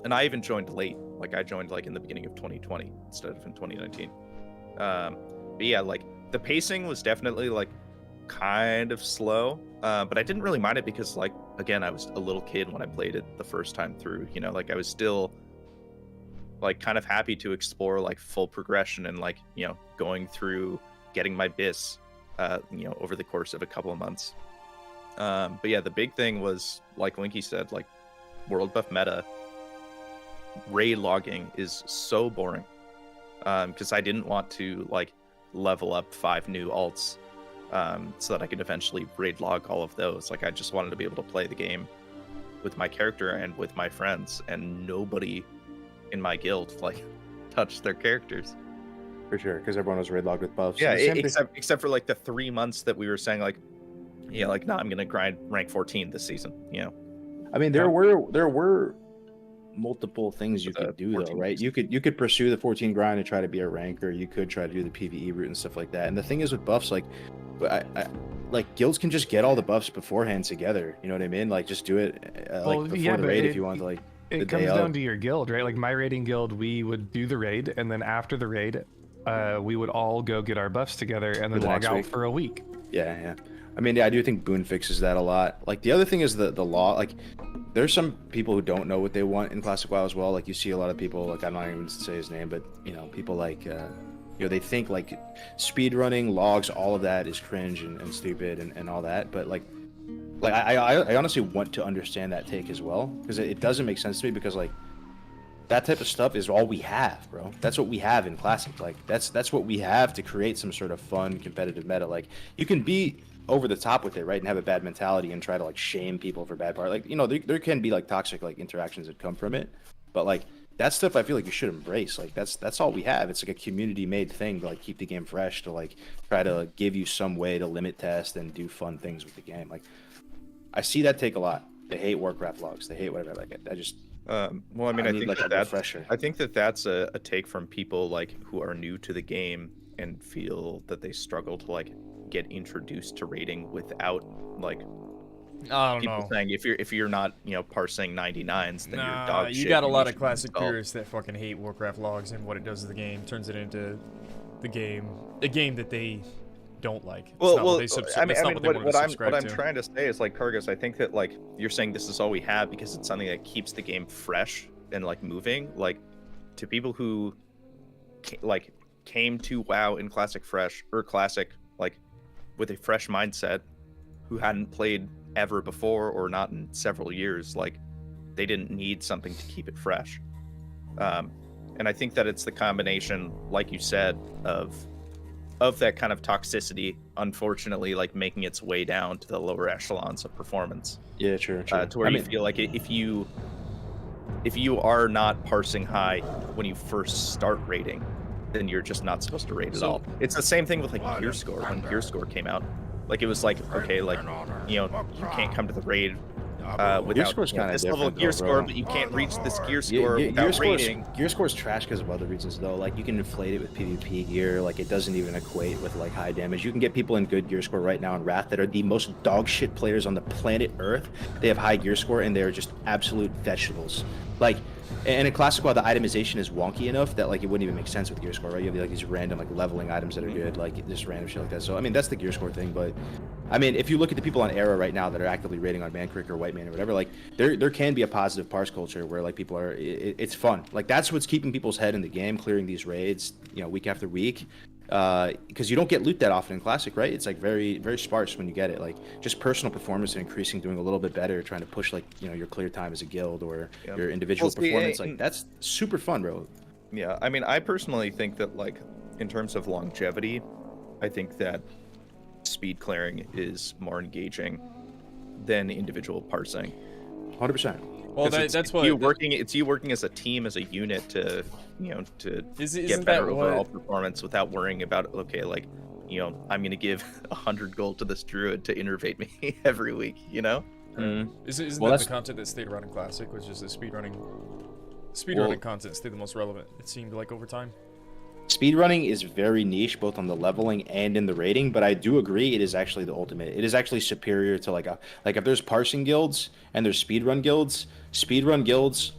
[SPEAKER 14] And I even joined late. Like I joined like in the beginning of 2020 instead of in 2019. But yeah, like the pacing was definitely like kind of slow. But I didn't really mind it because like, again, I was a little kid when I played it the first time through, you know, like I was still like kind of happy to explore like full progression and like, you know, going through getting my bis, you know, over the course of a couple of months. But yeah, the big thing was like Winky said, like world buff meta. Raid logging is so boring because I didn't want to like level up 5 new alts so that I could eventually raid log all of those. Like I just wanted to be able to play the game with my character and with my friends, and nobody in my guild like touched their characters.
[SPEAKER 12] For sure, because everyone was raid logged with buffs.
[SPEAKER 14] Yeah, except for like the 3 months that we were saying like, yeah, like no, I'm gonna grind rank 14 this season. You know,
[SPEAKER 12] I mean there were multiple things you could do though, right? You could pursue the 14 grind and try to be a rank, or you could try to do the PvE route and stuff like that. And the thing is with buffs, like like guilds can just get all the buffs beforehand together, you know what I mean? Like just do it like before the raid if you want to, like
[SPEAKER 11] it comes down to your guild, right? Like my raiding guild, we would do the raid, and then after the raid we would all go get our buffs together and then log out for a week.
[SPEAKER 12] Yeah. I mean, yeah, I do think Boon fixes that a lot. Like the other thing is the law. Like there's some people who don't know what they want in Classic WoW as well. Like you see a lot of people, like I'm not even say his name, but you know, people like you know, they think like speed running, logs, all of that is cringe and stupid and all that. But like I honestly want to understand that take as well, because it doesn't make sense to me, because like that type of stuff is all we have, bro. That's what we have in Classic. Like that's what we have to create some sort of fun competitive meta. Like you can be over the top with it, right, and have a bad mentality and try to like shame people for bad part. Like, you know, there can be like toxic like interactions that come from it, but like that stuff I feel like you should embrace. Like that's all we have. It's like a community made thing to like keep the game fresh, to like try to give you some way to limit test and do fun things with the game. Like I see that take a lot. They hate Warcraft logs. They hate whatever. Like I just
[SPEAKER 14] well, I mean, I think
[SPEAKER 12] like
[SPEAKER 14] that's a take from people like who are new to the game and feel that they struggle to like get introduced to raiding without like people saying if you're not parsing 99s, then you're dog shit.
[SPEAKER 2] You got a lot of classic purists that fucking hate Warcraft logs and what it does to the game. Turns it into a game that they don't like.
[SPEAKER 14] What I'm trying to say is like, Kargos, I think that like you're saying this is all we have because it's something that keeps the game fresh and like moving. Like to people who like came to WoW in Classic Fresh or Classic like with a fresh mindset, who hadn't played ever before or not in several years, like they didn't need something to keep it fresh. And I think that it's the combination, like you said, of that kind of toxicity, unfortunately, like making its way down to the lower echelons of performance.
[SPEAKER 12] Yeah, true.
[SPEAKER 14] To where you feel like if you are not parsing high when you first start raiding, then you're just not supposed to raid at all. It's the same thing with like Gear Score. When Gear Score came out, like it was like, okay, like you can't come to the raid without this level of gear score, but you can't reach this gear score without raiding.
[SPEAKER 12] Gear score is trash because of other reasons, though. Like you can inflate it with PvP gear, like it doesn't even equate with like high damage. You can get people in good gear score right now in Wrath that are the most dog shit players on the planet Earth. They have high gear score and they're just absolute vegetables. Like, and in Classic WoW, the itemization is wonky enough that like it wouldn't even make sense with gear score, right? You have like these random like leveling items that are good, like just random shit like that. So I mean, that's the gear score thing. But I mean, if you look at the people on Era right now that are actively raiding on Mancreek or White Man or whatever, like there can be a positive parse culture where like people are, it's fun. Like that's what's keeping people's head in the game, clearing these raids, week after week. Because you don't get loot that often in Classic, right? It's like very, very sparse when you get it. Like just personal performance and increasing, doing a little bit better, trying to push like your clear time as a guild or your individual performance. Like that's super fun, bro.
[SPEAKER 14] Yeah, I mean, I personally think that like in terms of longevity, I think that speed clearing is more engaging than individual parsing.
[SPEAKER 12] 100%.
[SPEAKER 2] Well, that's what
[SPEAKER 14] it's you working as a team, as a unit to get better overall performance without worrying about, okay, like I'm gonna give 100 gold to this druid to innervate me every week,
[SPEAKER 2] Isn't that the content that stayed around in Classic, which is the speedrunning content stayed the most relevant, it seemed like, over time?
[SPEAKER 12] Speedrunning is very niche, both on the leveling and in the rating, but I do agree it is actually the ultimate. It is actually superior to like if there's parsing guilds and there's speedrun guilds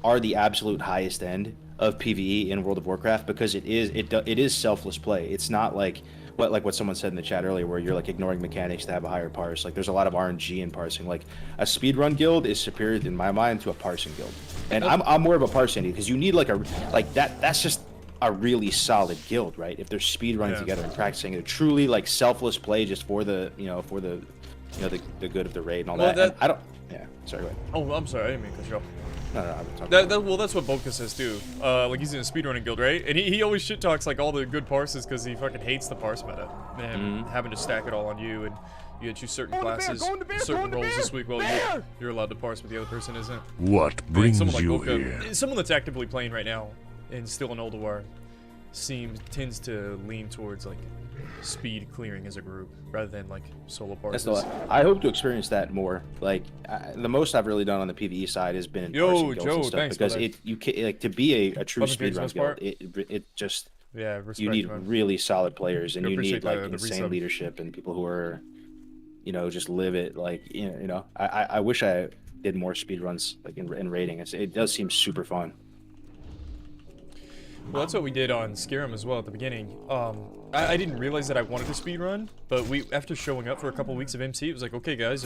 [SPEAKER 12] are the absolute highest end of PvE in World of Warcraft, because it is selfless play. It's not like what someone said in the chat earlier, where you're like ignoring mechanics to have a higher parse. Like there's a lot of RNG in parsing. Like a speedrun guild is superior in my mind to a parsing guild, and I'm more of a parsing because you need that's just a really solid guild, right? If they're speed running together and practicing, they're truly like selfless play just for the the good of the raid and all that. And sorry, go ahead.
[SPEAKER 2] Oh, I'm sorry, I didn't mean to cut you off.
[SPEAKER 12] No,
[SPEAKER 2] well, that's what Bolka says too. Like he's in a speedrunning guild, right? And he always shit talks like all the good parses because he fucking hates the parse meta and having to stack it all on you, and you had to choose certain classes, certain roles this week. Well, you're allowed to parse, but the other person isn't.
[SPEAKER 3] What brings
[SPEAKER 2] like
[SPEAKER 3] you
[SPEAKER 2] Bolka,
[SPEAKER 3] here?
[SPEAKER 2] Someone that's actively playing right now and still in Ulduar tends to lean towards like speed clearing as a group rather than like solo parses.
[SPEAKER 12] I hope to experience that more. Like the most I've really done on the PvE side has been in parsing guilds and stuff, because to be a true speedrun guild, it just you need really solid players, and you need like insane leadership and people who are just live it. Like I wish I did more speedruns like in raiding. It does seem super fun.
[SPEAKER 2] Well, that's what we did on Skyrim as well at the beginning. I didn't realize that I wanted to speedrun, but after showing up for a couple weeks of MC, it was like, okay, guys,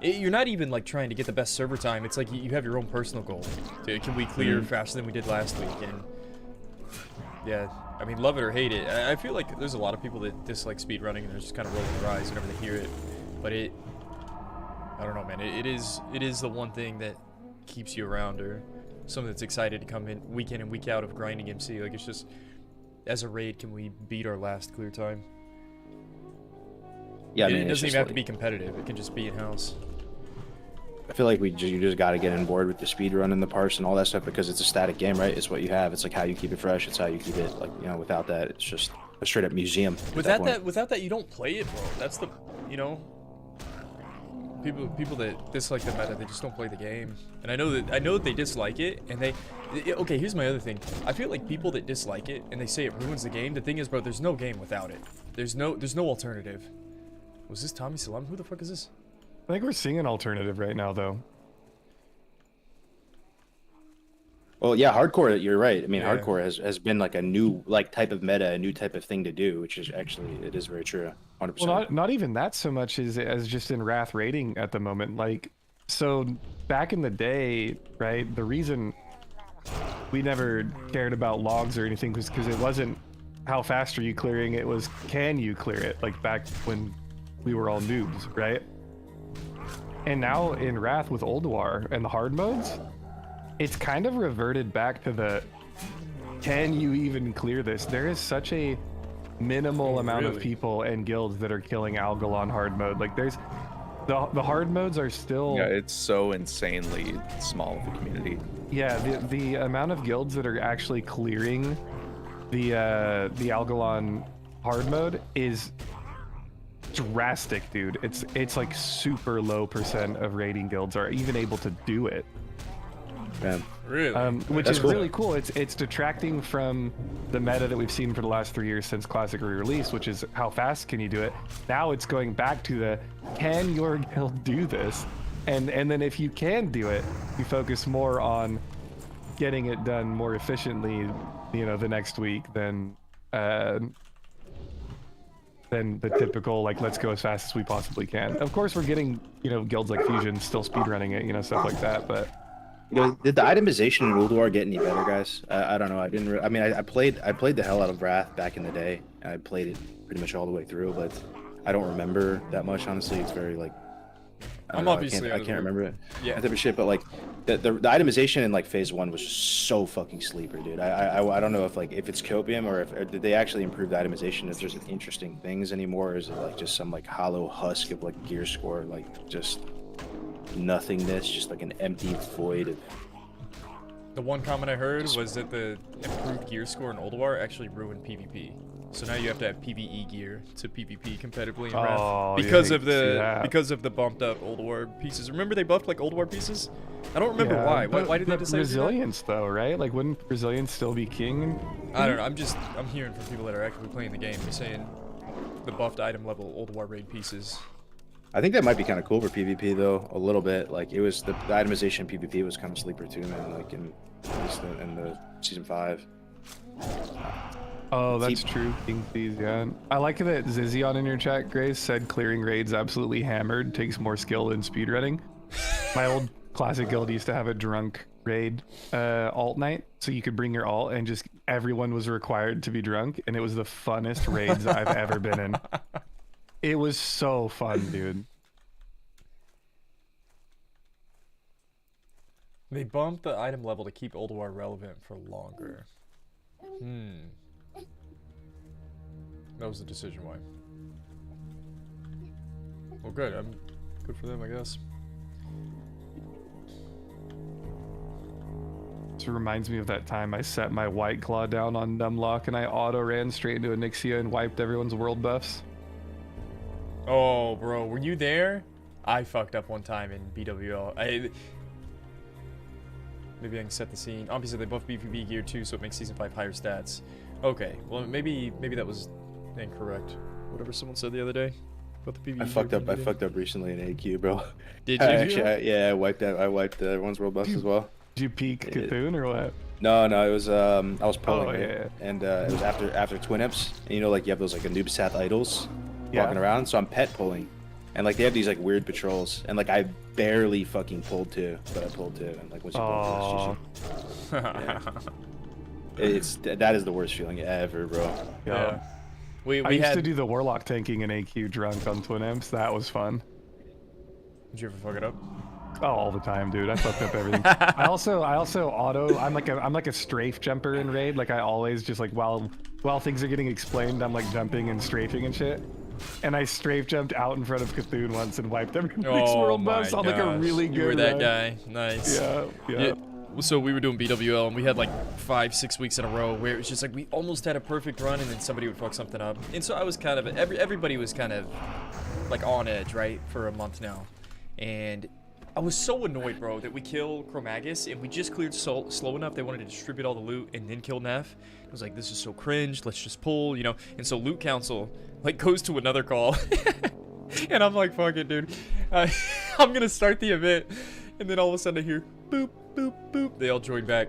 [SPEAKER 2] you're not even like trying to get the best server time. It's like you have your own personal goal. Can we clear faster than we did last week? And yeah, I mean, love it or hate it. I feel like there's a lot of people that dislike speedrunning and they're just kind of rolling their eyes whenever they hear it. But I don't know, man. It is the one thing that keeps you around, or something that's excited to come in and week out of grinding MC. Like, it's just, as a raid, can we beat our last clear time?
[SPEAKER 12] Yeah,
[SPEAKER 2] it doesn't even have to be competitive. It can just be in-house.
[SPEAKER 12] I feel like you just got to get on board with the speed run and the parse and all that stuff because it's a static game, right? It's what you have. It's like how you keep it fresh. It's how you keep it, like, you know, without that, it's just a straight up museum.
[SPEAKER 9] Without that, you don't play it, bro. That's the, you know, people that dislike the meta, they just don't play the game. And I know that they dislike it, and okay, here's my other thing. I feel like people that dislike it and they say it ruins the game. The thing is, bro, there's no game without it. There's no alternative. Was this Tommy Salam? Who the fuck is this?
[SPEAKER 11] I think we're seeing an alternative right now, though.
[SPEAKER 12] Well, yeah, hardcore, you're right. I mean, hardcore has been like a new type of meta, a new type of thing to do, which is actually, it is very true. 100%.
[SPEAKER 11] Well, not even that so much as just in Wrath raiding at the moment. Like, so back in the day, right, the reason we never cared about logs or anything was because it wasn't how fast are you clearing, it was can you clear it, like back when we were all noobs, right? And now in Wrath with Ulduar and the hard modes, it's kind of reverted back to the can you even clear this? There is such a minimal amount of people and guilds that are killing Algal on hard mode. Like there's the hard modes are still,
[SPEAKER 14] yeah, it's so insanely small of a community.
[SPEAKER 11] Yeah, the amount of guilds that are actually clearing the Algalon hard mode is drastic, dude. It's like super low percent of raiding guilds are even able to do it.
[SPEAKER 12] Yeah.
[SPEAKER 9] Really?
[SPEAKER 11] Which is really cool. It's detracting from the meta that we've seen for the last 3 years since Classic re-release, which is how fast can you do it. Now it's going back to the can your guild do this, and then if you can do it, you focus more on getting it done more efficiently, you know, the next week than the typical, like, let's go as fast as we possibly can. Of course, we're getting, you know, guilds like Fusion still speedrunning it, you know, stuff like that, but...
[SPEAKER 12] You know, did the itemization in Ulduar get any better, guys? I don't know. I didn't. I mean, I played the hell out of Wrath back in the day. I played it pretty much all the way through, but I don't remember that much. Honestly, it's very like. I can't remember it.
[SPEAKER 9] Yeah.
[SPEAKER 12] That type of shit. But like, the itemization in like phase 1 was just so fucking sleeper, dude. I don't know if it's copium or did they actually improve the itemization? If there's interesting things anymore, or is it like just some like hollow husk of like gear score, like just nothingness, just like an empty void of...
[SPEAKER 9] The one comment I heard was that the improved gear score in Ulduar actually ruined PvP. So now you have to have PvE gear to PvP competitively in Wrath because of the bumped up Ulduar pieces. Remember they buffed like Ulduar pieces? I don't remember why. Why did they decide
[SPEAKER 11] resilience to do that? Though, right? Like, wouldn't resilience still be king?
[SPEAKER 9] I don't know. I'm hearing from people that are actively playing the game. They're saying the buffed item level Ulduar raid pieces.
[SPEAKER 12] I think that might be kind of cool for PvP though, a little bit. Like it was the itemization PvP was kind of sleeper too, man. Like in the season 5.
[SPEAKER 11] Oh, that's true. King Thieves, yeah. I like that Zizion in your chat, Grace, said clearing raids absolutely hammered takes more skill than speedrunning. My old classic guild used to have a drunk raid alt night, so you could bring your alt and just everyone was required to be drunk, and it was the funnest raids I've ever been in. It was so fun, dude.
[SPEAKER 9] They bumped the item level to keep Ulduar relevant for longer. That was the decision why. Well, good. I'm good for them, I guess.
[SPEAKER 11] This reminds me of that time I set my White Claw down on Numlock and I auto ran straight into Onyxia and wiped everyone's world buffs.
[SPEAKER 9] Oh, bro, were you there? I fucked up one time in BWL. Maybe I can set the scene. Obviously, they buffed BVB gear too, so it makes Season 5 higher stats. Okay, well, maybe that was incorrect. Whatever someone said the other day about the PvP.
[SPEAKER 12] I fucked up recently in AQ, bro.
[SPEAKER 9] Did you?
[SPEAKER 12] I wiped everyone's world buffs as well.
[SPEAKER 11] Did you peek Cthulhu or what?
[SPEAKER 12] No, it was I was pulling and it was after Twin Imps, and you know, like you have those like a noob Sath idols walking around, so I'm pet pulling, and like they have these like weird patrols, and like I barely fucking pulled 2, but I pulled 2, and like once you pull 2, that is the worst feeling ever, bro.
[SPEAKER 11] Yeah. I used to do the warlock tanking in AQ drunk on Twin Imps. That was fun.
[SPEAKER 9] Did you ever fuck it up?
[SPEAKER 11] Oh, all the time, dude. I fucked up everything. I also auto. I'm like a strafe jumper in raid. Like I always just like while things are getting explained, I'm like jumping and strafing and shit. and I strafe jumped out in front of Cthulhu once and wiped everybody's
[SPEAKER 9] Oh
[SPEAKER 11] world
[SPEAKER 9] my
[SPEAKER 11] buffs on like a
[SPEAKER 9] gosh.
[SPEAKER 11] really good
[SPEAKER 9] You were that
[SPEAKER 11] run.
[SPEAKER 9] guy. Nice.
[SPEAKER 11] Yeah.
[SPEAKER 9] So we were doing BWL and we had like 5-6 weeks in a row where it was just like we almost had a perfect run and then somebody would fuck something up. And so I was kind of everybody was kind of like on edge, right, for a month now. And I was so annoyed, bro, that we kill Chromagus and we just cleared slow enough they wanted to distribute all the loot and then kill Neff. I was like, this is so cringe, let's just pull, you know. And so Loot Council like goes to another call. And I'm like, fuck it, dude. I'm gonna start the event. And then all of a sudden I hear boop, boop, boop. They all join back.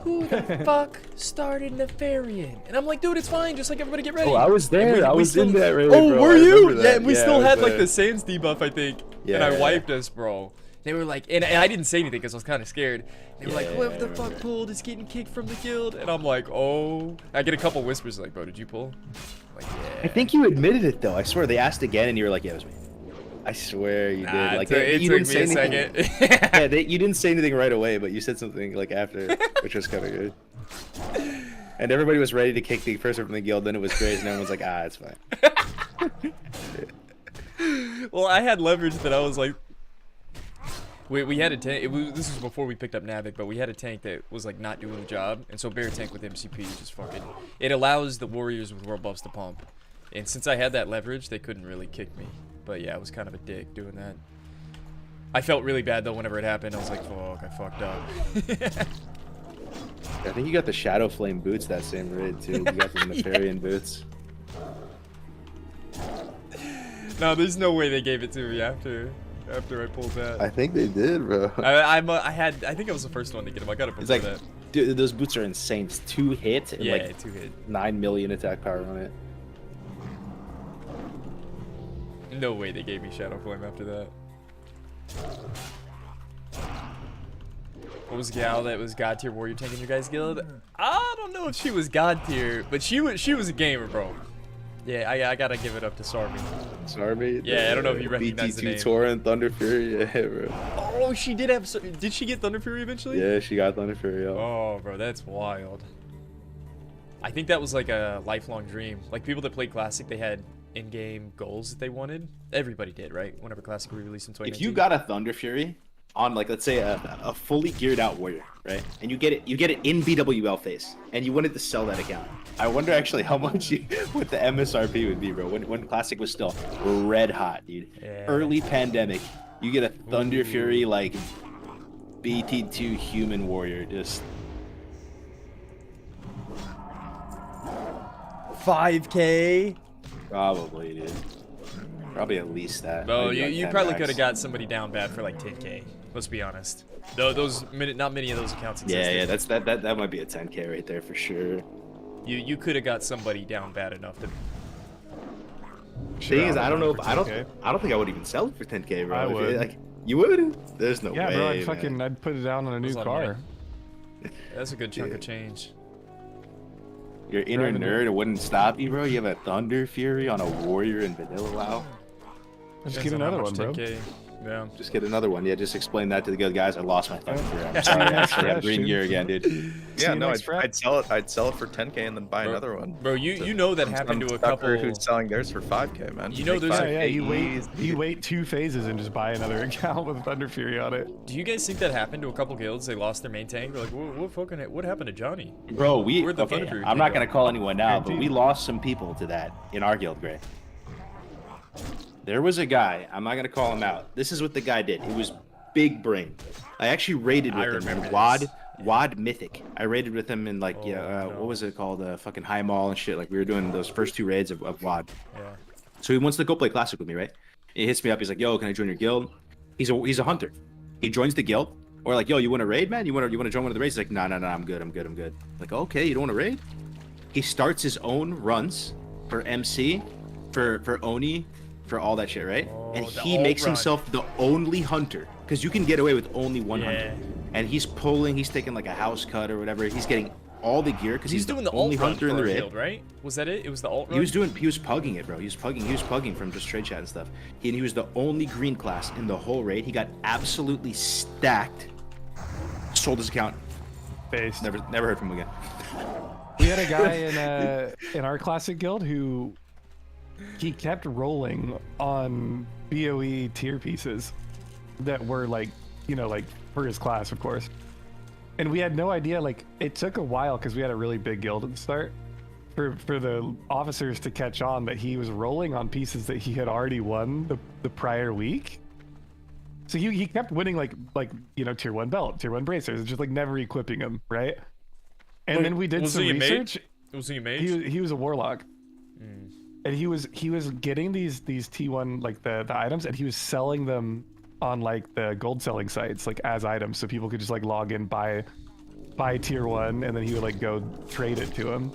[SPEAKER 9] Who the fuck started Nefarian? And I'm like, dude, it's fine. Just like everybody get ready.
[SPEAKER 12] Oh, I was there. I was in that raid,
[SPEAKER 9] Oh,
[SPEAKER 12] bro.
[SPEAKER 9] were
[SPEAKER 12] I
[SPEAKER 9] you?
[SPEAKER 12] remember
[SPEAKER 9] Yeah,
[SPEAKER 12] that.
[SPEAKER 9] and we
[SPEAKER 12] Yeah,
[SPEAKER 9] still
[SPEAKER 12] I was
[SPEAKER 9] had like
[SPEAKER 12] there.
[SPEAKER 9] the Sans debuff, I think.
[SPEAKER 12] Yeah,
[SPEAKER 9] And I
[SPEAKER 12] yeah,
[SPEAKER 9] wiped us, bro. They were like, and I didn't say anything because I was kind of scared. They were like, whoever the fuck pulled is getting kicked from the guild. And I'm like, oh. I get a couple whispers like, bro, did you pull? I'm like, yeah.
[SPEAKER 12] I think you admitted it though. I swear they asked again, and you were like, "Yeah, it was me." I swear you did. Like
[SPEAKER 9] it
[SPEAKER 12] you
[SPEAKER 9] took
[SPEAKER 12] didn't
[SPEAKER 9] me
[SPEAKER 12] say
[SPEAKER 9] a
[SPEAKER 12] anything.
[SPEAKER 9] second.
[SPEAKER 12] Yeah, you didn't say anything right away, but you said something like after, which was kind of good. And everybody was ready to kick the person from the guild. Then it was Grace, and everyone's like, "Ah, it's fine."
[SPEAKER 9] Well, I had leverage that I was like, we had a tank. This was before we picked up Navic, but we had a tank that was like not doing the job, and so Bear Tank with MCP just fucking. It allows the warriors with world buffs to pump, and since I had that leverage, they couldn't really kick me. But yeah, I was kind of a dick doing that. I felt really bad though whenever it happened. I was like, fuck, I fucked up.
[SPEAKER 12] I think you got the Shadow Flame boots that same raid too. You got the Nefarian boots.
[SPEAKER 9] No, there's no way they gave it to me after I pulled that.
[SPEAKER 12] I think they did, bro.
[SPEAKER 9] I think I was the first one to get them. I got it before
[SPEAKER 12] It's like,
[SPEAKER 9] that.
[SPEAKER 12] dude, those boots are insane. It's 2 hit and
[SPEAKER 9] Yeah,
[SPEAKER 12] like
[SPEAKER 9] 2 hit.
[SPEAKER 12] 9 million attack power on it.
[SPEAKER 9] No way they gave me Shadow Flame after that. What was Gal that was God tier warrior tank in your guys' guild? I don't know if she was God tier, but she was a gamer, bro. Yeah, I gotta give it up to Sarby.
[SPEAKER 12] Sarby?
[SPEAKER 9] Yeah, I don't know if you recognize the name.
[SPEAKER 12] BT2 Torrent, Thunder Fury, yeah, bro.
[SPEAKER 9] Oh, she did have. Did she get Thunder Fury eventually?
[SPEAKER 12] Yeah, she got Thunder Fury. Yeah.
[SPEAKER 9] Oh, bro, that's wild. I think that was like a lifelong dream. Like people that played Classic, they had in-game goals that they wanted. Everybody did, right? Whenever Classic re-released in 2019.
[SPEAKER 12] If you got a Thunder Fury on, like, let's say a fully geared out warrior, right? And you get it in BWL phase, and you wanted to sell that account. I wonder actually how much what the MSRP would be, bro. When Classic was still red hot, dude.
[SPEAKER 9] Yeah.
[SPEAKER 12] Early pandemic, you get a Thunder Fury like BT2 human warrior, just
[SPEAKER 9] 5K.
[SPEAKER 12] probably, dude. Probably at least that.
[SPEAKER 9] Bro,
[SPEAKER 12] Maybe like
[SPEAKER 9] you
[SPEAKER 12] 10
[SPEAKER 9] probably
[SPEAKER 12] max.
[SPEAKER 9] could have got somebody down bad for like 10K. Let's be honest. Those not many of those accounts existed.
[SPEAKER 12] Yeah, that might be a 10K right there for sure.
[SPEAKER 9] You could have got somebody down bad enough to.
[SPEAKER 12] Thing is, I don't know if I don't
[SPEAKER 11] 10K.
[SPEAKER 12] think I would even sell it for 10K, bro.
[SPEAKER 11] I would.
[SPEAKER 12] Like, you would? There's no
[SPEAKER 11] Yeah,
[SPEAKER 12] way.
[SPEAKER 11] bro, I'd put it down on a new
[SPEAKER 9] That's a lot of
[SPEAKER 11] car.
[SPEAKER 9] money. That's a good chunk of change.
[SPEAKER 12] Your inner
[SPEAKER 11] Driving
[SPEAKER 12] nerd wouldn't stop you, bro. You have a Thunder Fury on a warrior in vanilla WoW.
[SPEAKER 11] Just
[SPEAKER 9] Depends
[SPEAKER 11] get
[SPEAKER 9] on how
[SPEAKER 11] another
[SPEAKER 9] much
[SPEAKER 11] one, bro.
[SPEAKER 9] 10K. Yeah.
[SPEAKER 12] Just get another one. Yeah, just explain that to the good guys. I lost my Thunder Fury. I'm sorry. I actually have green gear again, dude.
[SPEAKER 14] Yeah, no, I'd sell it. I'd sell it for 10K and then buy another one.
[SPEAKER 9] Bro, you know that happened to a couple.
[SPEAKER 14] Who's selling theirs for 5K, man?
[SPEAKER 9] You know there's
[SPEAKER 11] Yeah, you wait 2 phases and just buy another account with Thunder Fury on it.
[SPEAKER 9] Do you guys think that happened to a couple guilds? They lost their main tank. They're like, what happened to Johnny?
[SPEAKER 12] Bro,
[SPEAKER 9] Where'd the
[SPEAKER 12] okay,
[SPEAKER 9] Thunder Fury
[SPEAKER 12] I'm not
[SPEAKER 9] go?
[SPEAKER 12] gonna call anyone now, but we lost some people to that in our guild, Gray. There was a guy. I'm not gonna call him out. This is what the guy did. He was big brain. I actually raided with him.
[SPEAKER 9] remember
[SPEAKER 12] And Wad Mythic. I raided with him in like what was it called? Fucking High Mall and shit. Like we were doing those first 2 raids of Wad.
[SPEAKER 9] Yeah.
[SPEAKER 12] So he wants to go play Classic with me, right? He hits me up. He's like, "Yo, can I join your guild?" He's a hunter. He joins the guild. Or like, "Yo, you want to raid, man? You want to join one of the raids?" He's like, "No, I'm good. I'm good." Like, okay, you don't want to raid? He starts his own runs for MC, for Oni, for all that shit, right? And he makes himself the only hunter because you can get away with only one hunter. And he's taking like a house cut or whatever. He's getting all the gear because he's
[SPEAKER 9] doing
[SPEAKER 12] the
[SPEAKER 9] the
[SPEAKER 12] only
[SPEAKER 9] alt run
[SPEAKER 12] hunter in
[SPEAKER 9] for
[SPEAKER 12] the
[SPEAKER 9] a
[SPEAKER 12] raid.
[SPEAKER 9] guild, right? Was that it? It was the alt run.
[SPEAKER 12] He was pugging it, bro. He was pugging from just trade chat and stuff. He was the only green class in the whole raid. He got absolutely stacked. Sold his account.
[SPEAKER 11] Based.
[SPEAKER 12] Never heard from him again.
[SPEAKER 11] We had a guy in our Classic guild who he kept rolling on BOE tier pieces that were like, you know, like for his class, of course. And we had no idea, like, it took a while because we had a really big guild at the start for the officers to catch on that he was rolling on pieces that he had already won the prior week. So he kept winning like you know, tier 1 belt, tier 1 bracers, and just like never equipping them, right? And
[SPEAKER 9] Wait,
[SPEAKER 11] then we did some research.
[SPEAKER 9] Was he a mage?
[SPEAKER 11] He was a warlock. And he was getting these T1 like the items, and he was selling them on like the gold selling sites like as items, so people could just like log in, buy tier 1, and then he would like go trade it to him.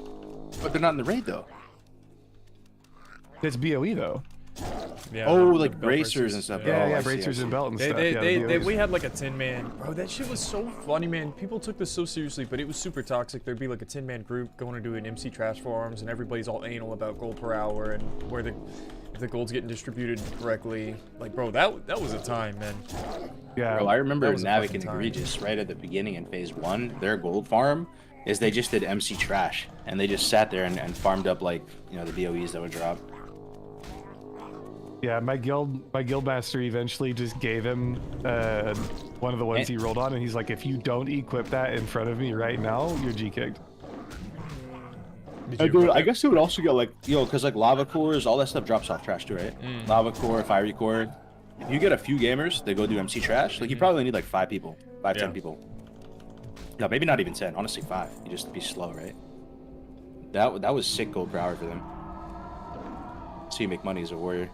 [SPEAKER 12] But they're not in the raid though.
[SPEAKER 11] It's BOE though.
[SPEAKER 2] Yeah,
[SPEAKER 12] oh, like bracers and stuff.
[SPEAKER 11] Yeah,
[SPEAKER 12] oh,
[SPEAKER 11] yeah,
[SPEAKER 12] I see,
[SPEAKER 11] bracers
[SPEAKER 12] I
[SPEAKER 11] and
[SPEAKER 12] see.
[SPEAKER 11] belt and stuff.
[SPEAKER 2] We had like a 10-man. Bro, that shit was so funny, man. People took this so seriously, but it was super toxic. There'd be like a 10-man group going to do an MC trash farms, and everybody's all anal about gold per hour and if the gold's getting distributed correctly. Like, bro, that was a time, man.
[SPEAKER 12] Yeah, bro, I remember Navic and Egregious right at the beginning in phase 1. Their gold farm is they just did MC trash, and they just sat there and farmed up like, you know, the BOEs that would drop.
[SPEAKER 11] Yeah, my guild master eventually just gave him one of the ones he rolled on, and he's like, if you don't equip that in front of me right now, you're G-kicked.
[SPEAKER 12] I guess it would also get like, you know, because like lava cores, all that stuff drops off trash too, right? Lava core, fiery core. If you get a few gamers, they go do MC trash. Like you probably need like 5 people, 10 people. No, maybe not even 10. Honestly, 5. You just be slow, right? That was sick gold per hour for them. So you make money as a warrior.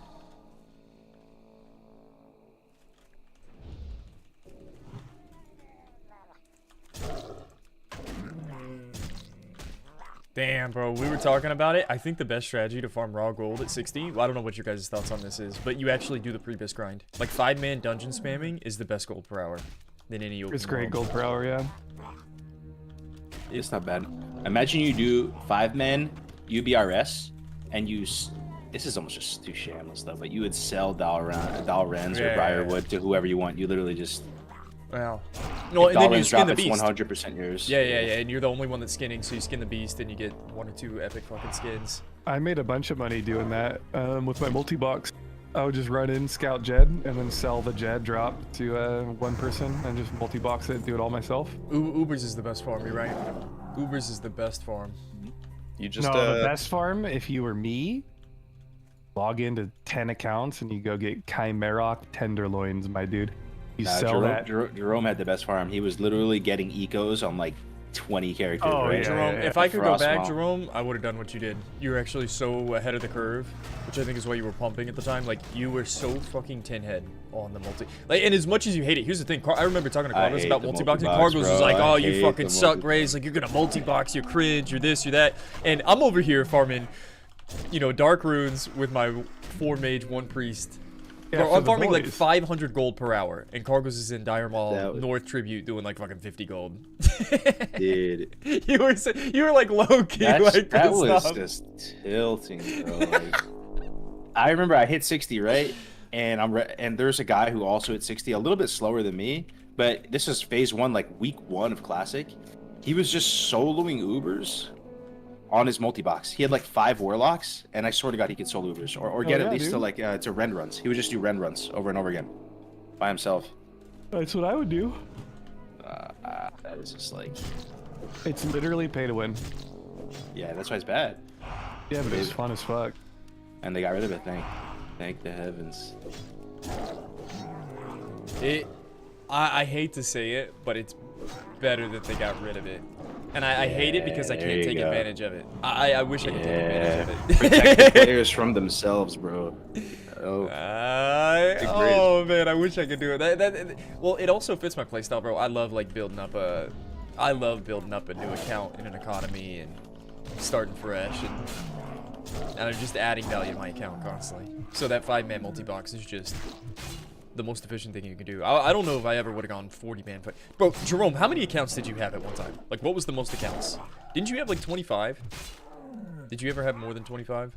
[SPEAKER 2] Damn, bro, we were talking about it. I think the best strategy to farm raw gold at 60, well, I don't know what your guys' thoughts on this is, but you actually do the previous grind. Like 5-man dungeon spamming is the best gold per hour than any open
[SPEAKER 11] It's great
[SPEAKER 2] world.
[SPEAKER 11] gold per hour, yeah.
[SPEAKER 12] It's not bad. Imagine you do 5-man UBRS and use. This is almost just too shameless though, but you would sell Dalrens or Briarwood to whoever you want. You literally just.
[SPEAKER 2] Wow. No, and then you skin the beast.
[SPEAKER 12] 100% yours.
[SPEAKER 2] Yeah, and you're the only one that's skinning, so you skin the beast, and you get 1 or 2 epic fucking skins.
[SPEAKER 11] I made a bunch of money doing that with my multi-box. I would just run in, scout Jed, and then sell the Jed drop to one person and just multi-box it and do it all myself.
[SPEAKER 2] Ubers is the best farm, you're right. Ubers is the best farm.
[SPEAKER 11] You just the best farm, if you were me, log into 10 accounts and you go get Chimerok tenderloins, my dude. You sell that.
[SPEAKER 12] Jerome had the best farm. He was literally getting ecos on like 20 characters.
[SPEAKER 2] Oh,
[SPEAKER 12] right?
[SPEAKER 2] Jerome, if I could go back, Jerome, I would have done what you did. You were actually so ahead of the curve, which I think is why you were pumping at the time. Like, you were so fucking 10-head on the multi. Like, and as much as you hate it, here's the thing. I remember talking to Cargos about multi-boxing. Cargos was like, oh, you fucking suck, Grays. Like, you're going to multi-box, you're cringe, you're this, you're that. And I'm over here farming, you know, dark runes with my 4 mage, 1 priest. Yeah, bro, I'm farming like 500 gold per hour, and Cargos is in Dire Mall North Tribute doing like fucking 50 gold.
[SPEAKER 12] Dude,
[SPEAKER 2] you were like low key. Like
[SPEAKER 12] that was just tilting, bro. Like, I remember I hit 60, right? And and there's a guy who also hit 60, a little bit slower than me. But this is phase 1, like week 1 of Classic. He was just soloing Ubers on his multi-box. He had like 5 warlocks, and I swear to God he could solo Ubers or get at least to like to rend runs. He would just do rend runs over and over again by himself.
[SPEAKER 11] That's what I would do.
[SPEAKER 12] That was just like,
[SPEAKER 11] it's literally pay to win.
[SPEAKER 12] Yeah, that's why it's bad.
[SPEAKER 11] Yeah, but it's fun as fuck.
[SPEAKER 12] And they got rid of it. Thank the heavens.
[SPEAKER 2] I hate to say it, but it's better that they got rid of it. And I hate it because I can't take advantage of it. I wish I could take advantage of it.
[SPEAKER 12] Protect the players from themselves, bro. Oh
[SPEAKER 2] man, I wish I could do it. Well, it also fits my playstyle, bro. I love like building up a new account in an economy and starting fresh and I'm just adding value to my account constantly. So that 5-man multi-box is just the most efficient thing you can do. I don't know if I ever would have gone 40-man fight. Bro, Jerome, how many accounts did you have at one time? Like, what was the most accounts? Didn't you have like 25? Did you ever have more than 25?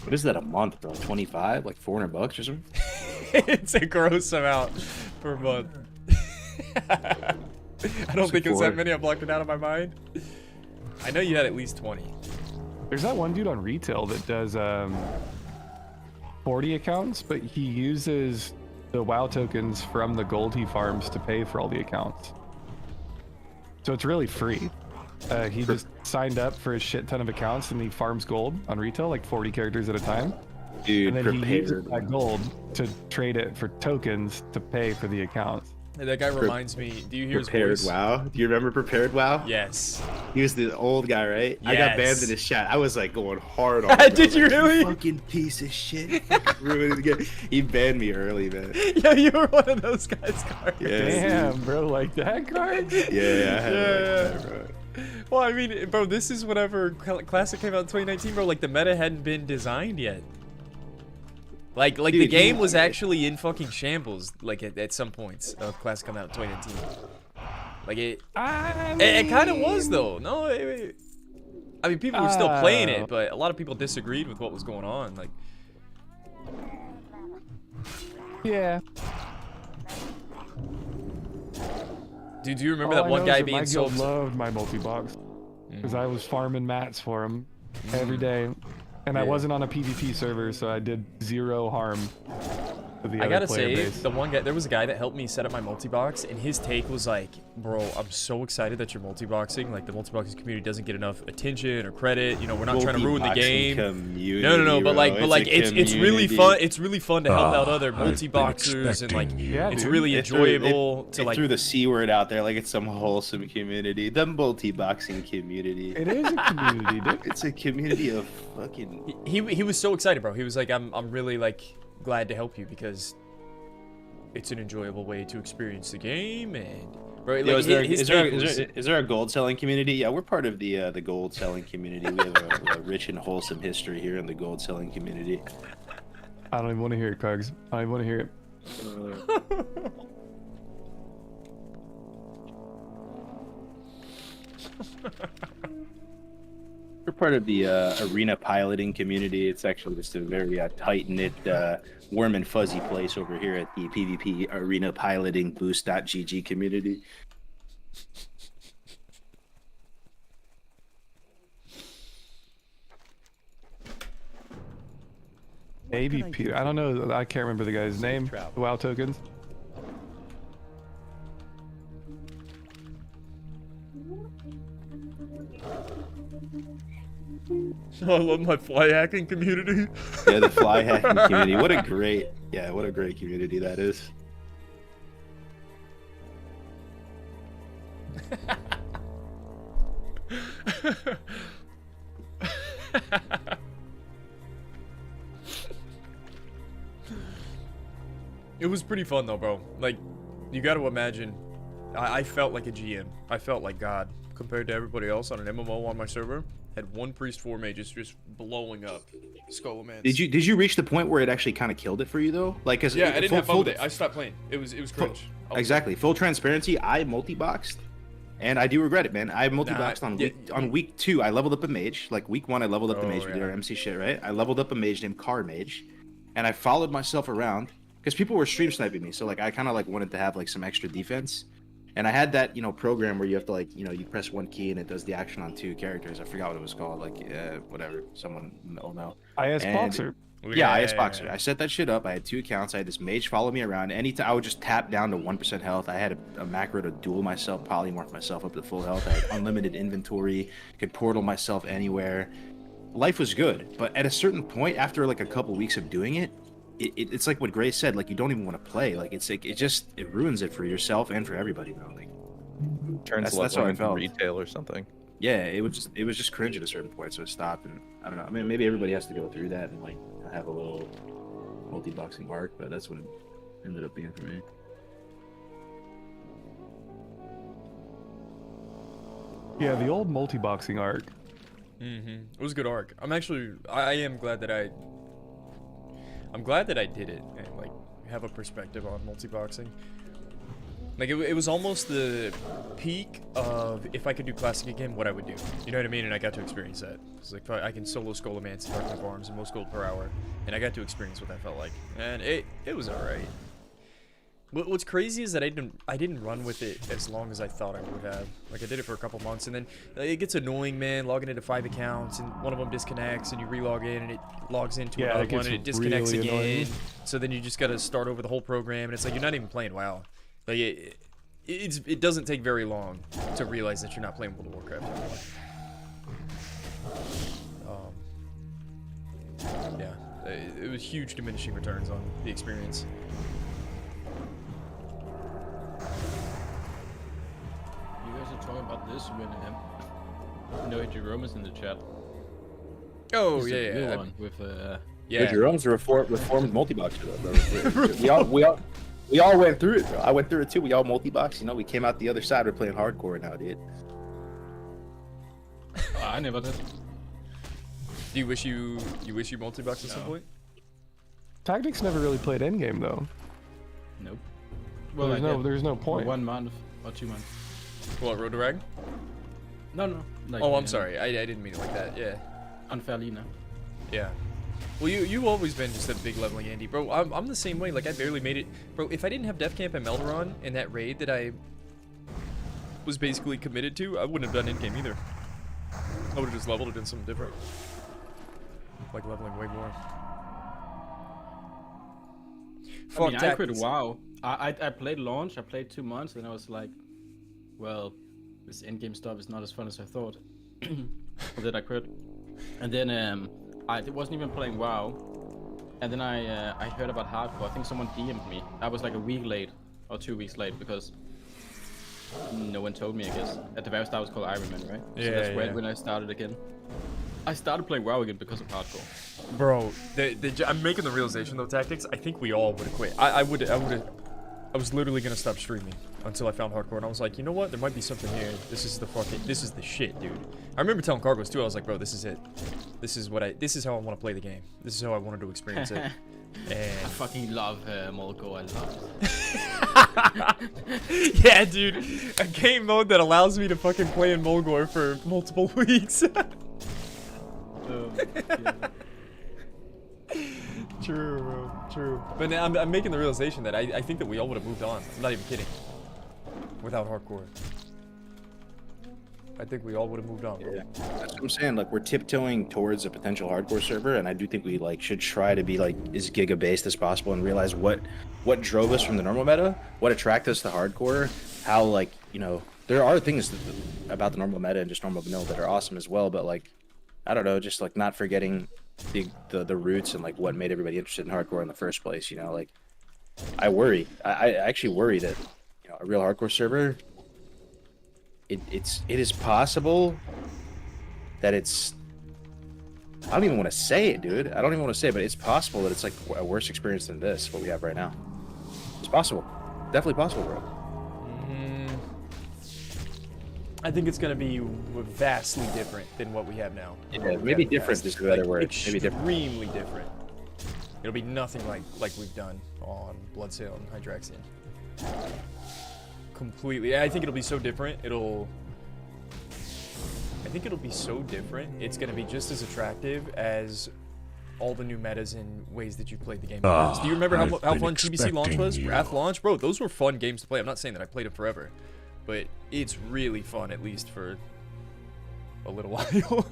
[SPEAKER 12] What is that a month, bro? 25? Like $400 or something?
[SPEAKER 2] It's a gross amount per month.
[SPEAKER 9] I don't think it's that many. I blocked it out of my mind. I know you had at least 20.
[SPEAKER 11] There's that one dude on retail that does 40 accounts, but he uses the WoW tokens from the gold he farms to pay for all the accounts. So it's really free. He just signed up for a shit ton of accounts and he farms gold on retail, like 40 characters at a time.
[SPEAKER 12] Dude,
[SPEAKER 11] and then he uses that gold to trade it for tokens to pay for the accounts.
[SPEAKER 9] Hey, that guy reminds me. Do you hear
[SPEAKER 12] Prepared
[SPEAKER 9] his voice?
[SPEAKER 12] WoW? Do you remember Prepared WoW?
[SPEAKER 9] Yes.
[SPEAKER 12] He was the old guy, right?
[SPEAKER 9] Yes.
[SPEAKER 12] I got banned in his chat. I was like going hard on him.
[SPEAKER 9] Did you really?
[SPEAKER 12] Fucking piece of shit. Ruined the game. He banned me early, man.
[SPEAKER 9] Yeah, you were one of those guys, Card.
[SPEAKER 12] Yeah,
[SPEAKER 11] damn, bro, like that card?
[SPEAKER 12] Yeah, I had
[SPEAKER 9] Yeah.
[SPEAKER 12] bro.
[SPEAKER 9] Well, I mean, bro, this is whenever Classic came out in 2019, bro. Like the meta hadn't been designed yet. Like
[SPEAKER 12] Dude,
[SPEAKER 9] the game was actually in fucking shambles. Like at some points of Classic coming out in 2019. Like it kind of was though. No, I mean people were still playing it, but a lot of people disagreed with what was going on. Like,
[SPEAKER 11] yeah.
[SPEAKER 9] Dude, do you remember that one guy being so
[SPEAKER 11] upset? I loved my multi-box because I was farming mats for him every day. And I wasn't on a PvP server, so I did 0 harm to the
[SPEAKER 9] I
[SPEAKER 11] other
[SPEAKER 9] gotta
[SPEAKER 11] player
[SPEAKER 9] say,
[SPEAKER 11] base.
[SPEAKER 9] the one guy, there was a guy that helped me set up my multi-box, and his take was like, bro, I'm so excited that you're multi-boxing. Like, the multi-boxing community doesn't get enough attention or credit. You know, we're not trying to ruin the game. No, but it's really fun. It's really fun to help out other multi-boxers, and like, it's really enjoyable to like.
[SPEAKER 12] Threw the C word out there like it's some wholesome community. The multi-boxing community.
[SPEAKER 11] It is a community, dude.
[SPEAKER 12] It's a community of fucking.
[SPEAKER 9] He was so excited, bro. He was like, I'm really like glad to help you because it's an enjoyable way to experience the game. And bro, like,
[SPEAKER 12] is there a gold selling community? Yeah, we're part of the gold selling community. We have a rich and wholesome history here in the gold selling community.
[SPEAKER 11] I don't even want to hear it, Cogs. I don't even want to hear it.
[SPEAKER 12] We're part of the arena piloting community. It's actually just a very tight-knit, warm and fuzzy place over here at the PvP arena piloting boost.gg community.
[SPEAKER 11] Maybe Peter. I don't know. I can't remember the guy's name. The WoW tokens.
[SPEAKER 9] I love my fly hacking community.
[SPEAKER 12] Yeah, the fly hacking community. What a great community that is.
[SPEAKER 9] It was pretty fun though, bro. Like, you got to imagine, I felt like a GM. I felt like God compared to everybody else on an MMO on my server. Had one priest, 4 mages, just blowing up Skullomans.
[SPEAKER 12] Did you reach the point where it actually kind of killed it for you though? Like, cause
[SPEAKER 9] yeah, I didn't have fun with it. I stopped playing. It was cringe.
[SPEAKER 12] Exactly. Full transparency. I multi-boxed, and I do regret it, man. I multi-boxed on week 2. I leveled up a mage. Like week 1, I leveled up the mage. We did our MC shit, right? I leveled up a mage named Car Mage, and I followed myself around because people were stream sniping me. So like I kind of like wanted to have like some extra defense. And I had that, program where you have to like, you press 1 key and it does the action on 2 characters. I forgot what it was called. Like, whatever. Someone will know.
[SPEAKER 11] IS Boxer.
[SPEAKER 12] Yeah, IS Boxer. I set that shit up. I had 2 accounts. I had this mage follow me around. Anytime I would just tap down to 1% health. I had a macro to duel myself, polymorph myself up to full health. I had unlimited inventory. Could portal myself anywhere. Life was good. But at a certain point, after like a couple weeks of doing it, it's like what Grace said, like you don't even want to play. Like it's like it ruins it for yourself and for everybody, bro. Like
[SPEAKER 14] that's how I felt. Retail or something.
[SPEAKER 12] Yeah, it was just cringe at a certain point, so it stopped. And I don't know. I mean, maybe everybody has to go through that and like have a little multi-boxing arc, but that's what it ended up being for me.
[SPEAKER 11] Yeah, the old multi-boxing arc.
[SPEAKER 9] It was a good arc. I am glad that I'm glad that I did it and like have a perspective on multi-boxing. Like it was almost the peak of if I could do classic again, what I would do. You know what I mean? And I got to experience that. It's like I can solo Skullomans and Dark Farms and most gold per hour, and I got to experience what that felt like. And it was alright. What's crazy is that I didn't run with it as long as I thought I would have. Like I did it for a couple months, and then it gets annoying, man. Logging into 5 accounts, and one of them disconnects, and you relog in, and it logs into another one, and it disconnects
[SPEAKER 11] really
[SPEAKER 9] again.
[SPEAKER 11] annoying.
[SPEAKER 9] So then you just gotta start over the whole program, and it's like you're not even playing WoW. Like it doesn't take very long to realize that you're not playing World of Warcraft anymore. Yeah, it was huge diminishing returns on the experience.
[SPEAKER 16] You guys are talking about this when no Jerome is in the chat.
[SPEAKER 9] Oh
[SPEAKER 16] He's
[SPEAKER 9] yeah,
[SPEAKER 16] the real
[SPEAKER 9] yeah.
[SPEAKER 16] one with
[SPEAKER 9] Yeah.
[SPEAKER 12] Jerome's reformed multi-boxer though, bro. we all went through it, bro. I went through it too. We all multi-box. You know, we came out the other side. We're playing hardcore now, dude.
[SPEAKER 16] I never did.
[SPEAKER 9] Do you wish you multi-box at some point?
[SPEAKER 11] Tactics never really played endgame though.
[SPEAKER 16] Nope.
[SPEAKER 11] Well, there's no
[SPEAKER 16] For
[SPEAKER 11] point.
[SPEAKER 16] 1 month or 2 months.
[SPEAKER 9] What, Road to Rag?
[SPEAKER 16] No. Like,
[SPEAKER 9] Oh, I'm sorry. I didn't mean it like that. Yeah.
[SPEAKER 16] Unfairly, no.
[SPEAKER 9] Yeah. Well, you've always been just a big leveling Andy, bro. I'm the same way. Like I barely made it, bro. If I didn't have Death Camp and Melderon in that raid that I was basically committed to, I wouldn't have done in-game either. I would have just leveled it in something different, like leveling way more.
[SPEAKER 16] I mean, I quit WoW. I played launch. I played 2 months, and I was like, well, this endgame stuff is not as fun as I thought. And then I quit. And then I wasn't even playing WoW. And then I heard about hardcore. I think someone DM'd me. I was like a week late or 2 weeks late because no one told me, I guess. At the very start, it was called Ironman, right?
[SPEAKER 9] Yeah,
[SPEAKER 16] so that's
[SPEAKER 9] yeah.
[SPEAKER 16] when I started again. I started playing WoW again because of hardcore.
[SPEAKER 9] Bro, I'm making the realization though, Tactics. I think we all would have quit. I was literally gonna stop streaming until I found hardcore, and I was like, you know what? There might be something here. This is the shit, dude. I remember telling Cargos too. I was like, bro, this is it. This is how I want to play the game. This is how I wanted to experience it. And
[SPEAKER 16] I fucking love Molgo. I love
[SPEAKER 9] it. Yeah, dude. A game mode that allows me to fucking play in Mulgore for multiple weeks. True, bro. True. But I'm making the realization that I think that we all would have moved on. I'm not even kidding. Without hardcore. I think we all would have moved on, bro.
[SPEAKER 12] Yeah. That's what I'm saying. Like, we're tiptoeing towards a potential hardcore server, and I do think we should try to be as giga based as possible and realize what drove us from the normal meta, what attracted us to hardcore, how there are things about the normal meta and just normal vanilla that are awesome as well, but I don't know, just not forgetting the roots and what made everybody interested in hardcore in the first place. I worry. I actually worry that a real hardcore server. It is possible that it's. I don't even want to say it, dude. I don't even want to say it, but it's possible that it's a worse experience than this, what we have right now. It's possible. Definitely possible, bro.
[SPEAKER 9] I think it's going to be vastly different than what we have now.
[SPEAKER 12] Yeah, maybe different is the better word. Maybe different.
[SPEAKER 9] Extremely different. It'll be nothing like we've done on Bloodsail and Hydraxian. Completely. I think it'll be so different. I think it'll be so different. It's going to be just as attractive as all the new metas and ways that you played the game. Do you remember how fun TBC launch was? Wrath launch? Bro, those were fun games to play. I'm not saying that I played them forever, but it's really fun, at least for a little while.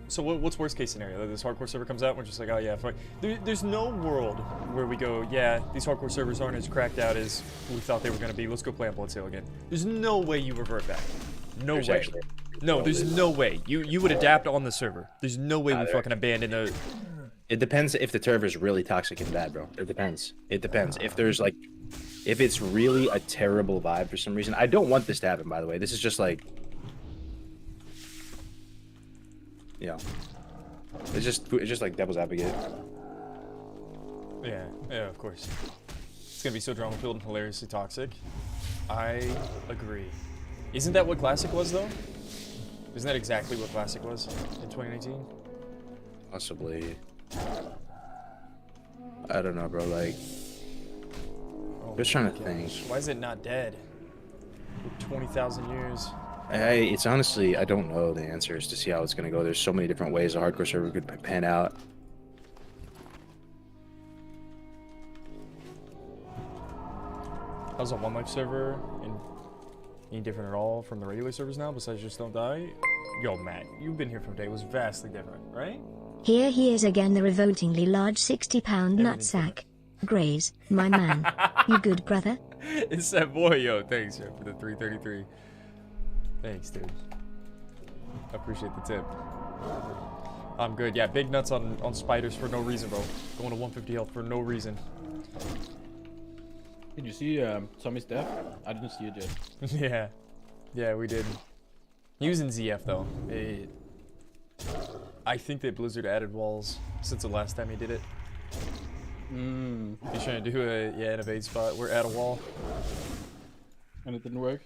[SPEAKER 9] So what's worst case scenario? This hardcore server comes out and we're just like, oh yeah, fine. There's no world where we go, yeah, these hardcore servers aren't as cracked out as we thought they were going to be. Let's go play on Bloodsail again. There's no way you revert back. No way. No, there's no way. You would adapt on the server. There's no way we fucking abandon the...
[SPEAKER 12] It depends if the server is really toxic and bad, bro. It depends. It depends. If there's if it's really a terrible vibe for some reason. I don't want this to happen, by the way. This is just it's just like devil's advocate.
[SPEAKER 9] Yeah, of course. It's gonna be so drama-filled and hilariously toxic. I agree. Isn't that what Classic was, though? Isn't that exactly what Classic was in 2019?
[SPEAKER 12] Possibly. I don't know, bro. Just trying to think.
[SPEAKER 9] Why is it not dead? 20,000 years.
[SPEAKER 12] It's honestly, I don't know the answers to see how it's going to go. There's so many different ways a hardcore server could pan out.
[SPEAKER 2] How's a One Life server and any different at all from the regular servers now besides just don't die? Yo, Matt, you've been here from day. It was vastly different, right?
[SPEAKER 17] Here he is again, the revoltingly large 60-pound nutsack. Graze, my man. You good, brother?
[SPEAKER 2] It's that boy, yo. Thanks, yo, for the 333. Thanks, dude. I appreciate the tip. I'm good. Yeah, big nuts on spiders for no reason, bro. Going to 150 health for no reason.
[SPEAKER 16] Did you see Tommy's death? I didn't see it yet.
[SPEAKER 2] Yeah. Yeah, we did. Using ZF, though. I think that Blizzard added walls since the last time he did it. He's trying to do an evade spot. We're at a wall.
[SPEAKER 16] And it didn't work?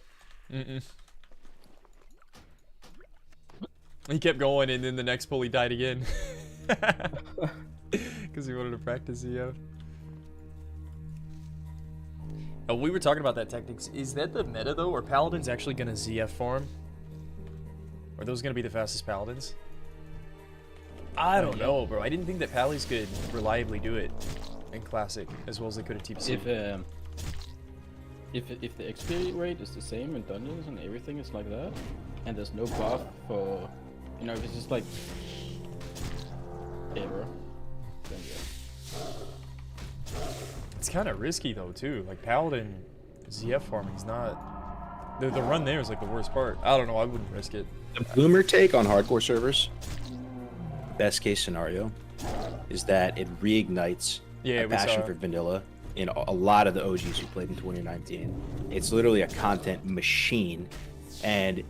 [SPEAKER 2] He kept going, and then the next pull he died again. Because he wanted to practice ZF. Oh, we were talking about that tactics. Is that the meta, though? Or Paladins actually going to ZF farm? Are those going to be the fastest Paladins? I don't know, bro. I didn't think that Pallies could reliably do it in Classic as well as they could in TPC.
[SPEAKER 16] If the XP rate is the same in dungeons and everything is like that, and there's no buff for, you know, if it's just like error, then yeah.
[SPEAKER 2] It's kind of risky though too. Like Paladin ZF farming is not. The run there is like the worst part. I don't know. I wouldn't risk it.
[SPEAKER 12] The boomer take on hardcore servers, best case scenario, is that it reignites a passion for vanilla in a lot of the OGs who played in 2019. It's literally a content machine, and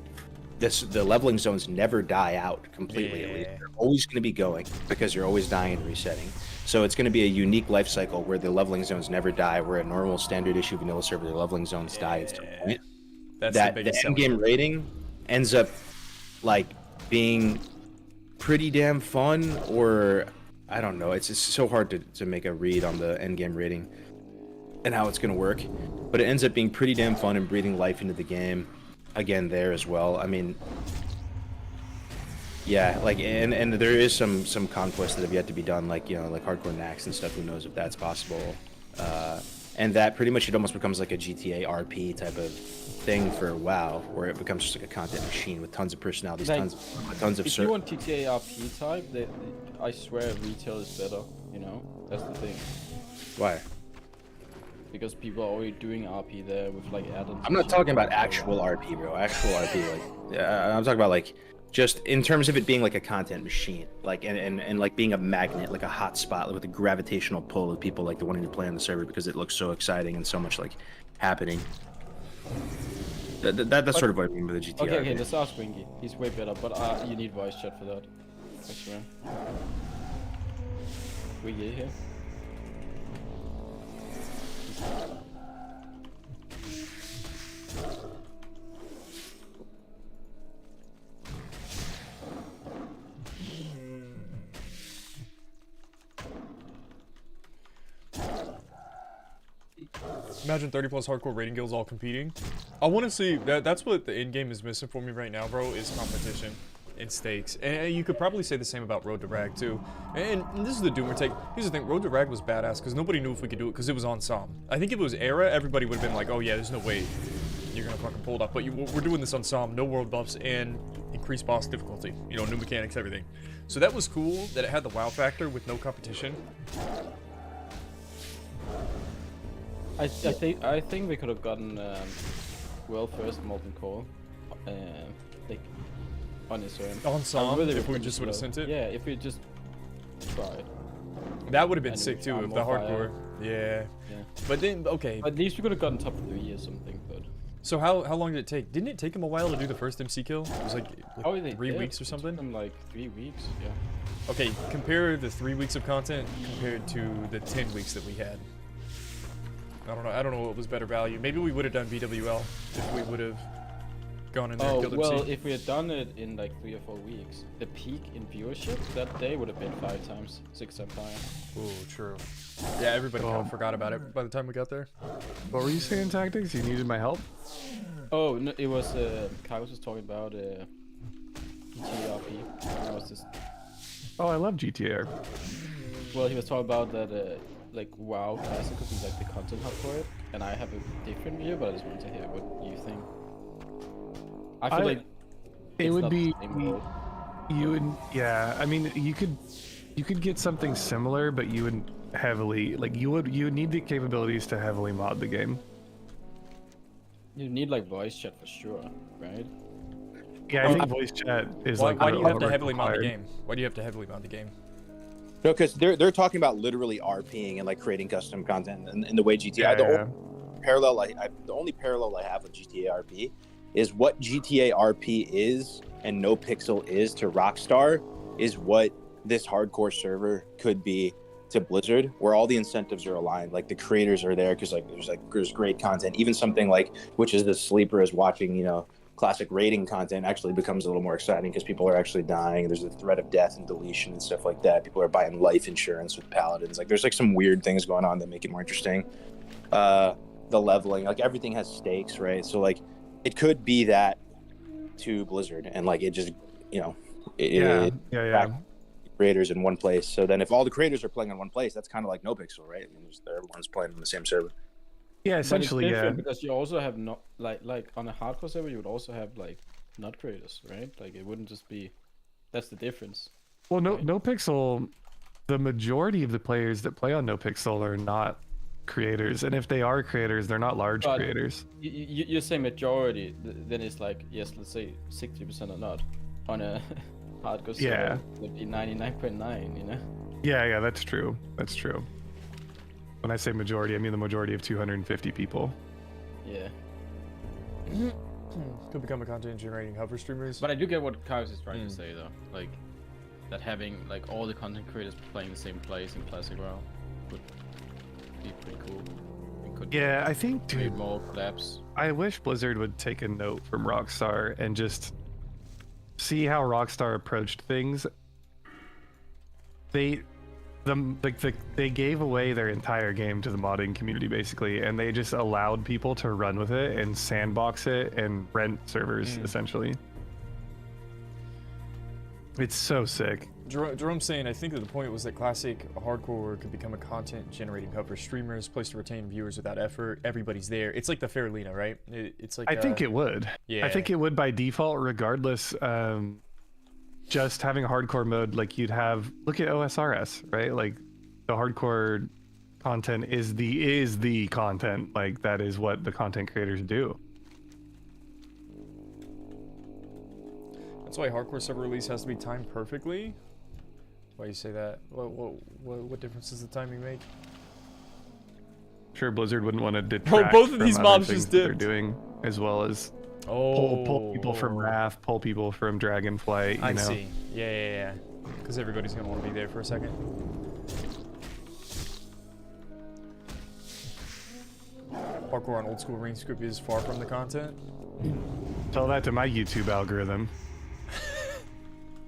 [SPEAKER 12] the leveling zones never die out completely. At least they're always going to be going because you're always dying and resetting. So it's going to be a unique life cycle where the leveling zones never die. Where a normal standard issue vanilla server, the leveling zones die at some point. The end game rating ends up like being pretty damn fun, or I don't know. It's just so hard to make a read on the end game rating and how it's going to work, but it ends up being pretty damn fun and breathing life into the game again there as well. I mean, yeah, like and there is some conquests that have yet to be done, like, you know, like hardcore Nax and stuff. Who knows if that's possible? And that pretty much it almost becomes like a GTA RP type of thing for WoW, where it becomes just like a content machine with tons of personalities,
[SPEAKER 16] like,
[SPEAKER 12] tons of.
[SPEAKER 16] If you want GTA RP type, I swear retail is better. You know, that's the thing.
[SPEAKER 12] Why?
[SPEAKER 16] Because people are already doing RP there with like add-ons.
[SPEAKER 12] I'm not talking about actual RP, bro. Actual RP, like, yeah, I'm talking about like just in terms of it being like a content machine, like and like being a magnet, like a hot spot with a gravitational pull of people like wanting to play on the server because it looks so exciting and so much like happening. That's sort of what I mean by the GTA.
[SPEAKER 16] Okay, let's ask Winky. He's way better, but you need voice chat for that. I swear. Winky here.
[SPEAKER 2] Imagine 30 plus hardcore rating guilds all competing. I want to see that's what the end game is missing for me right now, bro, is competition and stakes. And you could probably say the same about Road to Rag too. And this is the Doomer take. Here's the thing, Road to Rag was badass because nobody knew if we could do it because it was on Som. I think if it was Era, everybody would have been like, oh yeah, there's no way you're gonna fucking pull it off. But we're doing this on Som, no world buffs and increased boss difficulty. You know, new mechanics, everything. So that was cool that it had the wow factor with no competition.
[SPEAKER 16] I think we could have gotten world first Molten Core, like on its own.
[SPEAKER 2] On Som, if we just would have sent it.
[SPEAKER 16] Yeah, if we just tried.
[SPEAKER 2] That would have been sick too if the hardcore. Yeah. But then okay.
[SPEAKER 16] At least we could have gotten top 3 or something. But
[SPEAKER 2] so how long did it take? Didn't it take him a while to do the first MC kill? It was like 3 weeks or something.
[SPEAKER 16] It took them like 3 weeks. Yeah.
[SPEAKER 2] Okay, compare the 3 weeks of content compared to the 10 weeks that we had. I don't know what was better value. Maybe we would have done BWL if we would have gone in there and killed MC.
[SPEAKER 16] Well, if we had done it in like 3 or 4 weeks, the peak in viewership that day would have been 5 times 6 Empire.
[SPEAKER 2] Ooh, true. Yeah, everybody kind of forgot about it by the time we got there.
[SPEAKER 11] What were you saying, Tactics? You needed my help?
[SPEAKER 16] Oh, no, it was Kairos was talking about GTA RP. I was just.
[SPEAKER 11] Oh, I love GTA.
[SPEAKER 16] Well, he was talking about that like WoW Classic could be like the content hub for it, and I have a different view, but I just wanted to hear what you think. I feel like
[SPEAKER 11] it would be
[SPEAKER 16] yeah.
[SPEAKER 11] I mean, you could get something similar, but you would heavily you would need the capabilities to heavily mod the game.
[SPEAKER 16] You need like voice chat for sure, right?
[SPEAKER 11] Yeah, I think voice chat is
[SPEAKER 2] why do you have to heavily mod the game? Why do you have to heavily mod the game?
[SPEAKER 18] No, because they're talking about literally RPing and like creating custom content in the way GTA. The only parallel I have with GTA RP is what GTA RP is and No Pixel is to Rockstar is what this hardcore server could be to Blizzard, where all the incentives are aligned. Like the creators are there because there's great content. Even something like which is the sleeper is watching, classic raiding content actually becomes a little more exciting because people are actually dying. There's a threat of death and deletion and stuff like that. People are buying life insurance with paladins. Like there's like some weird things going on that make it more interesting. The leveling, like everything has stakes, right? So like it could be that to Blizzard, and like it just creators in one place. So then if all the creators are playing in one place, that's kind of like No Pixel, right? I mean, everyone's playing on the same server.
[SPEAKER 11] Yeah, essentially,
[SPEAKER 16] yeah. Because you also have not like on a hardcore server, you would also have like not creators, right? Like it wouldn't just be. That's the difference.
[SPEAKER 11] Well, No Pixel, the majority of the players that play on No Pixel are not creators, and if they are creators, they're not large creators.
[SPEAKER 16] You say majority, then it's like yes, let's say 60% or not on a hardcore server.
[SPEAKER 11] Yeah,
[SPEAKER 16] it would be 99.9.
[SPEAKER 11] Yeah, that's true. That's true. When I say majority, I mean the majority of 250 people.
[SPEAKER 16] Yeah.
[SPEAKER 2] Could become a content generating hover streamers.
[SPEAKER 16] But I do get what Kaius is trying to say though, like that having like all the content creators playing the same place in Classic WoW would be pretty cool.
[SPEAKER 11] Yeah, I think, dude,
[SPEAKER 16] more collabs.
[SPEAKER 11] I wish Blizzard would take a note from Rockstar and just see how Rockstar approached things. They gave away their entire game to the modding community basically, and they just allowed people to run with it and sandbox it and rent servers essentially. It's so sick.
[SPEAKER 2] Jerome's saying, I think that the point was that classic hardcore could become a content generating hub for streamers, place to retain viewers without effort. Everybody's there. It's like the Farolina, right? It's like
[SPEAKER 11] I think it would.
[SPEAKER 2] Yeah.
[SPEAKER 11] I think it would by default, regardless. Just having a hardcore mode, like you'd have, look at OSRS, right? Like the hardcore content is the content. Like that is what the content creators do.
[SPEAKER 2] That's why hardcore server release has to be timed perfectly. Why you say that? What difference does the timing make?
[SPEAKER 11] Sure, Blizzard wouldn't want to detract
[SPEAKER 2] both of these
[SPEAKER 11] from
[SPEAKER 2] mobs
[SPEAKER 11] other
[SPEAKER 2] just
[SPEAKER 11] things that they're
[SPEAKER 2] dipped.
[SPEAKER 11] doing, as well as pull people from Wrath, pull people from Dragonflight.
[SPEAKER 2] I see. Yeah. Because everybody's gonna want to be there for a second. Hardcore on old school ring script is far from the content.
[SPEAKER 11] Tell that to my YouTube algorithm.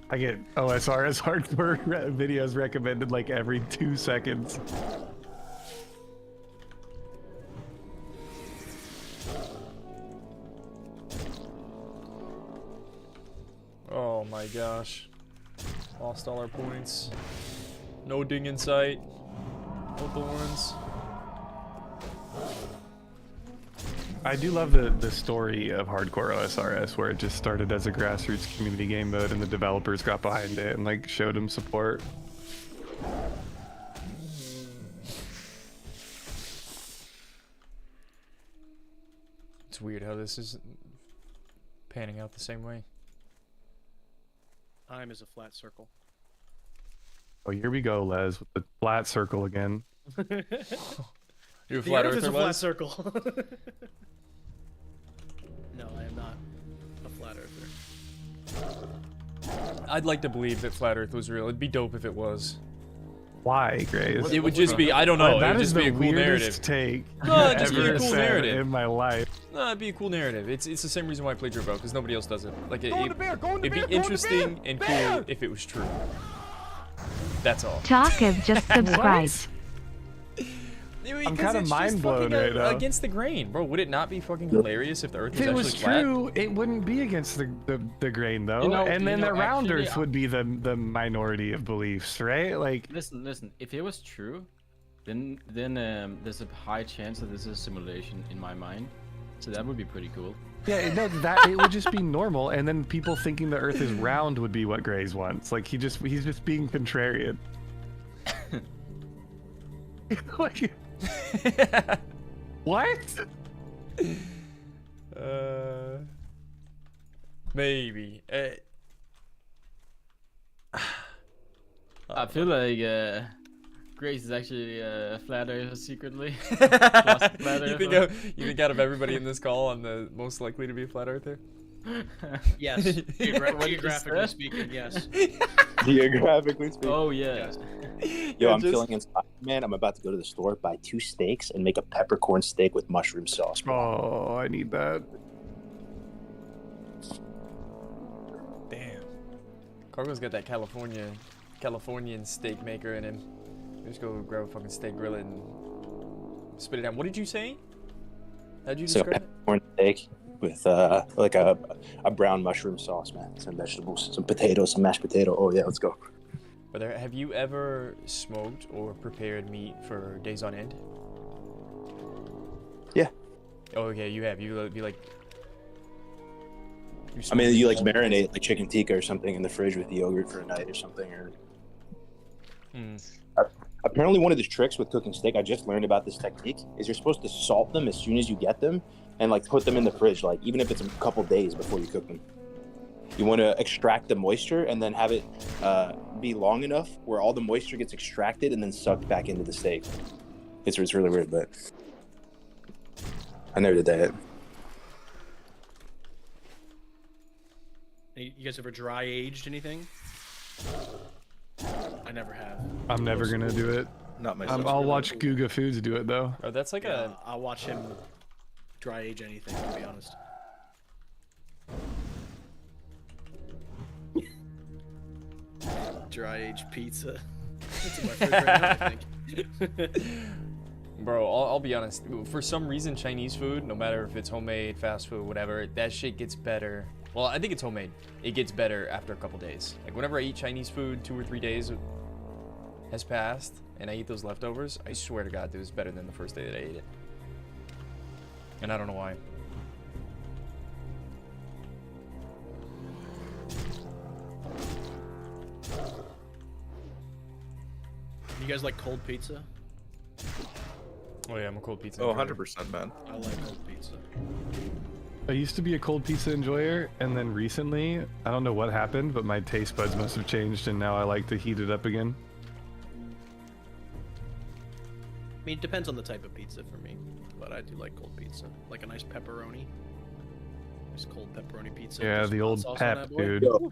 [SPEAKER 11] I get OSRS hardcore videos recommended like every 2 seconds.
[SPEAKER 2] Oh my gosh. Lost all our points. No ding in sight. No thorns.
[SPEAKER 11] I do love the story of hardcore OSRS, where it just started as a grassroots community game mode and the developers got behind it and like showed them support.
[SPEAKER 2] It's weird how this is panning out the same way.
[SPEAKER 19] Time is a flat circle.
[SPEAKER 11] Oh, here we go, Les, with the flat circle again.
[SPEAKER 2] You a flat
[SPEAKER 19] the Earth
[SPEAKER 2] earther,
[SPEAKER 19] is a flat
[SPEAKER 2] Les?
[SPEAKER 19] circle. No, I am not a flat earther.
[SPEAKER 2] I'd like to believe that flat Earth was real. It'd be dope if it was.
[SPEAKER 11] Why, Grace?
[SPEAKER 2] It would just be, I don't know,
[SPEAKER 11] That
[SPEAKER 2] it would
[SPEAKER 11] is
[SPEAKER 2] just be
[SPEAKER 11] the
[SPEAKER 2] a cool
[SPEAKER 11] weirdest
[SPEAKER 2] narrative.
[SPEAKER 11] take
[SPEAKER 2] No, it'd just be
[SPEAKER 11] ever
[SPEAKER 2] a cool
[SPEAKER 11] said
[SPEAKER 2] narrative.
[SPEAKER 11] in my life.
[SPEAKER 2] No, it'd be a cool narrative. It's the same reason why I played Turbo, because nobody else does it. Like, it'd be interesting and cool if it was true. That's all.
[SPEAKER 5] Talkative just subscribed.
[SPEAKER 11] I'm kind of mind blown right now.
[SPEAKER 2] Against the grain, bro. Would it not be fucking hilarious if the Earth was
[SPEAKER 11] If it
[SPEAKER 2] actually
[SPEAKER 11] was
[SPEAKER 2] flat?
[SPEAKER 11] true, it wouldn't be against the grain though,
[SPEAKER 16] You know-
[SPEAKER 11] and then
[SPEAKER 16] you know,
[SPEAKER 11] the round
[SPEAKER 16] actually,
[SPEAKER 11] Earth would be the minority of beliefs, right? Like,
[SPEAKER 16] listen. If it was true, then there's a high chance that this is a simulation in my mind. So that would be pretty cool.
[SPEAKER 11] Yeah, no, that it would just be normal, and then people thinking the Earth is round would be what Grays wants. Like he's just being contrarian. Like, what?
[SPEAKER 9] Maybe.
[SPEAKER 16] I feel like Grace is actually a flat earther secretly. You
[SPEAKER 9] think out of everybody in this call, I'm the most likely to be a flat earther?
[SPEAKER 19] Yes. Geographically speaking, yes.
[SPEAKER 18] Geographically speaking.
[SPEAKER 16] Oh yeah.
[SPEAKER 18] Yo, I'm feeling inspired, man. I'm about to go to the store, buy 2 steaks, and make a peppercorn steak with mushroom sauce.
[SPEAKER 11] Oh, I need that.
[SPEAKER 9] Damn. Cargo's got that Californian steak maker in him. Just go grab a fucking steak, grill it, and spit it out. What did you say? How'd you describe it?
[SPEAKER 18] Peppercorn steak with like a brown mushroom sauce, man. Some vegetables, some potatoes, some mashed potato. Oh yeah, let's go.
[SPEAKER 9] But have you ever smoked or prepared meat for days on end?
[SPEAKER 18] Yeah.
[SPEAKER 9] Oh, okay, you have. You be like.
[SPEAKER 18] I mean, you like marinate like chicken tikka or something in the fridge with yogurt for a night or something, or. Apparently, one of the tricks with cooking steak, I just learned about this technique, is you're supposed to salt them as soon as you get them, and like put them in the fridge, like even if it's a couple days before you cook them. You want to extract the moisture and then have it be long enough where all the moisture gets extracted and then sucked back into the steak. It's really weird, but I never did that.
[SPEAKER 19] You guys ever dry aged anything? I never have.
[SPEAKER 11] I'm never gonna do it.
[SPEAKER 14] Not myself.
[SPEAKER 11] I'll watch Guga Foods do it though.
[SPEAKER 9] Oh, that's like
[SPEAKER 19] I'll watch him dry age anything, to be honest. Dry age pizza. That's my favorite right now, I think.
[SPEAKER 9] Bro, I'll be honest. For some reason, Chinese food, no matter if it's homemade, fast food, whatever, that shit gets better. Well, I think it's homemade. It gets better after a couple days. Like whenever I eat Chinese food, 2 or 3 days has passed, and I eat those leftovers, I swear to God, it was better than the first day that I ate it. And I don't know why.
[SPEAKER 19] You guys like cold pizza?
[SPEAKER 9] Oh yeah, I'm a cold pizza.
[SPEAKER 14] Oh, 100%, man.
[SPEAKER 19] I like cold pizza.
[SPEAKER 11] I used to be a cold pizza enjoyer, and then recently, I don't know what happened, but my taste buds must have changed, and now I like to heat it up again.
[SPEAKER 19] I mean, it depends on the type of pizza for me, but I do like cold pizza. Like a nice pepperoni. Nice cold pepperoni pizza.
[SPEAKER 11] Yeah,
[SPEAKER 19] Just
[SPEAKER 11] the
[SPEAKER 19] hot
[SPEAKER 11] old
[SPEAKER 19] sauce on
[SPEAKER 11] pep,
[SPEAKER 19] that boy.
[SPEAKER 11] dude.
[SPEAKER 18] Yo,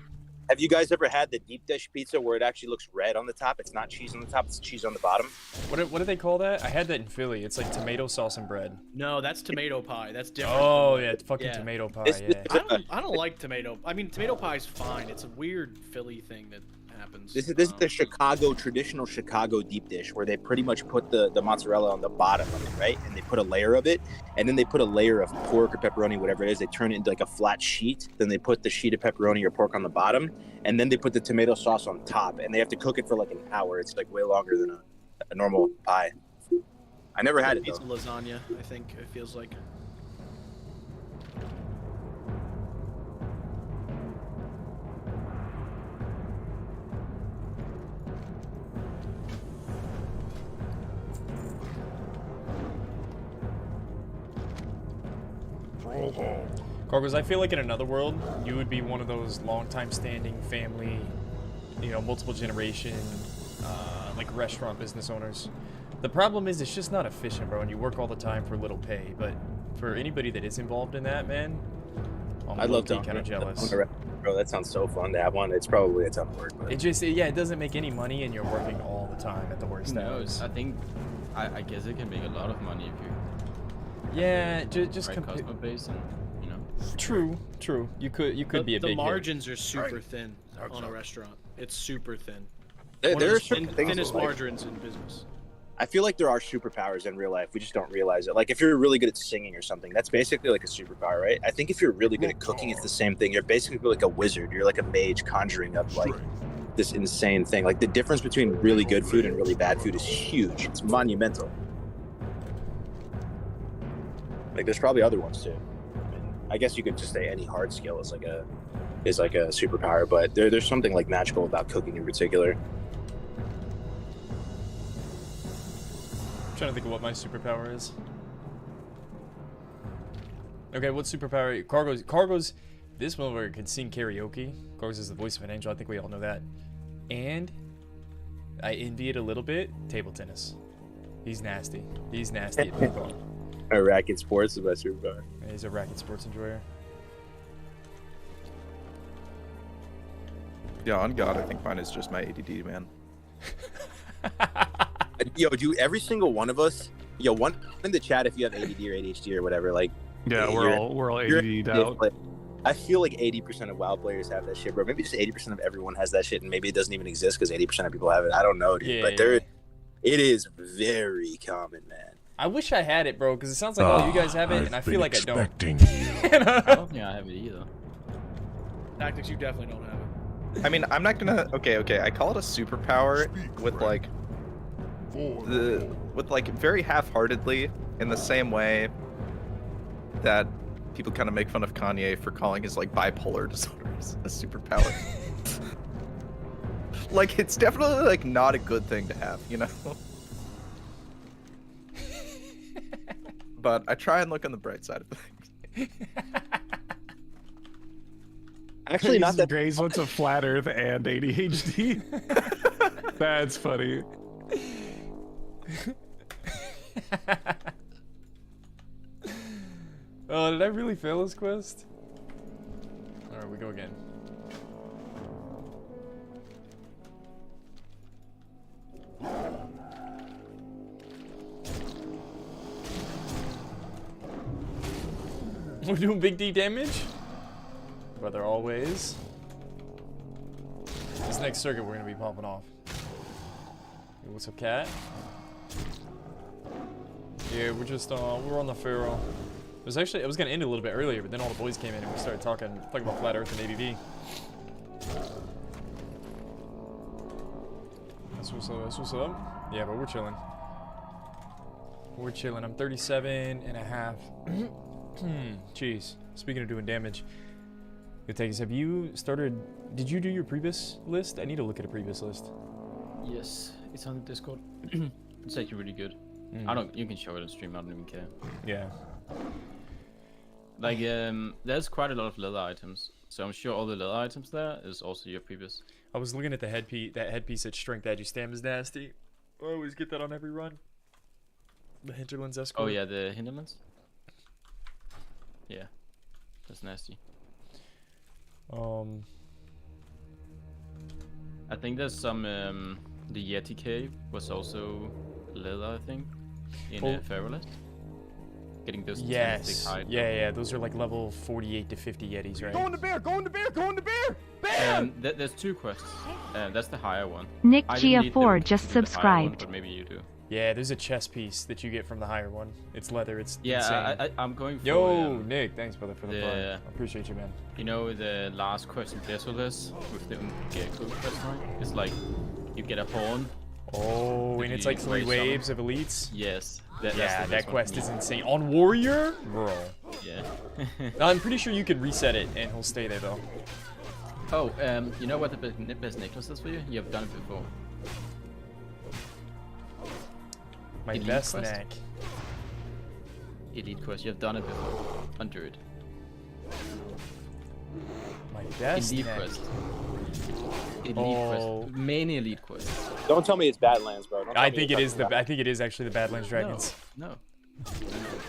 [SPEAKER 18] have you guys ever had the deep dish pizza where it actually looks red on the top? It's not cheese on the top, it's cheese on the bottom.
[SPEAKER 9] What do they call that? I had that in Philly. It's like tomato sauce and bread.
[SPEAKER 19] No, that's tomato pie. That's different.
[SPEAKER 9] Oh yeah, it's fucking tomato pie. Yeah.
[SPEAKER 19] I don't like tomato. I mean, tomato pie's fine. It's a weird Philly thing that happens.
[SPEAKER 18] This is the traditional Chicago deep dish where they pretty much put the mozzarella on the bottom of it, right? And they put a layer of it, and then they put a layer of pork or pepperoni, whatever it is. They turn it into like a flat sheet. Then they put the sheet of pepperoni or pork on the bottom, and then they put the tomato sauce on top. And they have to cook it for like an hour. It's like way longer than a normal pie. I never had it
[SPEAKER 19] Pizza
[SPEAKER 18] though.
[SPEAKER 19] lasagna, I think it feels like.
[SPEAKER 9] Cargos, I feel like in another world, you would be one of those long-time standing family, you know, multiple generation, like restaurant business owners. The problem is it's just not efficient, bro, and you work all the time for little pay. But for anybody that is involved in that, man,
[SPEAKER 18] I'd love to
[SPEAKER 9] kind of jealous.
[SPEAKER 18] Bro, that sounds so fun to have one. It's probably a ton of work. But...
[SPEAKER 9] It just, yeah, it doesn't make any money, and you're working all the time at the worst hours.
[SPEAKER 16] I think, I guess it can make a lot of money if you.
[SPEAKER 9] Yeah, just
[SPEAKER 16] right customer base and you know.
[SPEAKER 9] True. You could be a big
[SPEAKER 19] The
[SPEAKER 9] hit.
[SPEAKER 19] margins are super thin on a restaurant. It's super thin.
[SPEAKER 18] There
[SPEAKER 19] One of
[SPEAKER 18] are
[SPEAKER 19] the
[SPEAKER 18] certain things
[SPEAKER 19] thinnest
[SPEAKER 18] like-
[SPEAKER 19] margins in business.
[SPEAKER 18] I feel like there are superpowers in real life. We just don't realize it. Like if you're really good at singing or something, that's basically like a superpower, right? I think if you're really good at cooking, it's the same thing. You're basically like a wizard. You're like a mage conjuring up like this insane thing. Like the difference between really good food and really bad food is huge. It's monumental. Like there's probably other ones too. I mean, I guess you could just say any hard skill is like a superpower, but there's something like magical about cooking in particular.
[SPEAKER 2] I'm trying to think of what my superpower is. Okay, what superpower? Cargo's this motherfucker can sing karaoke. Cargo's is the voice of an angel. I think we all know that. And I envy it a little bit. Table tennis. He's nasty. He's nasty at ping pong.
[SPEAKER 18] A racket sports is my superpower.
[SPEAKER 2] Yeah, he's a racket sports enjoyer.
[SPEAKER 14] Yeah, on God, I think mine is just my ADD, man.
[SPEAKER 18] Yo, dude, every single one of us. Yo, one in the chat if you have ADD or ADHD or whatever. Like,
[SPEAKER 11] yeah, we're all ADD'd out.
[SPEAKER 18] I feel like 80% of WoW players have that shit, bro. Maybe just 80% of everyone has that shit, and maybe it doesn't even exist because 80% of people have it. I don't know, dude.
[SPEAKER 2] Yeah,
[SPEAKER 18] but it is very common, man.
[SPEAKER 2] I wish I had it, bro, because it sounds like all you guys have it, and I feel like I don't.
[SPEAKER 16] I don't think I have it either.
[SPEAKER 19] Tactics, you definitely don't have it.
[SPEAKER 14] I mean, I'm not gonna. Okay. I call it a superpower with like very half-heartedly in the same way that people kind of make fun of Kanye for calling his like bipolar disorders a superpower. Like it's definitely like not a good thing to have, you know. But I try and look on the bright side of things.
[SPEAKER 18] Actually, not that.
[SPEAKER 11] Grays wants a flat Earth and ADHD. That's funny.
[SPEAKER 2] Oh, did I really fail this quest? Alright, we go again. We're doing big D damage? Brother, always. This next circuit we're gonna be popping off. Hey, what's up, cat? Yeah, we're just we're on the Pharaoh. I was gonna end a little bit earlier, but then all the boys came in and we started talking about Flat Earth and ABV. That's what's up, that's what's up. Yeah, but we're chilling. We're chilling. I'm 37 and a half. Jeez. Speaking of doing damage. Good takes. Have you started, did you do your previous list? I need to look at a previous list.
[SPEAKER 16] Yes, it's on the Discord. It's actually really good. You can show it on stream, I don't even care.
[SPEAKER 2] Yeah.
[SPEAKER 16] Like, there's quite a lot of leather items, so I'm sure all the leather items there is also your previous.
[SPEAKER 2] I was looking at the headpiece, that headpiece that strength agi stam is nasty. I always get that on every run. The hinterlands escort.
[SPEAKER 16] Oh yeah, the hinterlands? Yeah, that's nasty. I think there's some, the Yeti cave was also leather, I think, in a Feralist. Getting those
[SPEAKER 2] yes. Yeah, those are like level 48 to 50 Yetis, right?
[SPEAKER 11] Go on the bear! Go on the bear! Go on the bear! Bear!
[SPEAKER 16] There's two quests. That's the higher one.
[SPEAKER 5] Nick Gia4 just subscribed.
[SPEAKER 16] But maybe you do.
[SPEAKER 2] Yeah, there's a chest piece that you get from the higher one. It's leather. It's
[SPEAKER 16] insane. I'm going for.
[SPEAKER 2] Yo, Nick, thanks brother for the fun. I appreciate you, man.
[SPEAKER 16] You know the last quest in Desolus with the Gecko quest line? It's like you get a horn.
[SPEAKER 2] Oh, and it's like 3 waves of elites.
[SPEAKER 16] Yes.
[SPEAKER 2] That quest is insane. On Warrior, bro.
[SPEAKER 16] Yeah.
[SPEAKER 2] I'm pretty sure you can reset it and he'll stay there though.
[SPEAKER 16] Oh, you know what the best necklace is for you? You have done it before.
[SPEAKER 2] My best neck.
[SPEAKER 16] Elite quest, you have done it before. On Druid.
[SPEAKER 2] My best
[SPEAKER 16] Elite
[SPEAKER 2] neck.
[SPEAKER 16] quest. Elite quest. Many elite quests.
[SPEAKER 18] Don't tell me it's Badlands, bro.
[SPEAKER 2] I think it is actually the Badlands Dragons.
[SPEAKER 16] No.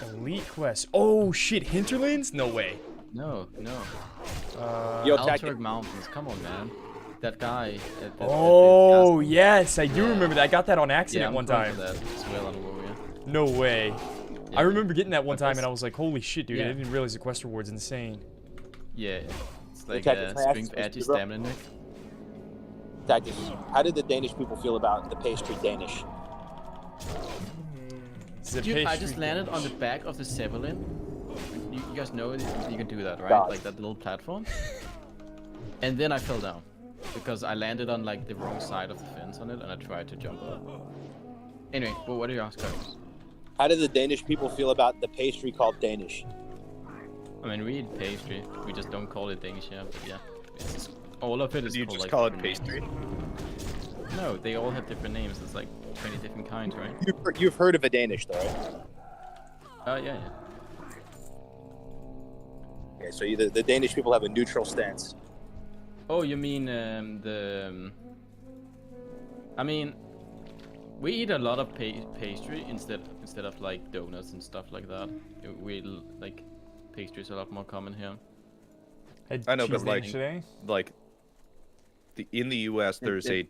[SPEAKER 2] Elite quest. Oh shit, Hinterlands? No way.
[SPEAKER 16] No.
[SPEAKER 18] Yo,
[SPEAKER 16] Alturg Mountains. Come on, man. That guy.
[SPEAKER 2] Yes, I do remember that. I got that on accident one time.
[SPEAKER 16] That as well on Warrior.
[SPEAKER 2] No way. I remember getting that one time and I was like, holy shit, dude. I didn't realize the quest reward's insane.
[SPEAKER 16] Yeah. It's like strength agi stamina, Nick.
[SPEAKER 18] Tactics. How did the Danish people feel about the pastry Danish?
[SPEAKER 16] Dude, I just landed on the back of the Zeppelin. You guys know you can do that, right?
[SPEAKER 18] God.
[SPEAKER 16] Like that little platform. And then I fell down. because I landed on like the wrong side of the fence on it, and I tried to jump up. Anyway, well, what do you ask, guys?
[SPEAKER 18] How do the Danish people feel about the pastry called Danish?
[SPEAKER 16] I mean, we eat pastry. We just don't call it Danish here, but yeah. All of it is
[SPEAKER 14] You
[SPEAKER 16] called,
[SPEAKER 14] just
[SPEAKER 16] like,
[SPEAKER 14] call it
[SPEAKER 16] different
[SPEAKER 14] pastry?
[SPEAKER 16] names. No, they all have different names. There's like 20 different kinds, right?
[SPEAKER 18] You've heard of a Danish, though, right?
[SPEAKER 16] Yeah.
[SPEAKER 18] Okay, so the Danish people have a neutral stance.
[SPEAKER 16] Oh, you mean I mean, we eat a lot of pastry instead of like donuts and stuff like that. We like pastries a lot more common here.
[SPEAKER 14] I know, but like in the U.S. there's a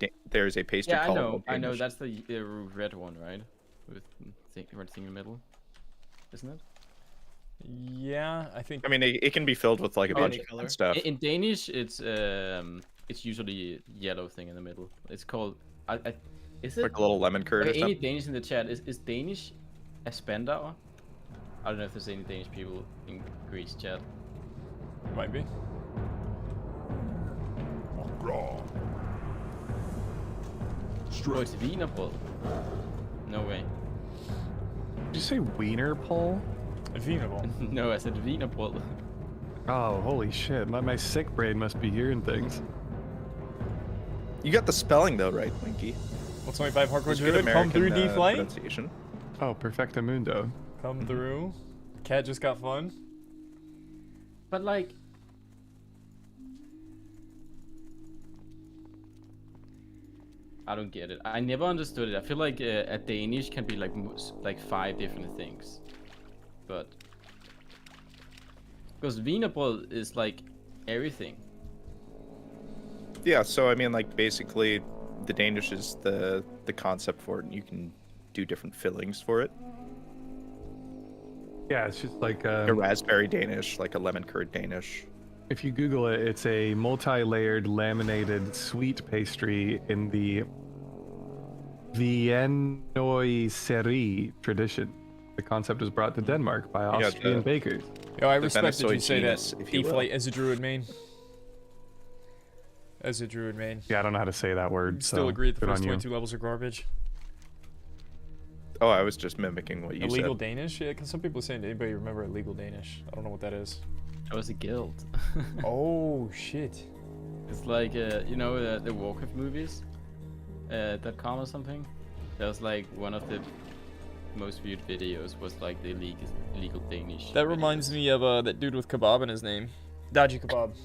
[SPEAKER 14] pastry called.
[SPEAKER 16] I know. That's the red one, right? With red thing in the middle, isn't it?
[SPEAKER 2] Yeah, I think.
[SPEAKER 14] I mean, it can be filled with like a bunch of stuff.
[SPEAKER 16] In Danish, it's usually a yellow thing in the middle. It's called. Is it
[SPEAKER 14] like a little lemon curd?
[SPEAKER 16] Okay,
[SPEAKER 14] or something?
[SPEAKER 16] any Danish in the chat? Is Danish a spandauer? I don't know if there's any Danish people in Greece chat.
[SPEAKER 2] Might be.
[SPEAKER 3] Raw.
[SPEAKER 16] Oh, it's Wienerbrød. No way.
[SPEAKER 11] Did you say wiener pole?
[SPEAKER 2] Wienerbrød.
[SPEAKER 16] No, I said Wienerbrød.
[SPEAKER 11] Oh, holy shit. My sick brain must be hearing things.
[SPEAKER 14] You got the spelling though, right, Winky?
[SPEAKER 2] Well, 25 hardcore
[SPEAKER 14] Good
[SPEAKER 2] druid. Come through
[SPEAKER 14] American,
[SPEAKER 2] D-Flight.
[SPEAKER 14] pronunciation.
[SPEAKER 11] Oh, perfectamundo.
[SPEAKER 2] Come through. Cat just got fun.
[SPEAKER 16] But like, I don't get it. I never understood it. I feel like a Danish can be like 5 different things, but because Wienerbrød is like everything.
[SPEAKER 14] Yeah, so I mean, like basically, the Danish is the concept for it, and you can do different fillings for it.
[SPEAKER 11] Yeah, it's just like
[SPEAKER 14] a raspberry Danish, like a lemon curd Danish.
[SPEAKER 11] If you Google it, it's a multi-layered laminated sweet pastry in the Viennoiserie tradition. The concept was brought to Denmark by Austrian bakers.
[SPEAKER 2] Yo, I respect that you say that. D-Flight as a druid main. As a druid main.
[SPEAKER 11] Yeah, I don't know how to say that word.
[SPEAKER 2] Still
[SPEAKER 11] so
[SPEAKER 2] agree that the
[SPEAKER 11] good
[SPEAKER 2] first
[SPEAKER 11] on you.
[SPEAKER 2] 22 levels are garbage.
[SPEAKER 14] Oh, I was just mimicking what you said.
[SPEAKER 2] Illegal Danish? Yeah, because some people are saying, anybody remember illegal Danish? I don't know what that is.
[SPEAKER 16] That was a guild.
[SPEAKER 2] Oh, shit.
[SPEAKER 16] It's like, you know, the Warcraft movies? .com or something? That was like one of the most viewed videos was like the illegal Danish.
[SPEAKER 2] That reminds me of that dude with kebab in his name. Dodgy Kebab.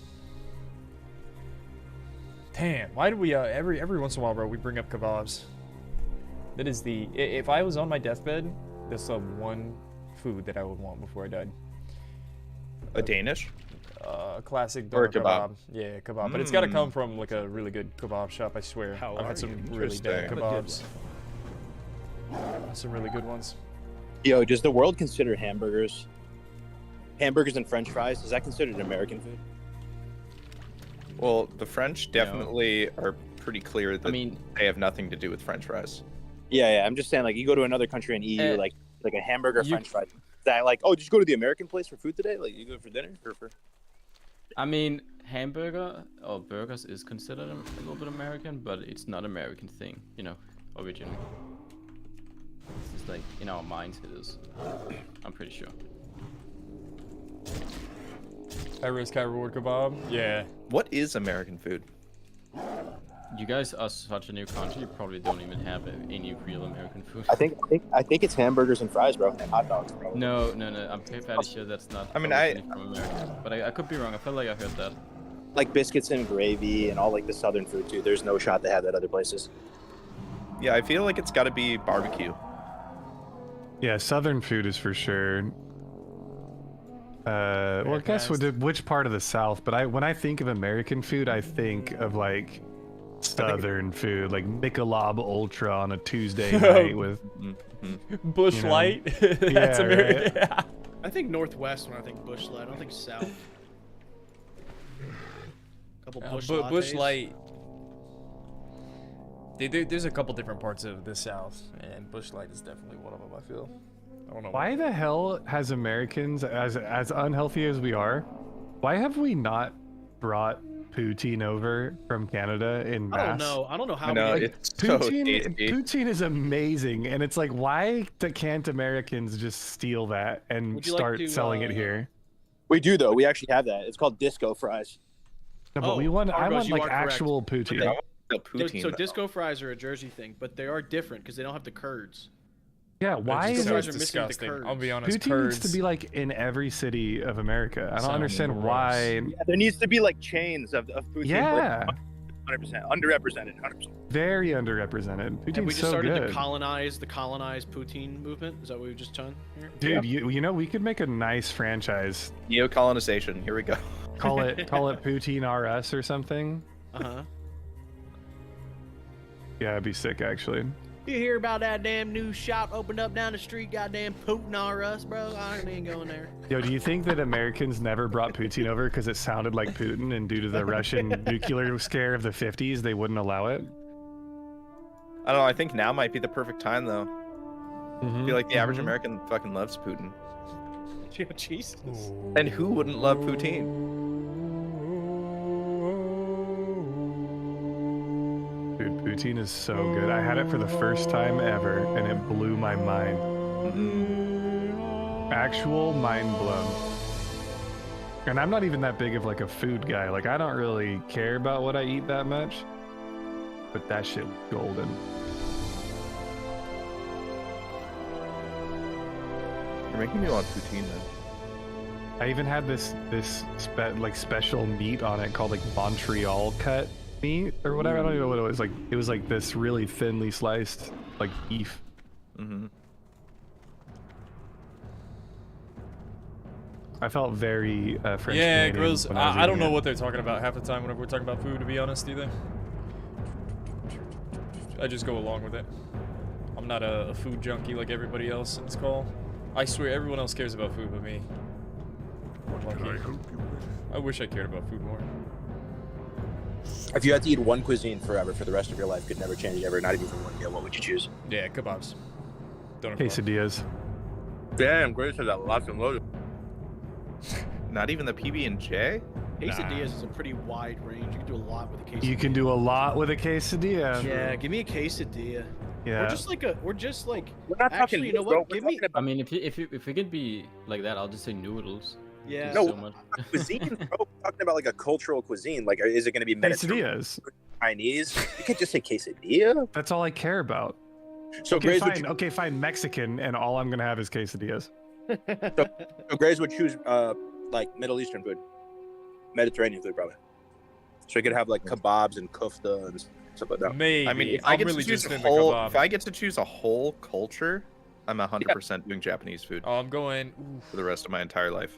[SPEAKER 2] Damn, why do we, every once in a while, bro, we bring up kebabs. That is the, if I was on my deathbed, that's the one food that I would want before I died.
[SPEAKER 14] A Danish?
[SPEAKER 2] Classic
[SPEAKER 14] Or
[SPEAKER 2] doner
[SPEAKER 14] kebab.
[SPEAKER 2] Yeah, kebab. But it's got to come from like a really good kebab shop, I swear. I've had some really bad kebabs. Some really good ones.
[SPEAKER 18] Yo, does the world consider hamburgers and french fries, is that considered American food?
[SPEAKER 14] Well, the French definitely are pretty clear that they have nothing to do with french fries.
[SPEAKER 18] Yeah, I'm just saying, like, you go to another country in EU, like a hamburger, french fries. That like, oh, did you go to the American place for food today? Like, you go for dinner or for?
[SPEAKER 16] I mean, hamburger or burgers is considered a little bit American, but it's not American thing, you know, originally. It's just like, in our minds it is. I'm pretty sure.
[SPEAKER 2] High risk, high reward kebab? Yeah.
[SPEAKER 14] What is American food?
[SPEAKER 16] You guys are such a new country, you probably don't even have any real American food.
[SPEAKER 18] I think it's hamburgers and fries, bro, and hot dogs, bro.
[SPEAKER 16] No, I'm fairly sure that's not.
[SPEAKER 14] I mean,
[SPEAKER 16] from America, but I could be wrong. I feel like I heard that.
[SPEAKER 18] Like biscuits and gravy and all like the southern food too. There's no shot they have that other places.
[SPEAKER 14] Yeah, I feel like it's got to be barbecue.
[SPEAKER 11] Yeah, southern food is for sure. Well, I guess which part of the South? But when I think of American food, I think of like southern food, like Michelob Ultra on a Tuesday night with
[SPEAKER 2] Bush Light.
[SPEAKER 11] That's American. Right?
[SPEAKER 19] Yeah. I think Northwest when I think Bush Light. I don't think South. Couple
[SPEAKER 2] Bush Light. There's a couple different parts of the South, and Bush Light is definitely one of them. I feel. I don't know.
[SPEAKER 11] Why the hell has Americans, as unhealthy as we are, why have we not brought poutine over from Canada in mass.
[SPEAKER 19] I don't know how.
[SPEAKER 14] It's so tasty.
[SPEAKER 11] Poutine is amazing, and it's like, why can't Americans just steal that and start selling it here?
[SPEAKER 18] We do though. We actually have that. It's called disco fries.
[SPEAKER 11] No, but I want like actual poutine.
[SPEAKER 19] So disco fries are a Jersey thing, but they are different because they don't have the curds.
[SPEAKER 11] Yeah, why is
[SPEAKER 19] it
[SPEAKER 9] disgusting? I'll be honest.
[SPEAKER 11] Poutine needs to be like in every city of America. I don't understand why.
[SPEAKER 18] Yeah, there needs to be like chains of poutine.
[SPEAKER 11] Yeah.
[SPEAKER 18] 100% underrepresented. 100%.
[SPEAKER 11] Very underrepresented. Poutine's
[SPEAKER 19] And we just
[SPEAKER 11] so
[SPEAKER 19] started
[SPEAKER 11] good.
[SPEAKER 19] to colonize the colonized poutine movement. Is that what we've just done here?
[SPEAKER 11] Dude, you know, we could make a nice franchise.
[SPEAKER 14] Neo-colonization. Here we go.
[SPEAKER 11] Call it Poutine RS or something. Yeah, it'd be sick actually.
[SPEAKER 19] You hear about that damn new shop opened up down the street? Goddamn Putin R us, bro. I ain't going there.
[SPEAKER 11] Yo, do you think that Americans never brought poutine over because it sounded like Putin, and due to the Russian nuclear scare of the 50s, they wouldn't allow it?
[SPEAKER 14] I don't know. I think now might be the perfect time, though. I feel like the average American fucking loves Putin.
[SPEAKER 19] Jesus.
[SPEAKER 14] And who wouldn't love poutine?
[SPEAKER 11] Dude, poutine is so good. I had it for the first time ever, and it blew my mind. Actual mind blown. And I'm not even that big of like a food guy. Like, I don't really care about what I eat that much. But that shit was golden.
[SPEAKER 14] You're making me want poutine, man.
[SPEAKER 11] I even had this special meat on it called like Montreal cut meat or whatever. I don't even know what it was. Like, it was like this really thinly sliced like beef. I felt very French.
[SPEAKER 9] Yeah,
[SPEAKER 11] Canadian
[SPEAKER 9] Grills.
[SPEAKER 11] when was
[SPEAKER 9] I don't
[SPEAKER 11] eating
[SPEAKER 9] know
[SPEAKER 11] it.
[SPEAKER 9] what they're talking about half the time whenever we're talking about food, to be honest, either. I just go along with it. I'm not a food junkie like everybody else in this call. I swear everyone else cares about food but me.
[SPEAKER 3] What can I help you with?
[SPEAKER 9] I wish I cared about food more.
[SPEAKER 18] If you had to eat one cuisine forever for the rest of your life, could never change ever, not even for one meal, what would you choose?
[SPEAKER 9] Yeah, kebabs. Don't
[SPEAKER 11] Quesadillas.
[SPEAKER 18] Damn, Grace has that locked and loaded.
[SPEAKER 14] Not even the PB&J?
[SPEAKER 19] Quesadillas is a pretty wide range. You can do a lot with a quesadilla.
[SPEAKER 11] You can do a lot with a quesadilla.
[SPEAKER 19] Yeah, give me a quesadilla.
[SPEAKER 11] Yeah.
[SPEAKER 19] We're just like.
[SPEAKER 18] We're not
[SPEAKER 19] actually,
[SPEAKER 18] talking.
[SPEAKER 19] you know what? Give me.
[SPEAKER 16] I mean, if it could be like that, I'll just say noodles.
[SPEAKER 19] Yeah.
[SPEAKER 18] No,
[SPEAKER 16] So much.
[SPEAKER 18] cuisine, bro. We're talking about like a cultural cuisine. Like, is it going to be Mediterranean,
[SPEAKER 11] Quesadillas.
[SPEAKER 18] Chinese? You can't just say quesadilla.
[SPEAKER 11] That's all I care about.
[SPEAKER 18] So
[SPEAKER 11] Okay,
[SPEAKER 18] Grace
[SPEAKER 11] fine.
[SPEAKER 18] would choose,
[SPEAKER 11] Okay, fine. Mexican, and all I'm gonna have is quesadillas.
[SPEAKER 18] so Grace would choose like Middle Eastern food, Mediterranean food, probably. So you could have like kebabs and kufta and stuff like that.
[SPEAKER 9] Maybe.
[SPEAKER 14] I mean, if
[SPEAKER 9] I'm
[SPEAKER 14] I get
[SPEAKER 9] really
[SPEAKER 14] to choose
[SPEAKER 9] just
[SPEAKER 14] a
[SPEAKER 9] in the
[SPEAKER 14] whole,
[SPEAKER 9] kebab.
[SPEAKER 14] if I get to choose a whole culture, I'm 100% doing Japanese food
[SPEAKER 9] Oh, I'm going.
[SPEAKER 14] for the rest of my entire life.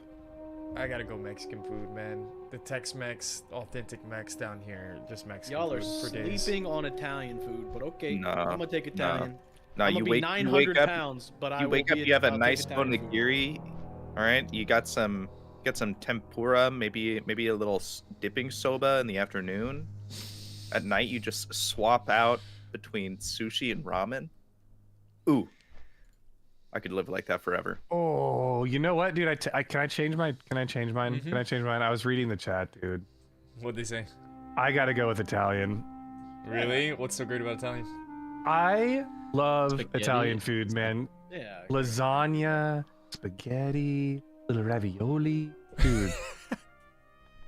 [SPEAKER 9] I gotta go Mexican food, man. The Tex-Mex, authentic Mex down here, just Mexican
[SPEAKER 19] Y'all are
[SPEAKER 9] food for days.
[SPEAKER 19] sleeping on Italian food, but okay.
[SPEAKER 14] No,
[SPEAKER 19] I'm gonna take Italian.
[SPEAKER 14] No,
[SPEAKER 19] I'm
[SPEAKER 14] you
[SPEAKER 19] gonna be
[SPEAKER 14] wake
[SPEAKER 19] 900
[SPEAKER 14] up.
[SPEAKER 19] pounds, but I
[SPEAKER 14] You
[SPEAKER 19] will
[SPEAKER 14] wake up.
[SPEAKER 19] be
[SPEAKER 14] You have a
[SPEAKER 19] I'll take
[SPEAKER 14] nice
[SPEAKER 19] Italian food.
[SPEAKER 14] onigiri. All right, you got some tempura, maybe a little dipping soba in the afternoon. At night, you just swap out between sushi and ramen. Ooh, I could live like that forever.
[SPEAKER 11] Oh, you know what, dude? Can I change mine? Can I change mine? Can I change mine? I was reading the chat, dude.
[SPEAKER 9] What'd they say?
[SPEAKER 11] I gotta go with Italian.
[SPEAKER 9] Really? What's so great about Italian?
[SPEAKER 11] I love
[SPEAKER 16] Spaghetti.
[SPEAKER 11] Italian food, man.
[SPEAKER 19] Yeah.
[SPEAKER 11] Lasagna, spaghetti, little ravioli, dude.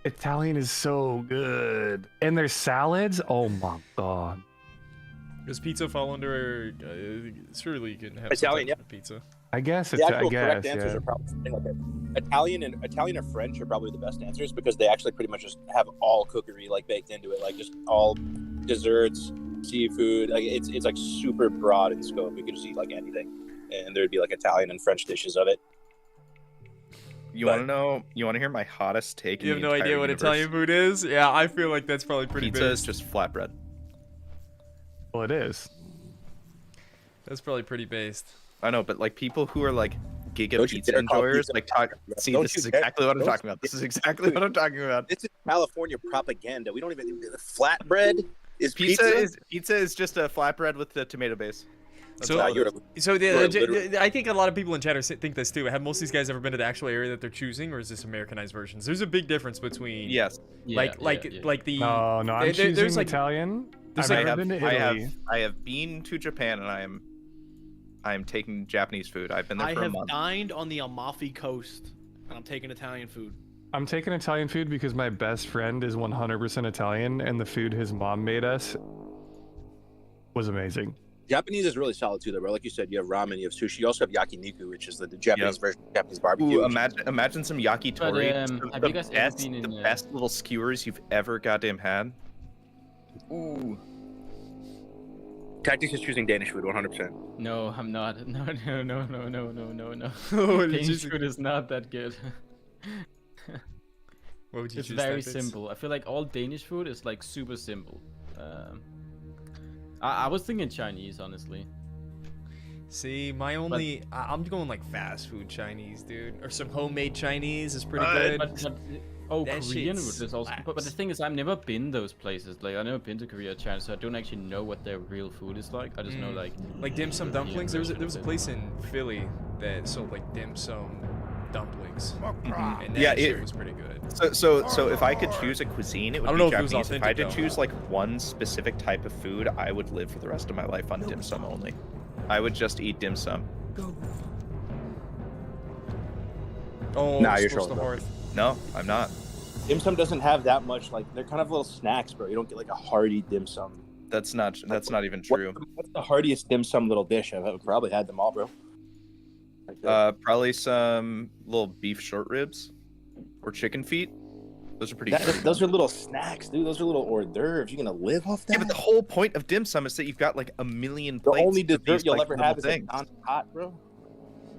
[SPEAKER 11] Italian is so good, and their salads. Oh my god.
[SPEAKER 9] Does pizza fall under? Surely you can have
[SPEAKER 18] Italian,
[SPEAKER 9] some type of pizza.
[SPEAKER 11] I guess
[SPEAKER 18] The
[SPEAKER 11] it's.
[SPEAKER 18] actual
[SPEAKER 11] I guess.
[SPEAKER 18] correct answers
[SPEAKER 11] Yeah.
[SPEAKER 18] are probably something like that. Italian and French are probably the best answers because they actually pretty much just have all cookery like baked into it, like just all desserts, seafood. Like it's like super broad in scope. You could just eat like anything, and there'd be like Italian and French dishes of it.
[SPEAKER 14] You want to know? You want to hear my hottest take?
[SPEAKER 9] You
[SPEAKER 14] in
[SPEAKER 9] have
[SPEAKER 14] the
[SPEAKER 9] no
[SPEAKER 14] entire
[SPEAKER 9] idea what
[SPEAKER 14] universe?
[SPEAKER 9] Italian food is? Yeah, I feel like that's probably pretty
[SPEAKER 14] Pizza is
[SPEAKER 9] based.
[SPEAKER 14] just flatbread.
[SPEAKER 11] Well, it is.
[SPEAKER 9] That's probably pretty based.
[SPEAKER 14] I know, but like people who are like giga
[SPEAKER 18] Don't you
[SPEAKER 14] pizza
[SPEAKER 18] dare call
[SPEAKER 14] enjoyers,
[SPEAKER 18] pizza
[SPEAKER 14] like talk. See,
[SPEAKER 18] Don't
[SPEAKER 14] this
[SPEAKER 18] you
[SPEAKER 14] is
[SPEAKER 18] dare-
[SPEAKER 14] exactly what I'm
[SPEAKER 18] don't-
[SPEAKER 14] talking about. This is exactly what I'm talking about.
[SPEAKER 18] This is California propaganda. We don't even flatbread is
[SPEAKER 14] Pizza
[SPEAKER 18] pizza.
[SPEAKER 14] is just a flatbread with the tomato base.
[SPEAKER 9] I think a lot of people in chat think this too. Have most of these guys ever been to the actual area that they're choosing, or is this Americanized versions? There's a big difference between like the
[SPEAKER 11] no, I'm choosing Italian.
[SPEAKER 14] I have been to Japan, and I am taking Japanese food. I've been there for a month.
[SPEAKER 19] I have dined on the Amalfi Coast, and I'm taking Italian food.
[SPEAKER 11] I'm taking Italian food because my best friend is 100% Italian, and the food his mom made us was amazing.
[SPEAKER 18] Japanese is really solid too, though, bro. Like you said, you have ramen, you have sushi, you also have yakiniku, which is the Japanese version of Japanese barbecue.
[SPEAKER 14] Ooh, imagine some yakitori.
[SPEAKER 10] Have you guys ever been in
[SPEAKER 14] the best little skewers you've ever goddamn had? Ooh.
[SPEAKER 18] Tactics is choosing Danish food, 100%.
[SPEAKER 16] No, I'm not. No.
[SPEAKER 9] What did
[SPEAKER 16] Danish food is not that good.
[SPEAKER 9] What would you choose?
[SPEAKER 16] It's very simple. I feel like all Danish food is like super simple. I was thinking Chinese, honestly.
[SPEAKER 9] See, I'm going like fast food Chinese, dude, or some homemade Chinese is pretty good.
[SPEAKER 16] Korean food is also. But the thing is, I've never been those places. Like I've never been to Korea or China, so I don't actually know what their real food is like. I just know like
[SPEAKER 9] dim sum dumplings. There was a place in Philly that sold like dim sum dumplings, and that shit was pretty good.
[SPEAKER 14] So if I could choose a cuisine, it would be Japanese. If I had to choose like one specific type of food, I would live for the rest of my life on dim sum only. I would just eat dim sum.
[SPEAKER 9] Oh,
[SPEAKER 18] nah, you're trolling.
[SPEAKER 14] No, I'm not.
[SPEAKER 18] Dim sum doesn't have that much. Like they're kind of little snacks, bro. You don't get like a hearty dim sum.
[SPEAKER 14] That's not even true.
[SPEAKER 18] What's the heartiest dim sum little dish? I've probably had them all, bro.
[SPEAKER 14] Probably some little beef short ribs or chicken feet. Those are pretty good.
[SPEAKER 18] Those are little snacks, dude. Those are little hors d'oeuvres. You're gonna live off that?
[SPEAKER 14] Yeah, but the whole point of dim sum is that you've got like a million plates.
[SPEAKER 18] The only dessert you'll
[SPEAKER 14] like,
[SPEAKER 18] ever have is hot, bro.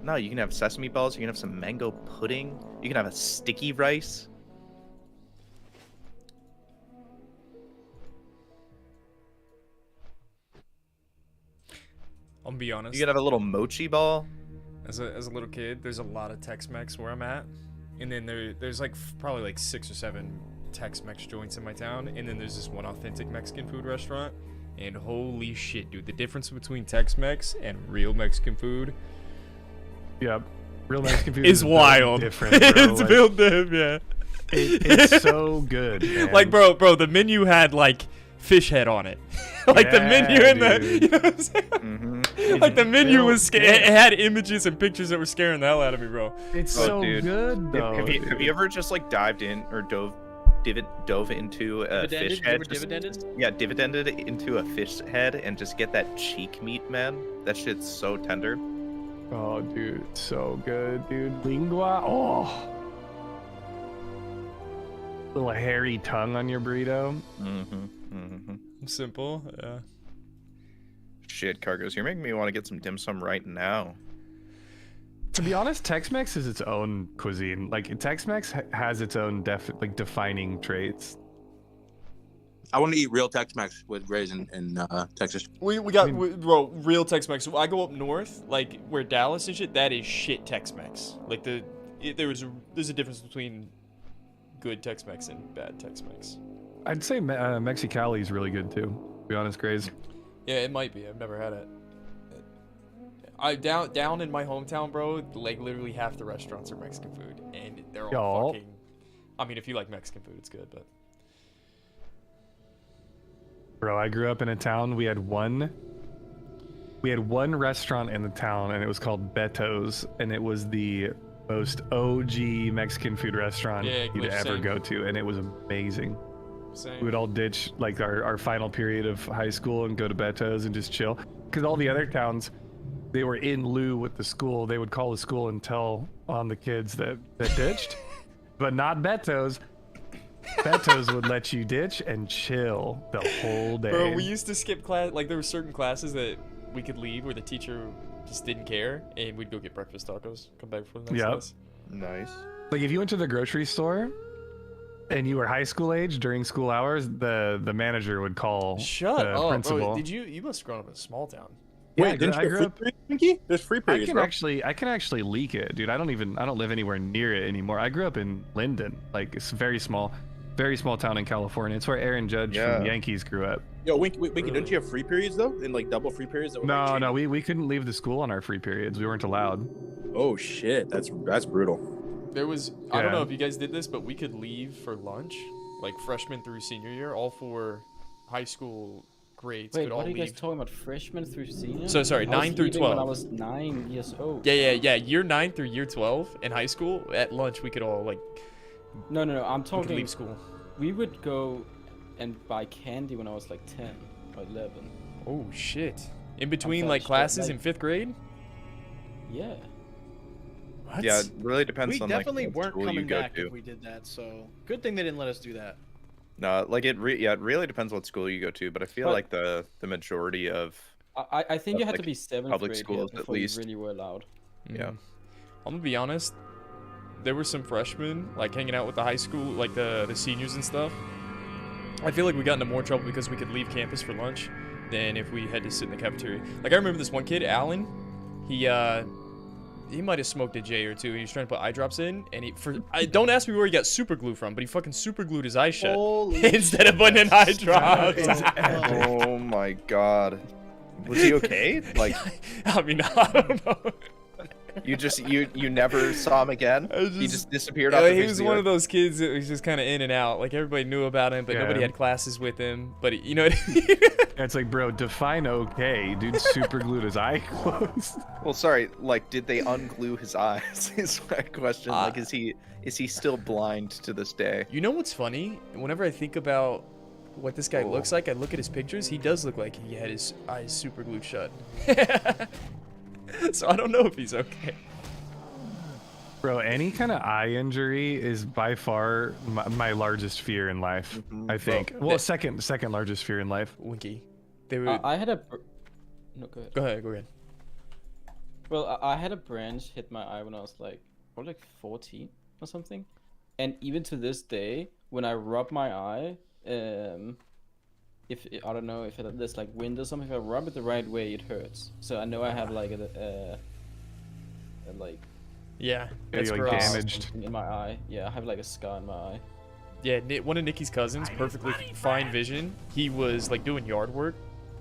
[SPEAKER 14] No, you can have sesame balls. You can have some mango pudding. You can have a sticky rice.
[SPEAKER 9] I'll be honest.
[SPEAKER 14] You can have a little mochi ball.
[SPEAKER 9] As a little kid, there's a lot of Tex-Mex where I'm at, and then there's like probably like 6 or 7 Tex-Mex joints in my town, and then there's this one authentic Mexican food restaurant, and holy shit, dude, the difference between Tex-Mex and real Mexican food.
[SPEAKER 11] Yep, real Mexican food
[SPEAKER 9] is wild.
[SPEAKER 11] Different, bro.
[SPEAKER 9] It's built different, yeah.
[SPEAKER 11] It's so good, man.
[SPEAKER 9] Like, bro, the menu had like fish head on it. Like the menu in the, you know what I'm saying? Like the menu was it had images and pictures that were scaring the hell out of me, bro.
[SPEAKER 11] It's so good, though.
[SPEAKER 14] Have you ever just like dived in or dove into a fish head? Dividended into a fish head and just get that cheek meat, man. That shit's so tender.
[SPEAKER 11] Oh, dude, it's so good, dude. Lingua, oh. Little hairy tongue on your burrito.
[SPEAKER 9] Simple, yeah.
[SPEAKER 14] Shit, Cargos, you're making me want to get some dim sum right now.
[SPEAKER 11] To be honest, Tex-Mex is its own cuisine. Like Tex-Mex has its own defining traits.
[SPEAKER 18] I want to eat real Tex-Mex with Grays in Texas.
[SPEAKER 9] We got bro, real Tex-Mex. I go up north, like where Dallas and shit. That is shit Tex-Mex. Like there's a difference between good Tex-Mex and bad Tex-Mex.
[SPEAKER 11] I'd say Mexicali is really good too. To be honest, Grays.
[SPEAKER 9] Yeah, it might be. I've never had it. Down in my hometown, bro. Like literally half the restaurants are Mexican food, and they're all fucking. I mean, if you like Mexican food, it's good, but.
[SPEAKER 11] Bro, I grew up in a town. We had one restaurant in the town, and it was called Beto's, and it was the most OG Mexican food restaurant you'd ever go to, and it was amazing.
[SPEAKER 9] Same.
[SPEAKER 11] We would all ditch like our final period of high school and go to Beto's and just chill, because all the other towns, they were in lieu with the school. They would call the school and tell on the kids that ditched, but not Beto's. Beto's would let you ditch and chill the whole day.
[SPEAKER 9] Bro, we used to skip class. Like there were certain classes that we could leave where the teacher just didn't care, and we'd go get breakfast tacos. Come back for the next class.
[SPEAKER 14] Nice.
[SPEAKER 11] Like if you went to the grocery store and you were high school age during school hours, the manager would call the principal.
[SPEAKER 9] Bro, you must have grown up in a small town.
[SPEAKER 11] Wait, didn't I grew up?
[SPEAKER 18] There's free periods,
[SPEAKER 11] I can actually leak it, dude. I don't live anywhere near it anymore. I grew up in Linden, like it's very small. Very small town in California. It's where Aaron Judge from the Yankees grew up.
[SPEAKER 18] Yo, Winky, don't you have free periods though? In like double free periods? That would, like,
[SPEAKER 11] No, we couldn't leave the school on our free periods. We weren't allowed.
[SPEAKER 18] Oh shit, that's brutal.
[SPEAKER 2] There was, I don't know if you guys did this, but we could leave for lunch, like freshman through senior year, all 4 high school grades
[SPEAKER 16] Wait,
[SPEAKER 2] could all
[SPEAKER 16] what are you
[SPEAKER 2] leave.
[SPEAKER 16] guys talking about? Freshman through senior?
[SPEAKER 2] So sorry, 9 through 12.
[SPEAKER 16] When I was 9 years old.
[SPEAKER 2] Yeah. Year 9 through year 12 in high school, at lunch we could all like.
[SPEAKER 16] No. I'm talking.
[SPEAKER 2] We could leave school.
[SPEAKER 16] We would go and buy candy when I was like 10 or 11.
[SPEAKER 2] Oh shit! In between like classes in 5th grade.
[SPEAKER 16] Yeah.
[SPEAKER 2] What?
[SPEAKER 14] Yeah, it really depends
[SPEAKER 19] We
[SPEAKER 14] on
[SPEAKER 19] definitely
[SPEAKER 14] like what
[SPEAKER 19] weren't
[SPEAKER 14] school
[SPEAKER 19] coming
[SPEAKER 14] you go
[SPEAKER 19] back
[SPEAKER 14] to.
[SPEAKER 19] if we did that. So good thing they didn't let us do that.
[SPEAKER 14] No, like it really depends what school you go to, but I feel like the majority of
[SPEAKER 16] I think you had to
[SPEAKER 14] like,
[SPEAKER 16] be 7th
[SPEAKER 14] public
[SPEAKER 16] grade
[SPEAKER 14] schools
[SPEAKER 16] here
[SPEAKER 14] at
[SPEAKER 16] before
[SPEAKER 14] least.
[SPEAKER 16] you really were allowed.
[SPEAKER 14] Yeah.
[SPEAKER 2] I'm gonna be honest. There were some freshmen like hanging out with the high school, like the seniors and stuff. I feel like we got into more trouble because we could leave campus for lunch than if we had to sit in the cafeteria. Like I remember this one kid, Alan. He might have smoked a J or two. He was trying to put eye drops in, and don't ask me where he got super glue from, but he fucking super glued his eye shut instead of putting in eye drops.
[SPEAKER 14] Oh my god. Was he okay? Like,
[SPEAKER 2] I mean, I don't know.
[SPEAKER 14] You never saw him again? He just disappeared off the
[SPEAKER 2] He
[SPEAKER 14] face
[SPEAKER 2] was
[SPEAKER 14] of the
[SPEAKER 2] one
[SPEAKER 14] earth?
[SPEAKER 2] of those kids that was just kind of in and out. Like everybody knew about him, but nobody had classes with him. But you know what I mean?
[SPEAKER 11] It's like, bro, define okay. Dude super glued his eye closed.
[SPEAKER 14] Well, sorry, like, did they unglue his eyes? Is my question. Like, is he still blind to this day?
[SPEAKER 2] You know what's funny? Whenever I think about what this guy looks like, I look at his pictures. He does look like he had his eyes super glued shut. So I don't know if he's okay.
[SPEAKER 11] Bro, any kind of eye injury is by far my largest fear in life. I think.
[SPEAKER 2] Bro,
[SPEAKER 11] well, second largest fear in life.
[SPEAKER 2] Winky. They were.
[SPEAKER 16] I had a. No, go ahead.
[SPEAKER 2] Go ahead.
[SPEAKER 16] Well, I had a branch hit my eye when I was like, probably like 14 or something, and even to this day, when I rub my eye, if I don't know if there's like wind or something, if I rub it the right way, it hurts. So I know I have like a like.
[SPEAKER 2] Yeah,
[SPEAKER 11] that's
[SPEAKER 2] gross.
[SPEAKER 11] Damaged
[SPEAKER 16] in my eye. Yeah, I have like a scar in my eye.
[SPEAKER 2] Yeah, one of Nikki's cousins, perfectly fine vision. He was like doing yard work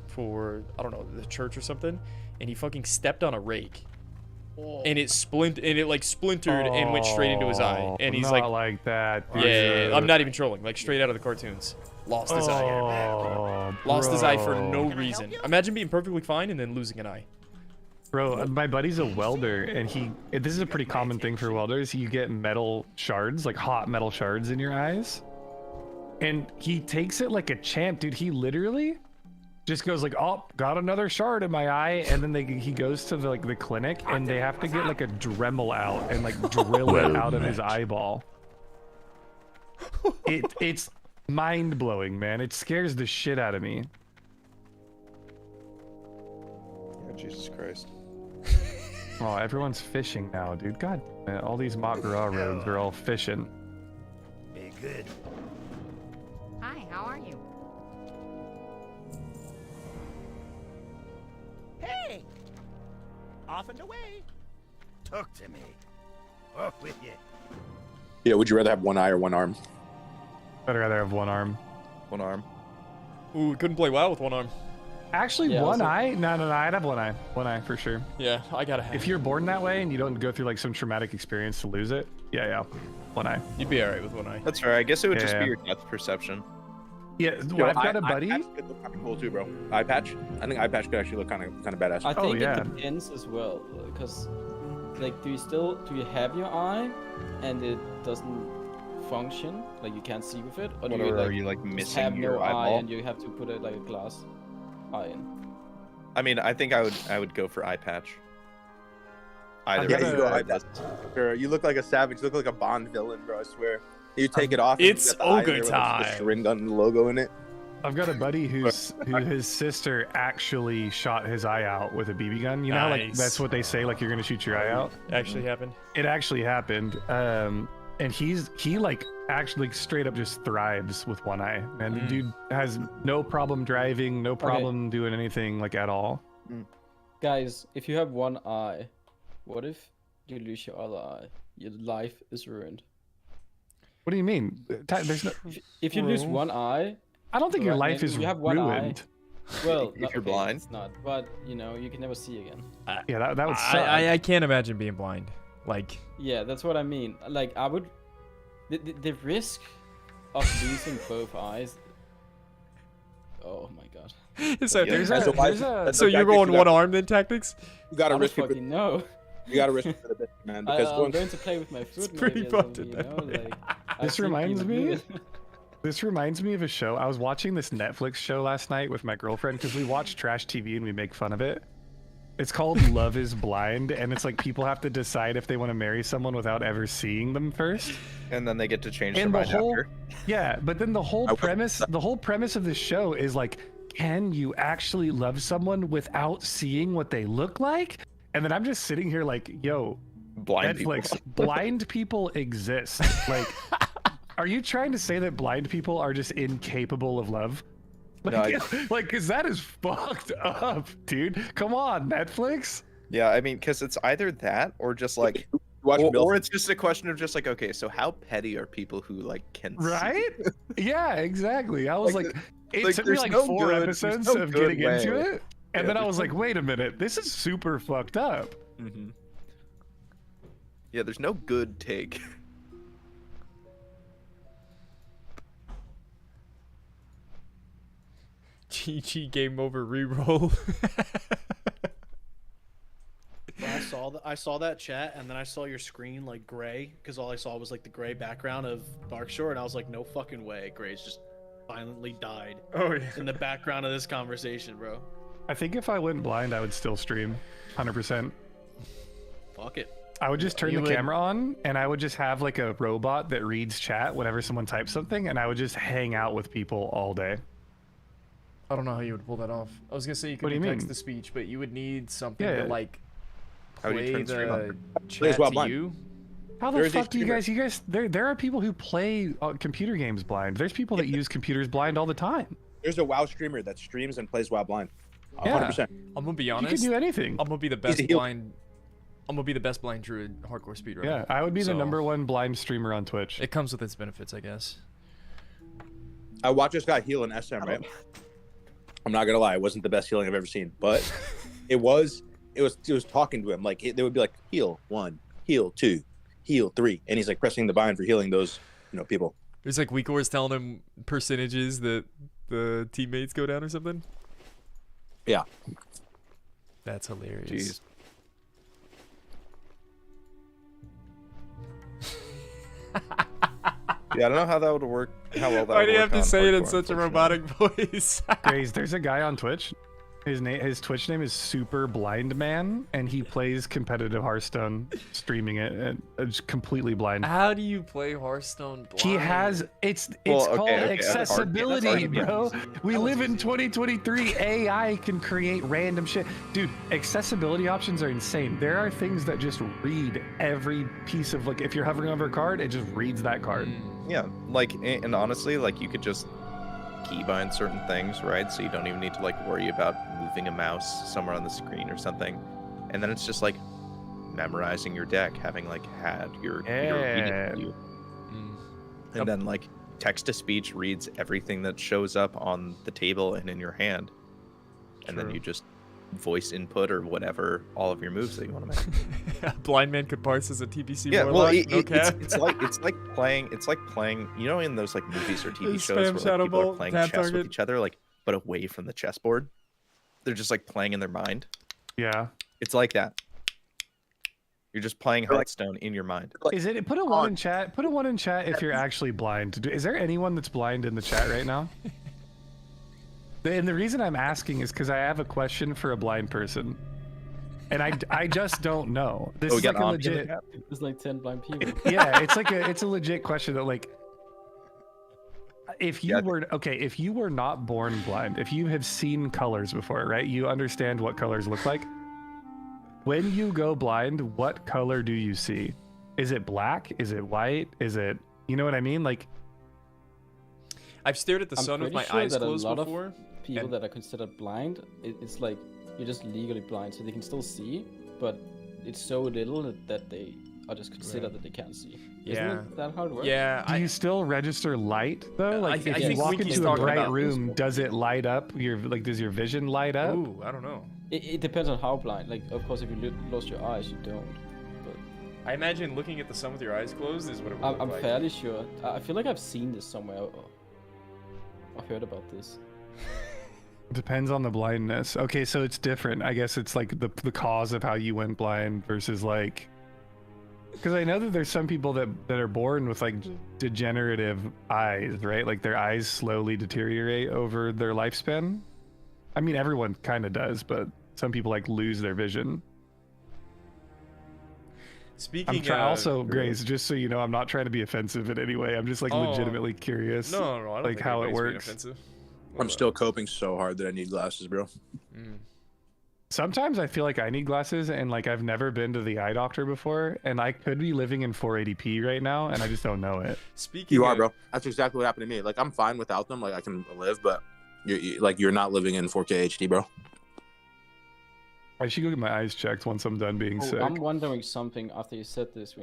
[SPEAKER 2] for, I don't know, the church or something, and he fucking stepped on a rake. And it splintered and went straight into his eye. And he's
[SPEAKER 11] like that.
[SPEAKER 2] Yeah, I'm not even trolling. like straight out of the cartoons. Lost his eye. Lost his eye for no reason. Imagine being perfectly fine and then losing an eye.
[SPEAKER 11] Bro, my buddy's a welder, and this is a pretty common thing for welders. You get metal shards, like hot metal shards in your eyes. And he takes it like a champ, dude. He literally just goes like, oh, got another shard in my eye. And then he goes to the clinic, and they have to get like a Dremel out and like drill it out of his eyeball. It's mind-blowing, man. It scares the shit out of me.
[SPEAKER 14] Oh, Jesus Christ.
[SPEAKER 11] Oh, everyone's fishing now, dude. God, man, all these mock raw roads are all fishing.
[SPEAKER 7] Hey, good.
[SPEAKER 4] Hi, how are you?
[SPEAKER 7] Hey! Off and away. Talk to me. Off with you.
[SPEAKER 18] Yeah, would you rather have one eye or one arm?
[SPEAKER 11] I'd rather have one arm.
[SPEAKER 14] One arm.
[SPEAKER 2] Ooh, couldn't play WoW with one arm.
[SPEAKER 11] Actually, one eye? No, I'd have one eye. One eye for sure.
[SPEAKER 2] Yeah, I gotta have.
[SPEAKER 11] If you're born that way and you don't go through like some traumatic experience to lose it, yeah, one eye.
[SPEAKER 2] You'd be alright with one eye.
[SPEAKER 14] That's fair. I guess it would just be your depth perception.
[SPEAKER 11] Yeah, well, I've got a buddy.
[SPEAKER 18] Eye patch could look kind of cool too, bro. Eye patch. I think eye patch could actually look kind of badass.
[SPEAKER 16] I think it depends as well, because like, do you have your eye and it doesn't function, like you can't see with it, or
[SPEAKER 14] are you
[SPEAKER 16] just
[SPEAKER 14] missing
[SPEAKER 16] have
[SPEAKER 14] your
[SPEAKER 16] no eye
[SPEAKER 14] eyeball?
[SPEAKER 16] and you have to put like a glass eye in?
[SPEAKER 14] I mean, I think I would go for eye patch.
[SPEAKER 18] Yeah, you go eye patch. Bro, you look like a savage. You look like a Bond villain, bro. I swear. You take it off.
[SPEAKER 2] It's ogre time.
[SPEAKER 18] The string gun logo in it.
[SPEAKER 11] I've got a buddy whose sister actually shot his eye out with a BB gun. You know, how, like that's what they say, like you're gonna shoot your eye out.
[SPEAKER 2] Actually happened.
[SPEAKER 11] It actually happened. And he like actually straight up just thrives with one eye. And the dude has no problem driving, no problem doing anything like at all.
[SPEAKER 16] Guys, if you have one eye, what if you lose your other eye? Your life is ruined.
[SPEAKER 11] What do you mean? There's no.
[SPEAKER 16] If you lose one eye,
[SPEAKER 11] I don't think your life is
[SPEAKER 16] you have one
[SPEAKER 11] ruined.
[SPEAKER 16] Eye, well,
[SPEAKER 14] if you're blind,
[SPEAKER 16] it's not. But you know, you can never see again.
[SPEAKER 11] Yeah, that would suck.
[SPEAKER 9] I can't imagine being blind. Like.
[SPEAKER 16] Yeah, that's what I mean. Like I would, the risk of losing both eyes. Oh my god.
[SPEAKER 9] So,
[SPEAKER 18] Yeah,
[SPEAKER 9] so you're going one arm then tactics?
[SPEAKER 18] You gotta
[SPEAKER 16] I
[SPEAKER 18] risk it.
[SPEAKER 16] fucking know.
[SPEAKER 18] You gotta risk it for the bit, man. Because
[SPEAKER 16] I'm going to play with my foot.
[SPEAKER 9] It's pretty
[SPEAKER 16] maybe or
[SPEAKER 9] busted
[SPEAKER 16] something, you know? Like,
[SPEAKER 11] This reminds me. This reminds me of a show. I was watching this Netflix show last night with my girlfriend because we watch trash TV and we make fun of it. It's called Love is Blind, and it's like people have to decide if they want to marry someone without ever seeing them first.
[SPEAKER 14] And then they get to change their
[SPEAKER 11] And the
[SPEAKER 14] mind
[SPEAKER 11] whole,
[SPEAKER 14] after.
[SPEAKER 11] yeah, but then the whole premise of the show is like, can you actually love someone without seeing what they look like? And then I'm just sitting here like, yo,
[SPEAKER 14] Blind
[SPEAKER 11] Netflix,
[SPEAKER 14] people.
[SPEAKER 11] blind people exist. Like, are you trying to say that blind people are just incapable of love? Like,
[SPEAKER 14] No,
[SPEAKER 11] like, cause that is fucked up, dude. Come on, Netflix.
[SPEAKER 14] Yeah, I mean, because it's either that or just like, or it's just a question of just like, okay, so how petty are people who like can
[SPEAKER 11] Right? Yeah, exactly. I was like it took me
[SPEAKER 14] there's
[SPEAKER 11] like
[SPEAKER 14] no
[SPEAKER 11] 4
[SPEAKER 14] good-
[SPEAKER 11] episodes
[SPEAKER 14] there's no
[SPEAKER 11] of
[SPEAKER 14] good
[SPEAKER 11] getting into
[SPEAKER 14] way.
[SPEAKER 11] it, and
[SPEAKER 14] Yeah,
[SPEAKER 11] then I
[SPEAKER 14] there's
[SPEAKER 11] was
[SPEAKER 14] no-
[SPEAKER 11] like, wait a minute, this is super fucked up.
[SPEAKER 14] Mm-hmm. Yeah, there's no good take.
[SPEAKER 9] GG game over reroll.
[SPEAKER 19] I saw that chat, and then I saw your screen like gray, because all I saw was like the gray background of Darkshore, and I was like, no fucking way, Gray's just violently died.
[SPEAKER 9] Oh, yeah.
[SPEAKER 19] In the background of this conversation, bro.
[SPEAKER 11] I think if I went blind, I would still stream, 100%.
[SPEAKER 19] Fuck it.
[SPEAKER 11] I would just turn
[SPEAKER 9] You
[SPEAKER 11] the
[SPEAKER 9] would-
[SPEAKER 11] camera on, and I would just have like a robot that reads chat whenever someone types something, and I would just hang out with people all day.
[SPEAKER 9] I don't know how you would pull that off. I was gonna say you
[SPEAKER 11] What
[SPEAKER 9] could
[SPEAKER 11] do you
[SPEAKER 9] text
[SPEAKER 11] mean?
[SPEAKER 9] to speech, but you would need something
[SPEAKER 11] Yeah.
[SPEAKER 9] to like
[SPEAKER 14] How do you
[SPEAKER 9] play
[SPEAKER 14] turn stream
[SPEAKER 9] the
[SPEAKER 14] on?
[SPEAKER 9] chat
[SPEAKER 18] well
[SPEAKER 9] to
[SPEAKER 18] blind.
[SPEAKER 9] you.
[SPEAKER 11] How the
[SPEAKER 18] There's
[SPEAKER 11] fuck do you
[SPEAKER 18] these
[SPEAKER 11] guys? There are people who play computer games blind. There's people that use computers blind all the time.
[SPEAKER 18] There's a WoW streamer that streams and plays WoW blind.
[SPEAKER 11] Yeah.
[SPEAKER 18] 100%.
[SPEAKER 9] I'm gonna be
[SPEAKER 11] You
[SPEAKER 9] honest.
[SPEAKER 11] can do anything.
[SPEAKER 9] I'm gonna be the
[SPEAKER 18] He's
[SPEAKER 9] best
[SPEAKER 18] a heel.
[SPEAKER 9] blind. I'm gonna be the best blind druid hardcore speedrunner.
[SPEAKER 11] Yeah, I would be the
[SPEAKER 9] So,
[SPEAKER 11] #1 blind streamer on Twitch.
[SPEAKER 9] It comes with its benefits, I guess.
[SPEAKER 18] I watched this guy heal in SM, right? I'm not gonna lie, it wasn't the best healing I've ever seen, but it was talking to him like they would be like heal 1, heal 2, heal 3, and he's like pressing the bind for healing those people.
[SPEAKER 9] There's like Weekor's telling him percentages that the teammates go down or something.
[SPEAKER 18] Yeah,
[SPEAKER 9] That's hilarious.
[SPEAKER 14] Jeez. Yeah, I don't know how that would work. How well that
[SPEAKER 9] Why
[SPEAKER 14] would
[SPEAKER 9] do you have
[SPEAKER 14] work
[SPEAKER 9] to
[SPEAKER 14] on
[SPEAKER 9] say it in
[SPEAKER 14] hardcore,
[SPEAKER 9] such a
[SPEAKER 14] unfortunately.
[SPEAKER 9] robotic voice?
[SPEAKER 11] Graze, there's a guy on Twitch. His Twitch name is Super Blind Man, and he plays competitive Hearthstone, streaming it, and it's completely blind.
[SPEAKER 9] How do you play Hearthstone blind?
[SPEAKER 11] He has it's
[SPEAKER 14] Well,
[SPEAKER 11] called
[SPEAKER 14] okay, that's hard.
[SPEAKER 11] accessibility,
[SPEAKER 14] That's hard to
[SPEAKER 11] bro.
[SPEAKER 14] be.
[SPEAKER 11] We live in 2023. AI can create random shit, dude. Accessibility options are insane. There are things that just read every piece of like if you're hovering over a card, it just reads that card.
[SPEAKER 14] Yeah, like, and honestly, like, you could just keybind certain things, right? So you don't even need to like worry about moving a mouse somewhere on the screen or something. And then it's just like memorizing your deck, having like had your read it to you. And then like text to speech reads everything that shows up on the table and in your hand. And then
[SPEAKER 9] True.
[SPEAKER 14] you just voice input or whatever all of your moves that you want to make.
[SPEAKER 9] Blind man could parse as a TBC
[SPEAKER 14] Yeah, well,
[SPEAKER 9] warlock, no cap.
[SPEAKER 14] it's like playing. You know, in those like movies or TV
[SPEAKER 9] The
[SPEAKER 14] shows
[SPEAKER 9] spam
[SPEAKER 14] where
[SPEAKER 9] shadow
[SPEAKER 14] like, people are
[SPEAKER 9] bolt,
[SPEAKER 14] playing
[SPEAKER 9] tab
[SPEAKER 14] chess with
[SPEAKER 9] target.
[SPEAKER 14] each other, like but away from the chessboard. They're just like playing in their mind.
[SPEAKER 11] Yeah,
[SPEAKER 14] it's like that. You're just playing Hearthstone in your mind.
[SPEAKER 11] Is it? Put a 1 in chat. Put a 1 in chat if you're actually blind. Is there anyone that's blind in the chat right now? And the reason I'm asking is because I have a question for a blind person, and I just don't know. This is like a legit.
[SPEAKER 16] There's like 10 blind people.
[SPEAKER 11] Yeah, it's a legit question that like. If you if you were not born blind, if you have seen colors before, right? You understand what colors look like. When you go blind, what color do you see? Is it black? Is it white? Is it, you know what I mean? Like,
[SPEAKER 9] I've stared at the sun with my eyes closed
[SPEAKER 16] a lot
[SPEAKER 9] before.
[SPEAKER 16] Of people that are considered blind, it's like you're just legally blind, so they can still see, but it's so little that they are just considered that they can't see. Isn't it that how it works?
[SPEAKER 9] Yeah.
[SPEAKER 11] Do you still register light though? Like if you walk into a bright room, does it light up? Does your vision light up?
[SPEAKER 9] Ooh, I don't know.
[SPEAKER 16] It depends on how blind. Like, of course, if you lost your eyes, you don't. But
[SPEAKER 9] I imagine looking at the sun with your eyes closed is what it would look
[SPEAKER 16] I'm
[SPEAKER 9] like.
[SPEAKER 16] fairly sure. I feel like I've seen this somewhere. I've heard about this.
[SPEAKER 11] Depends on the blindness. Okay, so it's different. I guess it's like the cause of how you went blind versus like, because I know that there's some people that are born with like degenerative eyes, right? Like their eyes slowly deteriorate over their lifespan. I mean, everyone kind of does, but some people like lose their vision.
[SPEAKER 9] Speaking
[SPEAKER 11] also, Grace, just so you know, I'm not trying to be offensive in any way. I'm just like legitimately curious.
[SPEAKER 9] No, I don't
[SPEAKER 11] like
[SPEAKER 9] think
[SPEAKER 11] how it
[SPEAKER 9] anybody's being
[SPEAKER 11] works.
[SPEAKER 9] offensive.
[SPEAKER 18] I'm still coping so hard that I need glasses, bro.
[SPEAKER 11] Sometimes I feel like I need glasses, and like I've never been to the eye doctor before, and I could be living in 480p right now, and I just don't know it.
[SPEAKER 18] You are, bro. That's exactly what happened to me. Like I'm fine without them. Like I can live, but you're not living in 4K HD, bro.
[SPEAKER 11] I should go get my eyes checked once I'm done being sick.
[SPEAKER 16] I'm wondering something after you said this,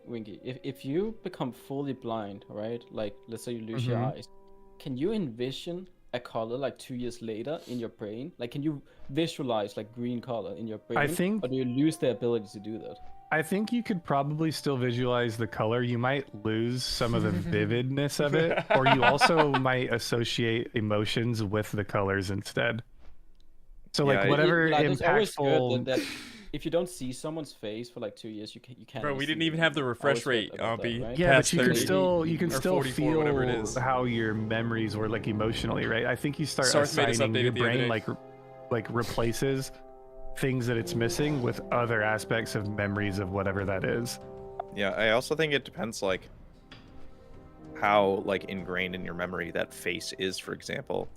[SPEAKER 16] Winky. If you become fully blind, right? Like let's say you lose your eyes, can you envision a color like 2 years later in your brain? Like can you visualize like green color in your brain?
[SPEAKER 11] I think,
[SPEAKER 16] or do you lose the ability to do that?
[SPEAKER 11] I think you could probably still visualize the color. You might lose some of the vividness of it, or you also might associate emotions with the colors instead. So like whatever impactful.
[SPEAKER 16] That if you don't see someone's face for like 2 years, you can't.
[SPEAKER 9] Bro, we didn't even have the refresh rate, Ampy.
[SPEAKER 16] Right?
[SPEAKER 11] Yeah, but you
[SPEAKER 9] 30,
[SPEAKER 11] can still
[SPEAKER 9] 44,
[SPEAKER 11] feel
[SPEAKER 9] whatever it is.
[SPEAKER 11] how your memories were like emotionally, right? I think you start
[SPEAKER 9] Sarth made us
[SPEAKER 11] assigning
[SPEAKER 9] updated
[SPEAKER 11] your
[SPEAKER 9] the other
[SPEAKER 11] brain
[SPEAKER 9] day.
[SPEAKER 11] like replaces things that it's missing with other aspects of memories of whatever that is.
[SPEAKER 14] Yeah, I also think it depends like how like ingrained in your memory that face is, for example.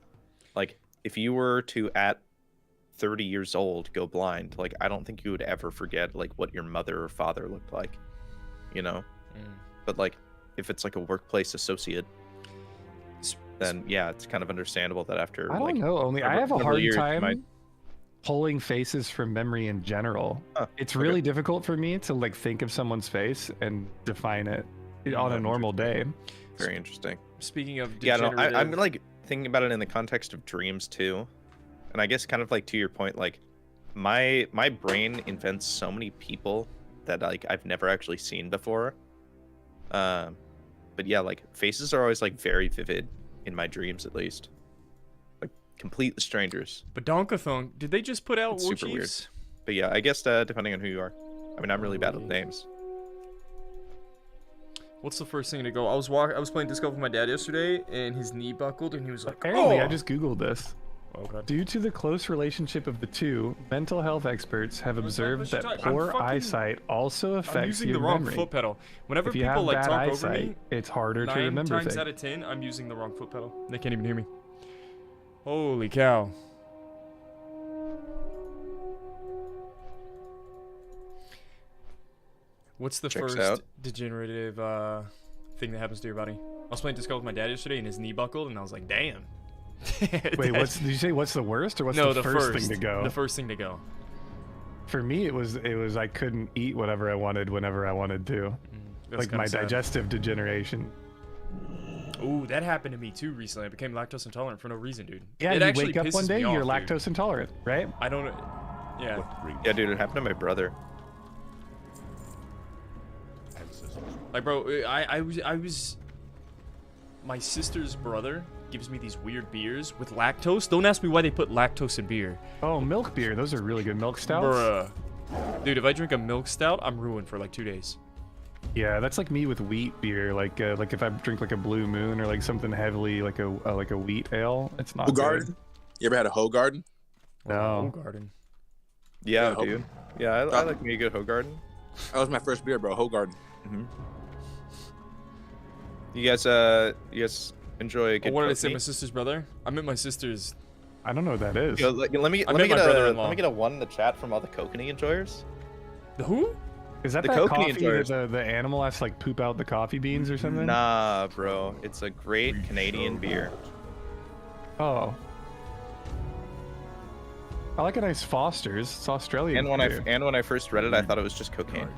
[SPEAKER 14] Like if you were to at 30 years old go blind, like I don't think you would ever forget like what your mother or father looked like, you know. But like if it's like a workplace associate, then yeah, it's kind of understandable that after
[SPEAKER 11] I don't know, I have a hard time pulling faces from memory in general. It's really difficult for me to like think of someone's face and define it on a normal day.
[SPEAKER 14] Very interesting.
[SPEAKER 9] Speaking of
[SPEAKER 14] degenerative... I'm like thinking about it in the context of dreams too. And I guess kind of like to your point, like my brain invents so many people that like I've never actually seen before. But yeah, like faces are always like very vivid in my dreams, at least. Like complete strangers.
[SPEAKER 9] But Donkathon, did they just put out
[SPEAKER 14] It's
[SPEAKER 9] War
[SPEAKER 14] super weird.
[SPEAKER 9] Chiefs?
[SPEAKER 14] But yeah, I guess depending on who you are. I mean, I'm really bad with names.
[SPEAKER 9] What's the first thing to go? I was playing disc golf with my dad yesterday, and his knee buckled, and he was like,
[SPEAKER 11] Apparently,
[SPEAKER 9] "Oh!"
[SPEAKER 11] I just googled this. Due to the close relationship of the two, mental health experts have observed that poor eyesight also affects
[SPEAKER 9] I'm using
[SPEAKER 11] your
[SPEAKER 9] the wrong
[SPEAKER 11] memory.
[SPEAKER 9] foot pedal. Whenever
[SPEAKER 11] If you
[SPEAKER 9] people
[SPEAKER 11] have
[SPEAKER 9] like
[SPEAKER 11] bad
[SPEAKER 9] talk over
[SPEAKER 11] eyesight,
[SPEAKER 9] me,
[SPEAKER 11] it's harder to
[SPEAKER 9] 9
[SPEAKER 11] remember
[SPEAKER 9] times
[SPEAKER 11] things.
[SPEAKER 9] out of 10, I'm using the wrong foot pedal. They can't even hear me. Holy cow! What's the
[SPEAKER 14] Checks
[SPEAKER 9] first
[SPEAKER 14] out.
[SPEAKER 9] degenerative thing that happens to your body? I was playing disc golf with my dad yesterday, and his knee buckled, and I was like, "Damn."
[SPEAKER 11] Wait, did you say what's the worst or what's
[SPEAKER 9] No,
[SPEAKER 11] the first thing to go?
[SPEAKER 9] The first thing to go.
[SPEAKER 11] For me, it was I couldn't eat whatever I wanted whenever I wanted to,
[SPEAKER 9] That's
[SPEAKER 11] like my
[SPEAKER 9] kinda sad.
[SPEAKER 11] digestive degeneration.
[SPEAKER 9] Ooh, that happened to me too recently. I became lactose intolerant for no reason, dude.
[SPEAKER 11] Yeah,
[SPEAKER 9] it
[SPEAKER 11] you
[SPEAKER 9] actually
[SPEAKER 11] wake up
[SPEAKER 9] pisses
[SPEAKER 11] one day,
[SPEAKER 9] me
[SPEAKER 11] you're
[SPEAKER 9] off, dude.
[SPEAKER 11] lactose intolerant, right?
[SPEAKER 9] I don't. Yeah.
[SPEAKER 14] Yeah, dude, it happened to my brother.
[SPEAKER 9] Like, bro, I was. My sister's brother gives me these weird beers with lactose. Don't ask me why they put lactose in beer.
[SPEAKER 11] Oh, milk beer. Those are really good milk stouts.
[SPEAKER 9] Bruh. Dude, if I drink a milk stout, I'm ruined for like 2 days.
[SPEAKER 11] Yeah, that's like me with wheat beer. Like if I drink like a Blue Moon or like something heavily like a wheat ale, it's not
[SPEAKER 18] Hoegaarden?
[SPEAKER 11] good.
[SPEAKER 18] You ever had a Hoegaarden?
[SPEAKER 11] No.
[SPEAKER 9] Hoegaarden.
[SPEAKER 14] Yeah,
[SPEAKER 18] Yeah,
[SPEAKER 14] dude. Yeah, I like me a good Hoegaarden.
[SPEAKER 18] That was my first beer, bro. Hoegaarden.
[SPEAKER 14] You guys enjoy a good
[SPEAKER 9] What did I say?
[SPEAKER 14] coffee?
[SPEAKER 9] My sister's brother? I met my sister's.
[SPEAKER 11] I don't know what that is.
[SPEAKER 14] Yo, let me
[SPEAKER 9] I met my brother-in-law.
[SPEAKER 14] get a one in the chat from all the kokanee enjoyers.
[SPEAKER 9] The who?
[SPEAKER 11] Is that
[SPEAKER 14] The
[SPEAKER 11] that
[SPEAKER 14] kokanee
[SPEAKER 11] coffee
[SPEAKER 14] enjoyers.
[SPEAKER 11] that the animal has to like poop out the coffee beans or something?
[SPEAKER 14] Nah, bro. It's a great Canadian beer.
[SPEAKER 11] Oh. I like a nice Foster's. It's Australian.
[SPEAKER 14] And when
[SPEAKER 11] beer.
[SPEAKER 14] I first read it, I thought it was just cocaine.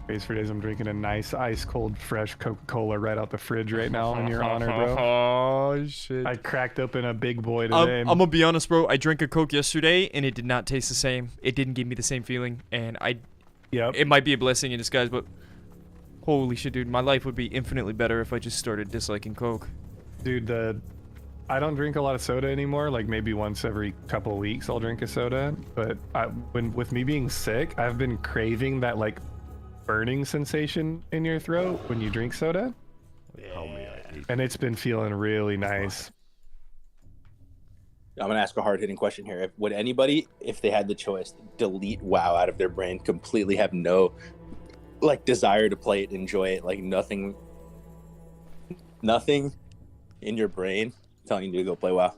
[SPEAKER 11] Grace for days, I'm drinking a nice ice cold fresh Coca-Cola right out the fridge right now in your honor, bro.
[SPEAKER 9] Oh shit!
[SPEAKER 11] I cracked open a big boy today.
[SPEAKER 9] I'm gonna be honest, bro. I drank a Coke yesterday and it did not taste the same. It didn't give me the same feeling, and it might be a blessing in disguise, but holy shit, dude, my life would be infinitely better if I just started disliking Coke.
[SPEAKER 11] Dude, I don't drink a lot of soda anymore. Like maybe once every couple of weeks I'll drink a soda. But with me being sick, I've been craving that like burning sensation in your throat when you drink soda. And it's been feeling really nice.
[SPEAKER 18] I'm gonna ask a hard-hitting question here. Would anybody, if they had the choice, delete WoW out of their brain completely, have no like desire to play it, enjoy it, like nothing in your brain telling you to go play WoW?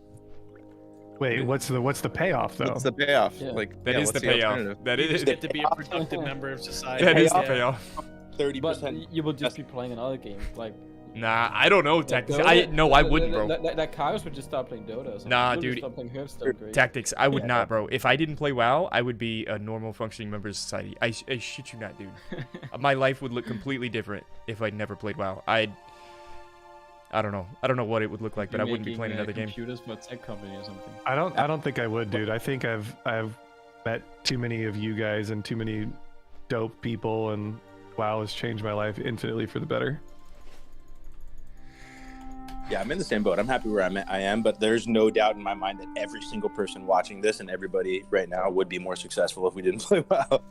[SPEAKER 11] Wait, what's the payoff though?
[SPEAKER 14] What's the payoff?
[SPEAKER 19] Yeah.
[SPEAKER 14] Like
[SPEAKER 9] That is the payoff. That is
[SPEAKER 19] You get to be a productive member of society.
[SPEAKER 9] That is the payoff.
[SPEAKER 18] 30%.
[SPEAKER 16] But you will just be playing another game, like.
[SPEAKER 9] Nah, I don't know tactics.
[SPEAKER 16] Dota?
[SPEAKER 9] I wouldn't, bro.
[SPEAKER 16] That Chaos would just stop playing Dota. Or something.
[SPEAKER 9] Nah,
[SPEAKER 16] Would just
[SPEAKER 9] dude.
[SPEAKER 16] Stop playing Hearthstone, great.
[SPEAKER 9] Tactics, I would not, bro. If I didn't play WoW, I would be a normal functioning member of society. I shit you not, dude. My life would look completely different if I'd never played WoW. I don't know. I don't know what it would look like, but I wouldn't be playing another game.
[SPEAKER 16] Computers for a tech company or something.
[SPEAKER 11] I don't think I would, dude. I think I've met too many of you guys and too many dope people, and WoW has changed my life infinitely for the better.
[SPEAKER 18] Yeah, I'm in the same boat. I'm happy where I am, but there's no doubt in my mind that every single person watching this and everybody right now would be more successful if we didn't play WoW.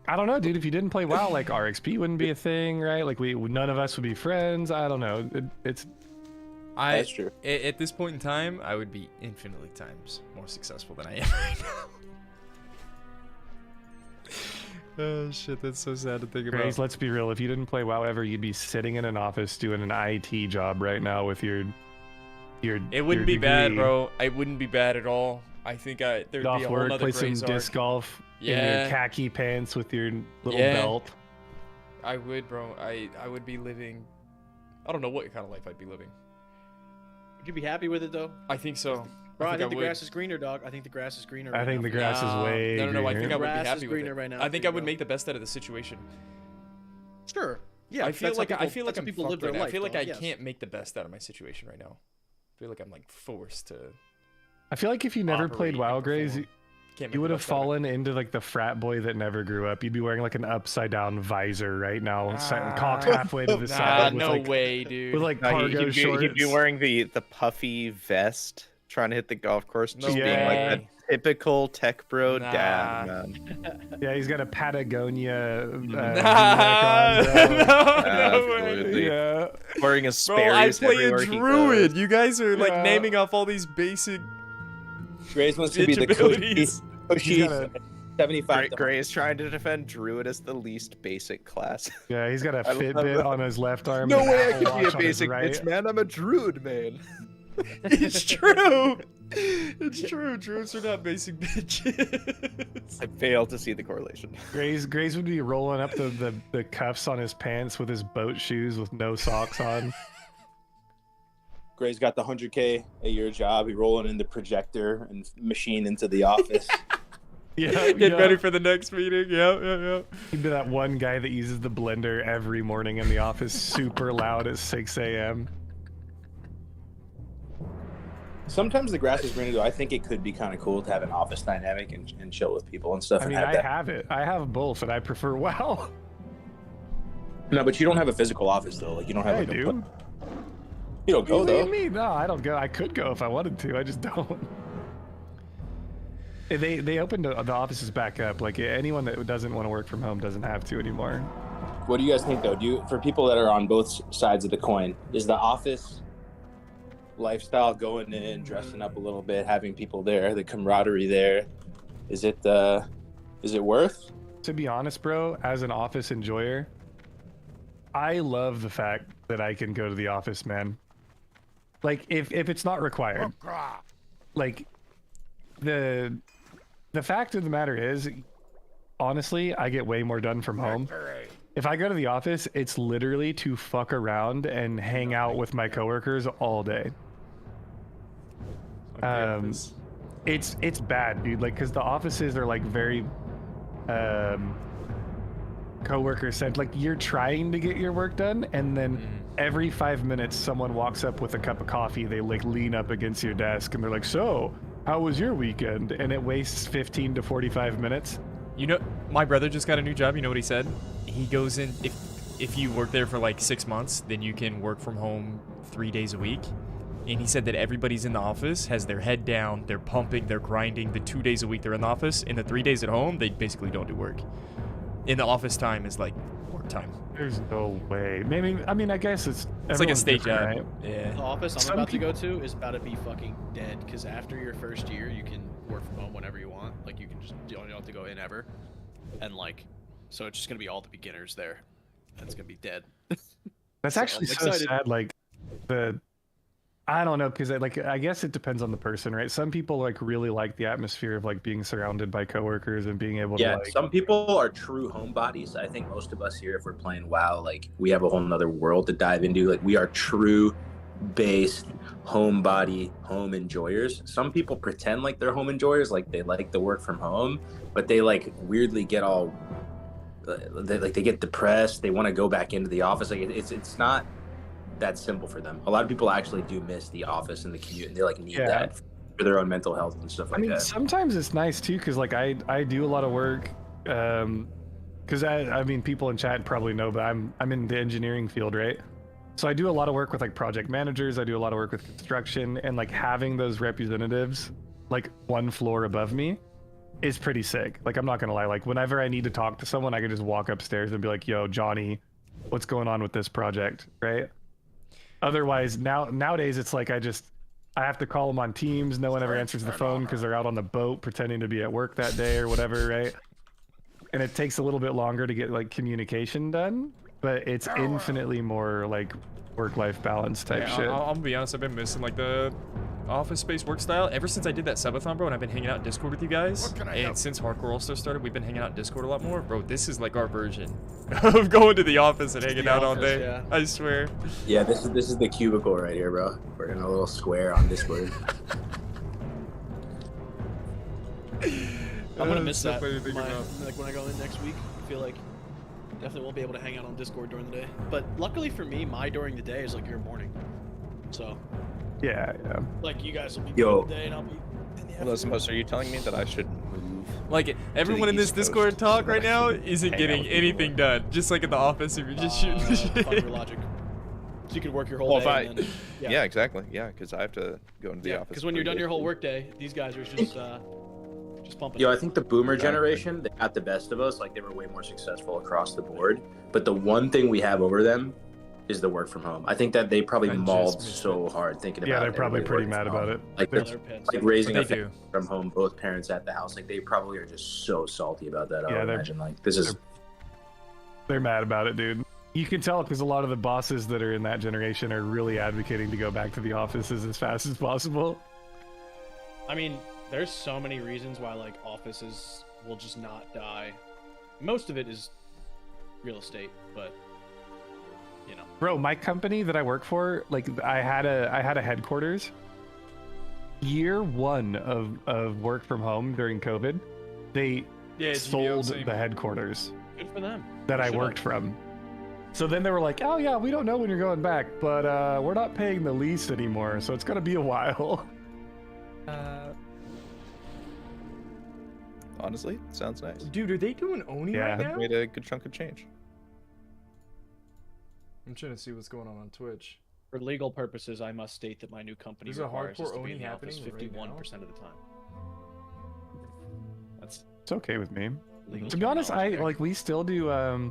[SPEAKER 11] I don't know, dude. If you didn't play WoW, like RXP wouldn't be a thing, right? Like none of us would be friends. I don't know.
[SPEAKER 18] That's true.
[SPEAKER 9] At this point in time, I would be infinitely times more successful than I am right now. Oh shit, that's so sad to think about.
[SPEAKER 11] Grace, let's be real. If you didn't play WoW ever, you'd be sitting in an office doing an IT job right now with your.
[SPEAKER 9] It wouldn't be bad, bro. It wouldn't be bad at all. I think there'd be a whole
[SPEAKER 11] work,
[SPEAKER 9] nother
[SPEAKER 11] play some
[SPEAKER 9] craze
[SPEAKER 11] disc golf in your khaki pants with your little belt.
[SPEAKER 9] I would, bro. I would be living. I don't know what kind of life I'd be living.
[SPEAKER 19] Would you be happy with it though?
[SPEAKER 9] I think so.
[SPEAKER 19] Bro, I think the grass is greener, dog. I think the grass is greener.
[SPEAKER 11] I think the grass is way greener.
[SPEAKER 9] No. I think I would be
[SPEAKER 19] Grass
[SPEAKER 9] happy
[SPEAKER 19] is
[SPEAKER 9] with
[SPEAKER 19] greener
[SPEAKER 9] it.
[SPEAKER 19] right now,
[SPEAKER 9] I think I would make the best out of the situation.
[SPEAKER 19] Sure. Yeah.
[SPEAKER 9] I feel like I'm
[SPEAKER 19] people
[SPEAKER 9] fucked
[SPEAKER 19] live their
[SPEAKER 9] right now.
[SPEAKER 19] life.
[SPEAKER 9] I feel like
[SPEAKER 19] dog,
[SPEAKER 9] I
[SPEAKER 19] yes.
[SPEAKER 9] can't make the best out of my situation right now. I feel like I'm like forced to.
[SPEAKER 11] I feel like if you never played WoW, Grace, you would have fallen
[SPEAKER 9] into
[SPEAKER 11] into like the frat boy that never grew up. You'd be wearing like an upside down visor right now, cocked halfway to the side.
[SPEAKER 9] No
[SPEAKER 11] with, like,
[SPEAKER 9] way, dude.
[SPEAKER 11] With like cargo shorts.
[SPEAKER 14] He'd be wearing the puffy vest, trying to hit the golf course, just being like that typical tech bro dad, man.
[SPEAKER 11] Yeah, he's got a Patagonia
[SPEAKER 14] Absolutely.
[SPEAKER 11] Yeah.
[SPEAKER 14] Wearing a Sperry's
[SPEAKER 9] Bro, I play a
[SPEAKER 14] everywhere he
[SPEAKER 9] druid.
[SPEAKER 14] goes.
[SPEAKER 9] You guys are like naming off all these basic.
[SPEAKER 18] Grace wants to be the
[SPEAKER 9] abilities.
[SPEAKER 18] Koshi 75.
[SPEAKER 14] Gray is trying to defend druid as the least basic class.
[SPEAKER 11] Yeah, he's got a
[SPEAKER 14] I love
[SPEAKER 11] Fitbit
[SPEAKER 14] it.
[SPEAKER 11] on his left arm.
[SPEAKER 14] No
[SPEAKER 11] and
[SPEAKER 14] way I
[SPEAKER 11] Apple
[SPEAKER 14] could be
[SPEAKER 11] Watch
[SPEAKER 14] a
[SPEAKER 11] on his
[SPEAKER 14] basic
[SPEAKER 11] right.
[SPEAKER 14] bitch, man. I'm a druid, man.
[SPEAKER 9] It's true. It's true. Druids are not basic bitches.
[SPEAKER 14] I fail to see the correlation.
[SPEAKER 11] Grace would be rolling up the cuffs on his pants with his boat shoes with no socks on.
[SPEAKER 18] Gray's got the 100K a year job. He rolling in the projector and machine into the office.
[SPEAKER 9] Get ready for the next meeting. Yeah.
[SPEAKER 11] He'd be that one guy that uses the blender every morning in the office, super loud at 6 a.m.
[SPEAKER 18] Sometimes the grass is greener, though. I think it could be kind of cool to have an office dynamic and chill with people and stuff.
[SPEAKER 11] I mean,
[SPEAKER 18] and have
[SPEAKER 11] I
[SPEAKER 18] that.
[SPEAKER 11] have it. I have both, and I prefer WoW.
[SPEAKER 18] No, but you don't have a physical office, though. Like you don't have.
[SPEAKER 11] I
[SPEAKER 18] like
[SPEAKER 11] do.
[SPEAKER 18] You don't go
[SPEAKER 11] What do you
[SPEAKER 18] though.
[SPEAKER 11] mean? No, I don't go. I could go if I wanted to. I just don't. They opened the offices back up. Like anyone that doesn't want to work from home doesn't have to anymore.
[SPEAKER 18] What do you guys think, though? For people that are on both sides of the coin, is the office lifestyle going in, dressing up a little bit, having people there, the camaraderie there, is it worth?
[SPEAKER 11] To be honest, bro, as an office enjoyer, I love the fact that I can go to the office, man. Like if it's not required, like the fact of the matter is, honestly, I get way more done from home. If I go to the office, it's literally to fuck around and hang out with my coworkers all day. It's bad, dude. Like, cause the offices are like very, coworker said, like, you're trying to get your work done, and then every 5 minutes someone walks up with a cup of coffee. They like lean up against your desk and they're like, so how was your weekend? And it wastes 15 to 45 minutes.
[SPEAKER 9] You know, my brother just got a new job. You know what he said? He goes in, if you work there for like 6 months, then you can work from home 3 days a week. And he said that everybody's in the office has their head down, they're pumping, they're grinding. The 2 days a week they're in the office. In the 3 days at home, they basically don't do work. In the office time is like work time.
[SPEAKER 11] There's no way. Maybe, I mean, I guess it's
[SPEAKER 9] like a state job.
[SPEAKER 11] right?
[SPEAKER 9] Yeah.
[SPEAKER 19] The office I'm about to go to is about to be fucking dead because after your first year, you can work from home whenever you want. Like you can just you don't have to go in ever, and like, so it's just gonna be all the beginners there, and it's gonna be dead.
[SPEAKER 11] That's actually so sad. Like I don't know, because I guess it depends on the person, right? Some people like really like the atmosphere of like being surrounded by coworkers and being able to like...
[SPEAKER 18] some people are true homebodies. I think most of us here, if we're playing WoW, like we have a whole nother world to dive into. Like we are true based homebody home enjoyers. Some people pretend like they're home enjoyers, like they like the work from home, but they like weirdly get all they get depressed. They want to go back into the office. Like it's not that simple for them. A lot of people actually do miss the office and the commute, and they like need that for their own mental health and stuff like that.
[SPEAKER 11] Sometimes it's nice too, because like I do a lot of work, because I mean people in chat probably know, but I'm in the engineering field, right? So I do a lot of work with like project managers. I do a lot of work with construction, and like having those representatives like one floor above me is pretty sick. Like I'm not gonna lie, like whenever I need to talk to someone, I can just walk upstairs and be like, yo, Johnny, what's going on with this project, right? Otherwise, nowadays it's like I have to call them on Teams. No one ever answers the phone because they're out on the boat pretending to be at work that day or whatever, right? And it takes a little bit longer to get like communication done, but it's infinitely more like work-life balance type shit.
[SPEAKER 9] I'll be honest, I've been missing like the office space work style ever since I did that subathon, bro, and I've been hanging out in Discord with you guys. And since Hardcore All-Star started, we've been hanging out in Discord a lot more. Bro, this is like our version of going to the office and hanging out all day. Yeah. I swear.
[SPEAKER 18] Yeah, this is the cubicle right here, bro. We're in a little square on Discord.
[SPEAKER 19] I'm gonna miss that. Like when I go in next week, I feel like definitely won't be able to hang out on Discord during the day. But luckily for me, my during the day is like your morning. So
[SPEAKER 11] yeah.
[SPEAKER 19] Like you guys will be during the day and I'll be in the afternoon.
[SPEAKER 14] Are you telling me that I should move?
[SPEAKER 9] Like everyone in this Discord talk right now isn't getting anything done. Just like in the office, if you're just shooting the shit.
[SPEAKER 19] Fuck your logic. So you can work your whole day. And then,
[SPEAKER 14] yeah, exactly. Yeah, because I have to go into the office.
[SPEAKER 19] Because when you're done your whole work day, these guys are just pumping.
[SPEAKER 18] Yo, I think the boomer generation, they got the best of us. Like they were way more successful across the board. But the one thing we have over them is the work from home. I think that they probably mauled so hard thinking about it.
[SPEAKER 11] Yeah, they're probably pretty mad about it.
[SPEAKER 18] Like, like raising a family from home, both parents at the house. Like they probably are just so salty about that. I would imagine. Like this is.
[SPEAKER 11] They're mad about it, dude. You can tell because a lot of the bosses that are in that generation are really advocating to go back to the offices as fast as possible.
[SPEAKER 19] I mean, there's so many reasons why like offices will just not die. Most of it is real estate, but you know.
[SPEAKER 11] Bro, my company that I work for, like I had a headquarters. Year one of work from home during COVID, they sold the headquarters.
[SPEAKER 19] Good for them.
[SPEAKER 11] That I worked from. So then they were like, oh yeah, we don't know when you're going back, but we're not paying the lease anymore, so it's gonna be a while.
[SPEAKER 14] Honestly, sounds nice.
[SPEAKER 9] Dude, are they doing Oni right now?
[SPEAKER 14] Made a good chunk of change.
[SPEAKER 9] I'm trying to see what's going on Twitch.
[SPEAKER 19] For legal purposes, I must state that my new company requires us to be in the office 51% of the time.
[SPEAKER 11] It's okay with me. To be honest, we still do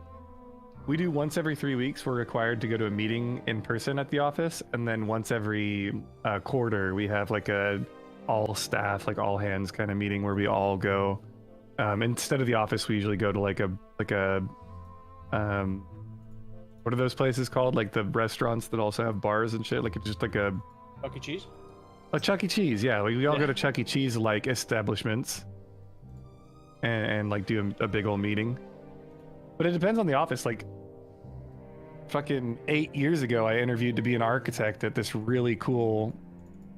[SPEAKER 11] we do once every 3 weeks. We're required to go to a meeting in person at the office, and then once every quarter we have like a all staff, like all hands kind of meeting where we all go. Instead of the office, we usually go to like a what are those places called? Like the restaurants that also have bars and shit. Like it's just like a
[SPEAKER 19] Chuck E. Cheese.
[SPEAKER 11] A Chuck E. Cheese, yeah. We all go to Chuck E. Cheese like establishments, and like do a big old meeting. But it depends on the office. Like fucking 8 years ago, I interviewed to be an architect at this really cool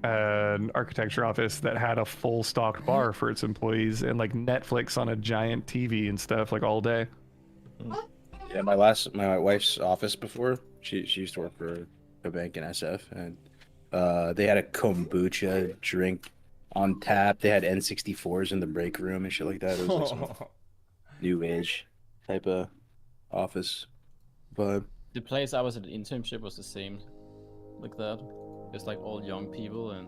[SPEAKER 11] architecture office that had a full stocked bar for its employees and like Netflix on a giant TV and stuff like all day.
[SPEAKER 12] Yeah, my wife's office before, she used to work for a bank in SF, and they had a kombucha drink on tap. They had N64s in the break room and shit like that. It was like some new age type of office vibe.
[SPEAKER 16] The place I was at the internship was the same, like that. It's like all young people and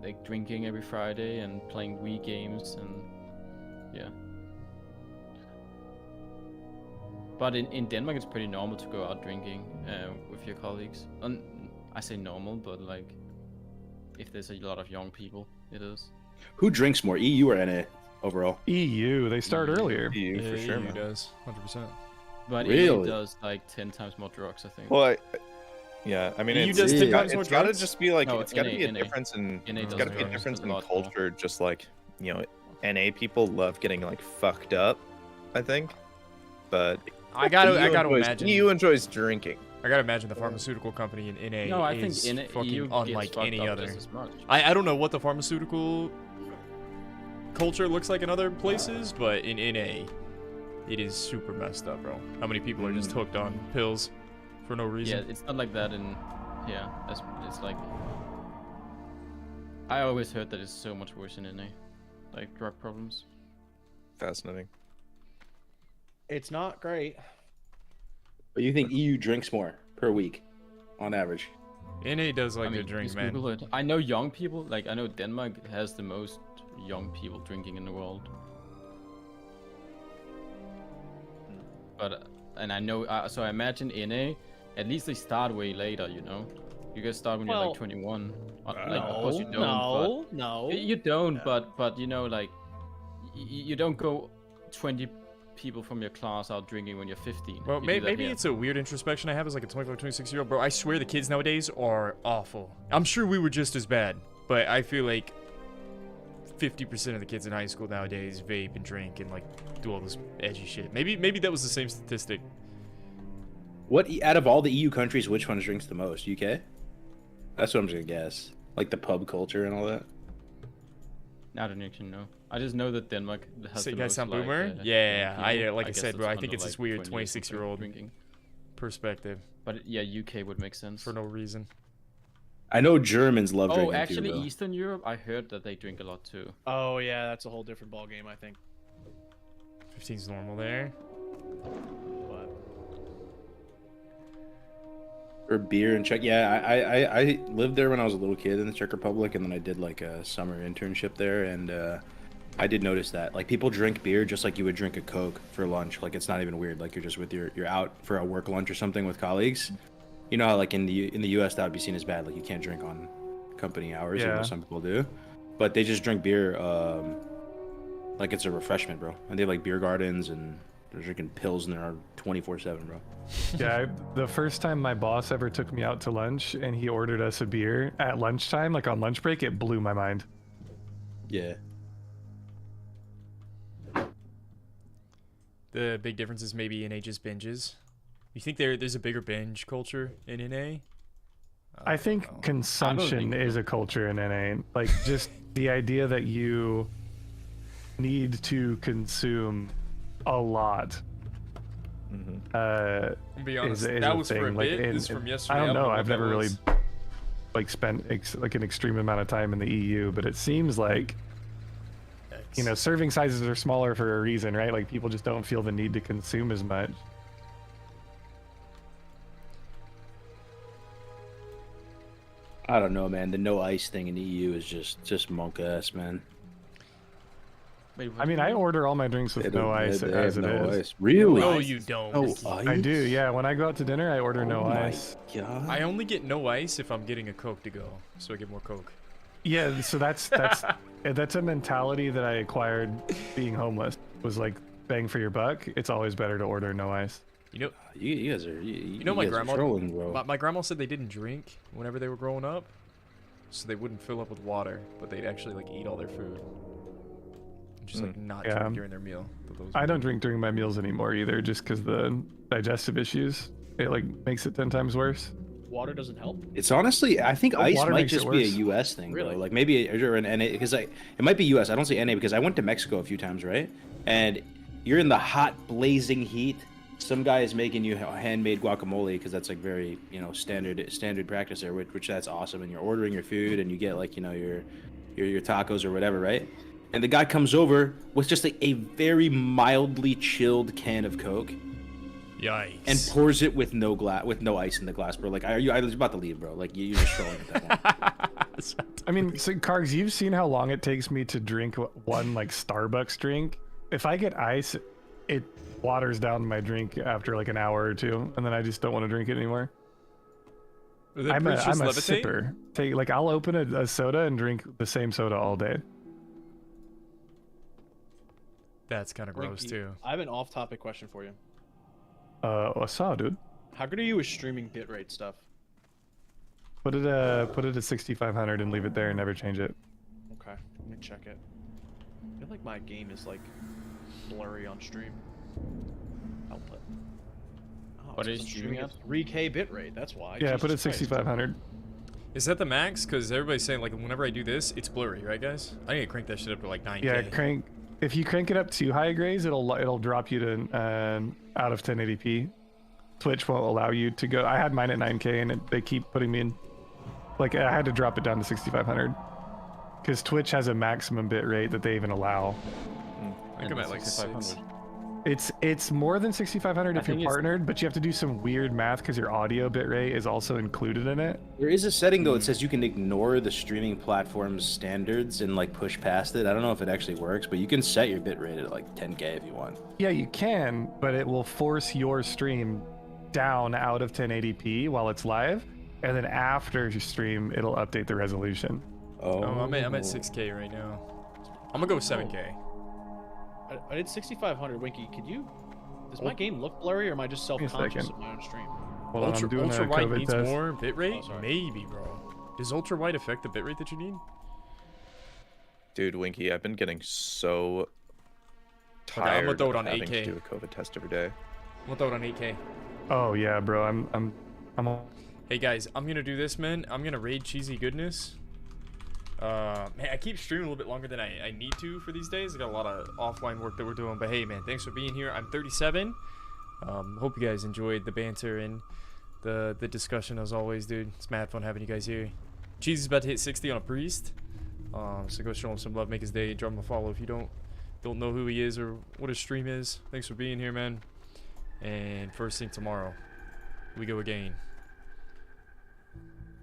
[SPEAKER 16] like drinking every Friday and playing Wii games and yeah. But in Denmark, it's pretty normal to go out drinking with your colleagues. I say normal, but like if there's a lot of young people, it is.
[SPEAKER 12] Who drinks more, EU or NA overall?
[SPEAKER 11] EU. They start earlier.
[SPEAKER 14] EU for sure.
[SPEAKER 2] EU does 100%.
[SPEAKER 16] But
[SPEAKER 12] really?
[SPEAKER 16] EU does like 10 times more drugs, I think.
[SPEAKER 14] Well, yeah, I mean,
[SPEAKER 2] EU does 10 times more
[SPEAKER 14] it's gotta
[SPEAKER 2] drugs?
[SPEAKER 14] just be like,
[SPEAKER 16] No,
[SPEAKER 14] it's gotta be a
[SPEAKER 16] NA.
[SPEAKER 14] difference in,
[SPEAKER 16] NA
[SPEAKER 14] it's
[SPEAKER 16] does
[SPEAKER 14] gotta be a
[SPEAKER 16] drugs
[SPEAKER 14] difference
[SPEAKER 16] a
[SPEAKER 14] in
[SPEAKER 16] lot more.
[SPEAKER 14] culture. Just like, you know, NA people love getting like fucked up, I think. But
[SPEAKER 2] I gotta
[SPEAKER 14] enjoys,
[SPEAKER 2] imagine.
[SPEAKER 14] EU enjoys drinking.
[SPEAKER 2] I gotta imagine the pharmaceutical company in NA
[SPEAKER 16] No, I
[SPEAKER 2] is
[SPEAKER 16] think
[SPEAKER 2] fucking
[SPEAKER 16] EU gets
[SPEAKER 2] unlike
[SPEAKER 16] fucked
[SPEAKER 2] any
[SPEAKER 16] up
[SPEAKER 2] other.
[SPEAKER 16] just as much.
[SPEAKER 2] I don't know what the pharmaceutical culture looks like in other places, but in NA, it is super messed up, bro. How many people are just hooked on pills for no reason?
[SPEAKER 16] Yeah, it's not like that in. Yeah, it's like. I always heard that it's so much worse in NA, like drug problems.
[SPEAKER 14] Fascinating.
[SPEAKER 19] It's not great.
[SPEAKER 12] But you think EU drinks more per week, on average?
[SPEAKER 2] NA does like
[SPEAKER 16] I mean,
[SPEAKER 2] to drink,
[SPEAKER 16] just
[SPEAKER 2] man.
[SPEAKER 16] Google it. I know young people. Like I know Denmark has the most young people drinking in the world. But and I know. So I imagine NA, at least they start way later. You know, you guys start when you're like 21. Like, of course you don't.
[SPEAKER 19] No.
[SPEAKER 16] You don't. But you know, like you don't go 20 people from your class out drinking when you're 15.
[SPEAKER 2] Well,
[SPEAKER 16] You do that
[SPEAKER 2] maybe
[SPEAKER 16] here.
[SPEAKER 2] it's a weird introspection I have as like a 25, 26-year-old. Bro, I swear the kids nowadays are awful. I'm sure we were just as bad, but I feel like 50% of the kids in high school nowadays vape and drink and like do all this edgy shit. Maybe that was the same statistic.
[SPEAKER 12] What out of all the EU countries, which one drinks the most? UK? That's what I'm just gonna guess. Like the pub culture and all that.
[SPEAKER 16] I don't actually know. I just know that Denmark has
[SPEAKER 2] So
[SPEAKER 16] the
[SPEAKER 2] you guys
[SPEAKER 16] most,
[SPEAKER 2] sound
[SPEAKER 16] like,
[SPEAKER 2] boomer?
[SPEAKER 16] young
[SPEAKER 2] Yeah,
[SPEAKER 16] people.
[SPEAKER 2] like I
[SPEAKER 16] guess
[SPEAKER 2] said, bro,
[SPEAKER 16] that's
[SPEAKER 2] I think
[SPEAKER 16] under,
[SPEAKER 2] it's this
[SPEAKER 16] like,
[SPEAKER 2] weird
[SPEAKER 16] 20 years of
[SPEAKER 2] 26-year-old
[SPEAKER 16] drinking.
[SPEAKER 2] perspective.
[SPEAKER 16] But yeah, UK would make sense.
[SPEAKER 2] For no reason.
[SPEAKER 12] I know Germans love
[SPEAKER 16] Oh,
[SPEAKER 12] drinking
[SPEAKER 16] actually,
[SPEAKER 12] too, though.
[SPEAKER 16] Eastern Europe, I heard that they drink a lot too.
[SPEAKER 19] Oh yeah, that's a whole different ball game, I think.
[SPEAKER 2] 15's normal there.
[SPEAKER 19] But
[SPEAKER 12] Or beer in Czech. Yeah, I lived there when I was a little kid in the Czech Republic, and then I did like a summer internship there, and I did notice that like people drink beer just like you would drink a Coke for lunch. Like it's not even weird. Like you're just with you're out for a work lunch or something with colleagues. You know how like in the US that would be seen as bad. Like you can't drink on company hours, even
[SPEAKER 11] Yeah.
[SPEAKER 12] though some people do. But they just drink beer like it's a refreshment, bro. And they have like beer gardens and they're drinking pills in there 24/7, bro.
[SPEAKER 11] Yeah, the first time my boss ever took me out to lunch and he ordered us a beer at lunchtime, like on lunch break, it blew my mind.
[SPEAKER 12] Yeah.
[SPEAKER 2] The big difference is maybe NA just binges. You think there's a bigger binge culture in NA?
[SPEAKER 11] I think consumption is a culture in NA. Like just the idea that you need to consume a lot.
[SPEAKER 2] I'll be honest, that was for a bit. This is from yesterday.
[SPEAKER 11] I don't know.
[SPEAKER 2] what
[SPEAKER 11] I've
[SPEAKER 2] that
[SPEAKER 11] never really
[SPEAKER 2] was.
[SPEAKER 11] like spent like an extreme amount of time in the EU, but it seems like you know serving sizes are smaller for a reason, right? Like people just don't feel the need to consume as much.
[SPEAKER 12] I don't know, man. The no ice thing in the EU is just monk ass, man.
[SPEAKER 11] I mean, I order all my drinks with no ice as it is.
[SPEAKER 12] Ice. Really?
[SPEAKER 2] No, you don't.
[SPEAKER 12] No ice?
[SPEAKER 11] I do, yeah. When I go out to dinner, I order no
[SPEAKER 12] my
[SPEAKER 11] ice.
[SPEAKER 12] God.
[SPEAKER 2] I only get no ice if I'm getting a Coke to go, so I get more Coke.
[SPEAKER 11] Yeah, so that's that's a mentality that I acquired being homeless. Was like bang for your buck. It's always better to order no ice.
[SPEAKER 2] You know,
[SPEAKER 12] you guys are you
[SPEAKER 2] know my
[SPEAKER 12] guys are
[SPEAKER 2] grandma.
[SPEAKER 12] trolling, bro.
[SPEAKER 2] My grandma said they didn't drink whenever they were growing up, so they wouldn't fill up with water, but they'd actually like eat all their food. Just like not drink during their meal.
[SPEAKER 11] I don't drink during my meals anymore either, just because the digestive issues. It like makes it 10 times worse.
[SPEAKER 19] water doesn't help.
[SPEAKER 12] It's honestly, I think ice
[SPEAKER 11] water
[SPEAKER 12] might
[SPEAKER 11] makes it
[SPEAKER 12] just be a
[SPEAKER 11] worse.
[SPEAKER 12] U.S. thing,
[SPEAKER 19] Really?
[SPEAKER 12] though. Like maybe or an NA, because it might be U.S. I don't say NA because I went to Mexico a few times, right? And you're in the hot, blazing heat, some guy is making you handmade guacamole because that's like very, you know, standard practice there, which that's awesome. And you're ordering your food and you get like, you know, your tacos or whatever, right? And the guy comes over with just like a very mildly chilled can of Coke.
[SPEAKER 9] Yikes.
[SPEAKER 12] And pours it with no ice in the glass, bro. Like, I was about to leave, bro. Like, you're just trolling at that point.
[SPEAKER 11] I mean, so Kargs, you've seen how long it takes me to drink one like Starbucks drink. If I get ice, it waters down my drink after like an hour or two, and then I just don't want to drink it anymore. I'm a sipper. Like, I'll open a soda and drink the same soda all day.
[SPEAKER 9] That's kind of gross too.
[SPEAKER 19] I have an off-topic question for you.
[SPEAKER 11] What's up, dude?
[SPEAKER 19] How good are you with streaming bitrate stuff?
[SPEAKER 11] Put it at 6500 and leave it there and never change it.
[SPEAKER 19] Okay, let me check it. I feel like my game is like blurry on stream. Output. Oh,
[SPEAKER 16] What are you streaming at?
[SPEAKER 19] 3K bitrate. That's why.
[SPEAKER 11] Yeah,
[SPEAKER 19] Jesus
[SPEAKER 11] put it at
[SPEAKER 19] Christ.
[SPEAKER 11] 6500.
[SPEAKER 9] Is that the max? Because everybody's saying like whenever I do this, it's blurry, right, guys? I need to crank that shit up to like 9K.
[SPEAKER 11] Yeah, if you crank it up too high, Grays, it'll drop you to out of 1080p. Twitch won't allow you to go. I had mine at 9K and they keep putting me in. Like, I had to drop it down to 6500 because Twitch has a maximum bit rate that they even allow.
[SPEAKER 9] I think I'm at like 600.
[SPEAKER 11] It's more than 6500 if you're partnered, but you have to do some weird math because your audio bit rate is also included in it.
[SPEAKER 12] There is a setting though that says you can ignore the streaming platform's standards and like push past it. I don't know if it actually works, but you can set your bit rate at like 10K if you want.
[SPEAKER 11] Yeah, you can, but it will force your stream down out of 1080p while it's live, and then after you stream, it'll update the resolution.
[SPEAKER 9] I'm at 6K right now. I'm gonna go with 7K.
[SPEAKER 19] I did 6500. Winky, does my game look blurry, or am I just self-conscious of my own stream?
[SPEAKER 11] Well,
[SPEAKER 9] ultra wide needs
[SPEAKER 11] test.
[SPEAKER 9] more bitrate? Maybe, bro. Does ultra wide affect the bitrate that you need?
[SPEAKER 14] Dude, Winky, I've been getting so tired
[SPEAKER 9] I'm gonna throw it on
[SPEAKER 14] having
[SPEAKER 9] 8K.
[SPEAKER 14] to do a COVID test every day.
[SPEAKER 9] I'm gonna throw it on 8K.
[SPEAKER 11] Oh yeah, bro. I'm
[SPEAKER 9] Hey guys, I'm gonna do this, man. I'm gonna raid Cheesy Goodness. Man, I keep streaming a little bit longer than I need to for these days. I got a lot of offline work that we're doing, but hey, man, thanks for being here. I'm 37. Hope you guys enjoyed the banter and the discussion as always, dude. It's mad fun having you guys here. Cheesy's about to hit 60 on a priest, so go show him some love, make his day, drop him a follow if you don't know who he is or what his stream is. Thanks for being here, man. And first thing tomorrow, we go again.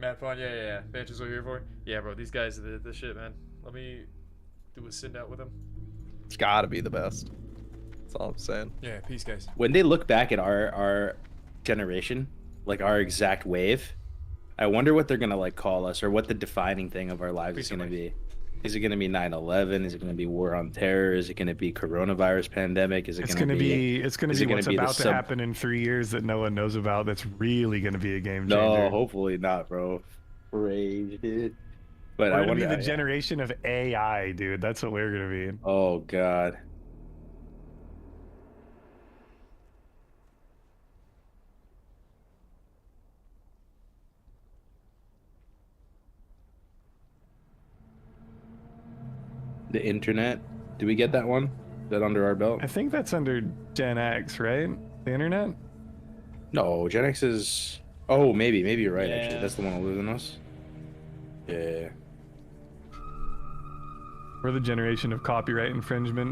[SPEAKER 9] Mad fun, yeah. Banter's over here for? Yeah, bro, these guys are the shit, man. Let me do a send out with them.
[SPEAKER 14] It's gotta be the best. That's all I'm saying.
[SPEAKER 9] Yeah, peace, guys.
[SPEAKER 12] When they look back at our generation, like our exact wave, I wonder what they're gonna like call us, or what the defining thing of our lives is gonna be. Is it gonna be 9/11? Is it gonna be war on terror? Is it gonna be coronavirus pandemic? Is it gonna be
[SPEAKER 11] what's about to happen in 3 years that no one knows about? That's really gonna be a game changer.
[SPEAKER 12] No, hopefully not, bro. Rage, dude. But
[SPEAKER 11] we're gonna be the generation of AI, dude. That's what we're gonna be.
[SPEAKER 12] Oh god. The internet. Did we get that one? Is that under our belt?
[SPEAKER 11] I think that's under Gen X, right? The internet?
[SPEAKER 12] No, Gen X is... Oh, maybe you're right, actually. That's the one older than us. Yeah.
[SPEAKER 11] We're the generation of copyright infringement